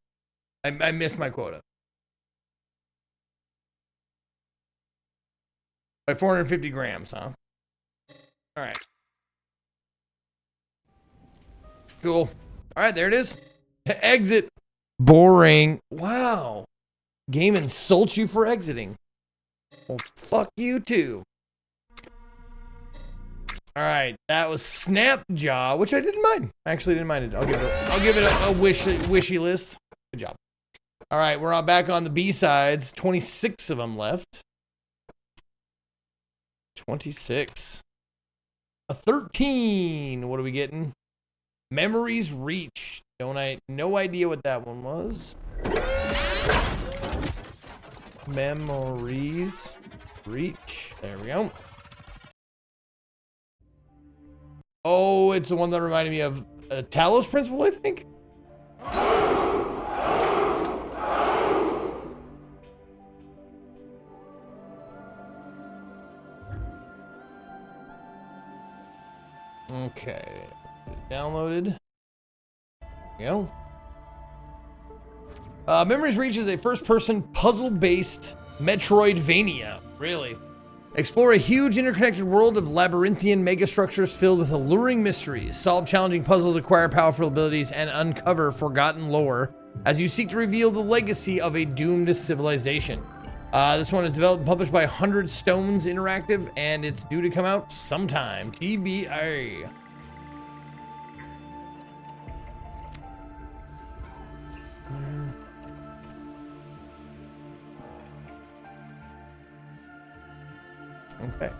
I missed my quota. By 450 grams, huh? All right. Cool. All right, there it is. Exit. Boring. Wow. Game insults you for exiting. Well, fuck you too. All right, that was Snapjaw, which I didn't mind. I actually didn't mind it. I'll give it a wishy list. Good job. All right, we're back on the B-sides. 26 of them left. 26. A 13. What are we getting? Memories Reach. No idea what that one was. Memories Reach. There we go. Oh, it's the one that reminded me of Talos Principle, I think. Okay, downloaded. There we go. Memories Reach is a first-person puzzle-based Metroidvania. Really? Explore a huge interconnected world of labyrinthian megastructures filled with alluring mysteries. Solve challenging puzzles, acquire powerful abilities, and uncover forgotten lore as you seek to reveal the legacy of a doomed civilization. This one is developed and published by 100 Stones Interactive, and it's due to come out sometime. TBA. Okay.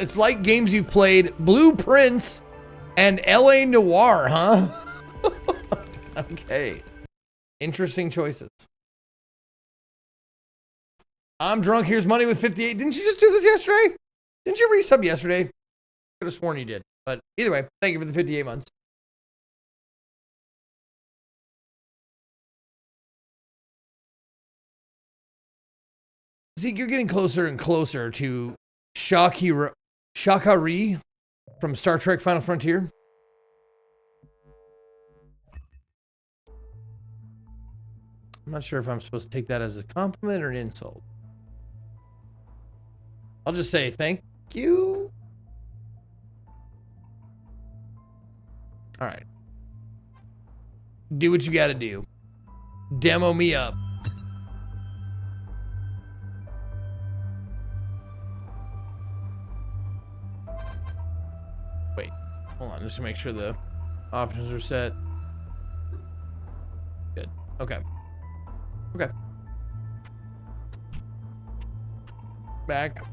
It's like games you've played. Blueprints and LA Noire, huh? Okay. Interesting choices. I'm drunk. Here's money with 58. Didn't you just do this yesterday? Didn't you resub yesterday? Could have sworn you did. But either way, thank you for the 58 months. Zeke, you're getting closer and closer to Shakari from Star Trek Final Frontier. I'm not sure if I'm supposed to take that as a compliment or an insult. I'll just say thank you. All right. Do what you gotta do. Demo me up. Wait, hold on, just to make sure the options are set. Good. Okay. Okay. Back.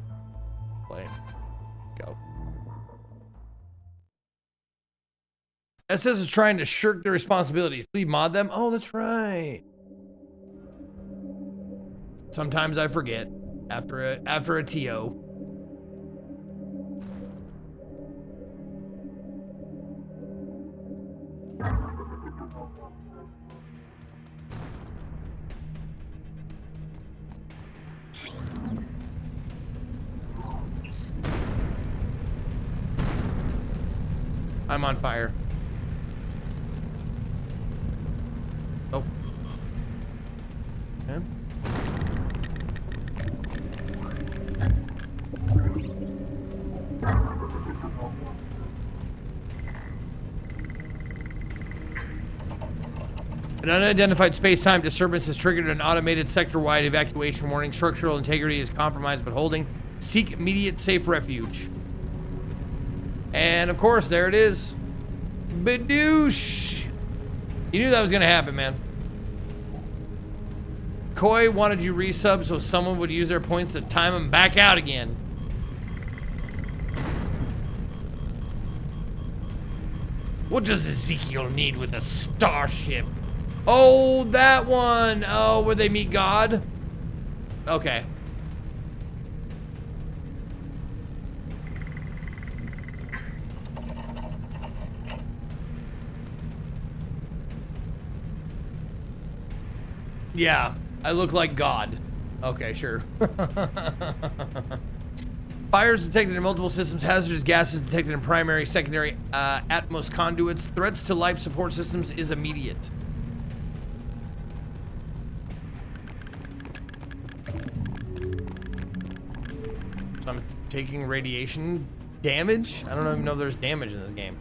Play. Go. SS is trying to shirk their responsibilities. Please mod them. Oh, that's right. Sometimes I forget after a TO. I'm on fire. Oh. Okay. An unidentified space-time disturbance has triggered an automated sector-wide evacuation warning. Structural integrity is compromised but holding. Seek immediate safe refuge. And of course, there it is. Badoosh. You knew that was gonna happen, man. Koi wanted you resub so someone would use their points to time them back out again. What does Ezekiel need with a starship? Oh, that one. Oh, where they meet God? Okay. Yeah, I look like God. Okay, sure. Fires detected in multiple systems. Hazardous gases detected in primary, secondary, Atmos conduits. Threats to life support systems is immediate. So I'm taking radiation damage? I don't even know if there's damage in this game.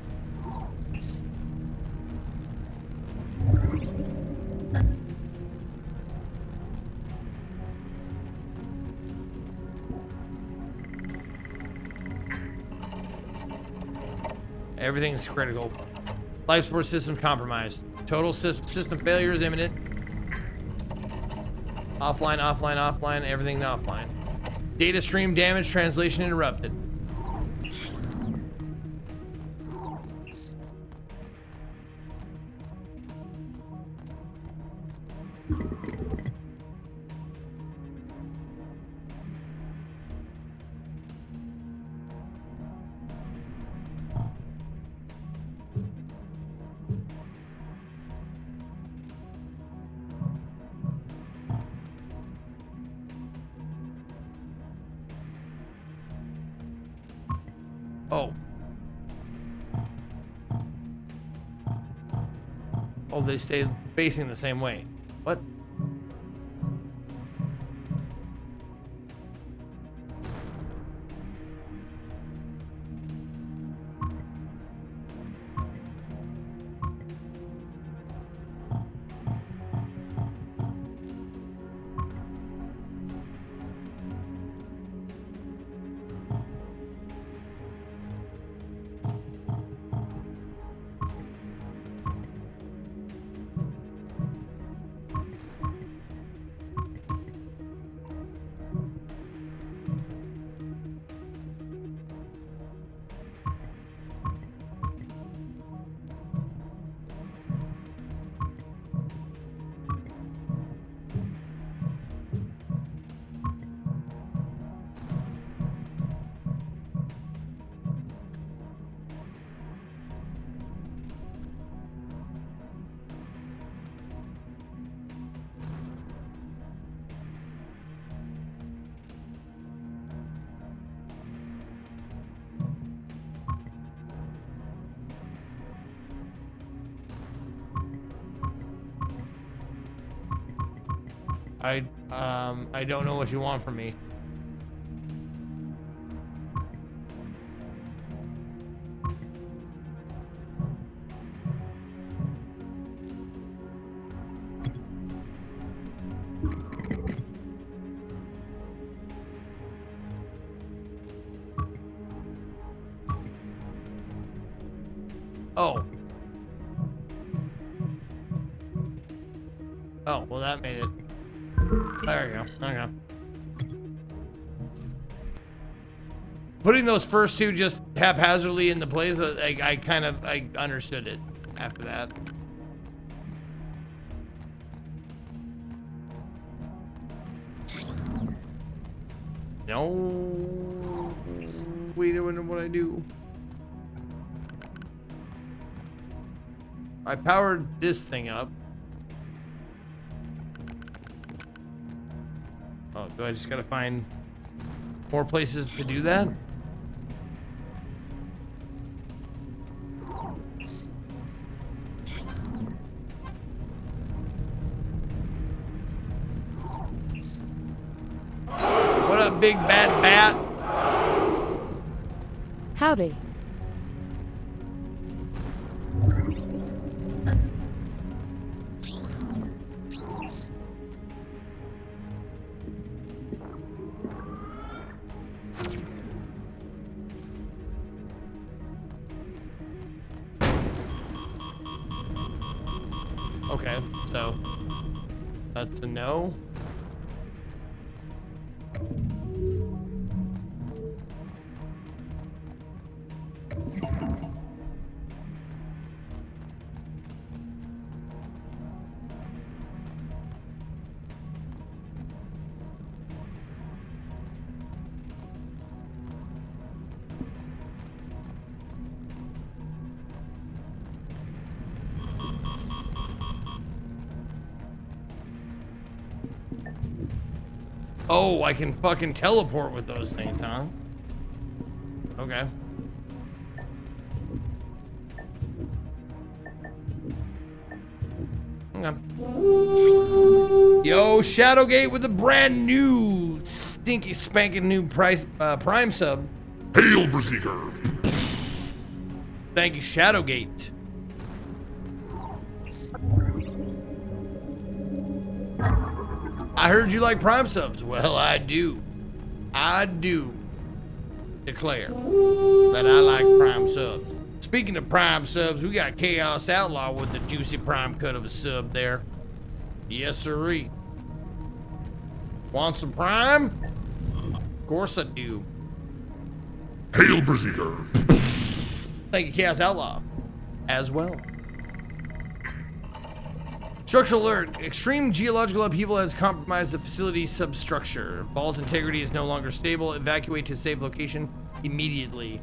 Everything's critical. Life support system compromised. Total system failure is imminent. Offline, offline, offline, everything offline. Data stream damaged, translation interrupted. Oh. Oh, they stay facing the same way. What? I don't know what you want from me. Oh. Oh, well that made it. There you go. Okay. Putting those first two just haphazardly in the place, I understood it after that. No. Wait a minute, what I do? I powered this thing up. Oh, do I just gotta find more places to do that? What up, big bad bat? Howdy. Okay, so that's a no. Oh, I can fucking teleport with those things, huh? Okay. Okay. Yo, Shadowgate with a brand new, stinky spanking new Prime sub. Hail, Berserker! Thank you, Shadowgate. I heard you like Prime subs. Well, I do. I do declare that I like Prime subs. Speaking of Prime subs, we got Chaos Outlaw with the juicy Prime cut of a sub there. Yes, sirree. Want some Prime? Of course I do. Hail, Berserker! Thank you, Chaos Outlaw, as well. Structural alert. Extreme geological upheaval has compromised the facility's substructure. Vault integrity is no longer stable. Evacuate to safe location immediately.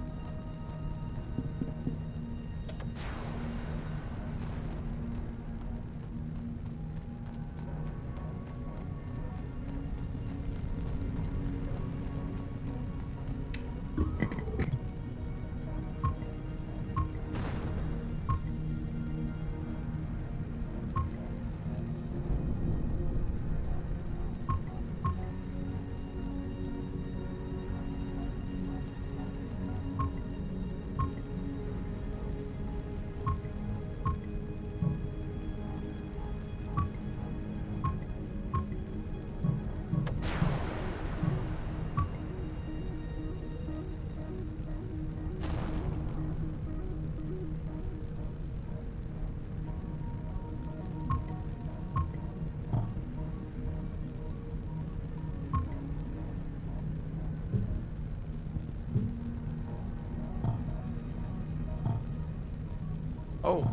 Oh,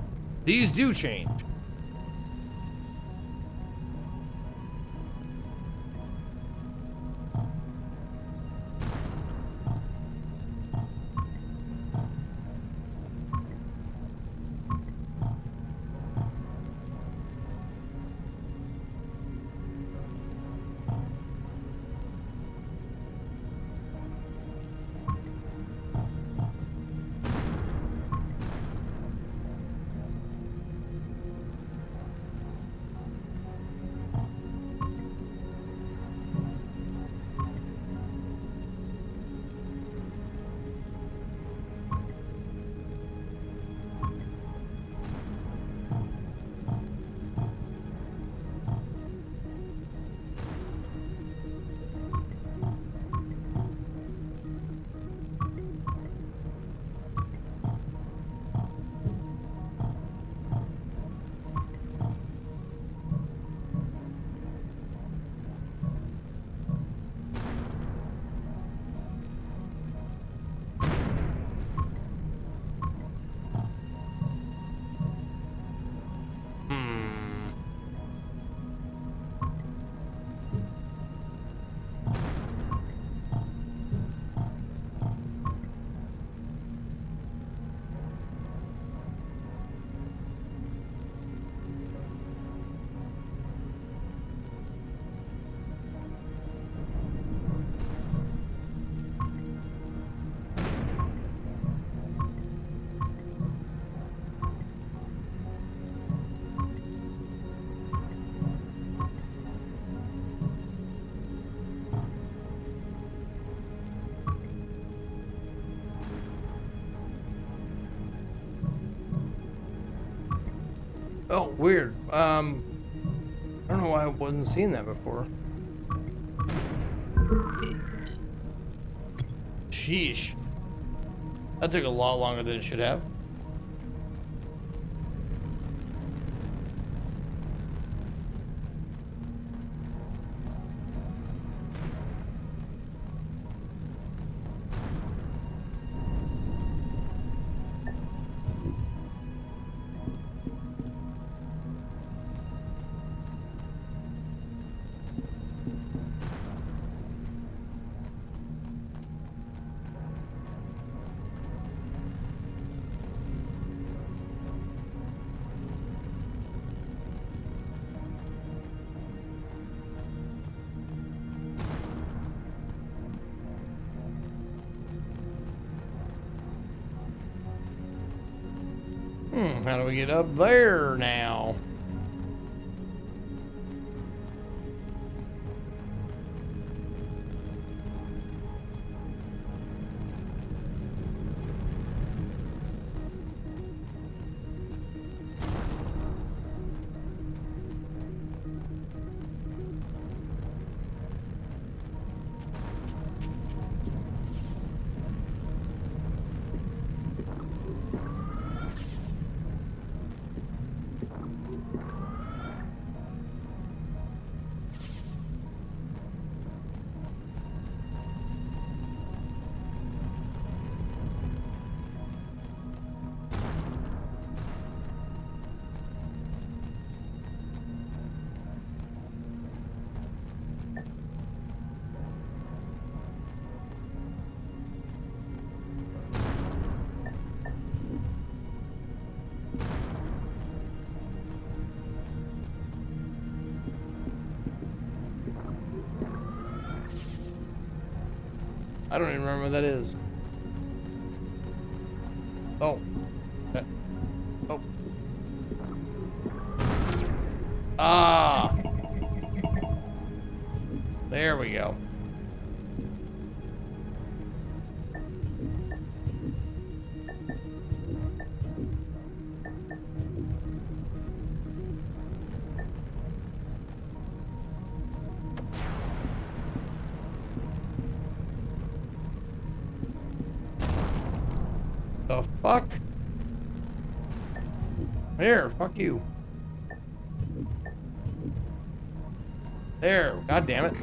these do change. Oh, weird. I don't know why I wasn't seeing that before. Sheesh. That took a lot longer than it should have. How do we get up there now? I don't even remember what that is. Oh. Oh. Ah. There we go. The fuck? There, fuck you. There, god damn it.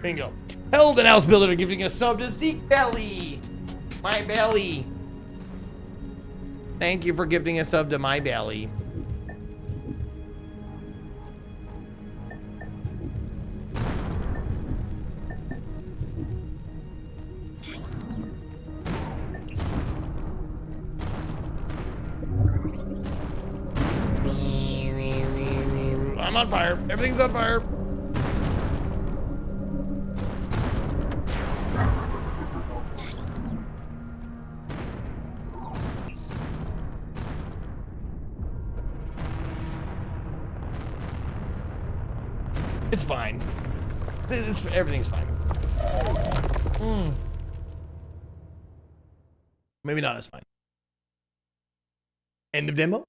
Bingo. Helden House Builder giving a sub to Zeke Belly. My belly. Thank you for gifting a sub to my belly. I'm on fire. Everything's on fire. It's fine. Everything's fine. Maybe not as fine. End of demo?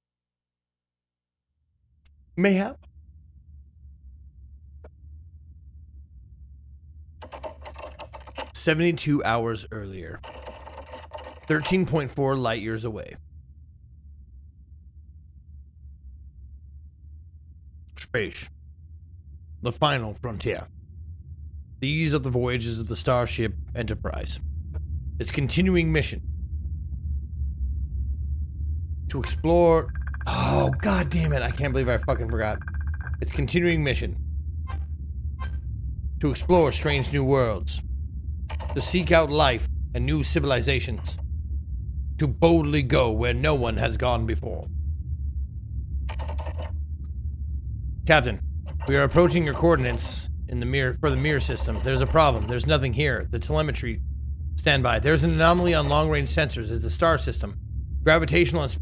Mayhap? "72 hours earlier. 13.4 light years away. Space. The final frontier. These are the voyages of the Starship Enterprise. Its continuing mission. To explore... Oh, god damn it. I can't believe I fucking forgot. Its continuing mission. To explore strange new worlds. To seek out life and new civilizations. To boldly go where no one has gone before. Captain, we are approaching your coordinates in the mirror for the mirror system. There's a problem. There's nothing here. The telemetry standby. There's an anomaly on long-range sensors. It's a star system. Gravitational and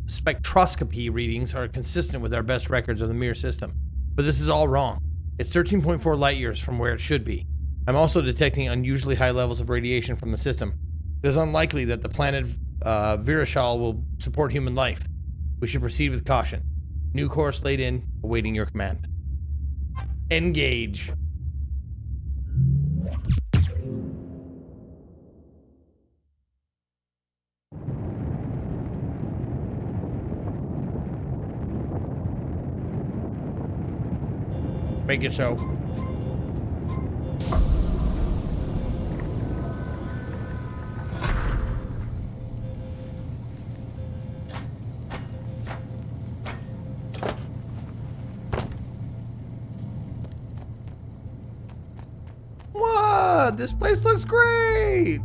spectroscopy readings are consistent with our best records of the mirror system. But this is all wrong. It's 13.4 light years from where it should be. I'm also detecting unusually high levels of radiation from the system. It is unlikely that the planet Virashal will support human life. We should proceed with caution. New course laid in, awaiting your command. Engage. Make it so. What? This place looks great.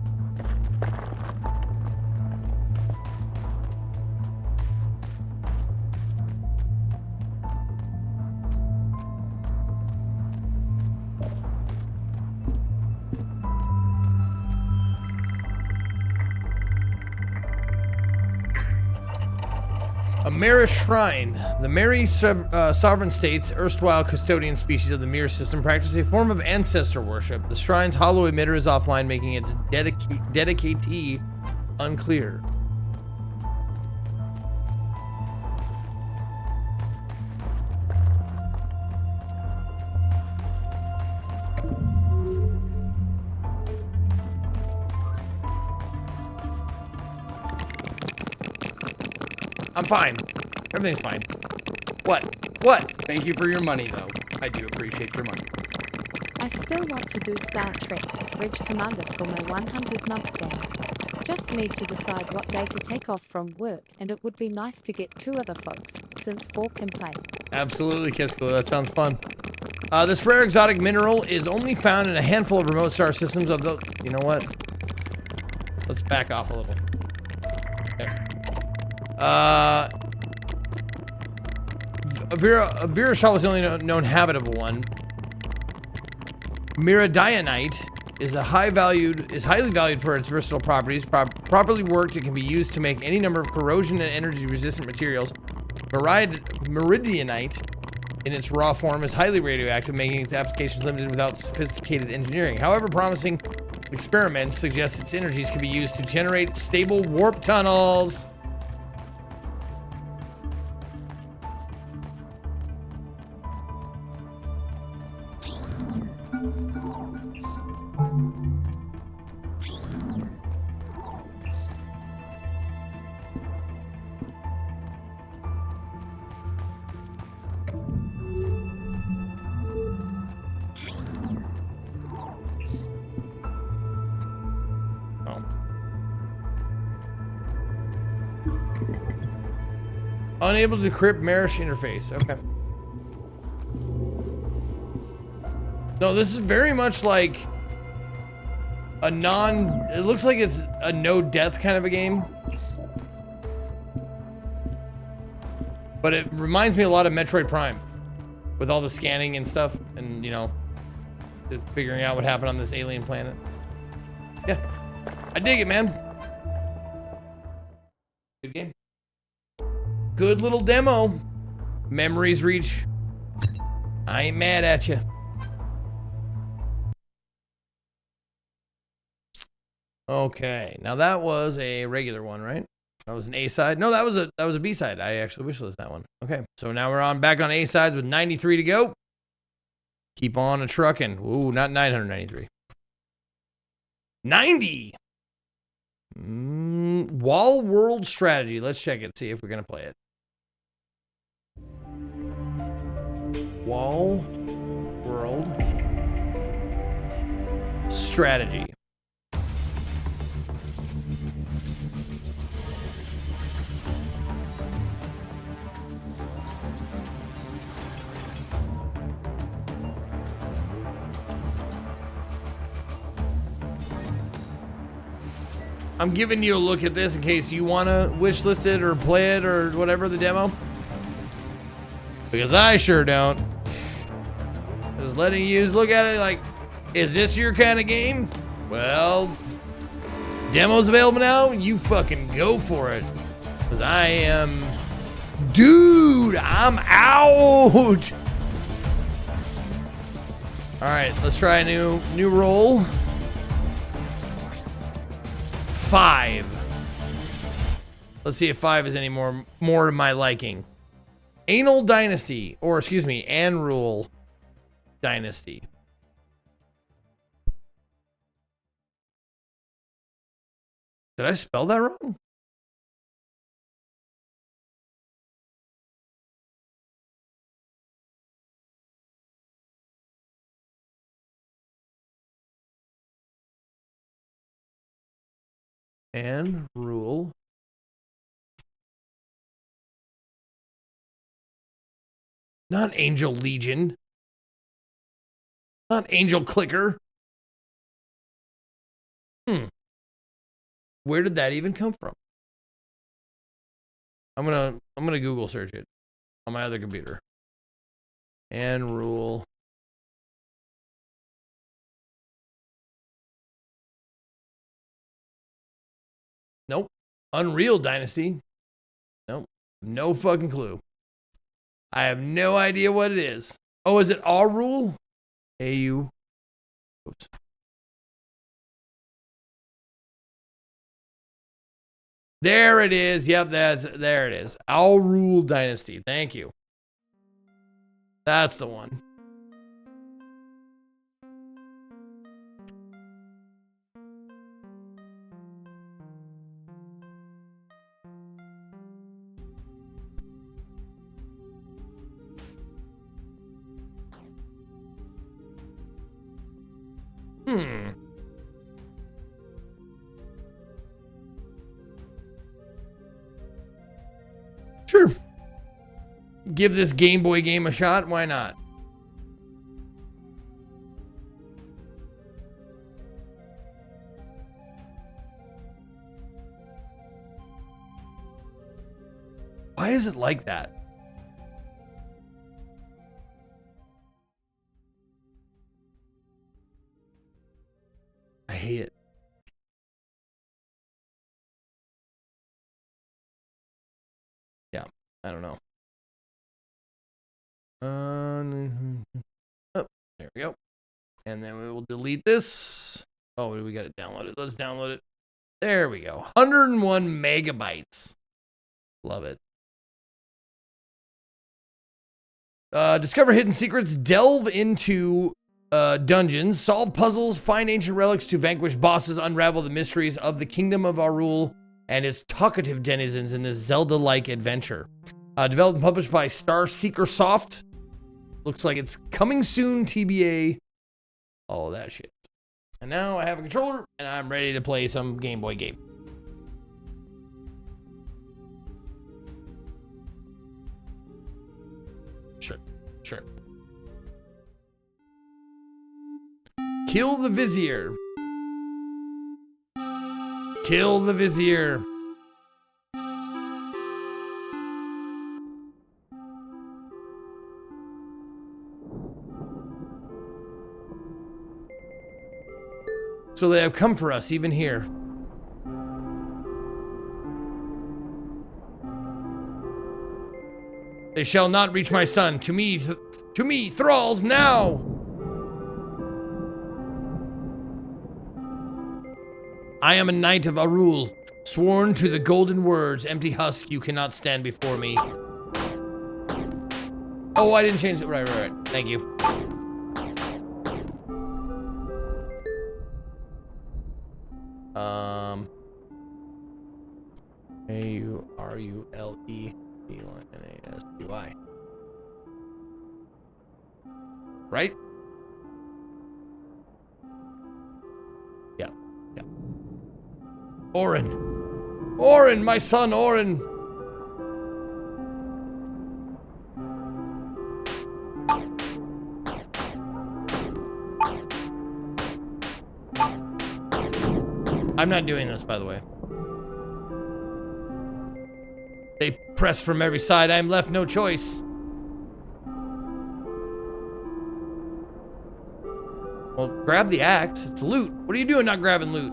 A Mara Shrine. The Mary sovereign states, erstwhile custodian species of the Mirror system, practice a form of ancestor worship. The shrine's hollow emitter is offline, making its dedicatee unclear. I'm fine. Everything's fine. What? What? Thank you for your money, though. I do appreciate your money. I still want to do Star Trek Bridge Commander for my 100-month game. Just need to decide what day to take off from work, and it would be nice to get 2 other folks, since 4 can play. Absolutely, Kisko. That sounds fun. This rare exotic mineral is only found in a handful of remote star systems of the... You know what? Let's back off a little. There. Virashal was the only known habitable one. Miradionite is highly valued for its versatile properties. Properly worked, it can be used to make any number of corrosion and energy-resistant materials. Meridionite, in its raw form, is highly radioactive, making its applications limited without sophisticated engineering. However, promising experiments suggest its energies can be used to generate stable warp tunnels. Unable to decrypt Marish interface. Okay. No, this is very much like a it looks like it's a no death kind of a game. But it reminds me a lot of Metroid Prime with all the scanning and stuff and, you know, just figuring out what happened on this alien planet. Yeah. I dig it, man. Good game. Good little demo. Memories reach. I ain't mad at you. Okay, now that was a regular one, right? That was an A side. No, that was a B side. I actually wishlisted that one. Okay, so now we're back on A sides with 93 to go. Keep on a trucking. Ooh, not 993. 90. Wall World Strategy. Let's check it. See if we're gonna play it. Wall World Strategy. I'm giving you a look at this in case you want to wishlist it or play it or whatever, the demo. Because I sure don't. Just letting you look at it like, is this your kind of game? Well, demo's available now. You fucking go for it. Because I am... Dude, I'm out. All right, let's try a new roll. 5. Let's see if 5 is any more to my liking. Anal Dynasty, or excuse me, Anrule Dynasty. Did I spell that wrong? Anrule. Not Angel Legion. Not Angel Clicker. Where did that even come from? I'm gonna Google search it on my other computer. Anrule. Nope. Unreal Dynasty. Nope. No fucking clue. I have no idea what it is. Oh, is it Arule? A-U. Oops. There it is. Yep, there it is. Arule Dynasty. Thank you. That's the one. Sure. Give this Game Boy game a shot. Why not? Why is it like that? I hate it. Yeah, I don't know. Oh, there we go. And then we will delete this. Oh, we got to download it. Let's download it. There we go. 101 megabytes. Love it. Discover hidden secrets. Delve into dungeons. Solve puzzles. Find ancient relics to vanquish bosses. Unravel the mysteries of the Kingdom of Arule and its talkative denizens in this Zelda-like adventure. Developed and published by Star Seeker Soft. Looks like it's coming soon, TBA. All of that shit. And now I have a controller, and I'm ready to play some Game Boy game. Sure. Kill the Vizier. Kill the Vizier. So they have come for us, even here. They shall not reach my son. To me, thralls, now! I am a knight of Arule, sworn to the golden words, empty husk, you cannot stand before me. Oh, I didn't change it. Right. Thank you. A-U-R-U-L-E-D-N-A-S-T-Y. Right? Yeah. Orin, my son, Orin. I'm not doing this, by the way. They press from every side. I am left no choice. Well, grab the axe. It's loot. What are you doing not grabbing loot?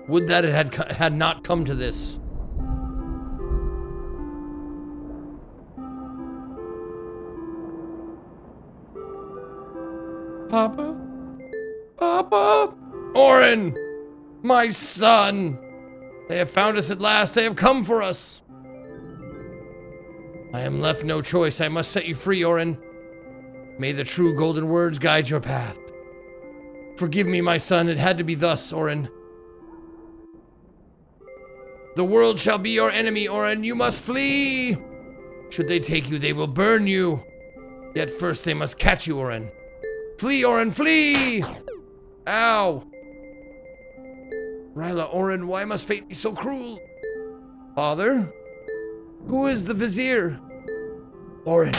Would that it had not come to this. Papa? Papa? Orin! My son! They have found us at last. They have come for us. I am left no choice. I must set you free, Orin. May the true golden words guide your path. Forgive me, my son. It had to be thus, Orin. The world shall be your enemy, Orin. You must flee. Should they take you, they will burn you. Yet first they must catch you, Orin. Flee, Orin, flee! Ow! Ryla, Orin, why must fate be so cruel? Father? Who is the vizier? Orin.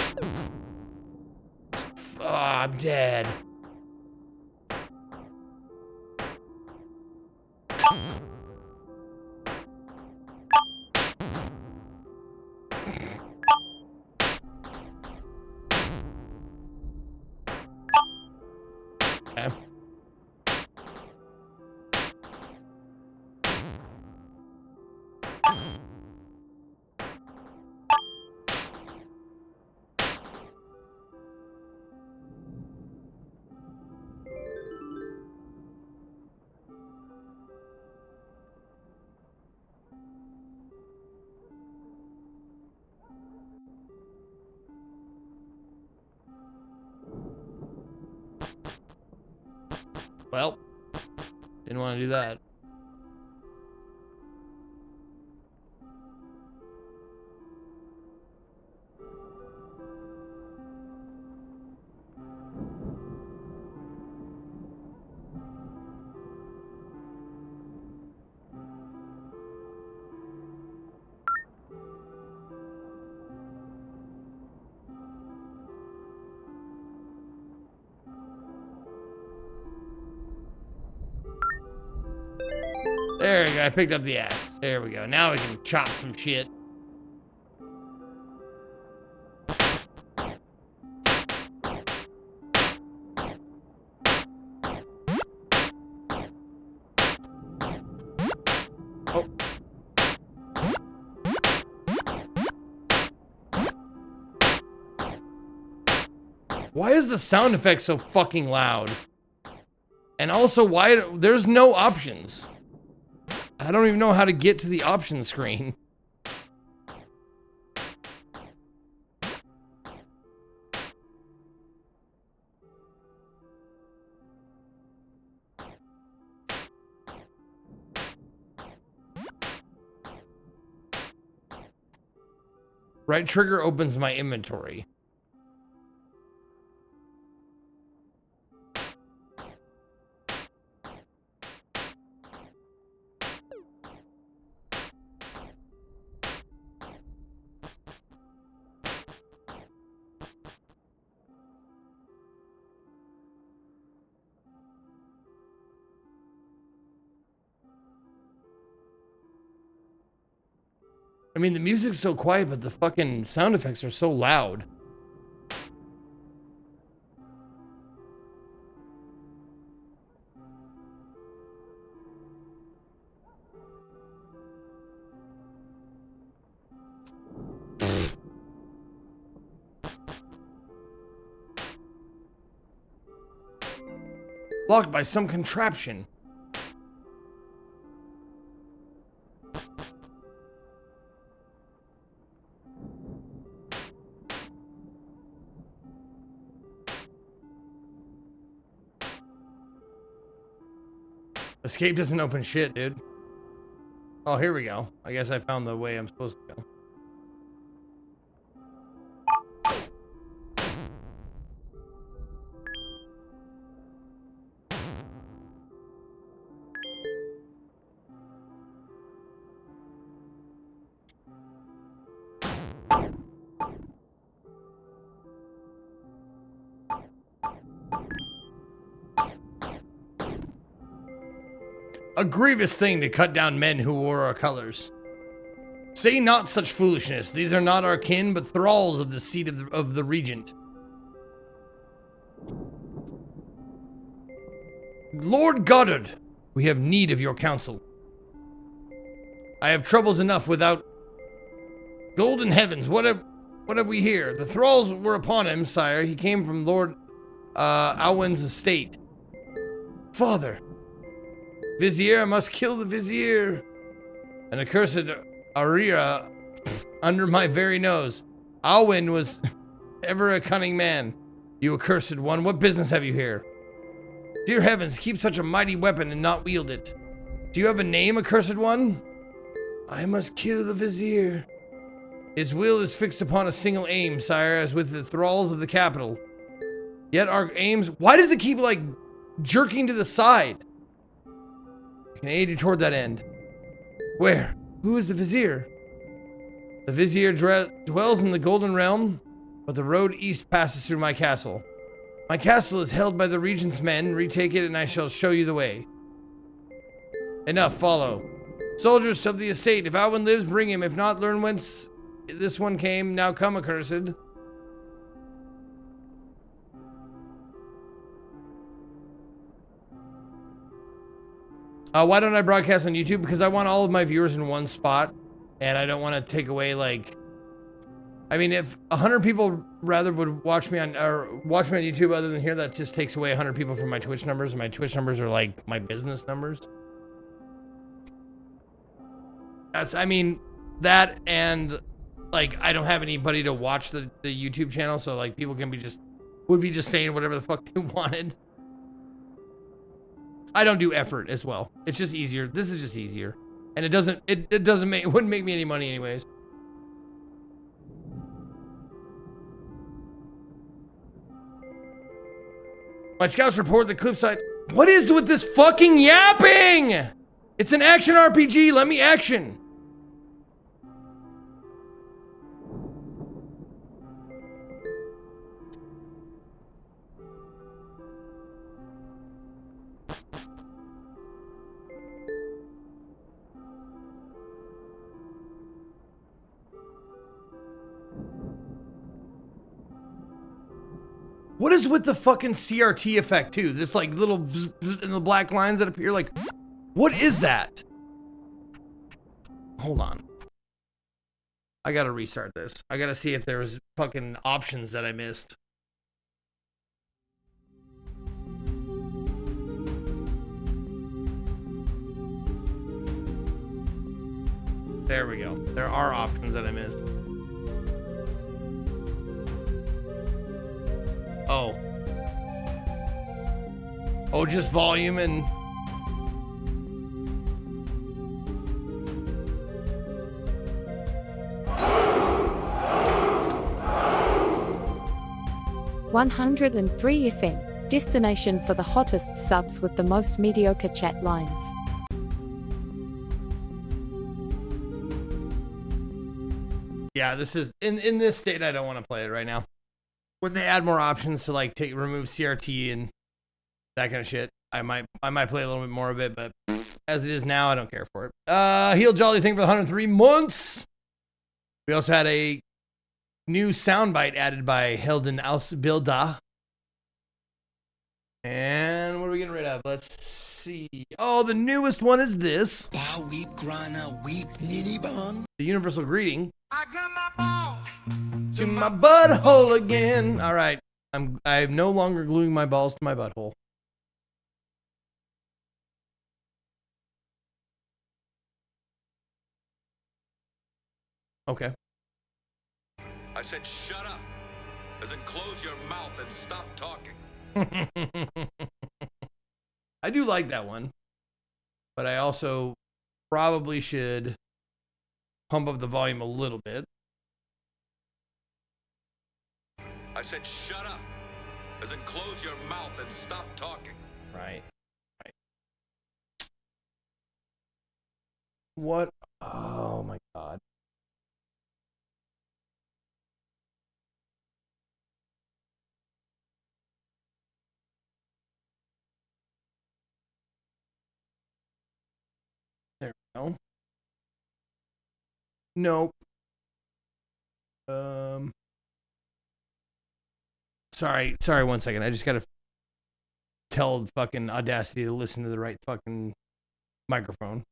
I'm dead. Okay. Well, didn't want to do that. There we go. I picked up the axe. There we go. Now we can chop some shit. Oh. Why is the sound effect so fucking loud? And also, why there's no options? I don't even know how to get to the options screen. Right trigger opens my inventory. I mean, the music's so quiet, but the fucking sound effects are so loud. Blocked by some contraption. Escape doesn't open shit, dude. Oh, here we go. I guess I found the way I'm supposed to go. A grievous thing to cut down men who wore our colors. Say not such foolishness. These are not our kin, but thralls of the seat of the regent. Lord Goddard, we have need of your counsel. I have troubles enough without... Golden heavens, what have we here? The thralls were upon him, sire. He came from Lord Alwyn's estate. Father, Vizier, I must kill the Vizier. An accursed Arira under my very nose. Alwyn was ever a cunning man. You accursed one, what business have you here? Dear heavens, keep such a mighty weapon and not wield it. Do you have a name, accursed one? I must kill the Vizier. His will is fixed upon a single aim, sire, as with the thralls of the capital. Yet our aims... Why does it keep, like, jerking to the side? I can aid you toward that end. Where? Who is the Vizier? The Vizier dwells in the Golden Realm, but the road east passes through my castle. My castle is held by the regent's men. Retake it and I shall show you the way. Enough, follow. Soldiers of the estate, if Alwyn lives, bring him. If not, learn whence this one came. Now come, accursed. Why don't I broadcast on YouTube? Because I want all of my viewers in one spot, and I don't want to take away, like... I mean, if 100 people rather would watch me on YouTube other than here, that just takes away 100 people from my Twitch numbers. My Twitch numbers are like my business numbers. That's, I mean, that and like I don't have anybody to watch the YouTube channel, so like people can would be just saying whatever the fuck they wanted. I don't do effort as well. It's just easier. This is just easier, and it wouldn't make me any money anyways. My scouts report the cliffside. What is with this fucking yapping? It's an action RPG. Let me action. What is with the fucking CRT effect too? This like little in the black lines that appear, like, what is that? Hold on. I gotta restart this. I gotta see if there's fucking options that I missed. There we go. There are options that I missed. Oh. Oh, just volume and... $103 FM, destination for the hottest subs with the most mediocre chat lines. Yeah, this is in this state. I don't want to play it right now. When they add more options to like remove CRT and that kind of shit, I might play a little bit more of it. But as it is now, I don't care for it. Heel Jolly, thank you for the 103 months. We also had a new soundbite added by Helden Ausbilda. And what are we getting rid of? Let's see. Oh, the newest one is this. The universal greeting. I got my balls to my butthole again. All right. I'm no longer gluing my balls to my butthole. Okay. I said shut up. As in close your mouth and stop talking. I do like that one. But I also probably should pump up the volume a little bit. I said shut up. As in close your mouth and stop talking. Right. Right. What? Oh my God. Nope. Sorry, 1 second. I just gotta tell fucking Audacity to listen to the right fucking microphone.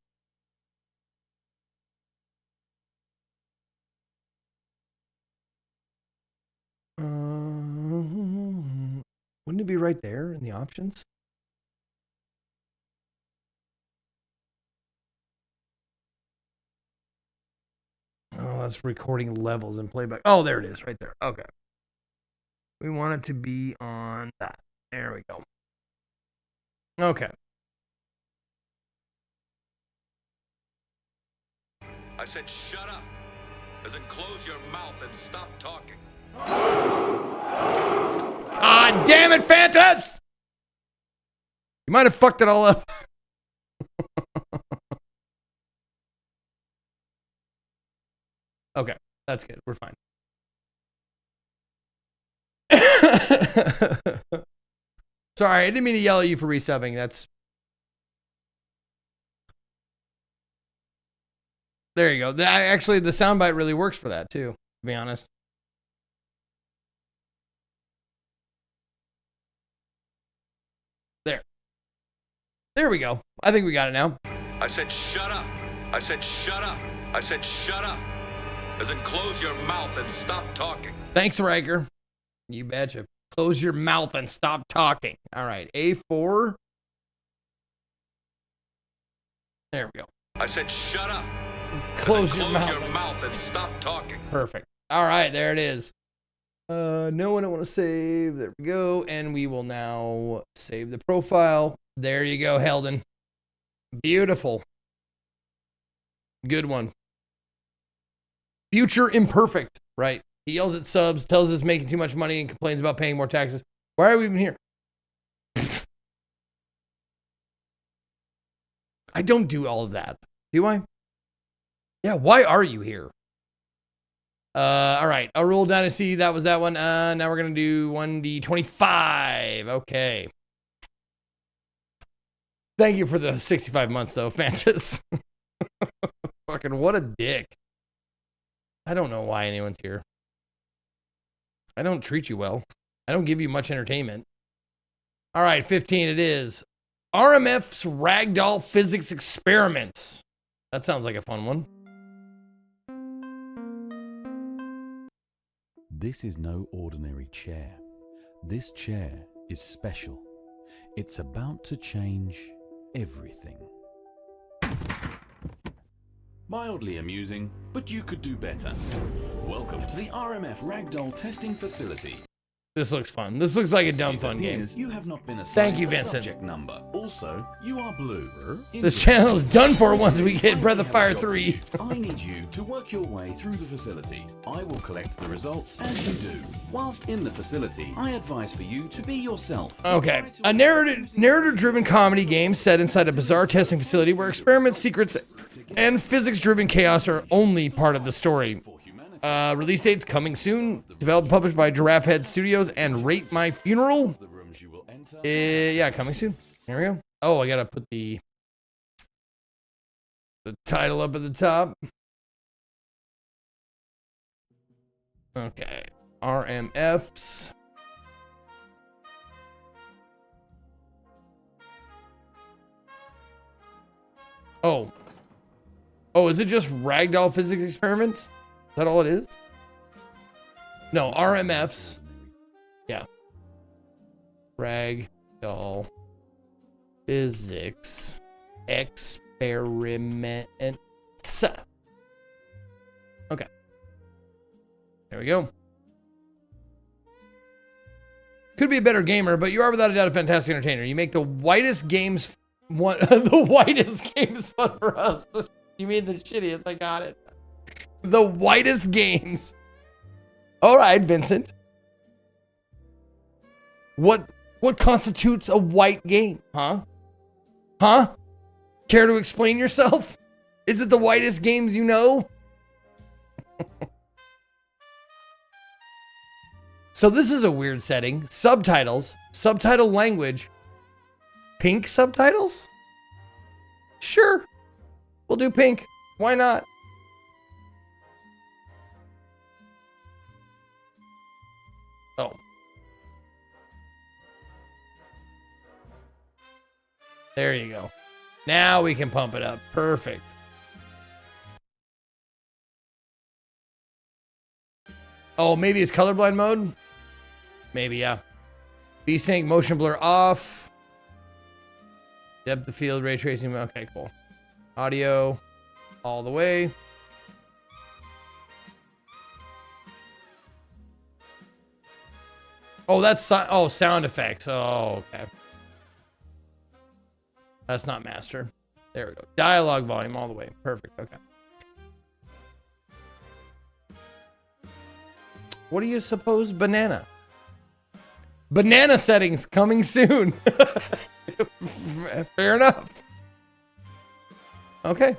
Wouldn't it be right there in the options? Oh, that's recording levels and playback. Oh, there it is, right there. Okay. We want it to be on that. There we go. Okay. I said shut up. As in close your mouth and stop talking. God damn it, Fantas! You might have fucked it all up. Okay, that's good. We're fine. Sorry, I didn't mean to yell at you for resubbing. That's... There you go. Actually, the soundbite really works for that, too, to be honest. There we go. I think we got it now. I said shut up. I said shut up. I said shut up. As in close your mouth and stop talking. Thanks, Riker. You betcha. Close your mouth and stop talking. All right, A4. There we go. I said shut up. Close your mouth. And stop talking. Perfect. All right, there it is. No, I don't want to save. There we go. And we will now save the profile. There you go, Heldon. Beautiful. Good one. Future imperfect, right? He yells at subs, tells us making too much money, and complains about paying more taxes. Why are we even here? I don't do all of that. Do I? Yeah, why are you here? All right. A Rule Dynasty, that was that one. Now we're going to do 1D25. Okay. Thank you for the 65 months, though, Fantas. Fucking what a dick. I don't know why anyone's here. I don't treat you well. I don't give you much entertainment. All right, 15 it is. RMF's Ragdoll Physics Experiments. That sounds like a fun one. This is no ordinary chair. This chair is special. It's about to change everything. Mildly amusing, but you could do better. Welcome to the RMF Ragdoll Testing Facility. This looks fun. This looks like a dumb fun game. You have not been assigned Thank you, a Vincent. subject number. Also, you are blue. This channel's done for once we get Breath of Fire 3. I need you to work your way through the facility. I will collect the results as you do. Whilst in the facility, I advise for you to be yourself. Okay. A narrator-driven comedy game set inside a bizarre testing facility where experiments, secrets, and physics-driven chaos are only part of the story. Release dates coming soon. Developed and published by Giraffe Head Studios and Rate My Funeral. Yeah, coming soon. There we go. Oh, I gotta put the title up at the top. Okay. RMFs. Oh. Oh, is it just Ragdoll Physics Experiment? Is that all it is? No, RMFs. Yeah. Ragdoll Physics Experiments. Okay. There we go. Could be a better gamer, but you are without a doubt a fantastic entertainer. You make the whitest games the whitest games fun for us. You mean the shittiest? I got it. The whitest games. All right, Vincent. What constitutes a white game? Huh? Huh? Care to explain yourself? Is it the whitest games you know? So this is a weird setting. Subtitles. Subtitle language. Pink subtitles? Sure. We'll do pink. Why not? Oh. There you go. Now we can pump it up. Perfect. Oh, maybe it's colorblind mode? Maybe, yeah. VSync, motion blur off. Depth of field, ray tracing. Okay, cool. Audio all the way. Oh, that's sound effects. Oh, okay. That's not master. There we go. Dialogue volume all the way. Perfect. Okay. What do you suppose, banana? Banana settings coming soon. Fair enough. Okay.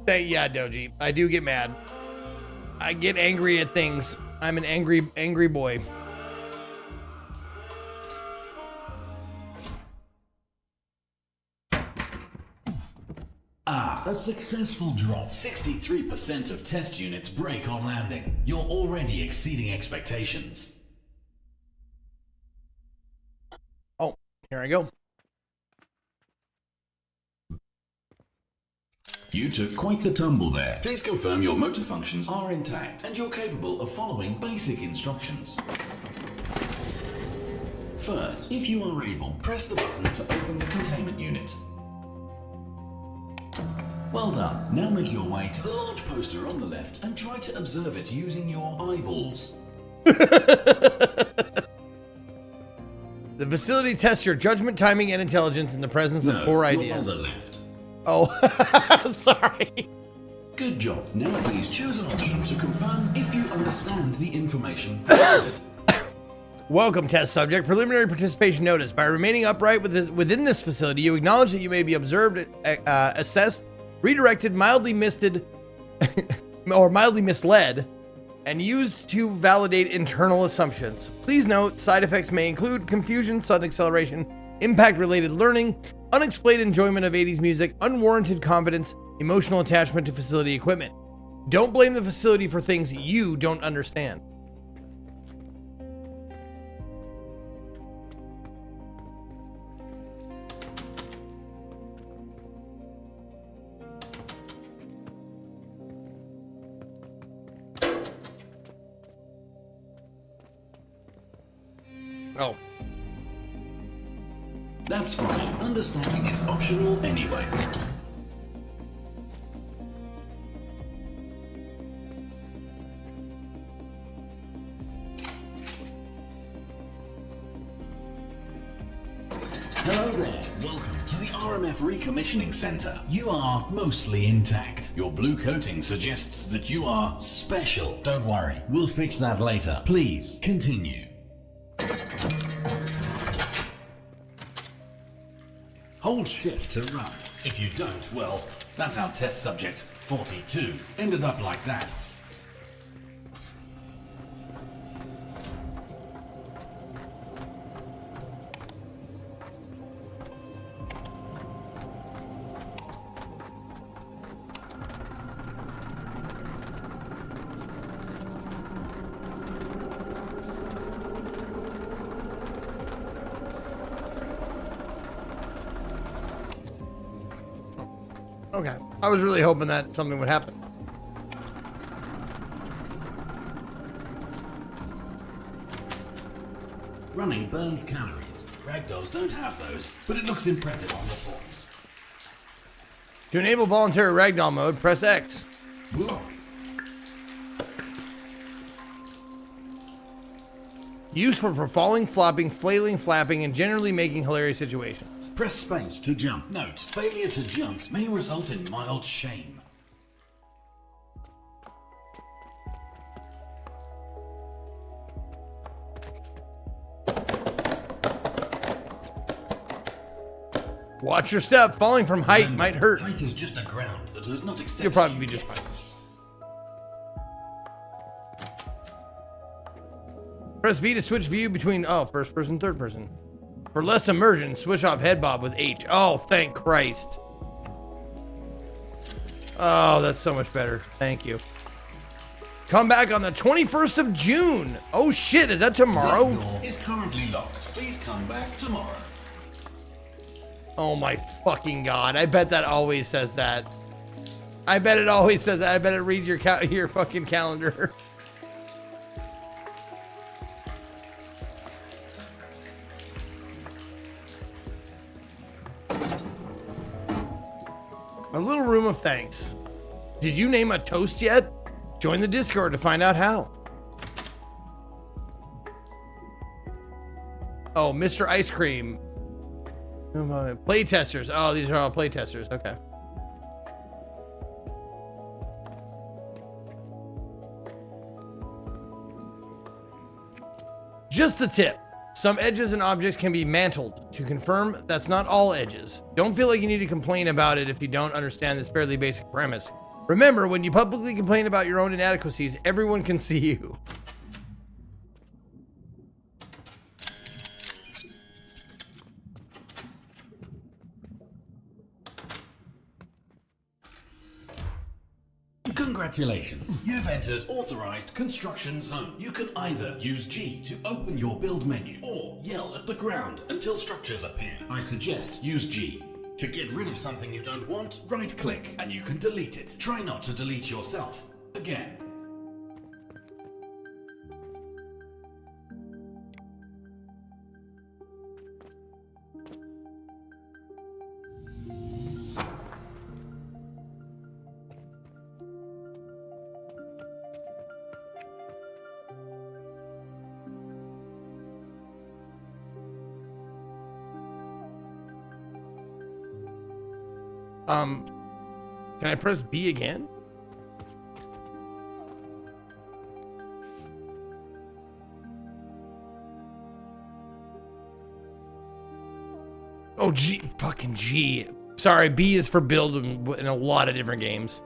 Yeah, Doji. I do get mad. I get angry at things. I'm an angry boy. A successful drop. 63% of test units break on landing. You're already exceeding expectations. Oh, here I go. You took quite the tumble there. Please confirm your motor functions are intact and you're capable of following basic instructions. First, if you are able, press the button to open the containment unit. Well done. Now make your way to the large poster on the left and try to observe it using your eyeballs. The facility tests your judgment, timing, and intelligence in the presence of poor ideas. On the left. Oh, sorry. Good job. Now please choose an option to confirm if you understand the information. Welcome, test subject. Preliminary participation notice. By remaining upright within this facility, you acknowledge that you may be observed, assessed, redirected, mildly misted, or mildly misled, and used to validate internal assumptions. Please note, side effects may include confusion, sudden acceleration, impact-related learning, unexplained enjoyment of 80s music, unwarranted confidence, emotional attachment to facility equipment. Don't blame the facility for things you don't understand. Oh. That's fine. Understanding is optional anyway. Hello there. Welcome to the RMF Recommissioning Center. You are mostly intact. Your blue coating suggests that you are special. Don't worry. We'll fix that later. Please, continue. Hold shift to run. If you don't, well, that's how test subject 42 ended up like that. Okay. I was really hoping that something would happen. Running burns calories. Ragdolls don't have those, but it looks impressive on reports. To enable voluntary ragdoll mode, press X. Whoa. Useful for falling, flopping, flailing, flapping, and generally making hilarious situations. Press space to jump. Note, failure to jump may result in mild shame. Watch your step. Falling from height Remember, might hurt. Height is just a ground that does not accept You'll probably you be just yet. fine. Press V to switch view between, first person, third person. For less immersion, switch off head bob with H. Oh, thank Christ. Oh, that's so much better. Thank you. Come back on the 21st of June. Oh shit, is that tomorrow? This door is currently locked. Please come back tomorrow. Oh my fucking god. I bet that always says that. I bet it always says that. I bet it reads your fucking calendar. A little room of thanks. Did you name a toast yet? Join the Discord to find out how. Oh, Mr. Ice Cream. Playtesters. Oh, these are all playtesters. Okay. Just the tip. Some edges and objects can be mantled. To confirm, that's not all edges. Don't feel like you need to complain about it if you don't understand this fairly basic premise. Remember, when you publicly complain about your own inadequacies, everyone can see you. Congratulations, you've entered Authorized Construction Zone. You can either use G to open your build menu, or yell at the ground until structures appear. I suggest use G. To get rid of something you don't want, right-click, and you can delete it. Try not to delete yourself. Again. Can I press B again? Oh, G, fucking G. Sorry, B is for build in a lot of different games.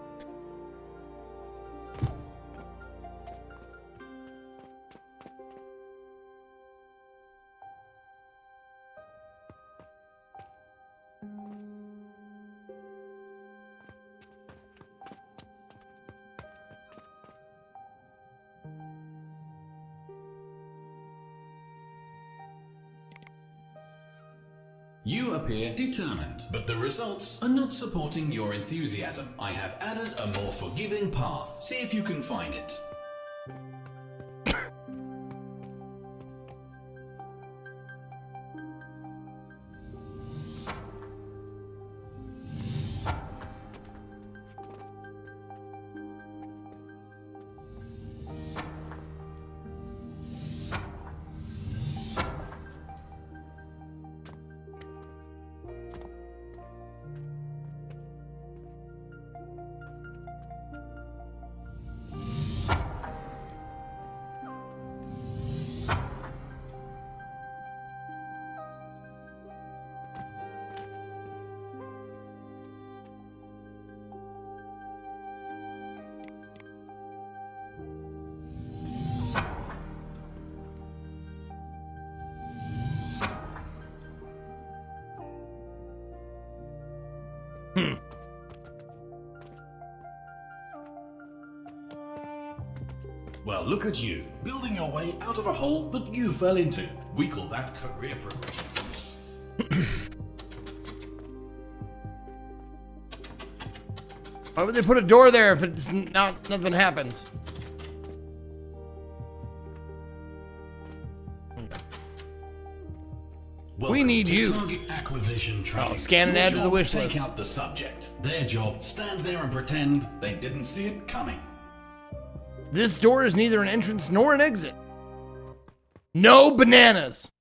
You appear determined, but the results are not supporting your enthusiasm. I have added a more forgiving path. See if you can find it. Well, look at you, building your way out of a hole that you fell into. We call that career progression. Why would they put a door there if it's not, nothing happens? We need to you. Target acquisition training. Oh, scan and Your add to the job, wish take list. out the subject. Their job, stand there and pretend they didn't see it coming. This door is neither an entrance nor an exit. No bananas.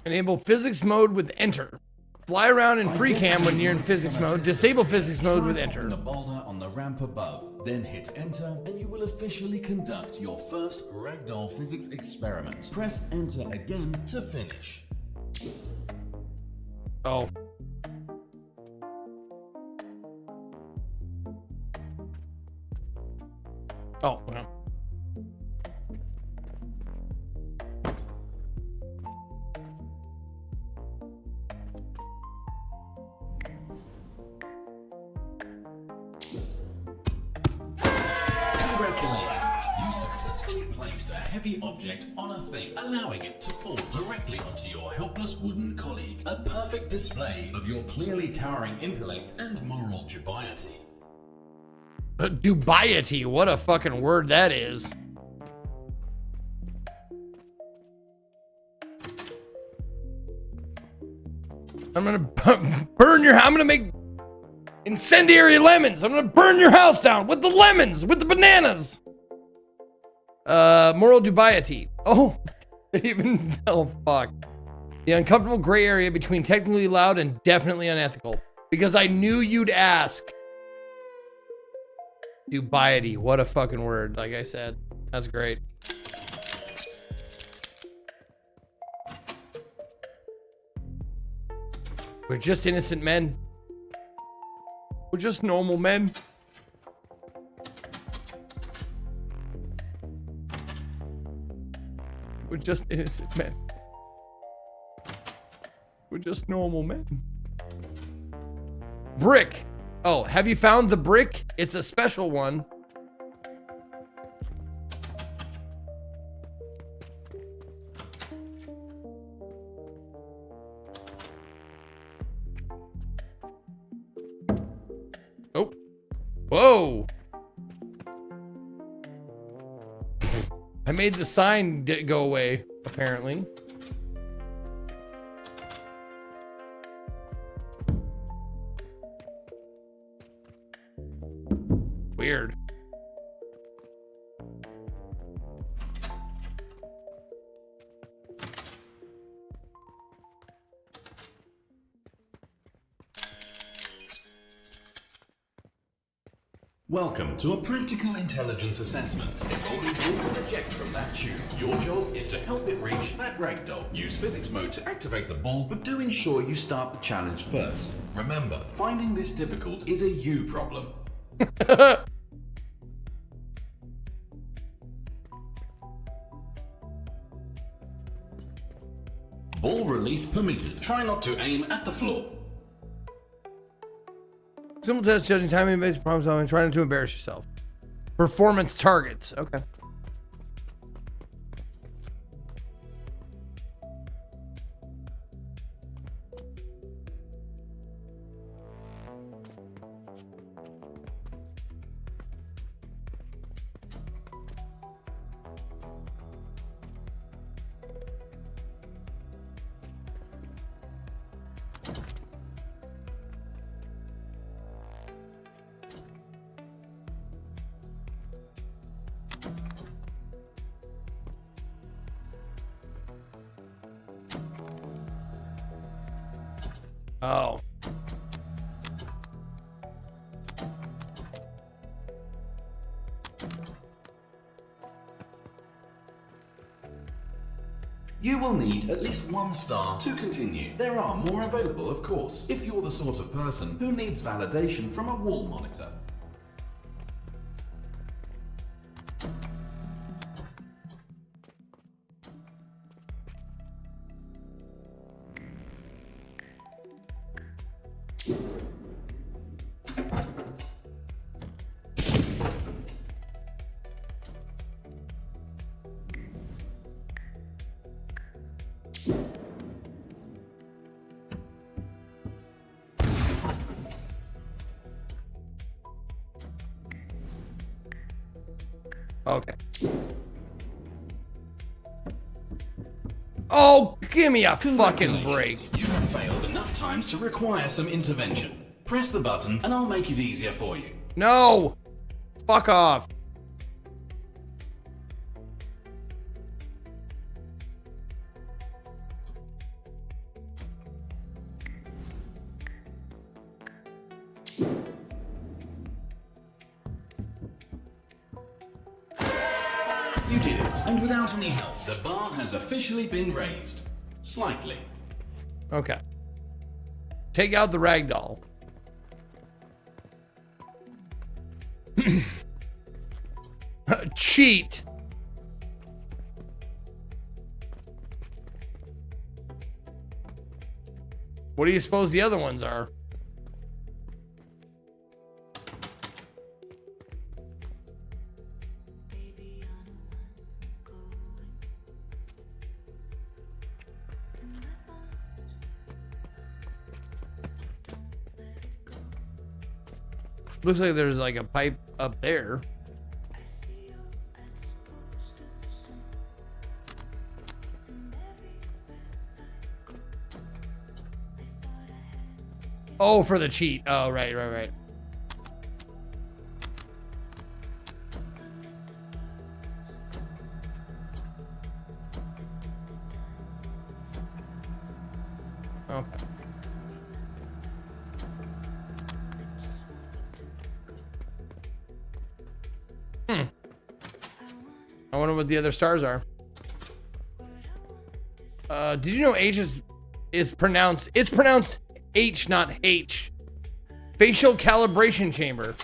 Enable physics mode with enter. Fly around in free cam when you're in physics mode. Disable physics mode with enter. The boulder on the ramp above, then hit enter, and you will officially conduct your first ragdoll physics experiment. Press enter again to finish. Oh. Oh, well. Congratulations! You successfully placed a heavy object on a thing, allowing it to fall directly onto your helpless wooden colleague. A perfect display of your clearly towering intellect and moral dubiety. Dubiety, what a fucking word that is. I'm gonna burn your. I'm gonna make incendiary lemons. I'm gonna burn your house down with the lemons, with the bananas. Moral dubiety. Oh, even oh fuck. The uncomfortable gray area between technically allowed and definitely unethical. Because I knew you'd ask. Dubiety, what a fucking word. Like I said, that's great. We're just innocent men. We're just normal men. We're just innocent men. We're just normal men. Brick. Oh, have you found the brick? It's a special one. Oh. Whoa. I made the sign go away, apparently. Weird. Welcome to a practical intelligence assessment involving building an object from that tube. Your job is to help it reach that ragdoll. Use physics mode to activate the ball, but do ensure you start the challenge first. Remember, finding this difficult is a you problem. Ball release permitted. Try not to aim at the floor. Simple test, judging timing, based problem solving, trying to embarrass yourself. Performance targets. Okay. Oh. You will need at least 1 star to continue. There are more available, of course, if you're the sort of person who needs validation from a wall monitor. Okay. Oh, give me a fucking break. You have failed enough times to require some intervention. Press the button and I'll make it easier for you. No! Fuck off. You did it, and without any help, the bar has officially been raised. Slightly. Okay. Take out the ragdoll. Cheat. What do you suppose the other ones are? Looks like there's like a pipe up there. Oh, for the cheat. Oh, right. Okay. I wonder what the other stars are. Did you know H is pronounced? It's pronounced H, not H. Facial calibration chamber.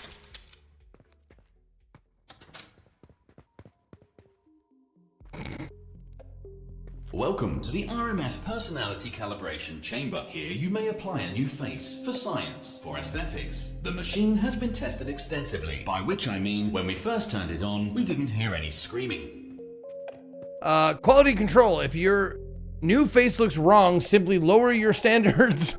Welcome to the RMF Personality Calibration Chamber. Here you may apply a new face for science, for aesthetics. The machine has been tested extensively, by which I mean when we first turned it on, we didn't hear any screaming. Quality control. If your new face looks wrong, simply lower your standards.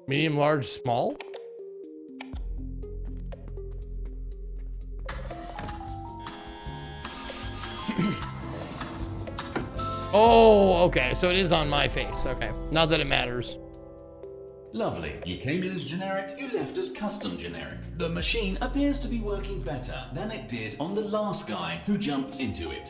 Medium, large, small? Oh, okay. So it is on my face. Okay. Not that it matters. Lovely. You came in as generic, you left as custom generic. The machine appears to be working better than it did on the last guy who jumped into it.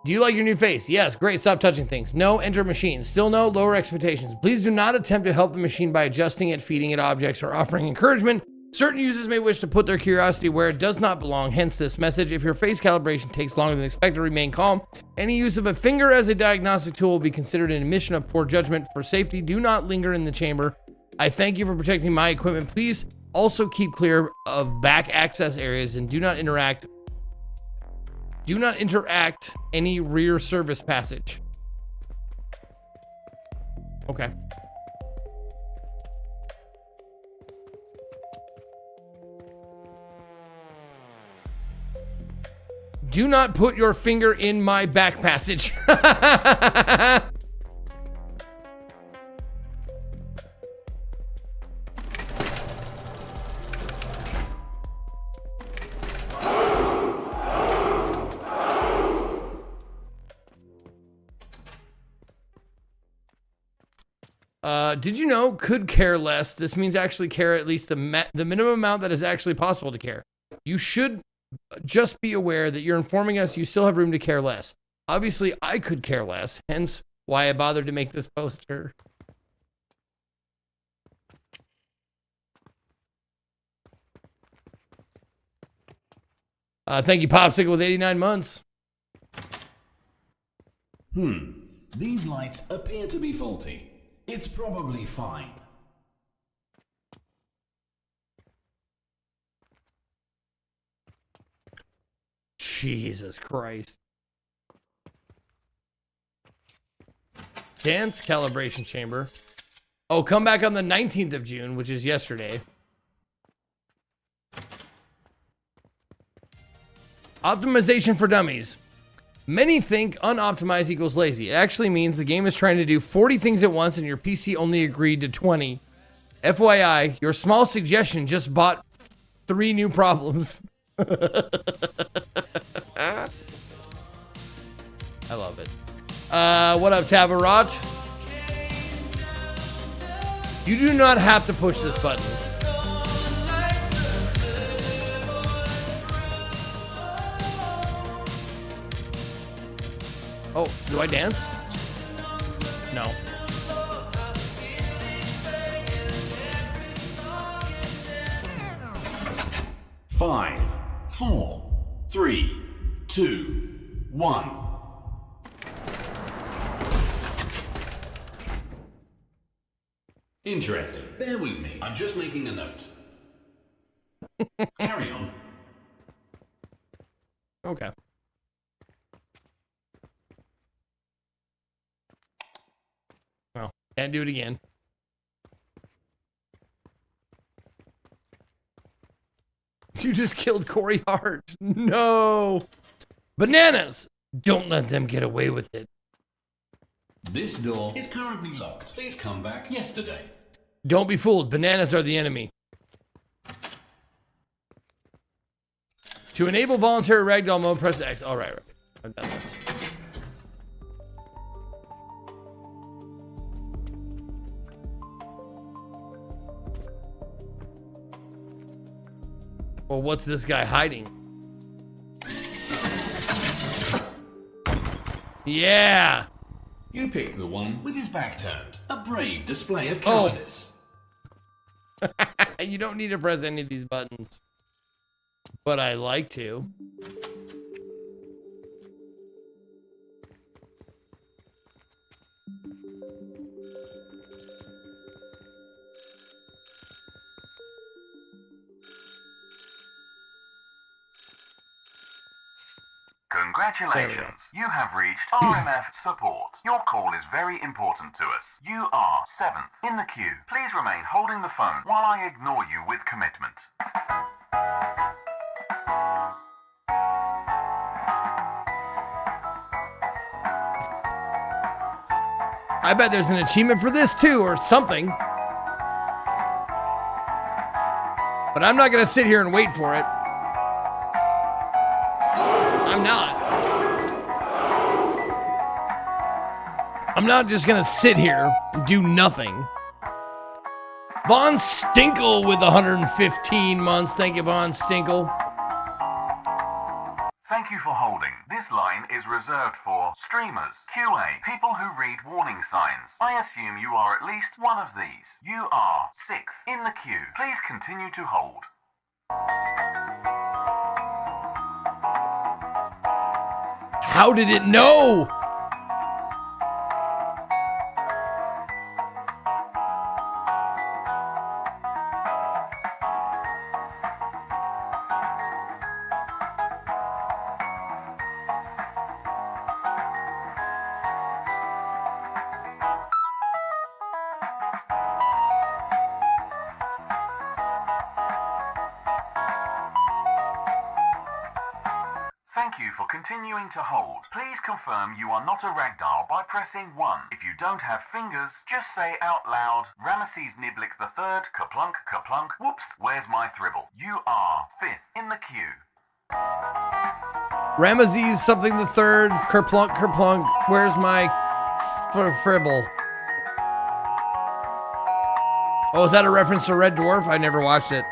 Do you like your new face? Yes, great. Stop touching things. No, enter machine. Still no, lower expectations. Please do not attempt to help the machine by adjusting it, feeding it objects, or offering encouragement. Certain users may wish to put their curiosity where it does not belong, hence this message. If your face calibration takes longer than expected, remain calm. Any use of a finger as a diagnostic tool will be considered an admission of poor judgment. For safety, do not linger in the chamber. I thank you for protecting my equipment. Please also keep clear of back access areas and do not interact any rear service passage. Okay. Do not put your finger in my back passage. Did you know could care less? This means actually care at least the minimum amount that is actually possible to care. You should just be aware that you're informing us you still have room to care less. Obviously, I could care less, hence why I bothered to make this poster. Thank you, Popsicle, with 89 months. These lights appear to be faulty. It's probably fine. Jesus Christ. Dance calibration chamber. Oh, come back on the 19th of June, which is yesterday. Optimization for dummies. Many think unoptimized equals lazy. It actually means the game is trying to do 40 things at once and your PC only agreed to 20. FYI, your small suggestion just bought 3 new problems. I love it. What up, Tavarot? You do not have to push this button. Oh, do I dance? No. Five, 4, 3, 2, 1. Interesting. Bear with me. I'm just making a note. Carry on. Okay. Well, can't do it again. You just killed Corey Hart. No. Bananas. Don't let them get away with it. This door is currently locked. Please come back yesterday. Don't be fooled. Bananas are the enemy. To enable voluntary ragdoll mode, press X. All right. I've done this. Well, what's this guy hiding? Yeah. You picked the one with his back turned. A brave display of cowardice. You don't need to press any of these buttons. But I like to. Congratulations, you have reached RMF support. Your call is very important to us. You are 7th in the queue. Please remain holding the phone while I ignore you with commitment. I bet there's an achievement for this too, or something. But I'm not gonna sit here and wait for it. I'm not. I'm not just gonna sit here and do nothing. Von Stinkle with 115 months. Thank you, Von Stinkle. Thank you for holding. This line is reserved for streamers, QA, people who read warning signs. I assume you are at least one of these. You are 6th in the queue. Please continue to hold. How did it know? Thank you for continuing to hold. Please confirm you are not a ragdoll by pressing 1. If you don't have fingers, just say out loud, Ramesses Niblick III, Kaplunk, Kaplunk, whoops, where's my thribble? You are 5th in the queue. Ramesses something the third, Kerplunk, Kerplunk, where's my fribble? Oh, is that a reference to Red Dwarf? I never watched it.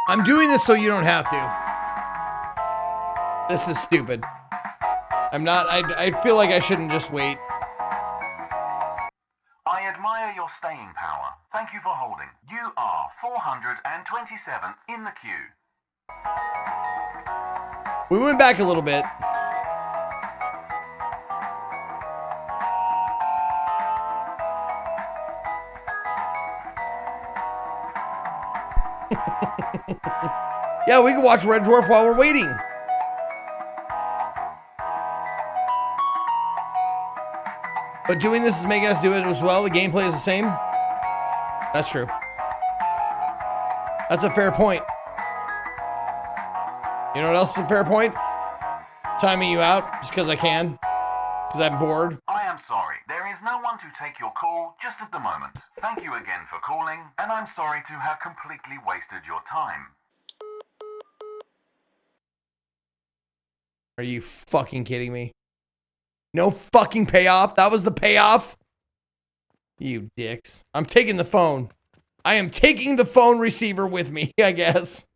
I'm doing this so you don't have to. This is stupid. I'm not, I feel like I shouldn't just wait. I admire your staying power. Thank you for holding. You are 427th in the queue. We went back a little bit. Yeah, we can watch Red Dwarf while we're waiting. But doing this is making us do it as well. The gameplay is the same. That's true. That's a fair point. You know what else is a fair point? Timing you out just because I can. Because I'm bored. I am sorry. There is no one to take your call just at the moment. Thank you again for calling, and I'm sorry to have completely wasted your time. Are you fucking kidding me? No fucking payoff? That was the payoff? You dicks. I'm taking the phone. I am taking the phone receiver with me, I guess.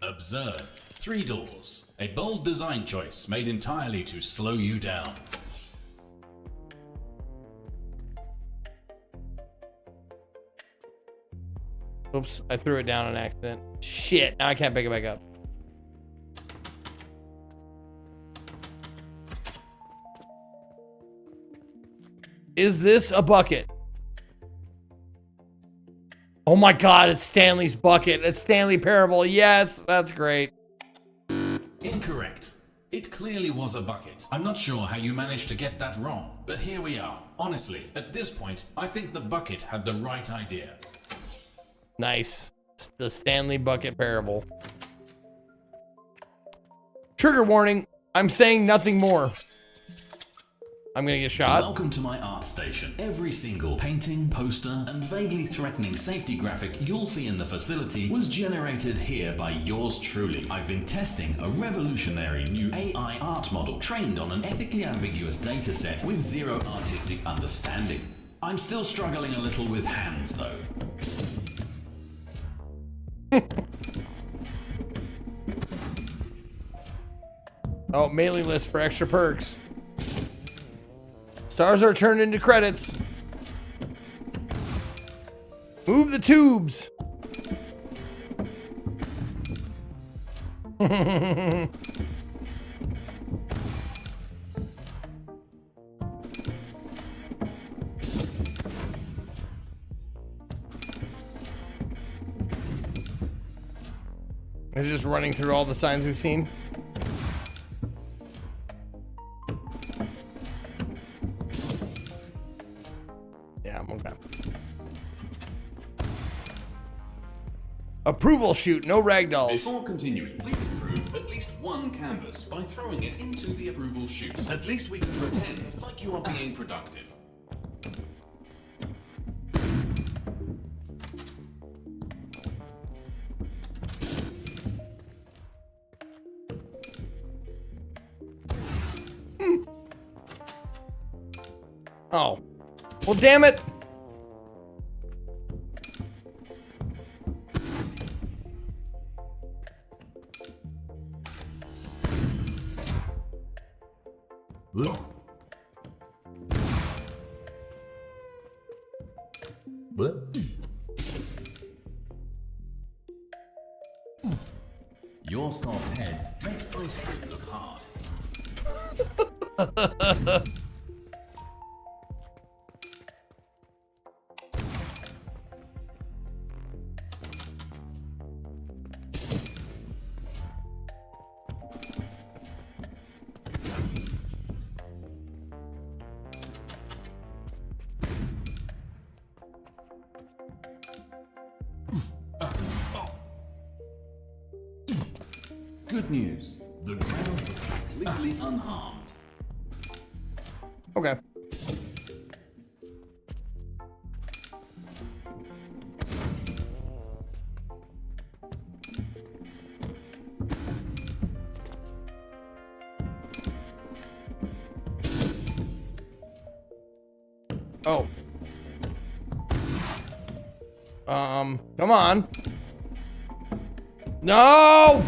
Observe. 3 doors. A bold design choice made entirely to slow you down. Oops, I threw it down on accident. Shit, now I can't pick it back up. Is this a bucket? Oh my god, it's Stanley's bucket. It's Stanley Parable. Yes, that's great. Incorrect. It clearly was a bucket. I'm not sure how you managed to get that wrong, but here we are. Honestly, at this point, I think the bucket had the right idea. Nice. It's the Stanley Bucket Parable. Trigger warning. I'm saying nothing more. I'm gonna get shot. Welcome to my art station. Every single painting, poster, and vaguely threatening safety graphic you'll see in the facility was generated here by yours truly. I've been testing a revolutionary new AI art model trained on an ethically ambiguous dataset with zero artistic understanding. I'm still struggling a little with hands though. Oh, mailing list for extra perks. Stars are turned into credits. Move the tubes. It's just running through all the signs we've seen. Yeah, I'm okay. Approval shoot, no ragdolls. Before continuing, please approve at least one canvas by throwing it into the approval chute. At least we can pretend like you are being productive. Oh. Well, damn it. What? Your soft head makes ice cream look hard. Good news. The ground was completely unharmed. Okay. Oh. Come on. No!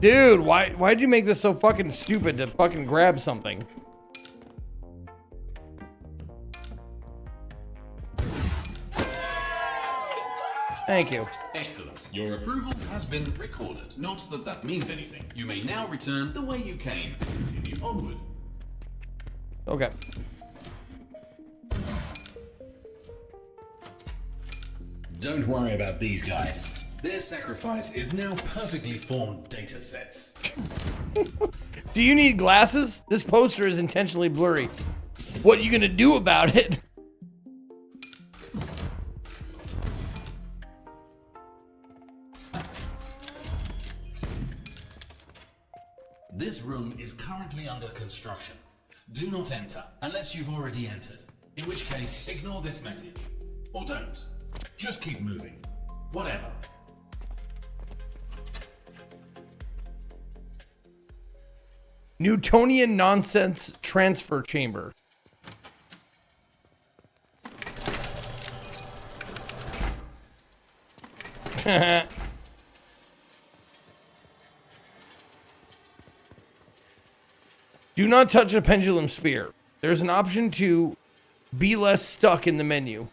Dude, why'd you make this so fucking stupid to fucking grab something? Thank you. Excellent. Your approval has been recorded. Not that that means anything. You may now return the way you came and continue onward. Okay. Don't worry about these guys. Their sacrifice is now perfectly formed data sets. Do you need glasses? This poster is intentionally blurry. What are you gonna do about it? This room is currently under construction. Do not enter unless you've already entered. In which case, ignore this message. Or don't. Just keep moving. Whatever. Newtonian nonsense transfer chamber. Do not touch a pendulum sphere. There's an option to be less stuck in the menu.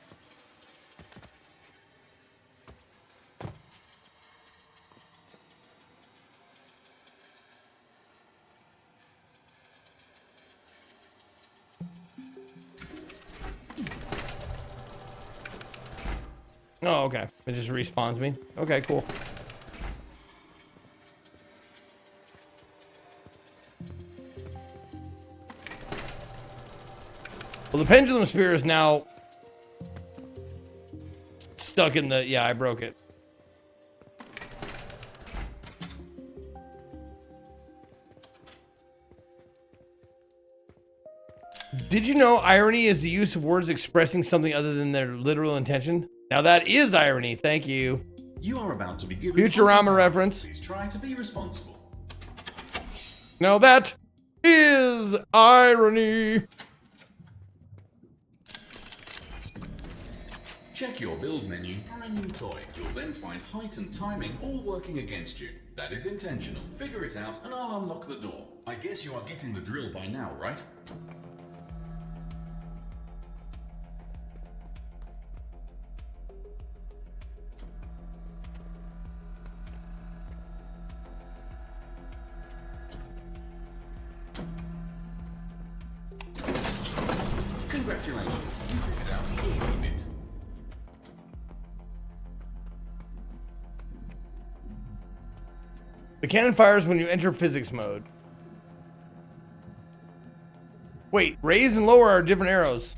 Oh, okay. It just respawns me. Okay, cool. Well, the pendulum sphere is now stuck in the... Yeah, I broke it. Did you know irony is the use of words expressing something other than their literal intention? Now that is irony. Thank you. You are about to be given Futurama reference. Please try to be responsible. Now that is irony. Check your build menu for a new toy. You'll then find height and timing all working against you. That is intentional. Figure it out and I'll unlock the door. I guess you are getting the drill by now, right? Congratulations, you figured out the easy bit. The cannon fires when you enter physics mode. Wait, raise and lower are different arrows.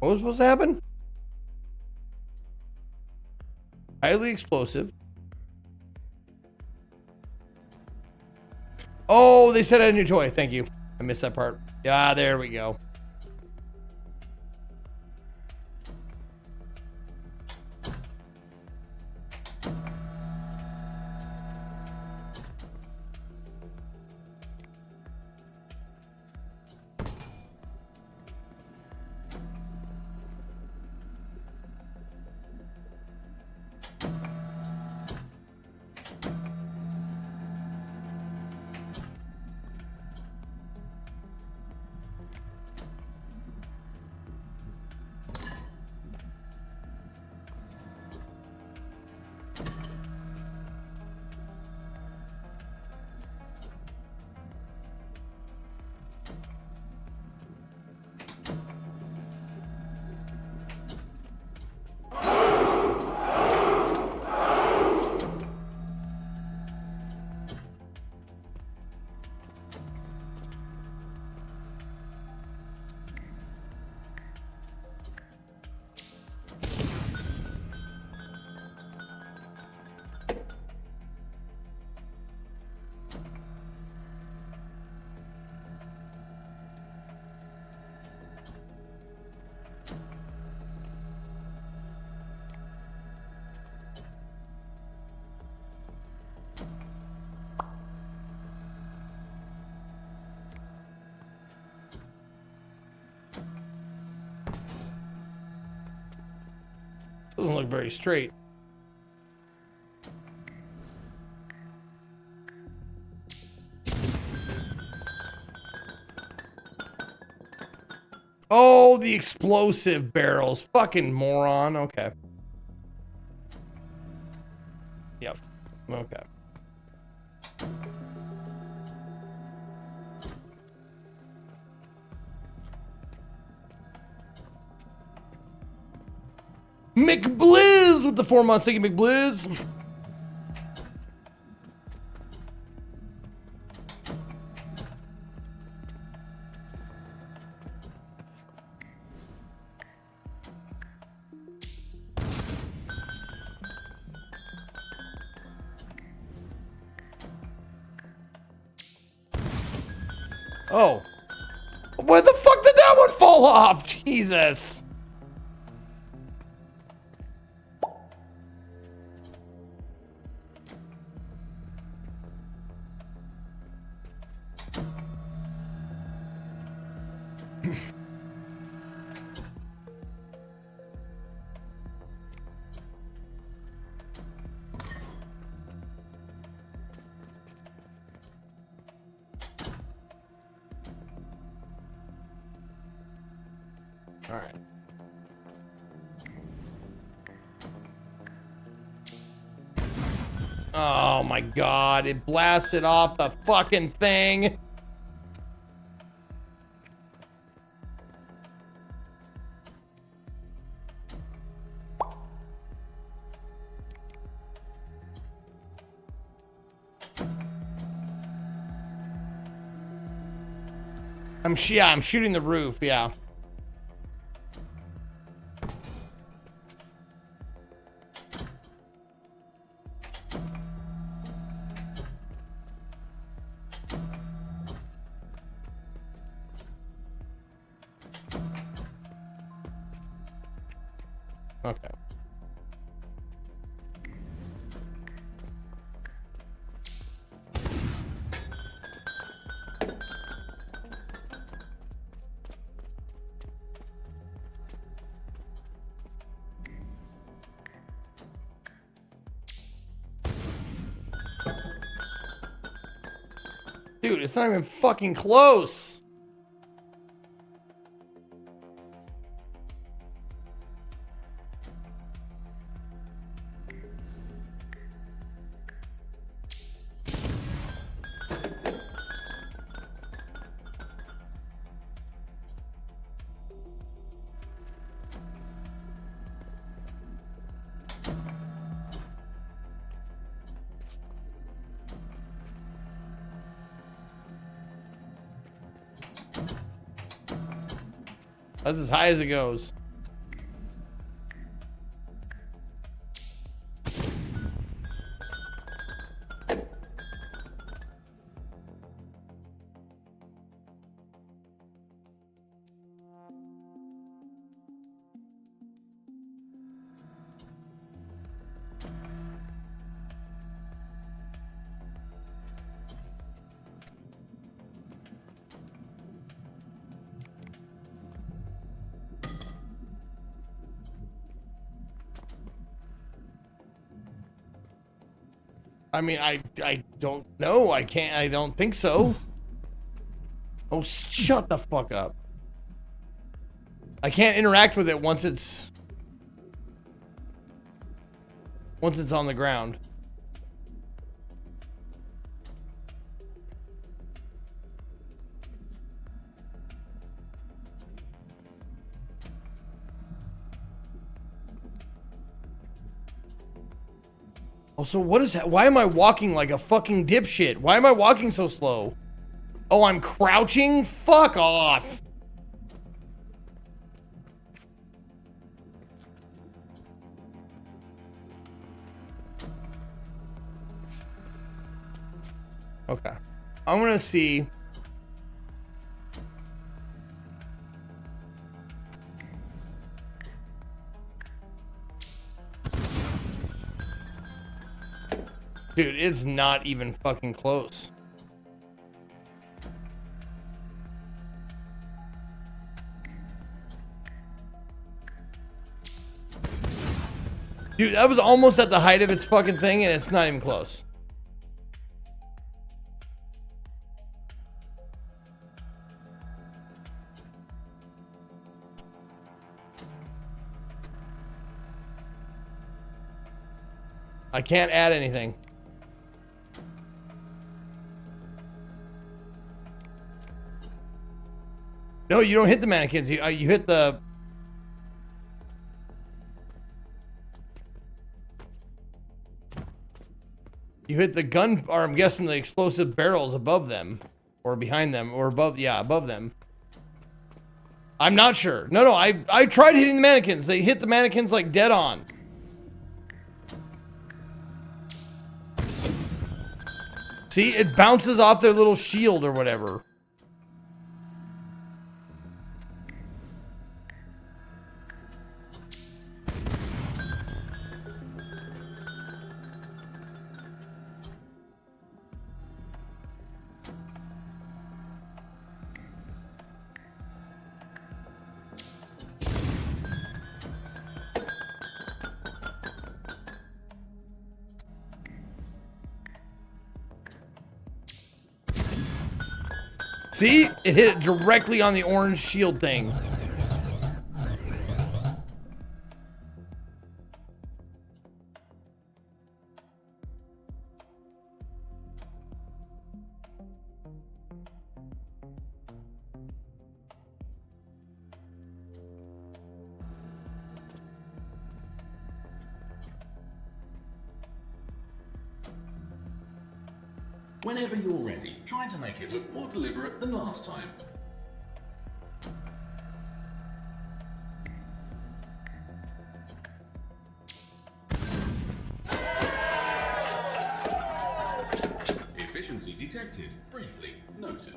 What was supposed to happen? Highly explosive. Oh, they said I had a new toy. Thank you. I missed that part. Yeah, there we go. Doesn't look very straight. Oh, the explosive barrels. Fucking moron. Okay. Yep. Okay. McBlizz with the 4 months. Thank you, McBlizz. Oh. Where the fuck did that one fall off? Jesus. All right. Oh my god, it blasted off the fucking thing. I'm shooting the roof, yeah. Okay. Dude, it's not even fucking close. That's as high as it goes. I mean, I don't know. I don't think so. Oh, shut the fuck up. I can't interact with it once it's on the ground. Also, what is that? Why am I walking like a fucking dipshit? Why am I walking so slow? Oh, I'm crouching? Fuck off. Okay. I'm gonna see. Dude, it's not even fucking close. Dude, that was almost at the height of its fucking thing, and it's not even close. I can't add anything. No, you don't hit the mannequins. You hit the... You hit the gun, or I'm guessing the explosive barrels above them. Or behind them, or above, yeah, above them. I'm not sure. No, I tried hitting the mannequins. They hit the mannequins like dead on. See, it bounces off their little shield or whatever. See? It hit directly on the orange shield thing. Whenever you're ready, try to make it look more deliberate than last time. Efficiency detected. Briefly noted.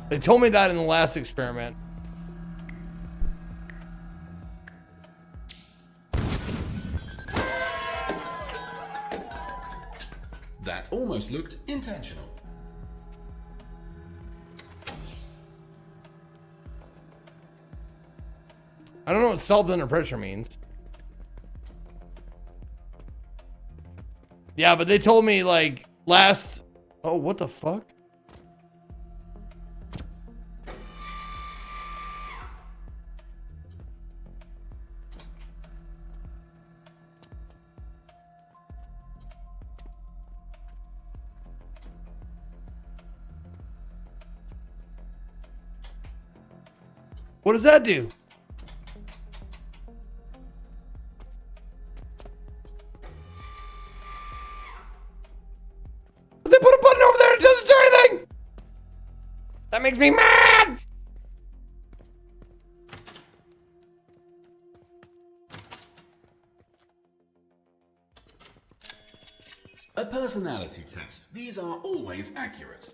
They told me that in the last experiment. That almost looked intentional. I don't know what solved under pressure means. Yeah, but they told me like last... Oh, what the fuck? What does that do? But they put a button over there and it doesn't do anything! That makes me mad! A personality test. These are always accurate.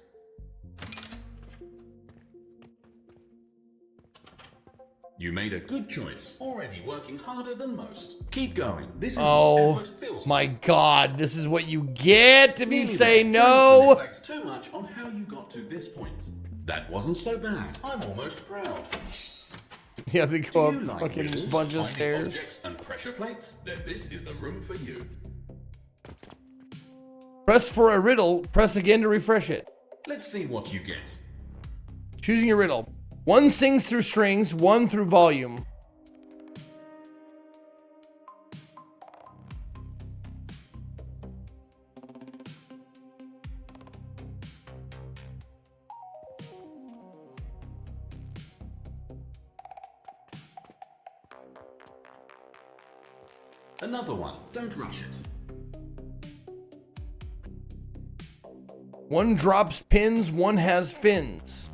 You made a good choice, already working harder than most. Keep going. This is Oh what effort feels my like. god, this is what you get if you Nearly say there. no! Don't reflect too much on how you got to this point. That wasn't so bad. I'm almost proud. You have to go Do up you like fucking riddles, bunch of finding stairs. objects and pressure plates? Then this is the room for you. Press for a riddle, press again to refresh it. Let's see what you get. Choosing a riddle. One sings through strings, one through volume. Another one. Don't rush it. One drops pins, one has fins.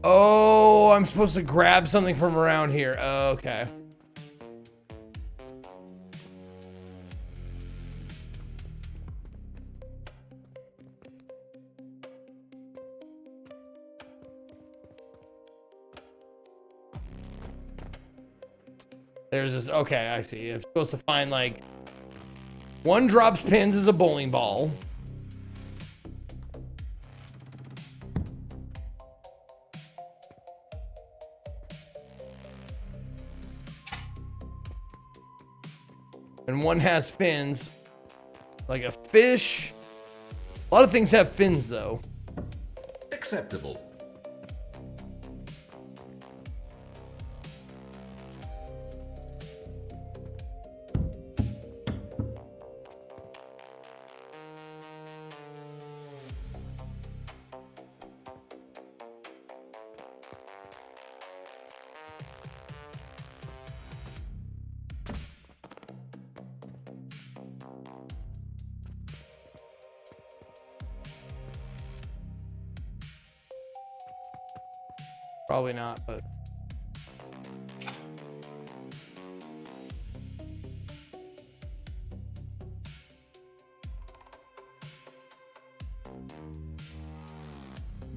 Oh, I'm supposed to grab something from around here. Okay. There's this. Okay, I see. I'm supposed to find like one drops pins is a bowling ball. And one has fins. Like a fish. A lot of things have fins, though. Acceptable. Probably not, but.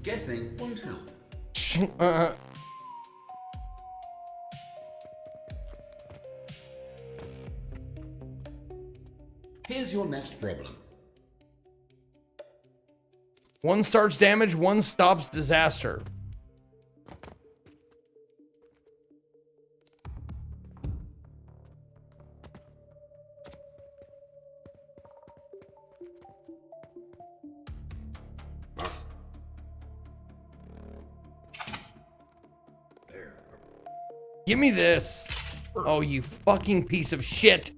Guessing won't help. Here's your next problem. One starts damage, one stops disaster. Give me this. Oh, you fucking piece of shit.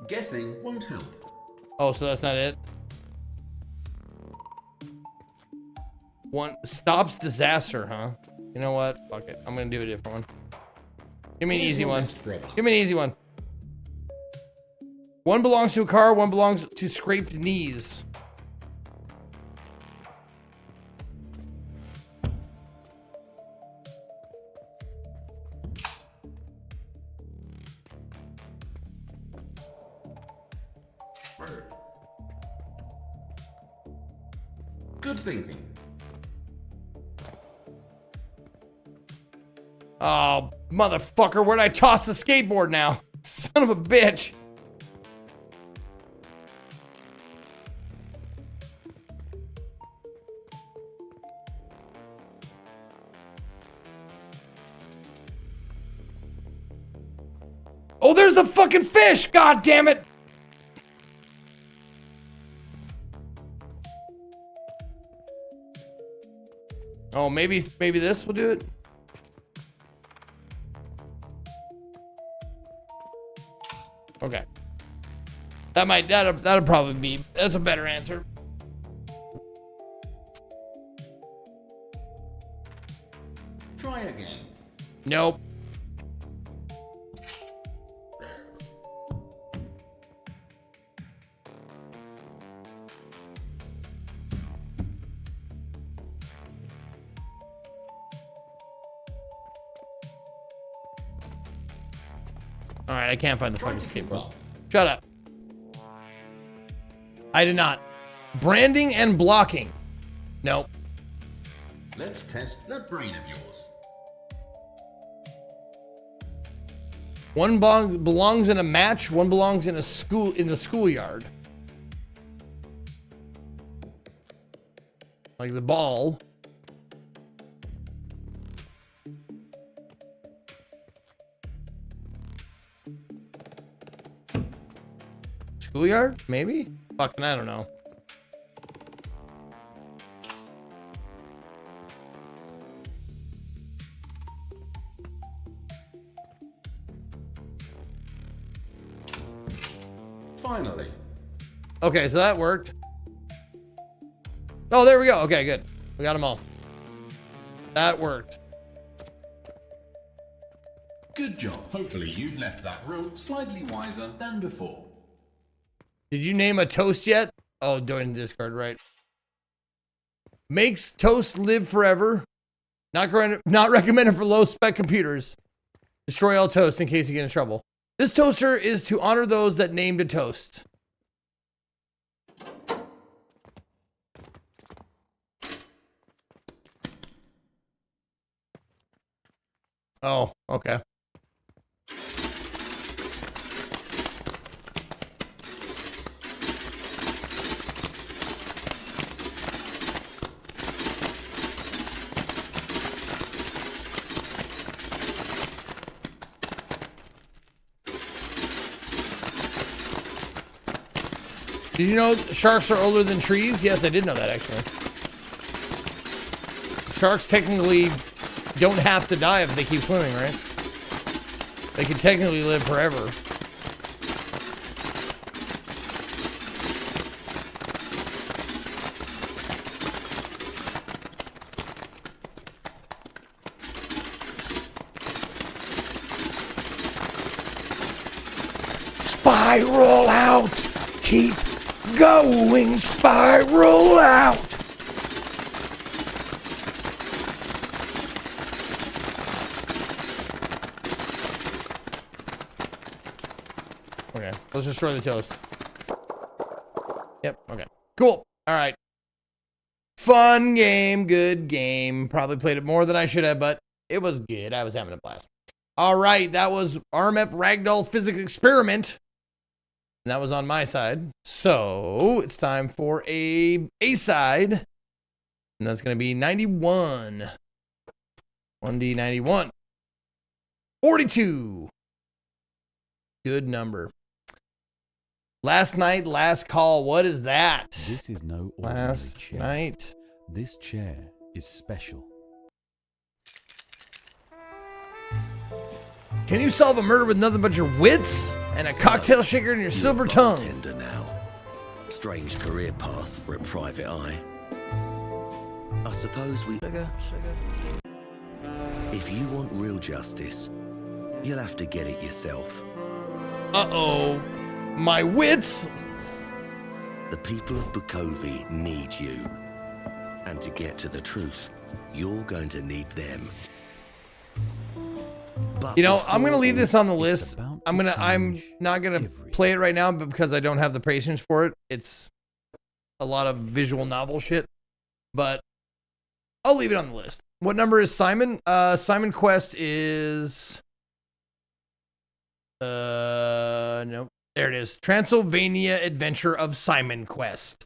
Guessing won't help. Oh, so that's not it? One stops disaster, huh? You know what? Fuck it. I'm gonna do a different one. Give me an easy one. Give me an easy one. One belongs to a car, one belongs to scraped knees. Good thinking. Oh, motherfucker, where'd I toss the skateboard now? Son of a bitch. Oh, there's the fucking fish! God damn it! Oh, maybe this will do it. Okay. That'll probably be, that's a better answer. Try again. Nope. All right, I can't find the fucking skateboard. Shut up. I did not. Branding and blocking. Nope. Let's test that brain of yours. One belongs in a match, one belongs in a school, in the schoolyard. Like the ball. Schoolyard? Maybe? Fucking, I don't know. Finally. Okay, so that worked. Oh, there we go. Okay, good. We got them all. That worked. Good job. Hopefully you've left that room slightly wiser than before. Did you name a toast yet? Oh, doing discard, right. Makes toast live forever. Not recommended for low spec computers. Destroy all toast in case you get in trouble. This toaster is to honor those that named a toast. Oh, okay. Did you know sharks are older than trees? Yes, I did know that actually. Sharks technically don't have to die if they keep swimming, right? They can technically live forever. Spiral out! Keep going, spiral out! Okay, let's destroy the toast. Yep, okay. Cool. Alright. Fun game, good game. Probably played it more than I should have, but it was good. I was having a blast. Alright, that was RMF Ragdoll Physics Experiment. And that was on my side. So it's time for a side. And that's going to be 91. 1D91. 42. Good number. Last night, last call. What is that? This is no ordinary Last chair. night. This chair is special. Can you solve a murder with nothing but your wits and a cocktail shaker and your silver tongue? Bartender now. Strange career path for a private eye. I suppose we... If you want real justice, you'll have to get it yourself. Uh-oh. My wits? The people of Bukovi need you. And to get to the truth, you're going to need them. But You know, I'm before gonna leave this on the it's list. about I'm not gonna play it right now, but because I don't have the patience for it. It's a lot of visual novel shit. But I'll leave it on the list. What number is Simon? Simon Quest is no. There it is. Transylvania Adventure of Simon Quest.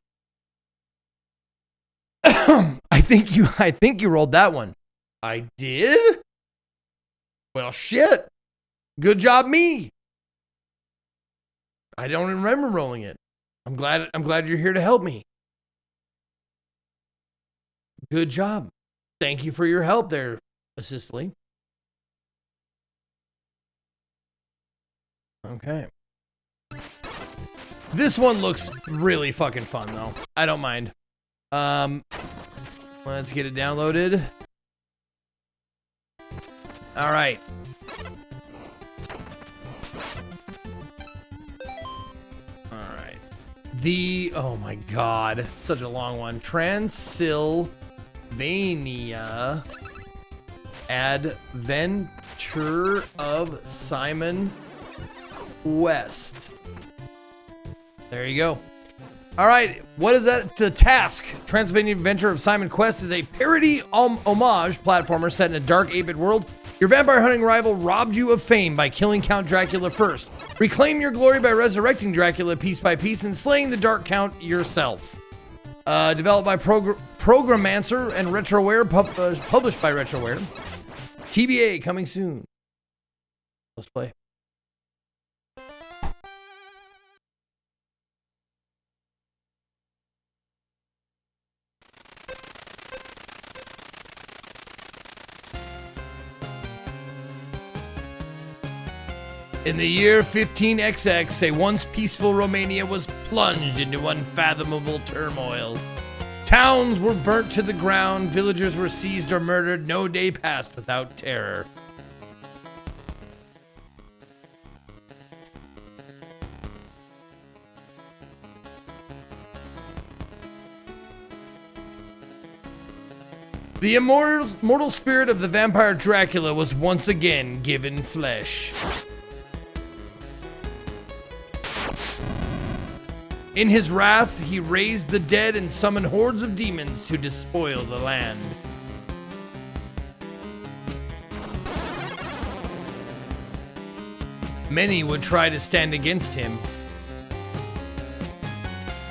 I think you rolled that one. I did? Well, shit. Good job, me. I don't remember rolling it. I'm glad you're here to help me. Good job. Thank you for your help there, Assistly. Okay. This one looks really fucking fun though. I don't mind. Let's get it downloaded. All right. All right. Oh my God, such a long one. Transylvania Adventure of Simon Quest. There you go. All right, what is that? The task. Transylvania Adventure of Simon Quest is a parody homage platformer set in a dark 8-bit world. Your vampire hunting rival robbed you of fame by killing Count Dracula first. Reclaim your glory by resurrecting Dracula piece by piece and slaying the Dark Count yourself. Developed by Programmancer and Retroware, published by Retroware. TBA coming soon. Let's play. In the year 15XX, a once peaceful Romania was plunged into unfathomable turmoil. Towns were burnt to the ground, villagers were seized or murdered, no day passed without terror. The immortal spirit of the vampire Dracula was once again given flesh. In his wrath, he raised the dead and summoned hordes of demons to despoil the land. Many would try to stand against him,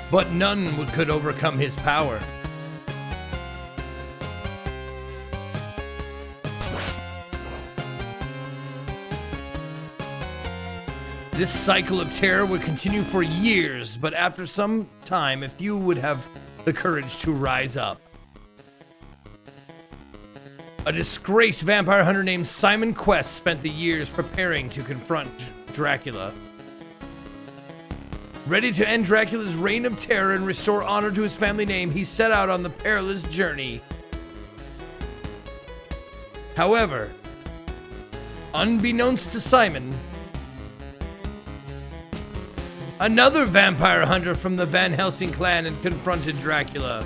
but none could overcome his power. This cycle of terror would continue for years, but after some time, a few would have the courage to rise up. A disgraced vampire hunter named Simon Quest spent the years preparing to confront Dracula. Ready to end Dracula's reign of terror and restore honor to his family name, he set out on the perilous journey. However, unbeknownst to Simon, another vampire hunter from the Van Helsing clan had confronted Dracula.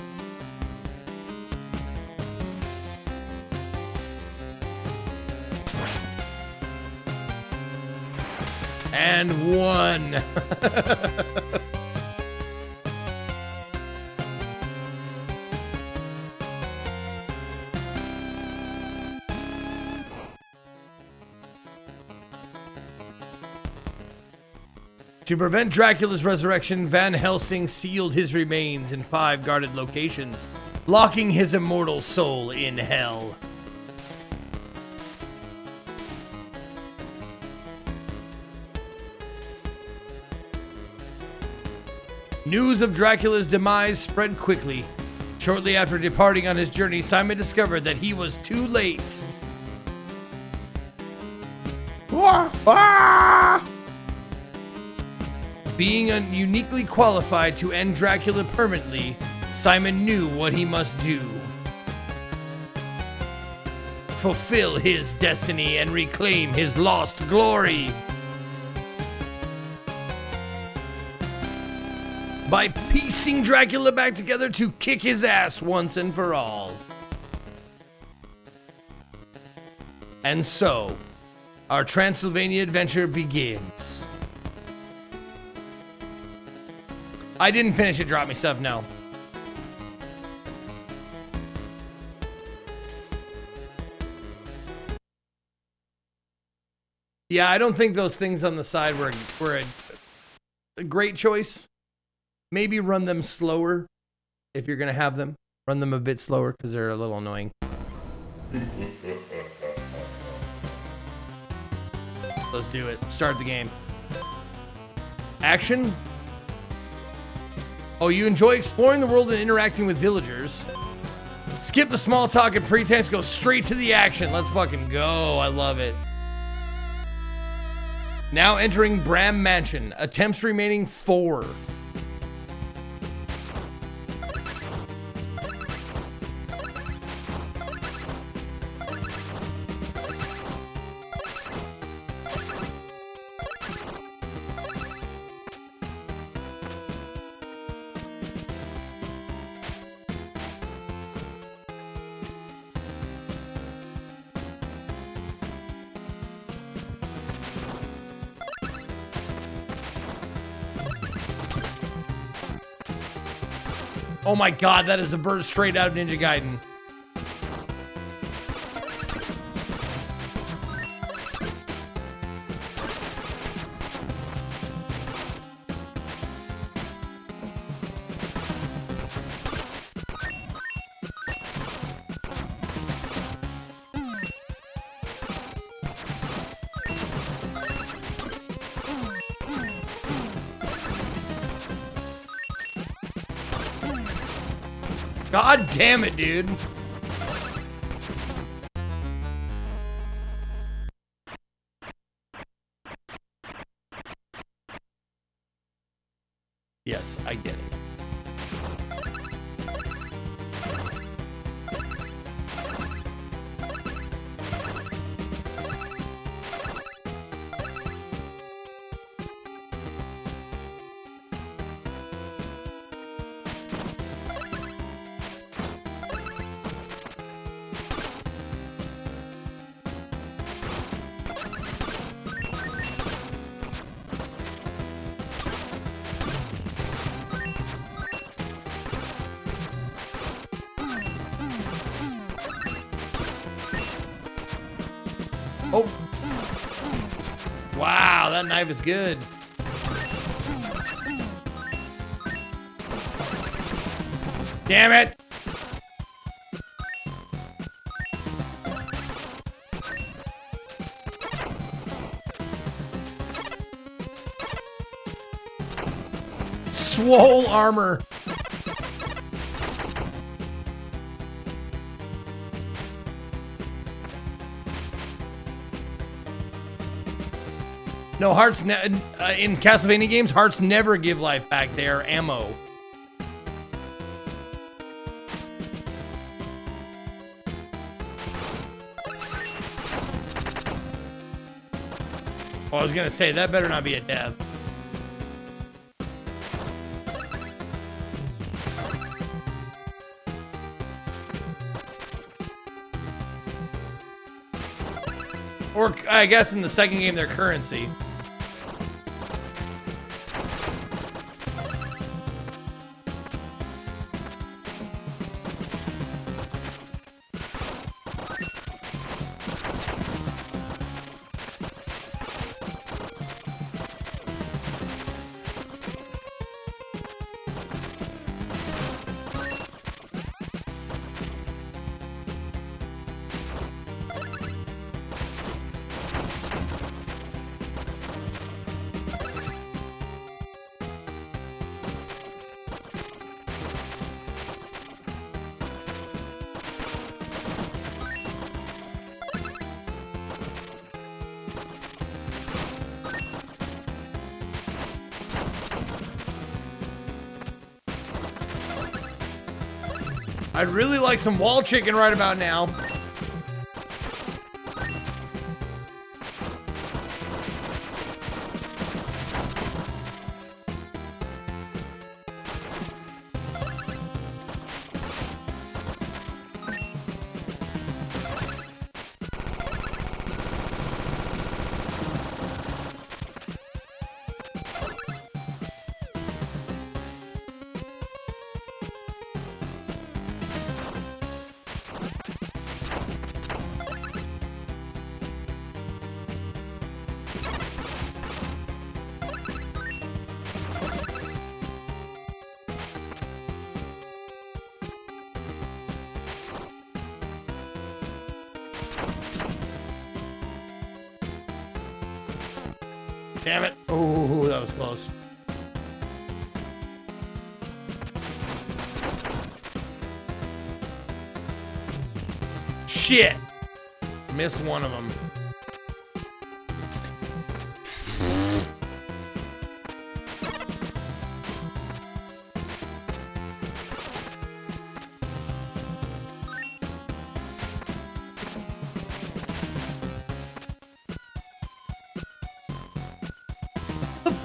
And won. To prevent Dracula's resurrection, Van Helsing sealed his remains in 5 guarded locations, locking his immortal soul in hell. News of Dracula's demise spread quickly. Shortly after departing on his journey, Simon discovered that he was too late. Being uniquely qualified to end Dracula permanently, Simon knew what he must do. Fulfill his destiny and reclaim his lost glory. By piecing Dracula back together to kick his ass once and for all. And so, our Transylvania adventure begins. I didn't finish it, drop me stuff, no. Yeah, I don't think those things on the side were a great choice. Maybe run them slower if you're going to have them. Run them a bit slower because they're a little annoying. Let's do it. Start the game. Action. Oh, you enjoy exploring the world and interacting with villagers. Skip the small talk and pretense, go straight to the action. Let's fucking go. I love it. Now entering Bram Mansion. Attempts remaining 4. Oh my god, that is a bird straight out of Ninja Gaiden. God damn it, dude. Yes, I get it. Oh. Wow, that knife is good. Damn it. swole armor. No, hearts in Castlevania games, hearts never give life back. They are ammo. Oh, I was gonna say, that better not be a death. Or, I guess in the second game, their currency. I'd really like some wall chicken right about now. Damn it. Oh, that was close. Shit. Missed one of them.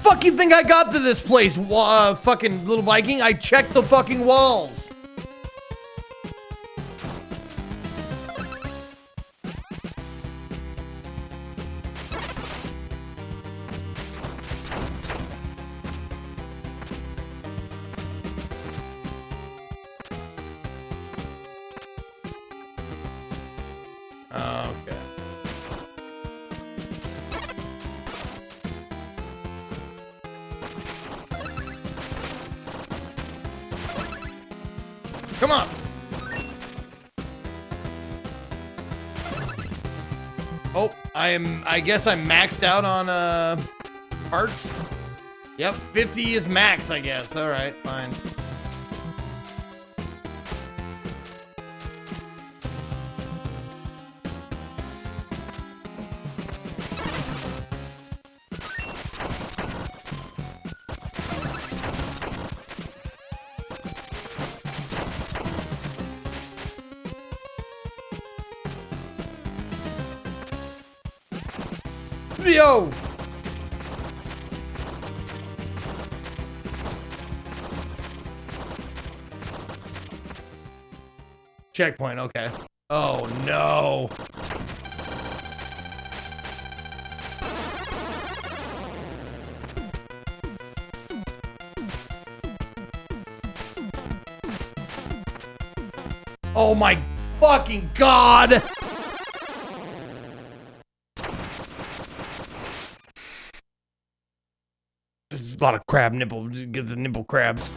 Fuck you think I got to this place, fucking little Viking? I checked the fucking walls. Okay. Come on. Oh, I guess I'm maxed out on hearts. Yep, 50 is max, I guess. All right, fine. Yo! Checkpoint, okay. Oh no. Oh my fucking God! There's a lot of crab nipple. Get the nipple crabs.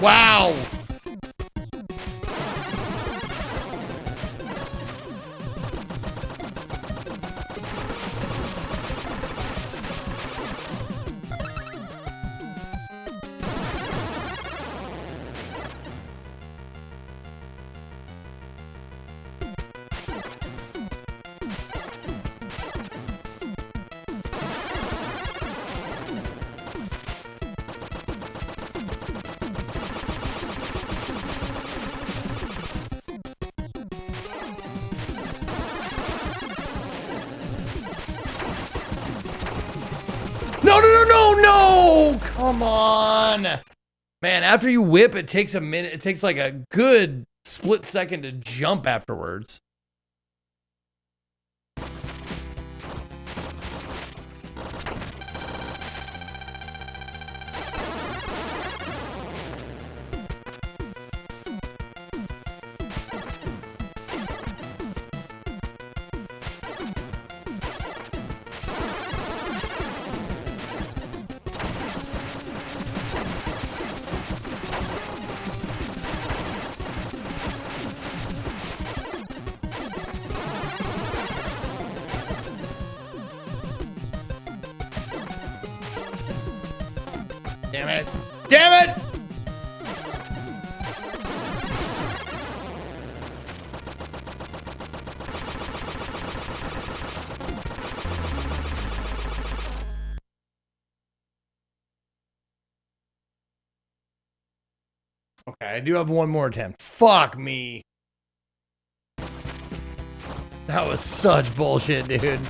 Wow. No! Come on! Man, after you whip, it takes a minute. It takes like a good split second to jump afterwards. Damn it. Damn it! Okay, I do have one more attempt. Fuck me. That was such bullshit, dude.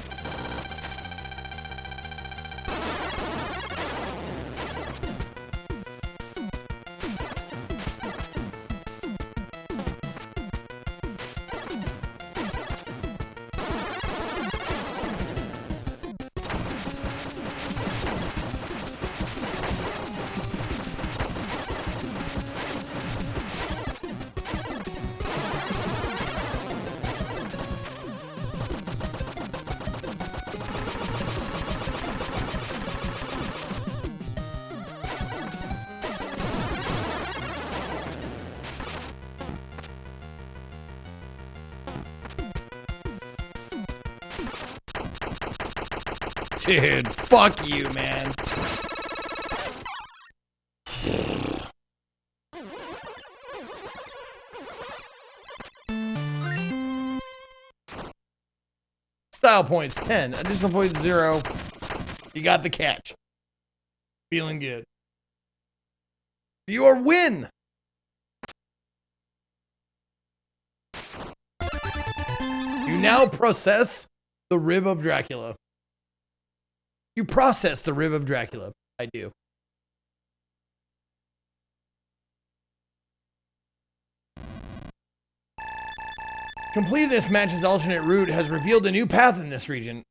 Dude, fuck you, man. Style points 10, additional points 0. You got the catch. Feeling good. Your win. You now process the rib of Dracula. You process the rib of Dracula. I do. Completing this match's alternate route has revealed a new path in this region.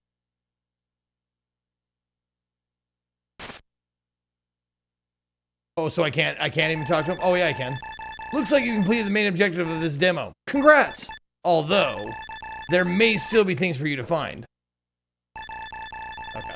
Oh, so I can't even talk to him? Oh yeah, I can. Looks like you completed the main objective of this demo. Congrats! Although, there may still be things for you to find. Okay.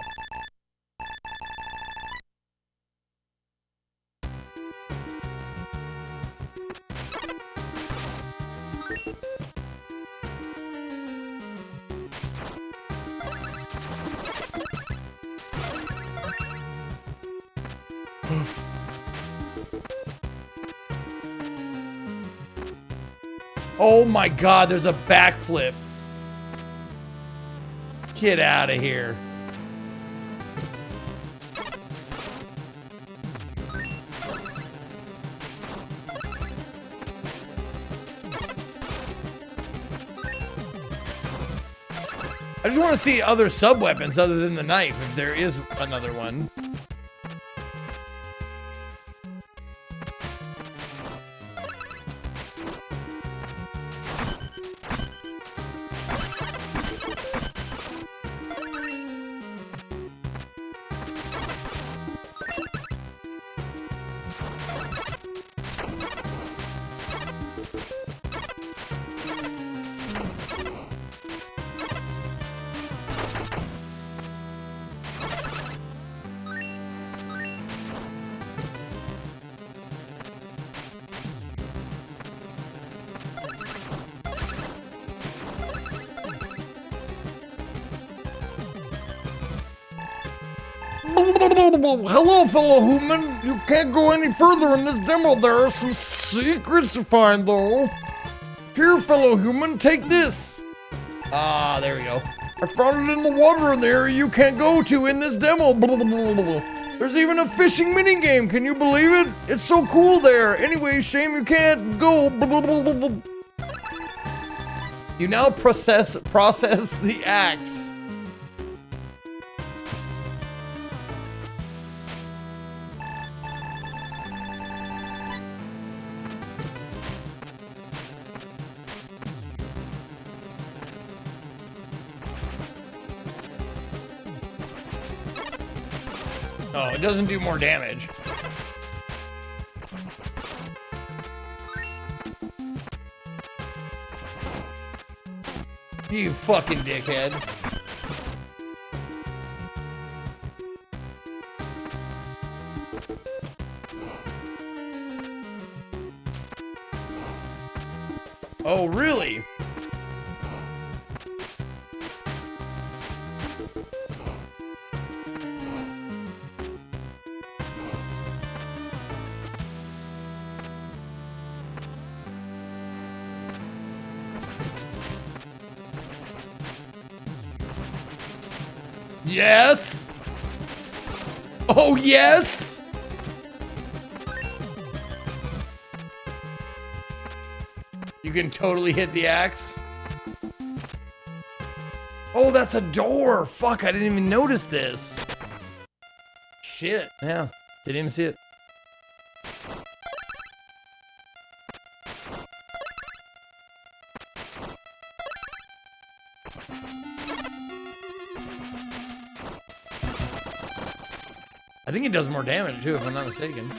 Oh my god, there's a backflip. Get out of here. I just want to see other sub-weapons other than the knife, if there is another one. Hello, fellow human. You can't go any further in this demo. There are some secrets to find, though. Here, fellow human, take this. Ah, there we go. I found it in the water in the area you can't go to in this demo. There's even a fishing minigame. Can you believe it? It's so cool there. Anyway, shame you can't go. You now process the axe. Oh, it doesn't do more damage. You fucking dickhead. Oh, really? Yes. Oh, yes. You can totally hit the axe. Oh, that's a door. Fuck, I didn't even notice this. Shit, yeah. Didn't even see it. I think it does more damage too, if I'm not mistaken.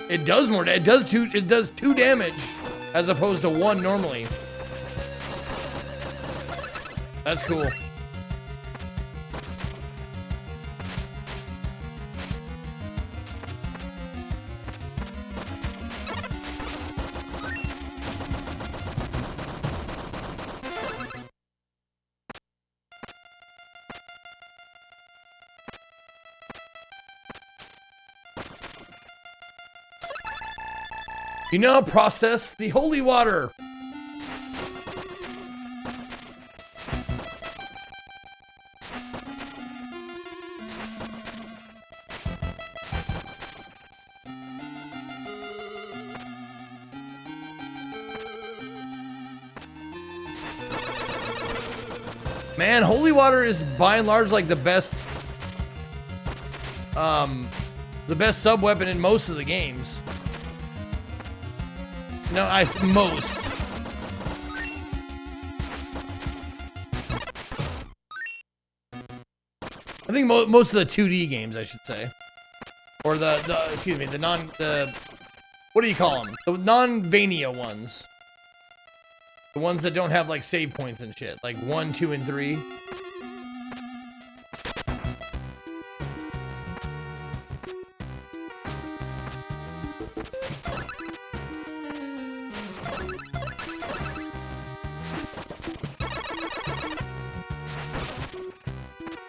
It does more. It does two damage, as opposed to 1 normally. That's cool. You now process the holy water. Man, holy water is by and large like the best sub weapon in most of the games. No, most. I think most of the 2D games, I should say, or excuse me, what do you call them? The non-Vania ones, the ones that don't have like save points and shit, like 1, 2, and 3.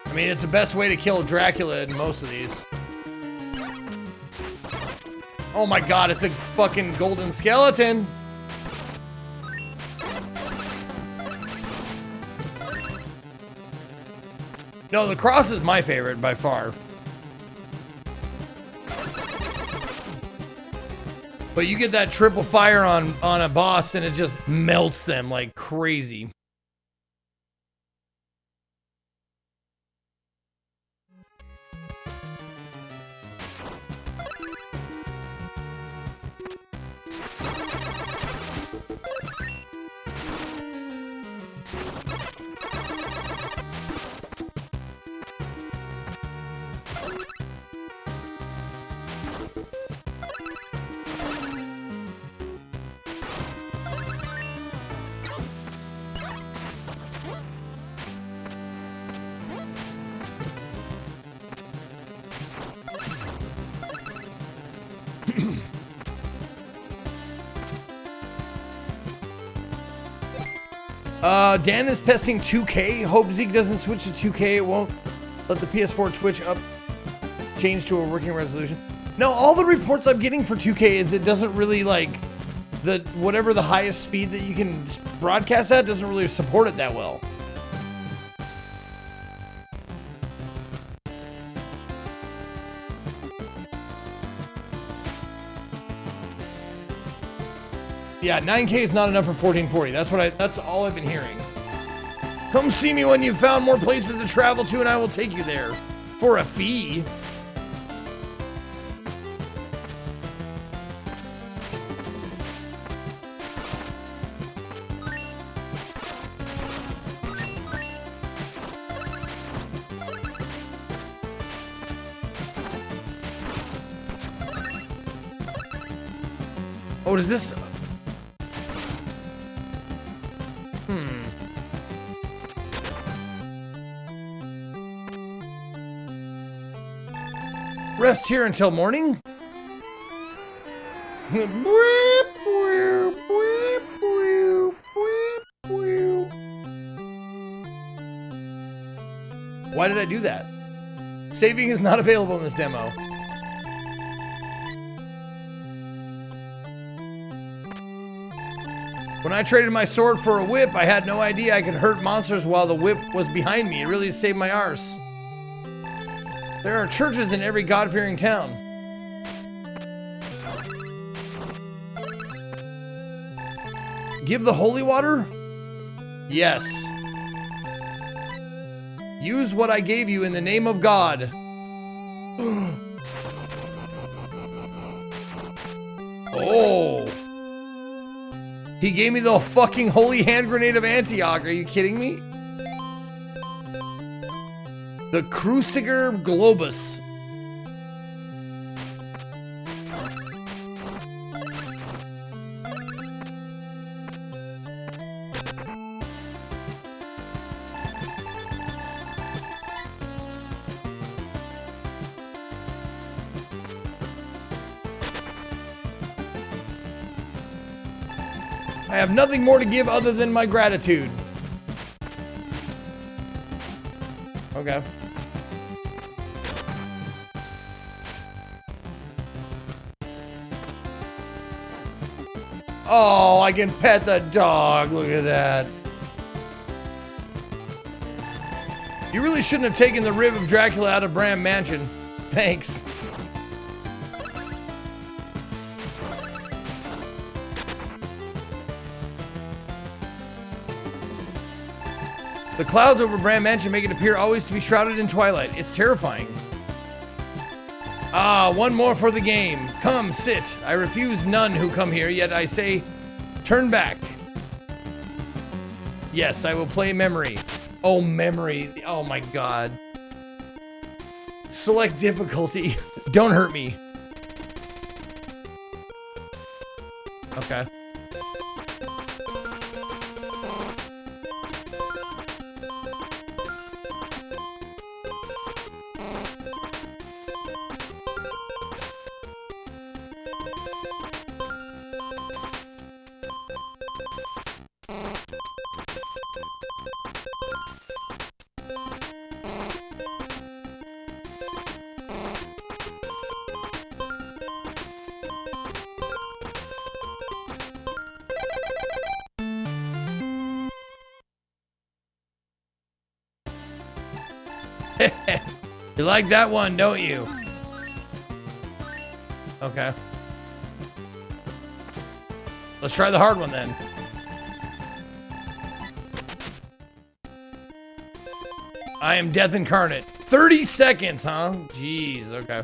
I mean, it's the best way to kill Dracula in most of these. Oh my god, it's a fucking golden skeleton. No, the cross is my favorite by far. But you get that triple fire on a boss and it just melts them like crazy. Dan is testing 2K. Hope Zeke doesn't switch to 2K. It won't let the PS4 Twitch up change to a working resolution. No, all the reports I'm getting for 2K is it doesn't really like the whatever the highest speed that you can broadcast at doesn't really support it that well. Yeah, 9K is not enough for 1440. That's all I've been hearing. Come see me when you've found more places to travel to and I will take you there. For a fee. Oh, does this... Rest here until morning? Why did I do that? Saving is not available in this demo. When I traded my sword for a whip, I had no idea I could hurt monsters while the whip was behind me. It really saved my arse. There are churches in every God-fearing town. Give the holy water? Yes. Use what I gave you in the name of God. Oh. He gave me the fucking holy hand grenade of Antioch. Are you kidding me? The Cruciger Globus. I have nothing more to give other than my gratitude. Okay. Oh, I can pet the dog. Look at that. You really shouldn't have taken the rib of Dracula out of Bram Mansion. Thanks. The clouds over Bram Mansion make it appear always to be shrouded in twilight. It's terrifying. Ah, one more for the game. Come, sit. I refuse none who come here, yet I say, turn back. Yes, I will play memory. Oh, memory. Oh my god. Select difficulty. Don't hurt me. Okay. You like that one, don't you? Okay. Let's try the hard one then. I am death incarnate. 30 seconds, huh? Jeez, okay.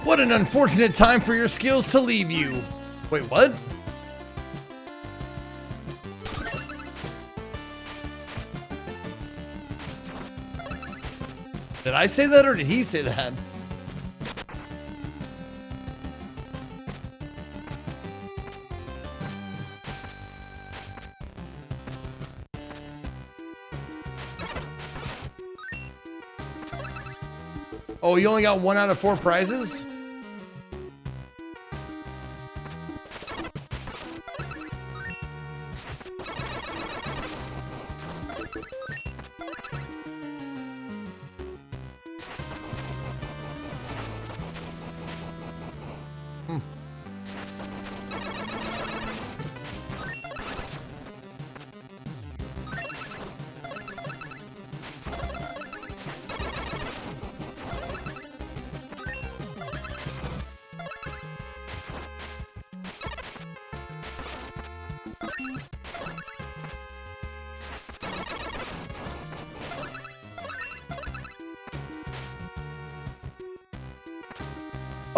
What an unfortunate time for your skills to leave you. Wait, what? Did I say that or did he say that? Oh, you only got 1 out of 4 prizes?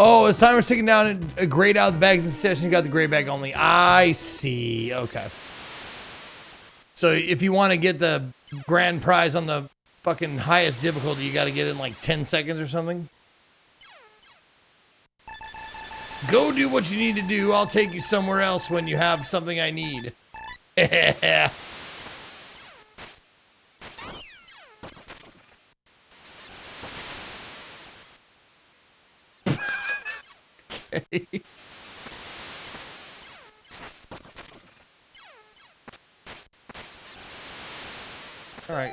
Oh, it's time we're taking down a grade out of the bags in session. You got the grade bag only. I see. Okay. So if you want to get the grand prize on the fucking highest difficulty, you got to get it in like 10 seconds or something. Go do what you need to do. I'll take you somewhere else when you have something I need. Okay. All right.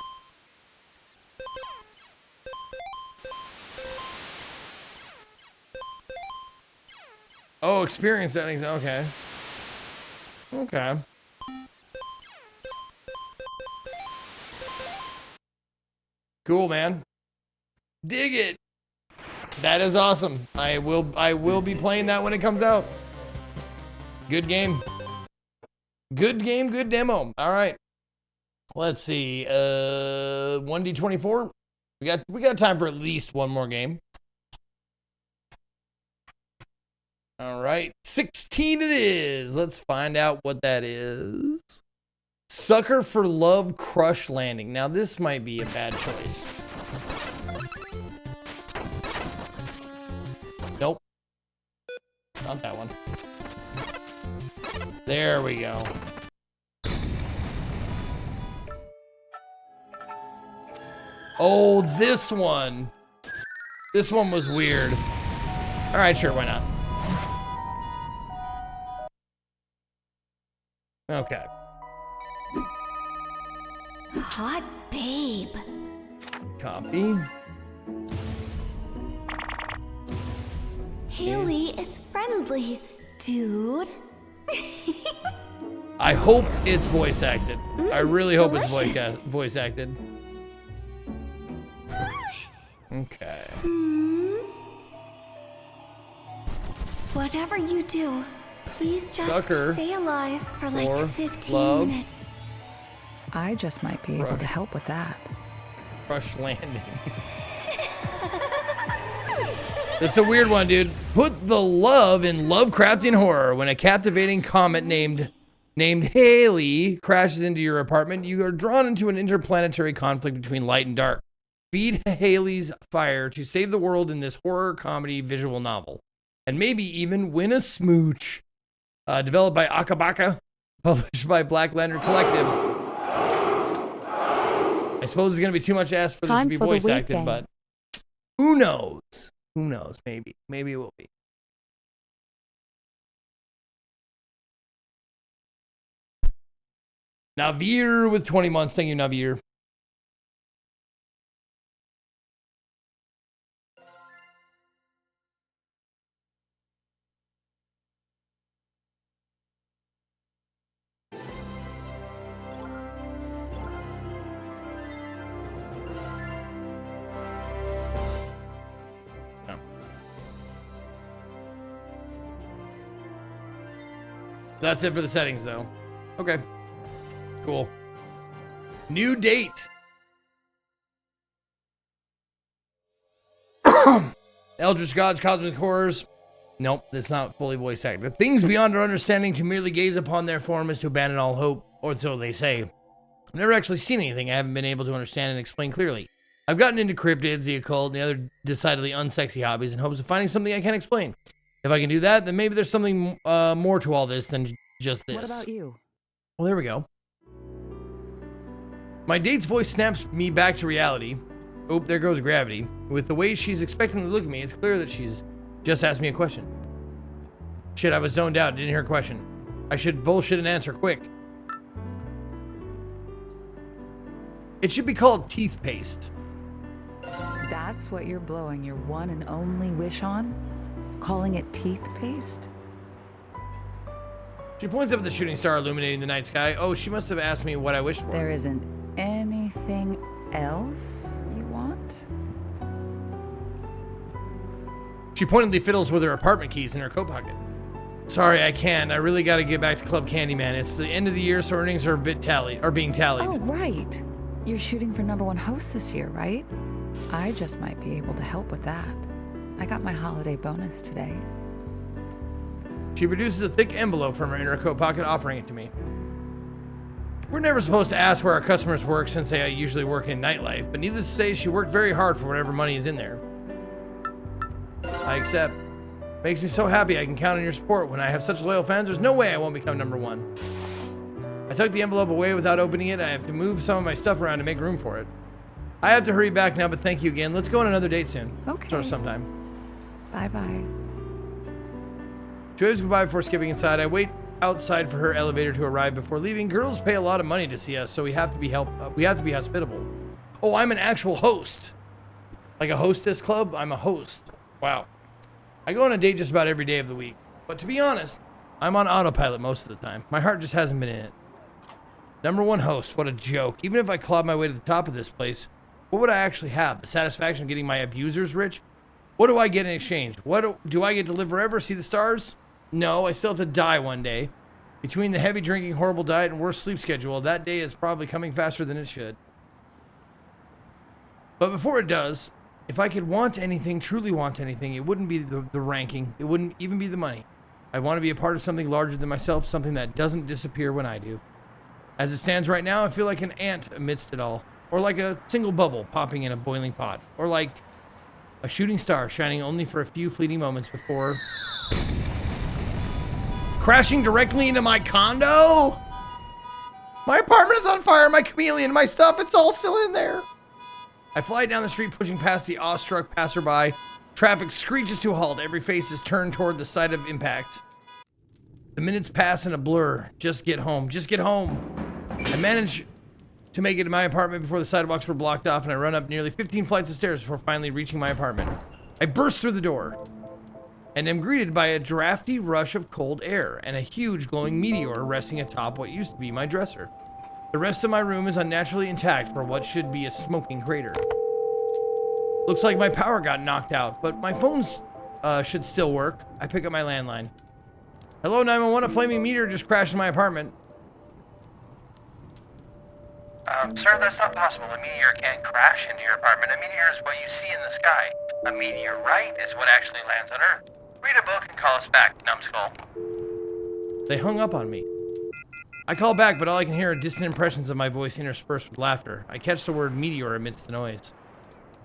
Oh, experience settings. Okay. Okay. Cool, man. Dig it. That is awesome. I will be playing that when it comes out. Good game. Good game, good demo. All right. Let's see. 1d24. We got time for at least one more game. All right. 16 it is. Let's find out what that is. Sucker for Love Crush Landing. Now this might be a bad choice. Nope. Not that one. There we go. Oh, this one. This one was weird. All right, sure, why not? Okay. Hot babe. Copy. Haley is friendly, dude. I hope it's voice acted. I really hope it's delicious. voice acted. Okay. Whatever you do, please just Sucker stay alive for like for 15 love. minutes. I just might be able to help with that. Crush Landing. It's a weird one, dude. Put the love in Lovecraftian horror. When a captivating comet named Haley crashes into your apartment, you are drawn into an interplanetary conflict between light and dark. Feed Haley's fire to save the world in this horror comedy visual novel. And maybe even win a smooch. Developed by Akabaka, published by Black Lantern Collective. I suppose it's going to be too much to ask for this to be voice acted, but who knows? Who knows? Maybe. Maybe it will be. Navir with 20 months. Thank you, Navir. That's it for the settings, though. Okay. Cool. New date. Eldritch Gods, Cosmic Horrors. Nope, that's not fully voice acted. Things beyond our understanding, to merely gaze upon their form is to abandon all hope, or so they say. I've never actually seen anything I haven't been able to understand and explain clearly. I've gotten into cryptids, the occult, and the other decidedly unsexy hobbies in hopes of finding something I can't explain. If I can do that, then maybe there's something more to all this than just this. What about you? Well, there we go. My date's voice snaps me back to reality. Oh, there goes gravity. With the way she's expecting to look at me, it's clear that she's just asked me a question. Shit, I was zoned out, didn't hear a question. I should bullshit and answer quick. It should be called teeth paste. That's what you're blowing your one and only wish on? Calling it teeth paste? She points up at the shooting star illuminating the night sky. Oh, she must have asked me what I wished for. There isn't anything else you want? She pointedly fiddles with her apartment keys in her coat pocket. Sorry, I can't. I really got to get back to Club Candyman. It's the end of the year, so earnings are being tallied. Oh, right. You're shooting for #1 host this year, right? I just might be able to help with that. I got my holiday bonus today. She produces a thick envelope from her inner coat pocket, offering it to me. We're never supposed to ask where our customers work since they usually work in nightlife, but needless to say, she worked very hard for whatever money is in there. I accept. Makes me so happy I can count on your support. When I have such loyal fans, there's no way I won't become #1. I took the envelope away without opening it. I have to move some of my stuff around to make room for it. I have to hurry back now, but thank you again. Let's go on another date soon. Okay. Or sometime. Bye-bye. She waves goodbye before skipping inside. I wait outside for her elevator to arrive before leaving. Girls pay a lot of money to see us, so we have to be hospitable. Oh, I'm an actual host. Like a hostess club? I'm a host. Wow. I go on a date just about every day of the week. But to be honest, I'm on autopilot most of the time. My heart just hasn't been in it. #1 host, what a joke. Even if I clawed my way to the top of this place, what would I actually have? The satisfaction of getting my abusers rich? What do I get in exchange? Do I get to live forever, see the stars? No, I still have to die one day. Between the heavy drinking, horrible diet, and worse sleep schedule, that day is probably coming faster than it should. But before it does, if I could want anything, truly want anything, it wouldn't be the ranking. It wouldn't even be the money. I want to be a part of something larger than myself, something that doesn't disappear when I do. As it stands right now, I feel like an ant amidst it all. Or like a single bubble popping in a boiling pot. Or like a shooting star shining only for a few fleeting moments before crashing directly into my condo? My apartment is on fire, my chameleon, my stuff, it's all still in there. I fly down the street pushing past the awestruck passerby. Traffic screeches to a halt. Every face is turned toward the site of impact. The minutes pass in a blur. Just get home. Just get home. I manage to make it to my apartment before the sidewalks were blocked off, and I run up nearly 15 flights of stairs before finally reaching my apartment. I burst through the door and am greeted by a drafty rush of cold air and a huge glowing meteor resting atop what used to be my dresser. The rest of my room is unnaturally intact for what should be a smoking crater. Looks like my power got knocked out, but my phones should still work. I pick up my landline. Hello, 911, a flaming meteor just crashed in my apartment. Sir, that's not possible. A meteor can't crash into your apartment. A meteor is what you see in the sky. A meteorite is what actually lands on Earth. Read a book and call us back, numbskull. They hung up on me. I call back, but all I can hear are distant impressions of my voice interspersed with laughter. I catch the word meteor amidst the noise.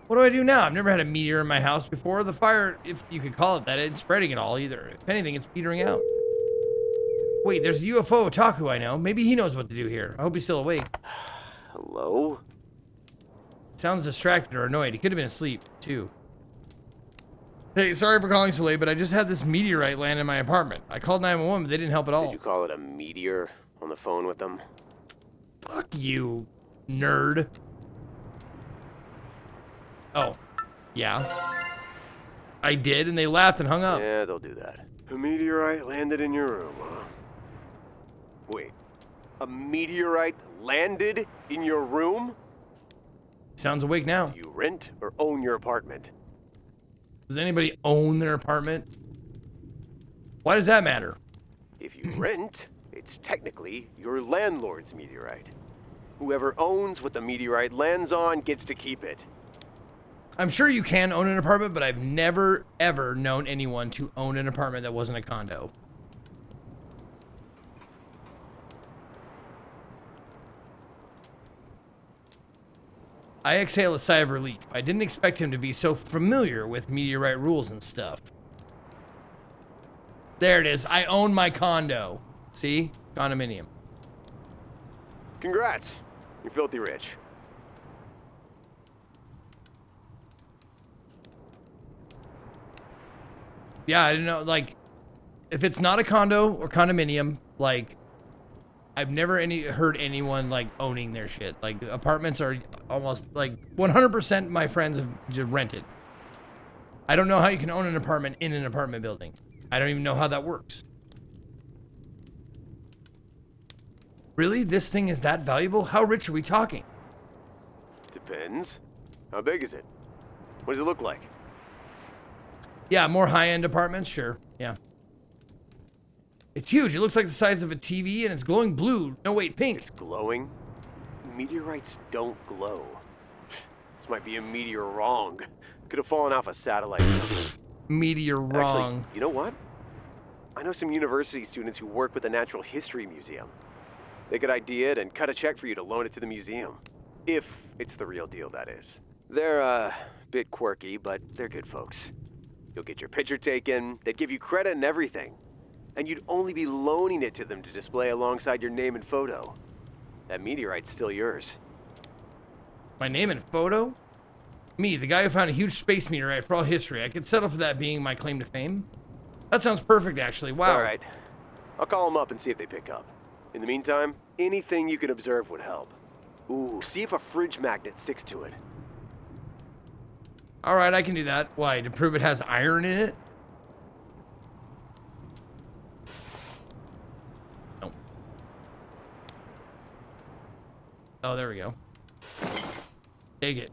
What do I do now? I've never had a meteor in my house before. The fire, if you could call it that, isn't spreading at all either. If anything, it's petering out. Wait, there's a UFO otaku I know. Maybe he knows what to do here. I hope he's still awake. Hello? Sounds distracted or annoyed. He could have been asleep, too. Hey, sorry for calling so late, but I just had this meteorite land in my apartment. I called 911, but they didn't help at all. Did you call it a meteor on the phone with them? Fuck you, nerd. Oh, yeah. I did, and they laughed and hung up. Yeah, they'll do that. A meteorite landed in your room, huh? Wait, a meteorite landed in your room? Sounds awake now. Do you rent or own your apartment? Does anybody own their apartment? Why does that matter? If you rent, it's technically your landlord's meteorite. Whoever owns what the meteorite lands on gets to keep it. I'm sure you can own an apartment, but I've never, ever known anyone to own an apartment that wasn't a condo. I exhale a sigh of relief. I didn't expect him to be so familiar with meteorite rules and stuff. There it is. I own my condo. See? Condominium. Congrats. You're filthy rich. Yeah, I didn't know, like, if it's not a condo or condominium, like, I've never heard anyone, like, owning their shit. Like, apartments are almost, like, 100% my friends have just rented. I don't know how you can own an apartment in an apartment building. I don't even know how that works. Really? This thing is that valuable? How rich are we talking? Depends. How big is it? What does it look like? Yeah, more high-end apartments, sure. Yeah. It's huge. It looks like the size of a TV, and it's glowing blue. No, wait, pink. It's glowing? Meteorites don't glow. This might be a meteor wrong. Could have fallen off a satellite. Meteor wrong. Actually, you know what? I know some university students who work with the Natural History Museum. They could idea it and cut a check for you to loan it to the museum. If it's the real deal, that is. They're a bit quirky, but they're good folks. You'll get your picture taken, they'd give you credit and everything. And you'd only be loaning it to them to display alongside your name and photo. That meteorite's still yours. My name and photo? Me, the guy who found a huge space meteorite for all history. I could settle for that being my claim to fame. That sounds perfect, actually. Wow. All right. I'll call them up and see if they pick up. In the meantime, anything you can observe would help. Ooh, see if a fridge magnet sticks to it. All right, I can do that. Why, to prove it has iron in it? No. Oh, there we go. Take it.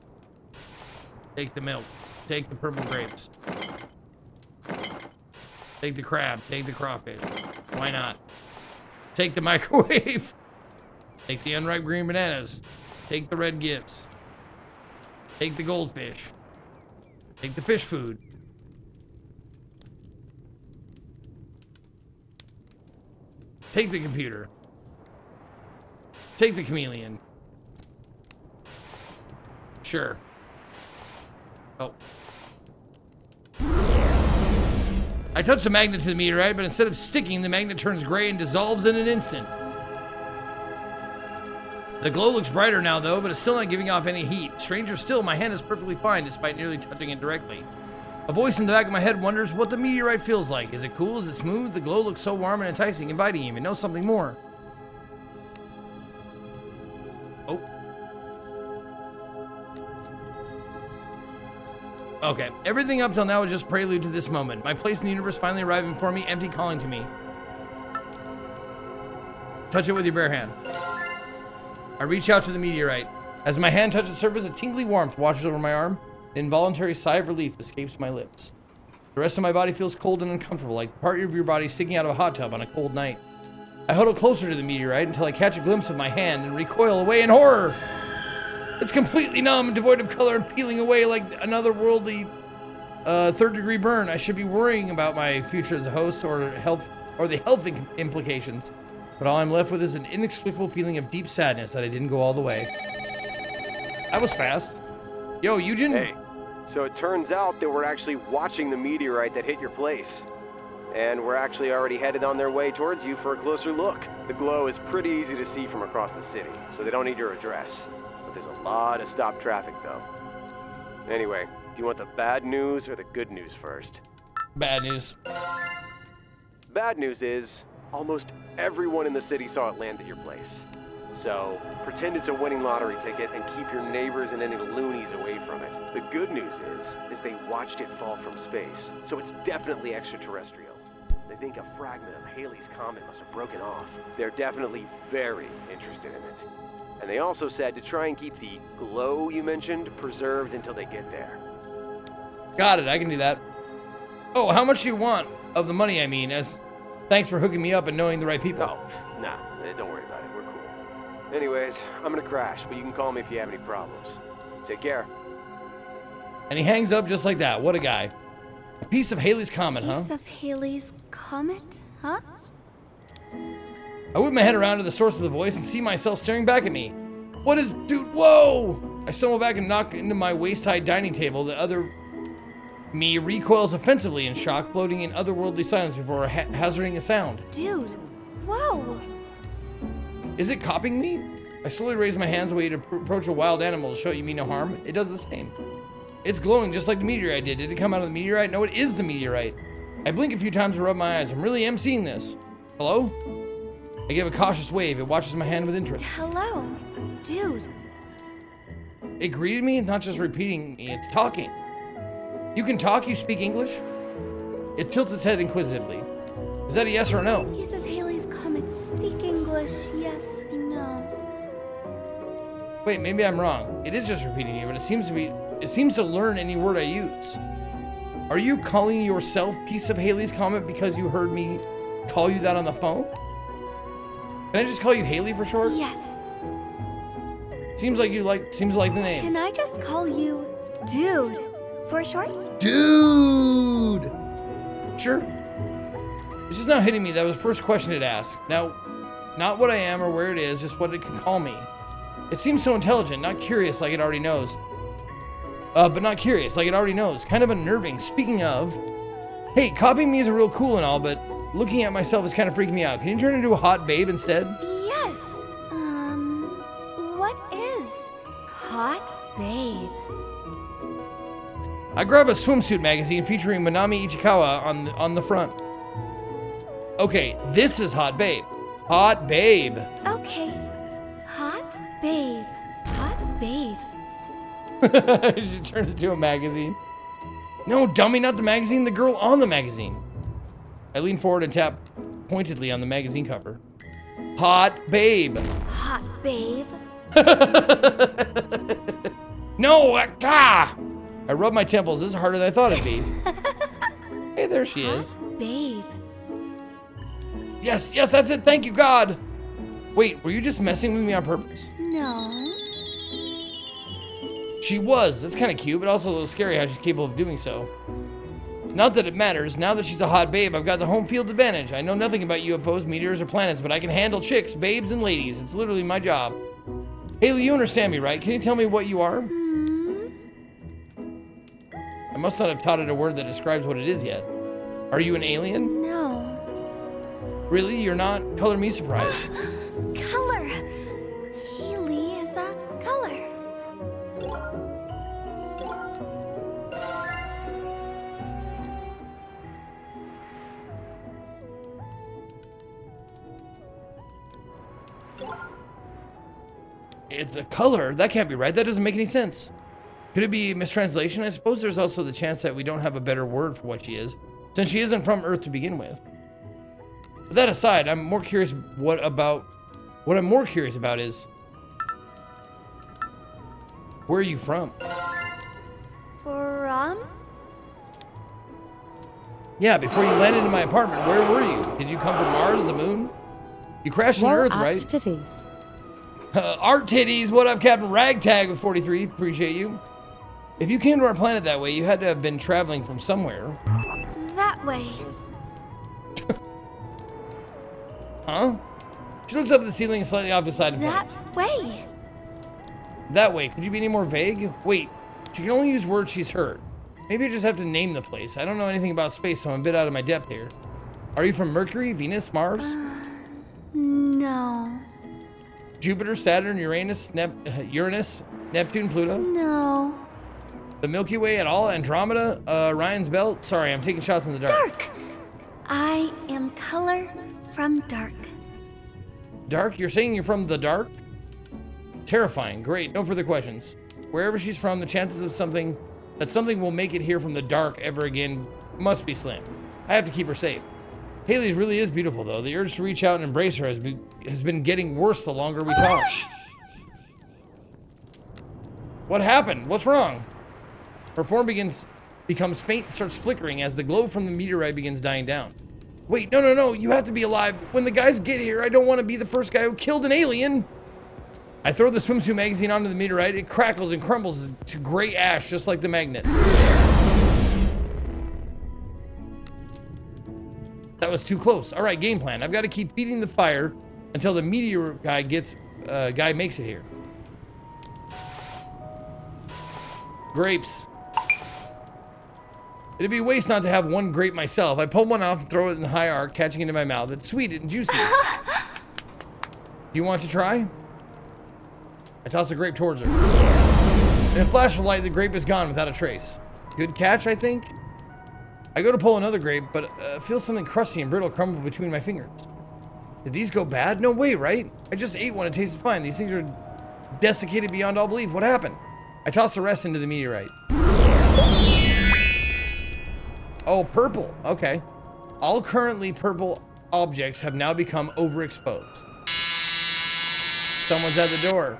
Take the milk. Take the purple grapes. Take the crab. Take the crawfish. Why not? Take the microwave. Take the unripe green bananas. Take the red gifts. Take the goldfish. Take the fish food. Take the computer. Take the chameleon. Sure. Oh. I touch the magnet to the meteorite, but instead of sticking, the magnet turns gray and dissolves in an instant. The glow looks brighter now, though, but it's still not giving off any heat. Stranger still, my hand is perfectly fine despite nearly touching it directly. A voice in the back of my head wonders what the meteorite feels like. Is it cool? Is it smooth? The glow looks so warm and enticing, inviting even. Know something more. Oh. Okay, everything up till now is just prelude to this moment. My place in the universe finally arriving for me, empty calling to me. Touch it with your bare hand. I reach out to the meteorite. As my hand touches the surface, a tingly warmth washes over my arm. An involuntary sigh of relief escapes my lips. The rest of my body feels cold and uncomfortable, like part of your body sticking out of a hot tub on a cold night. I huddle closer to the meteorite until I catch a glimpse of my hand and recoil away in horror. It's completely numb, devoid of color, and peeling away like another worldly third-degree burn. I should be worrying about my future as a host or the health implications. But all I'm left with is an inexplicable feeling of deep sadness that I didn't go all the way. That was fast. Yo, Eugen? Hey, so it turns out that we're actually watching the meteorite that hit your place. And we're actually already headed on their way towards you for a closer look. The glow is pretty easy to see from across the city, so they don't need your address. But there's a lot of stopped traffic, though. Anyway, do you want the bad news or the good news first? Bad news. Bad news is, almost everyone in the city saw it land at your place. So, pretend it's a winning lottery ticket and keep your neighbors and any loonies away from it. The good news is they watched it fall from space, so it's definitely extraterrestrial. They think a fragment of Halley's Comet must have broken off. They're definitely very interested in it. And they also said to try and keep the glow you mentioned preserved until they get there. Got it, I can do that. Oh, how much do you want? Of the money, I mean, as thanks for hooking me up and knowing the right people. Oh, nah, don't worry about it, we're cool. Anyways, I'm gonna crash, but you can call me if you have any problems. Take care. And he hangs up just like that. What a guy. A piece of Halley's Comet, huh? Piece of Halley's Comet, huh? I whip my head around to the source of the voice and see myself staring back at me. What is... Dude, whoa! I stumble back and knock into my waist-high dining table. The other me recoils offensively in shock, floating in otherworldly silence before hazarding a sound. Dude, whoa. Is it copying me? I slowly raise my hands away to approach a wild animal to show you mean no harm. It does the same. It's glowing just like the meteorite did. Did it come out of the meteorite? No, it is the meteorite. I blink a few times and rub my eyes. I really am seeing this. Hello? I give a cautious wave. It watches my hand with interest. Hello, dude. It greeted me, not just repeating me, it's talking. You can talk? You speak English? It tilts its head inquisitively. Is that a yes or a no? Piece of Haley's Comet speak English, yes, no. Wait, maybe I'm wrong. It is just repeating you, but it seems to learn any word I use. Are you calling yourself Piece of Haley's Comet because you heard me call you that on the phone? Can I just call you Haley for short? Yes. Seems like the name. Can I just call you Dude for short? Dude! Sure. It's just now hitting me that was the first question it asked. Now, not what I am or where it is, just what it can call me. It seems so intelligent, not curious like it already knows. But not curious like it already knows. Kind of unnerving. Speaking of, hey, copying me is real cool and all, but looking at myself is kind of freaking me out. Can you turn into a hot babe instead? Yes. What is hot babe? I grab a swimsuit magazine featuring Manami Ichikawa on the front. Okay, this is hot babe. Hot babe. Okay. Hot babe. Hot babe. She turned into a magazine. No, dummy, not the magazine. The girl on the magazine. I lean forward and tap pointedly on the magazine cover. Hot babe. Hot babe. No, I rub my temples. This is harder than I thought it'd be. Hey, there she is. Babe. Yes, that's it. Thank you, God. Wait, were you just messing with me on purpose? No. She was. That's kind of cute, but also a little scary how she's capable of doing so. Not that it matters. Now that she's a hot babe, I've got the home field advantage. I know nothing about UFOs, meteors, or planets, but I can handle chicks, babes, and ladies. It's literally my job. Haley, you understand me, right? Can you tell me what you are? I must not have taught it a word that describes what it is yet. Are you an alien? No. Really? You're not? Color me surprised. Color. Haley is a color. It's a color? That can't be right. That doesn't make any sense. Could it be a mistranslation? I suppose there's also the chance that we don't have a better word for what she is, since she isn't from Earth to begin with. But that aside, I'm more curious what I'm more curious about is, where are you from? From? Yeah, before you landed in my apartment, where were you? Did you come from Mars, the moon? You crashed on Earth, right? Titties. Art titties, what up, Captain Ragtag with 43, appreciate you. If you came to our planet that way, you had to have been traveling from somewhere. That way. Huh? She looks up at the ceiling slightly off the side and points. That way. That way, could you be any more vague? Wait, she can only use words she's heard. Maybe I just have to name the place. I don't know anything about space, so I'm a bit out of my depth here. Are you from Mercury, Venus, Mars? No. Jupiter, Saturn, Uranus, Neptune, Pluto? No. The Milky Way at all? Andromeda? Orion's Belt? Sorry, I'm taking shots in the dark. Dark. I am color from dark. Dark? You're saying you're from the dark? Terrifying. Great. No further questions. Wherever she's from, the chances of something will make it here from the dark ever again must be slim. I have to keep her safe. Haley really is beautiful, though. The urge to reach out and embrace her has been getting worse the longer we talk. What happened? What's wrong? Her form becomes faint and starts flickering as the glow from the meteorite begins dying down. Wait, no. You have to be alive. When the guys get here, I don't want to be the first guy who killed an alien. I throw the swimsuit magazine onto the meteorite. It crackles and crumbles to gray ash, just like the magnet. That was too close. All right, game plan. I've got to keep feeding the fire until the meteor guy makes it here. Grapes. It'd be waste not to have one grape myself. I pull one off and throw it in the high arc, catching it in my mouth. It's sweet and juicy. Do you want to try? I toss a grape towards her. In a flash of light, the grape is gone without a trace. Good catch, I think. I go to pull another grape, but feel something crusty and brittle crumble between my fingers. Did these go bad? No way, right? I just ate one. It tasted fine. These things are desiccated beyond all belief. What happened? I toss the rest into the meteorite. Oh, purple. Okay. All currently purple objects have now become overexposed. Someone's at the door.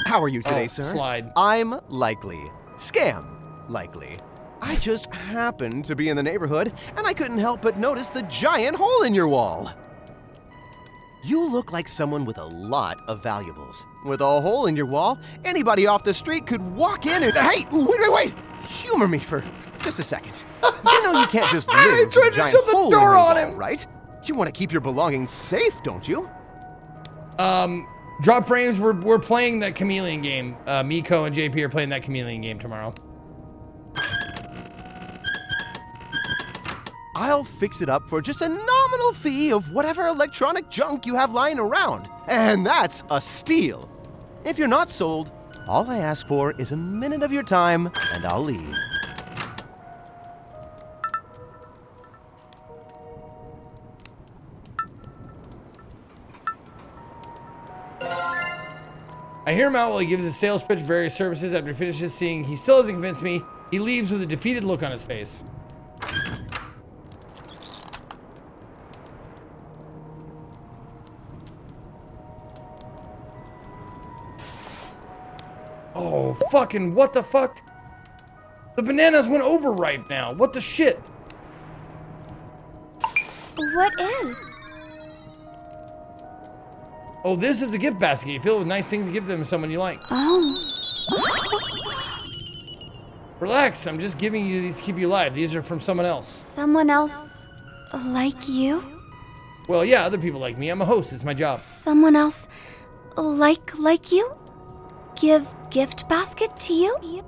How are you today, Oh, sir? slide. I'm Likely. Scam Likely. I just happened to be in the neighborhood, and I couldn't help but notice the giant hole in your wall. You look like someone with a lot of valuables. With a hole in your wall, anybody off the street could walk in and... Hey, wait! Humor me for just a second. You know you can't just live with a giant hole in your wall, right? You want to keep your belongings safe, don't you? Drop frames, we're playing that chameleon game. Miko and JP are playing that chameleon game tomorrow. I'll fix it up for just a nominal fee of whatever electronic junk you have lying around. And that's a steal. If you're not sold, all I ask for is a minute of your time, and I'll leave. I hear him out while he gives his sales pitch for various services. After he finishes seeing he still hasn't convinced me, he leaves with a defeated look on his face. Oh, fucking what the fuck? The bananas went overripe now. What the shit? What is? Oh, this is a gift basket. You fill it with nice things to give them to someone you like. Oh. Relax, I'm just giving you these to keep you alive. These are from someone else. Someone else like you? Well, yeah, other people like me. I'm a host. It's my job. Someone else like you? Give gift basket to you?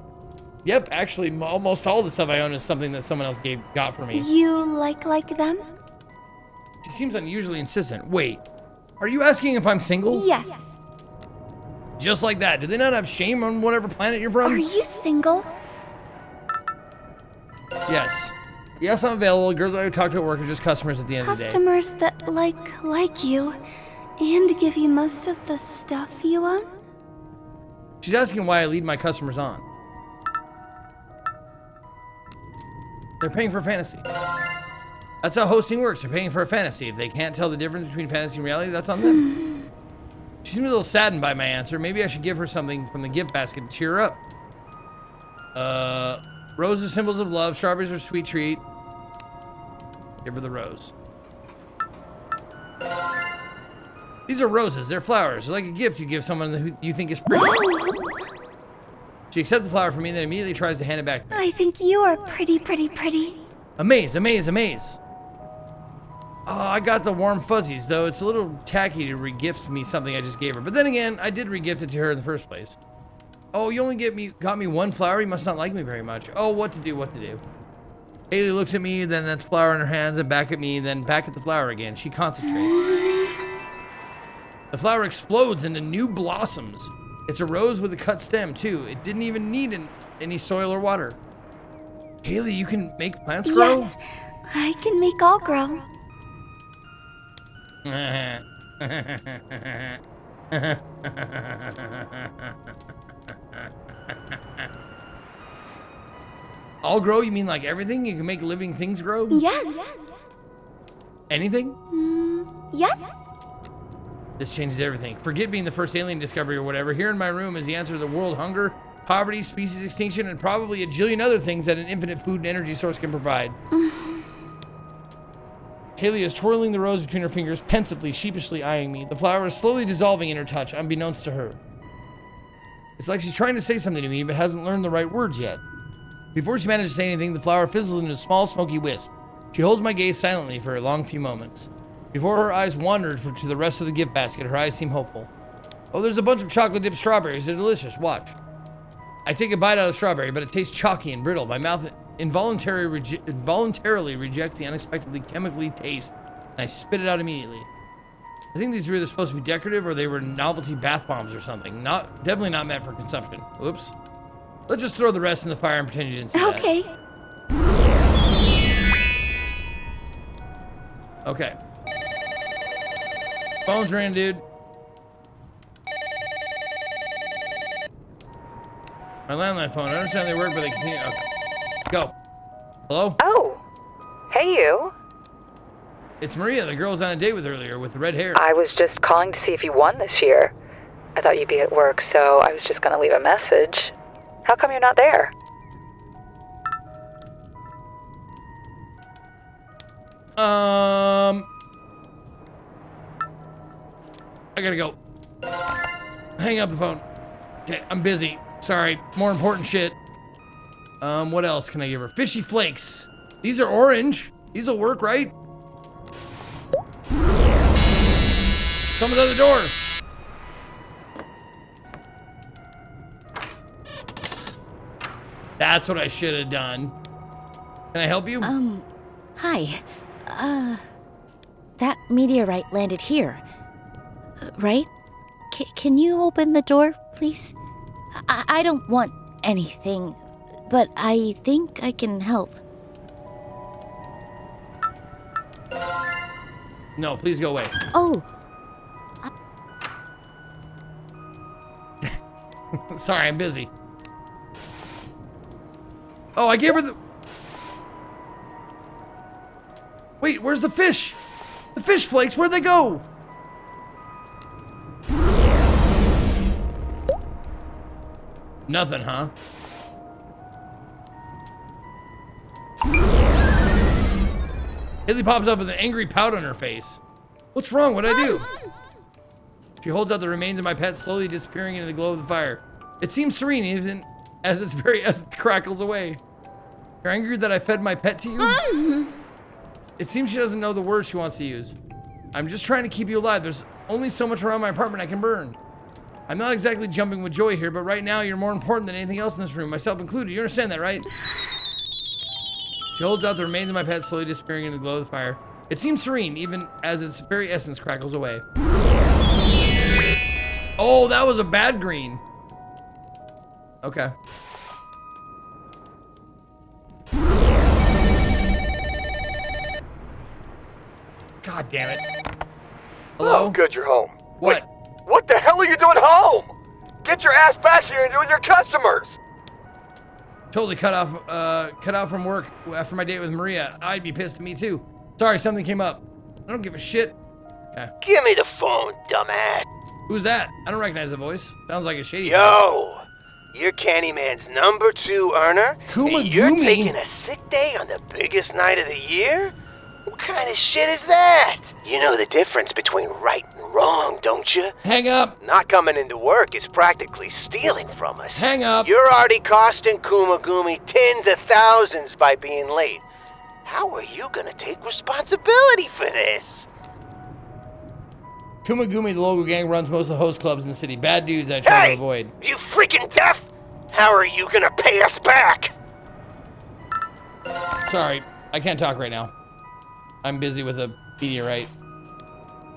Yep, actually, almost all the stuff I own is something that someone else got for me. You like them? She seems unusually insistent. Wait, are you asking if I'm single? Yes. Just like that. Do they not have shame on whatever planet you're from? Are you single? Yes. Yes, I'm available. Girls I talk to at work are just customers at the end of the day. Customers that like you and give you most of the stuff you own? She's asking why I lead my customers on. They're paying for fantasy. That's how hosting works. They're paying for a fantasy. If they can't tell the difference between fantasy and reality, that's on them. She seems a little saddened by my answer. Maybe I should give her something from the gift basket to cheer her up. Roses, symbols of love. Strawberries are a sweet treat. Give her the rose. These are roses. They're flowers. They're like a gift you give someone who you think is pretty. She accepts the flower from me and then immediately tries to hand it back to me. I think you are pretty. Amaze. Oh, I got the warm fuzzies, though it's a little tacky to re-gift me something I just gave her. But then again, I did re-gift it to her in the first place. Oh, you only got me one flower? You must not like me very much. Oh, what to do? Haley looks at me, then that flower in her hands, and back at me, then back at the flower again. She concentrates. The flower explodes into new blossoms. It's a rose with a cut stem, too. It didn't even need any soil or water. Haley, you can make plants grow? Yes, I can make all grow. All grow? You mean like everything? You can make living things grow? Yes. Anything? Yes. This changes everything. Forget being the first alien discovery or whatever. Here in my room is the answer to the world hunger, poverty, species extinction, and probably a jillion other things that an infinite food and energy source can provide. Haley is twirling the rose between her fingers, pensively, sheepishly eyeing me. The flower is slowly dissolving in her touch, unbeknownst to her. It's like she's trying to say something to me, but hasn't learned the right words yet. Before she managed to say anything, the flower fizzles into a small, smoky wisp. She holds my gaze silently for a long few moments. Before her eyes wandered to the rest of the gift basket, her eyes seem hopeful. Oh, there's a bunch of chocolate-dipped strawberries. They're delicious. Watch. I take a bite out of the strawberry, but it tastes chalky and brittle. My mouth involuntarily rejects the unexpectedly chemically taste, and I spit it out immediately. I think these were either supposed to be decorative or they were novelty bath bombs or something. Definitely not meant for consumption. Whoops. Let's just throw the rest in the fire and pretend you didn't see that. Okay. Okay. Phone's ringing, dude. My landline phone. I understand they work, but they continue. Okay. Go. Hello? Oh. Hey, you. It's Maria, the girl I was on a date with earlier with the red hair. I was just calling to see if you won this year. I thought you'd be at work, so I was just gonna leave a message. How come you're not there? I gotta go. Hang up the phone. Okay, I'm busy. Sorry, more important shit. What else can I give her? Fishy flakes. These are orange. These will work, right? Someone's at the door. That's what I should have done. Can I help you? Hi. That meteorite landed here, right? Can you open the door, please? I don't want anything, but I think I can help. No, please go away. Oh. Sorry, I'm busy. Oh, I gave her the... Wait, where's the fish? The fish flakes, where'd they go? Nothing, huh? Haley pops up with an angry pout on her face. What's wrong? What'd I do? She holds out the remains of my pet, slowly disappearing into the glow of the fire. It seems serene, even as its very essence crackles away. You're angry that I fed my pet to you? It seems she doesn't know the words she wants to use. I'm just trying to keep you alive. There's only so much around my apartment I can burn. I'm not exactly jumping with joy here, but right now you're more important than anything else in this room, myself included. You understand that, right? She holds out the remains of my pet, slowly disappearing into the glow of the fire. It seems serene, even as its very essence crackles away. Oh, that was a bad green. Okay. God damn it. Hello? Oh, good, you're home. What? What the hell are you doing home? Get your ass back here and deal with your customers. Totally cut out from work after my date with Maria. I'd be pissed at me too. Sorry, something came up. I don't give a shit. Okay. Give me the phone, dumbass. Who's that? I don't recognize the voice. Sounds like a shady. Yo, you're Candyman's #2 earner. Kuma and you're Gumi? taking a sick day on the biggest night of the year? What kind of shit is that? You know the difference between right and wrong, don't you? Hang up. Not coming into work is practically stealing from us. Hang up. You're already costing Kuma Gumi tens of thousands by being late. How are you gonna take responsibility for this? Kumagumi, the local gang, runs most of the host clubs in the city. Bad dudes I try to avoid. You freaking deaf? How are you gonna pay us back? Sorry, I can't talk right now. I'm busy with a meteorite.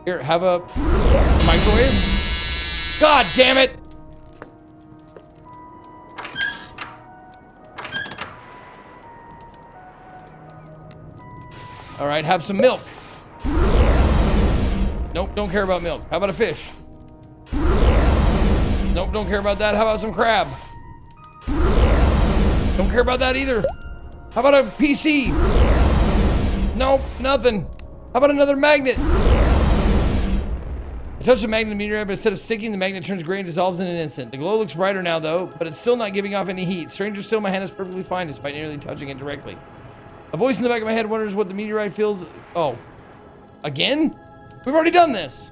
Here, have a microwave. God damn it! All right, have some milk. Nope, don't care about milk. How about a fish? Nope, don't care about that. How about some crab? Don't care about that either. How about a PC? Nope, nothing. How about another magnet? I touch the magnet meteorite, but instead of sticking, the magnet turns gray and dissolves in an instant. The glow looks brighter now, though, but it's still not giving off any heat. Stranger still, my hand is perfectly fine despite nearly touching it directly. A voice in the back of my head wonders what the meteorite feels. Oh, again? We've already done this.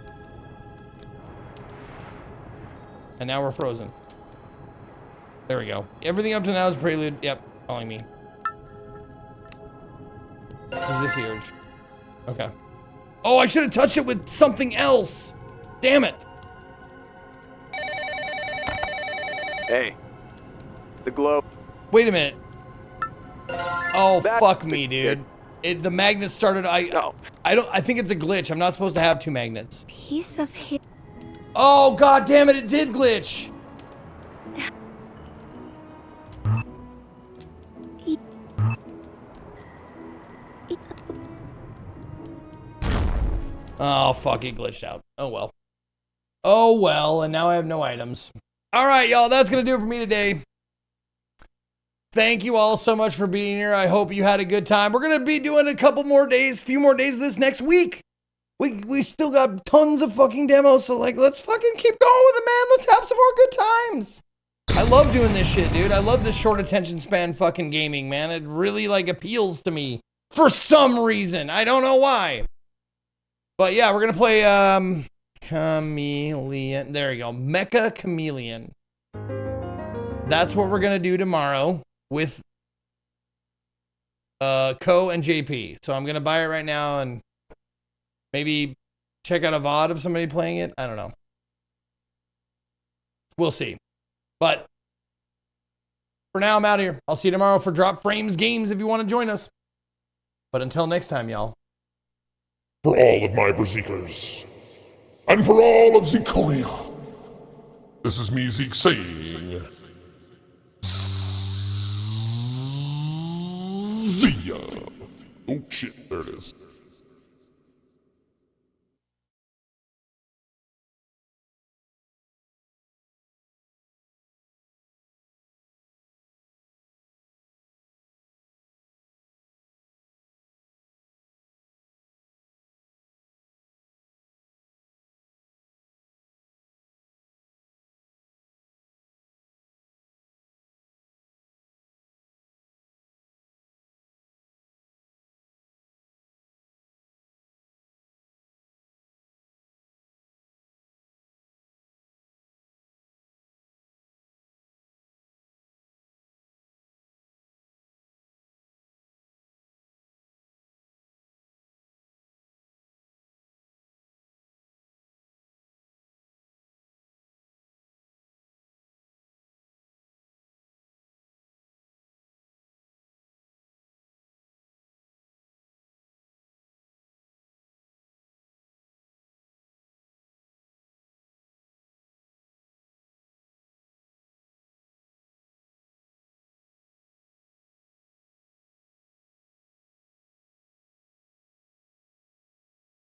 And now we're frozen. There we go. Everything up to now is prelude. Yep. calling me. Is this huge? Okay. Oh, I should have touched it with something else. Damn it. Hey. The glow. Wait a minute. Oh, fuck me, dude. The magnet started. I think it's a glitch. I'm not supposed to have 2 magnets. Piece of hair. Oh, god damn it, it did glitch. Oh, fuck, it glitched out. Oh, well. Oh, well, and now I have no items. All right, y'all, that's going to do it for me today. Thank you all so much for being here. I hope you had a good time. We're going to be doing a few more days of this next week. We still got tons of fucking demos, so, like, let's fucking keep going with it, man. Let's have some more good times. I love doing this shit, dude. I love this short attention span fucking gaming, man. It really, like, appeals to me for some reason. I don't know why. But yeah, we're gonna play Chameleon. There you go, Mecha Chameleon. That's what we're gonna do tomorrow with Co and JP. So I'm gonna buy it right now and maybe check out a VOD of somebody playing it. I don't know. We'll see. But for now, I'm out of here. I'll see you tomorrow for Drop Frames Games if you want to join us. But until next time, y'all. For all of my Berserkers, and for all of Zekonia, this is me, Zeke, saying... See ya. Oh shit, there it is.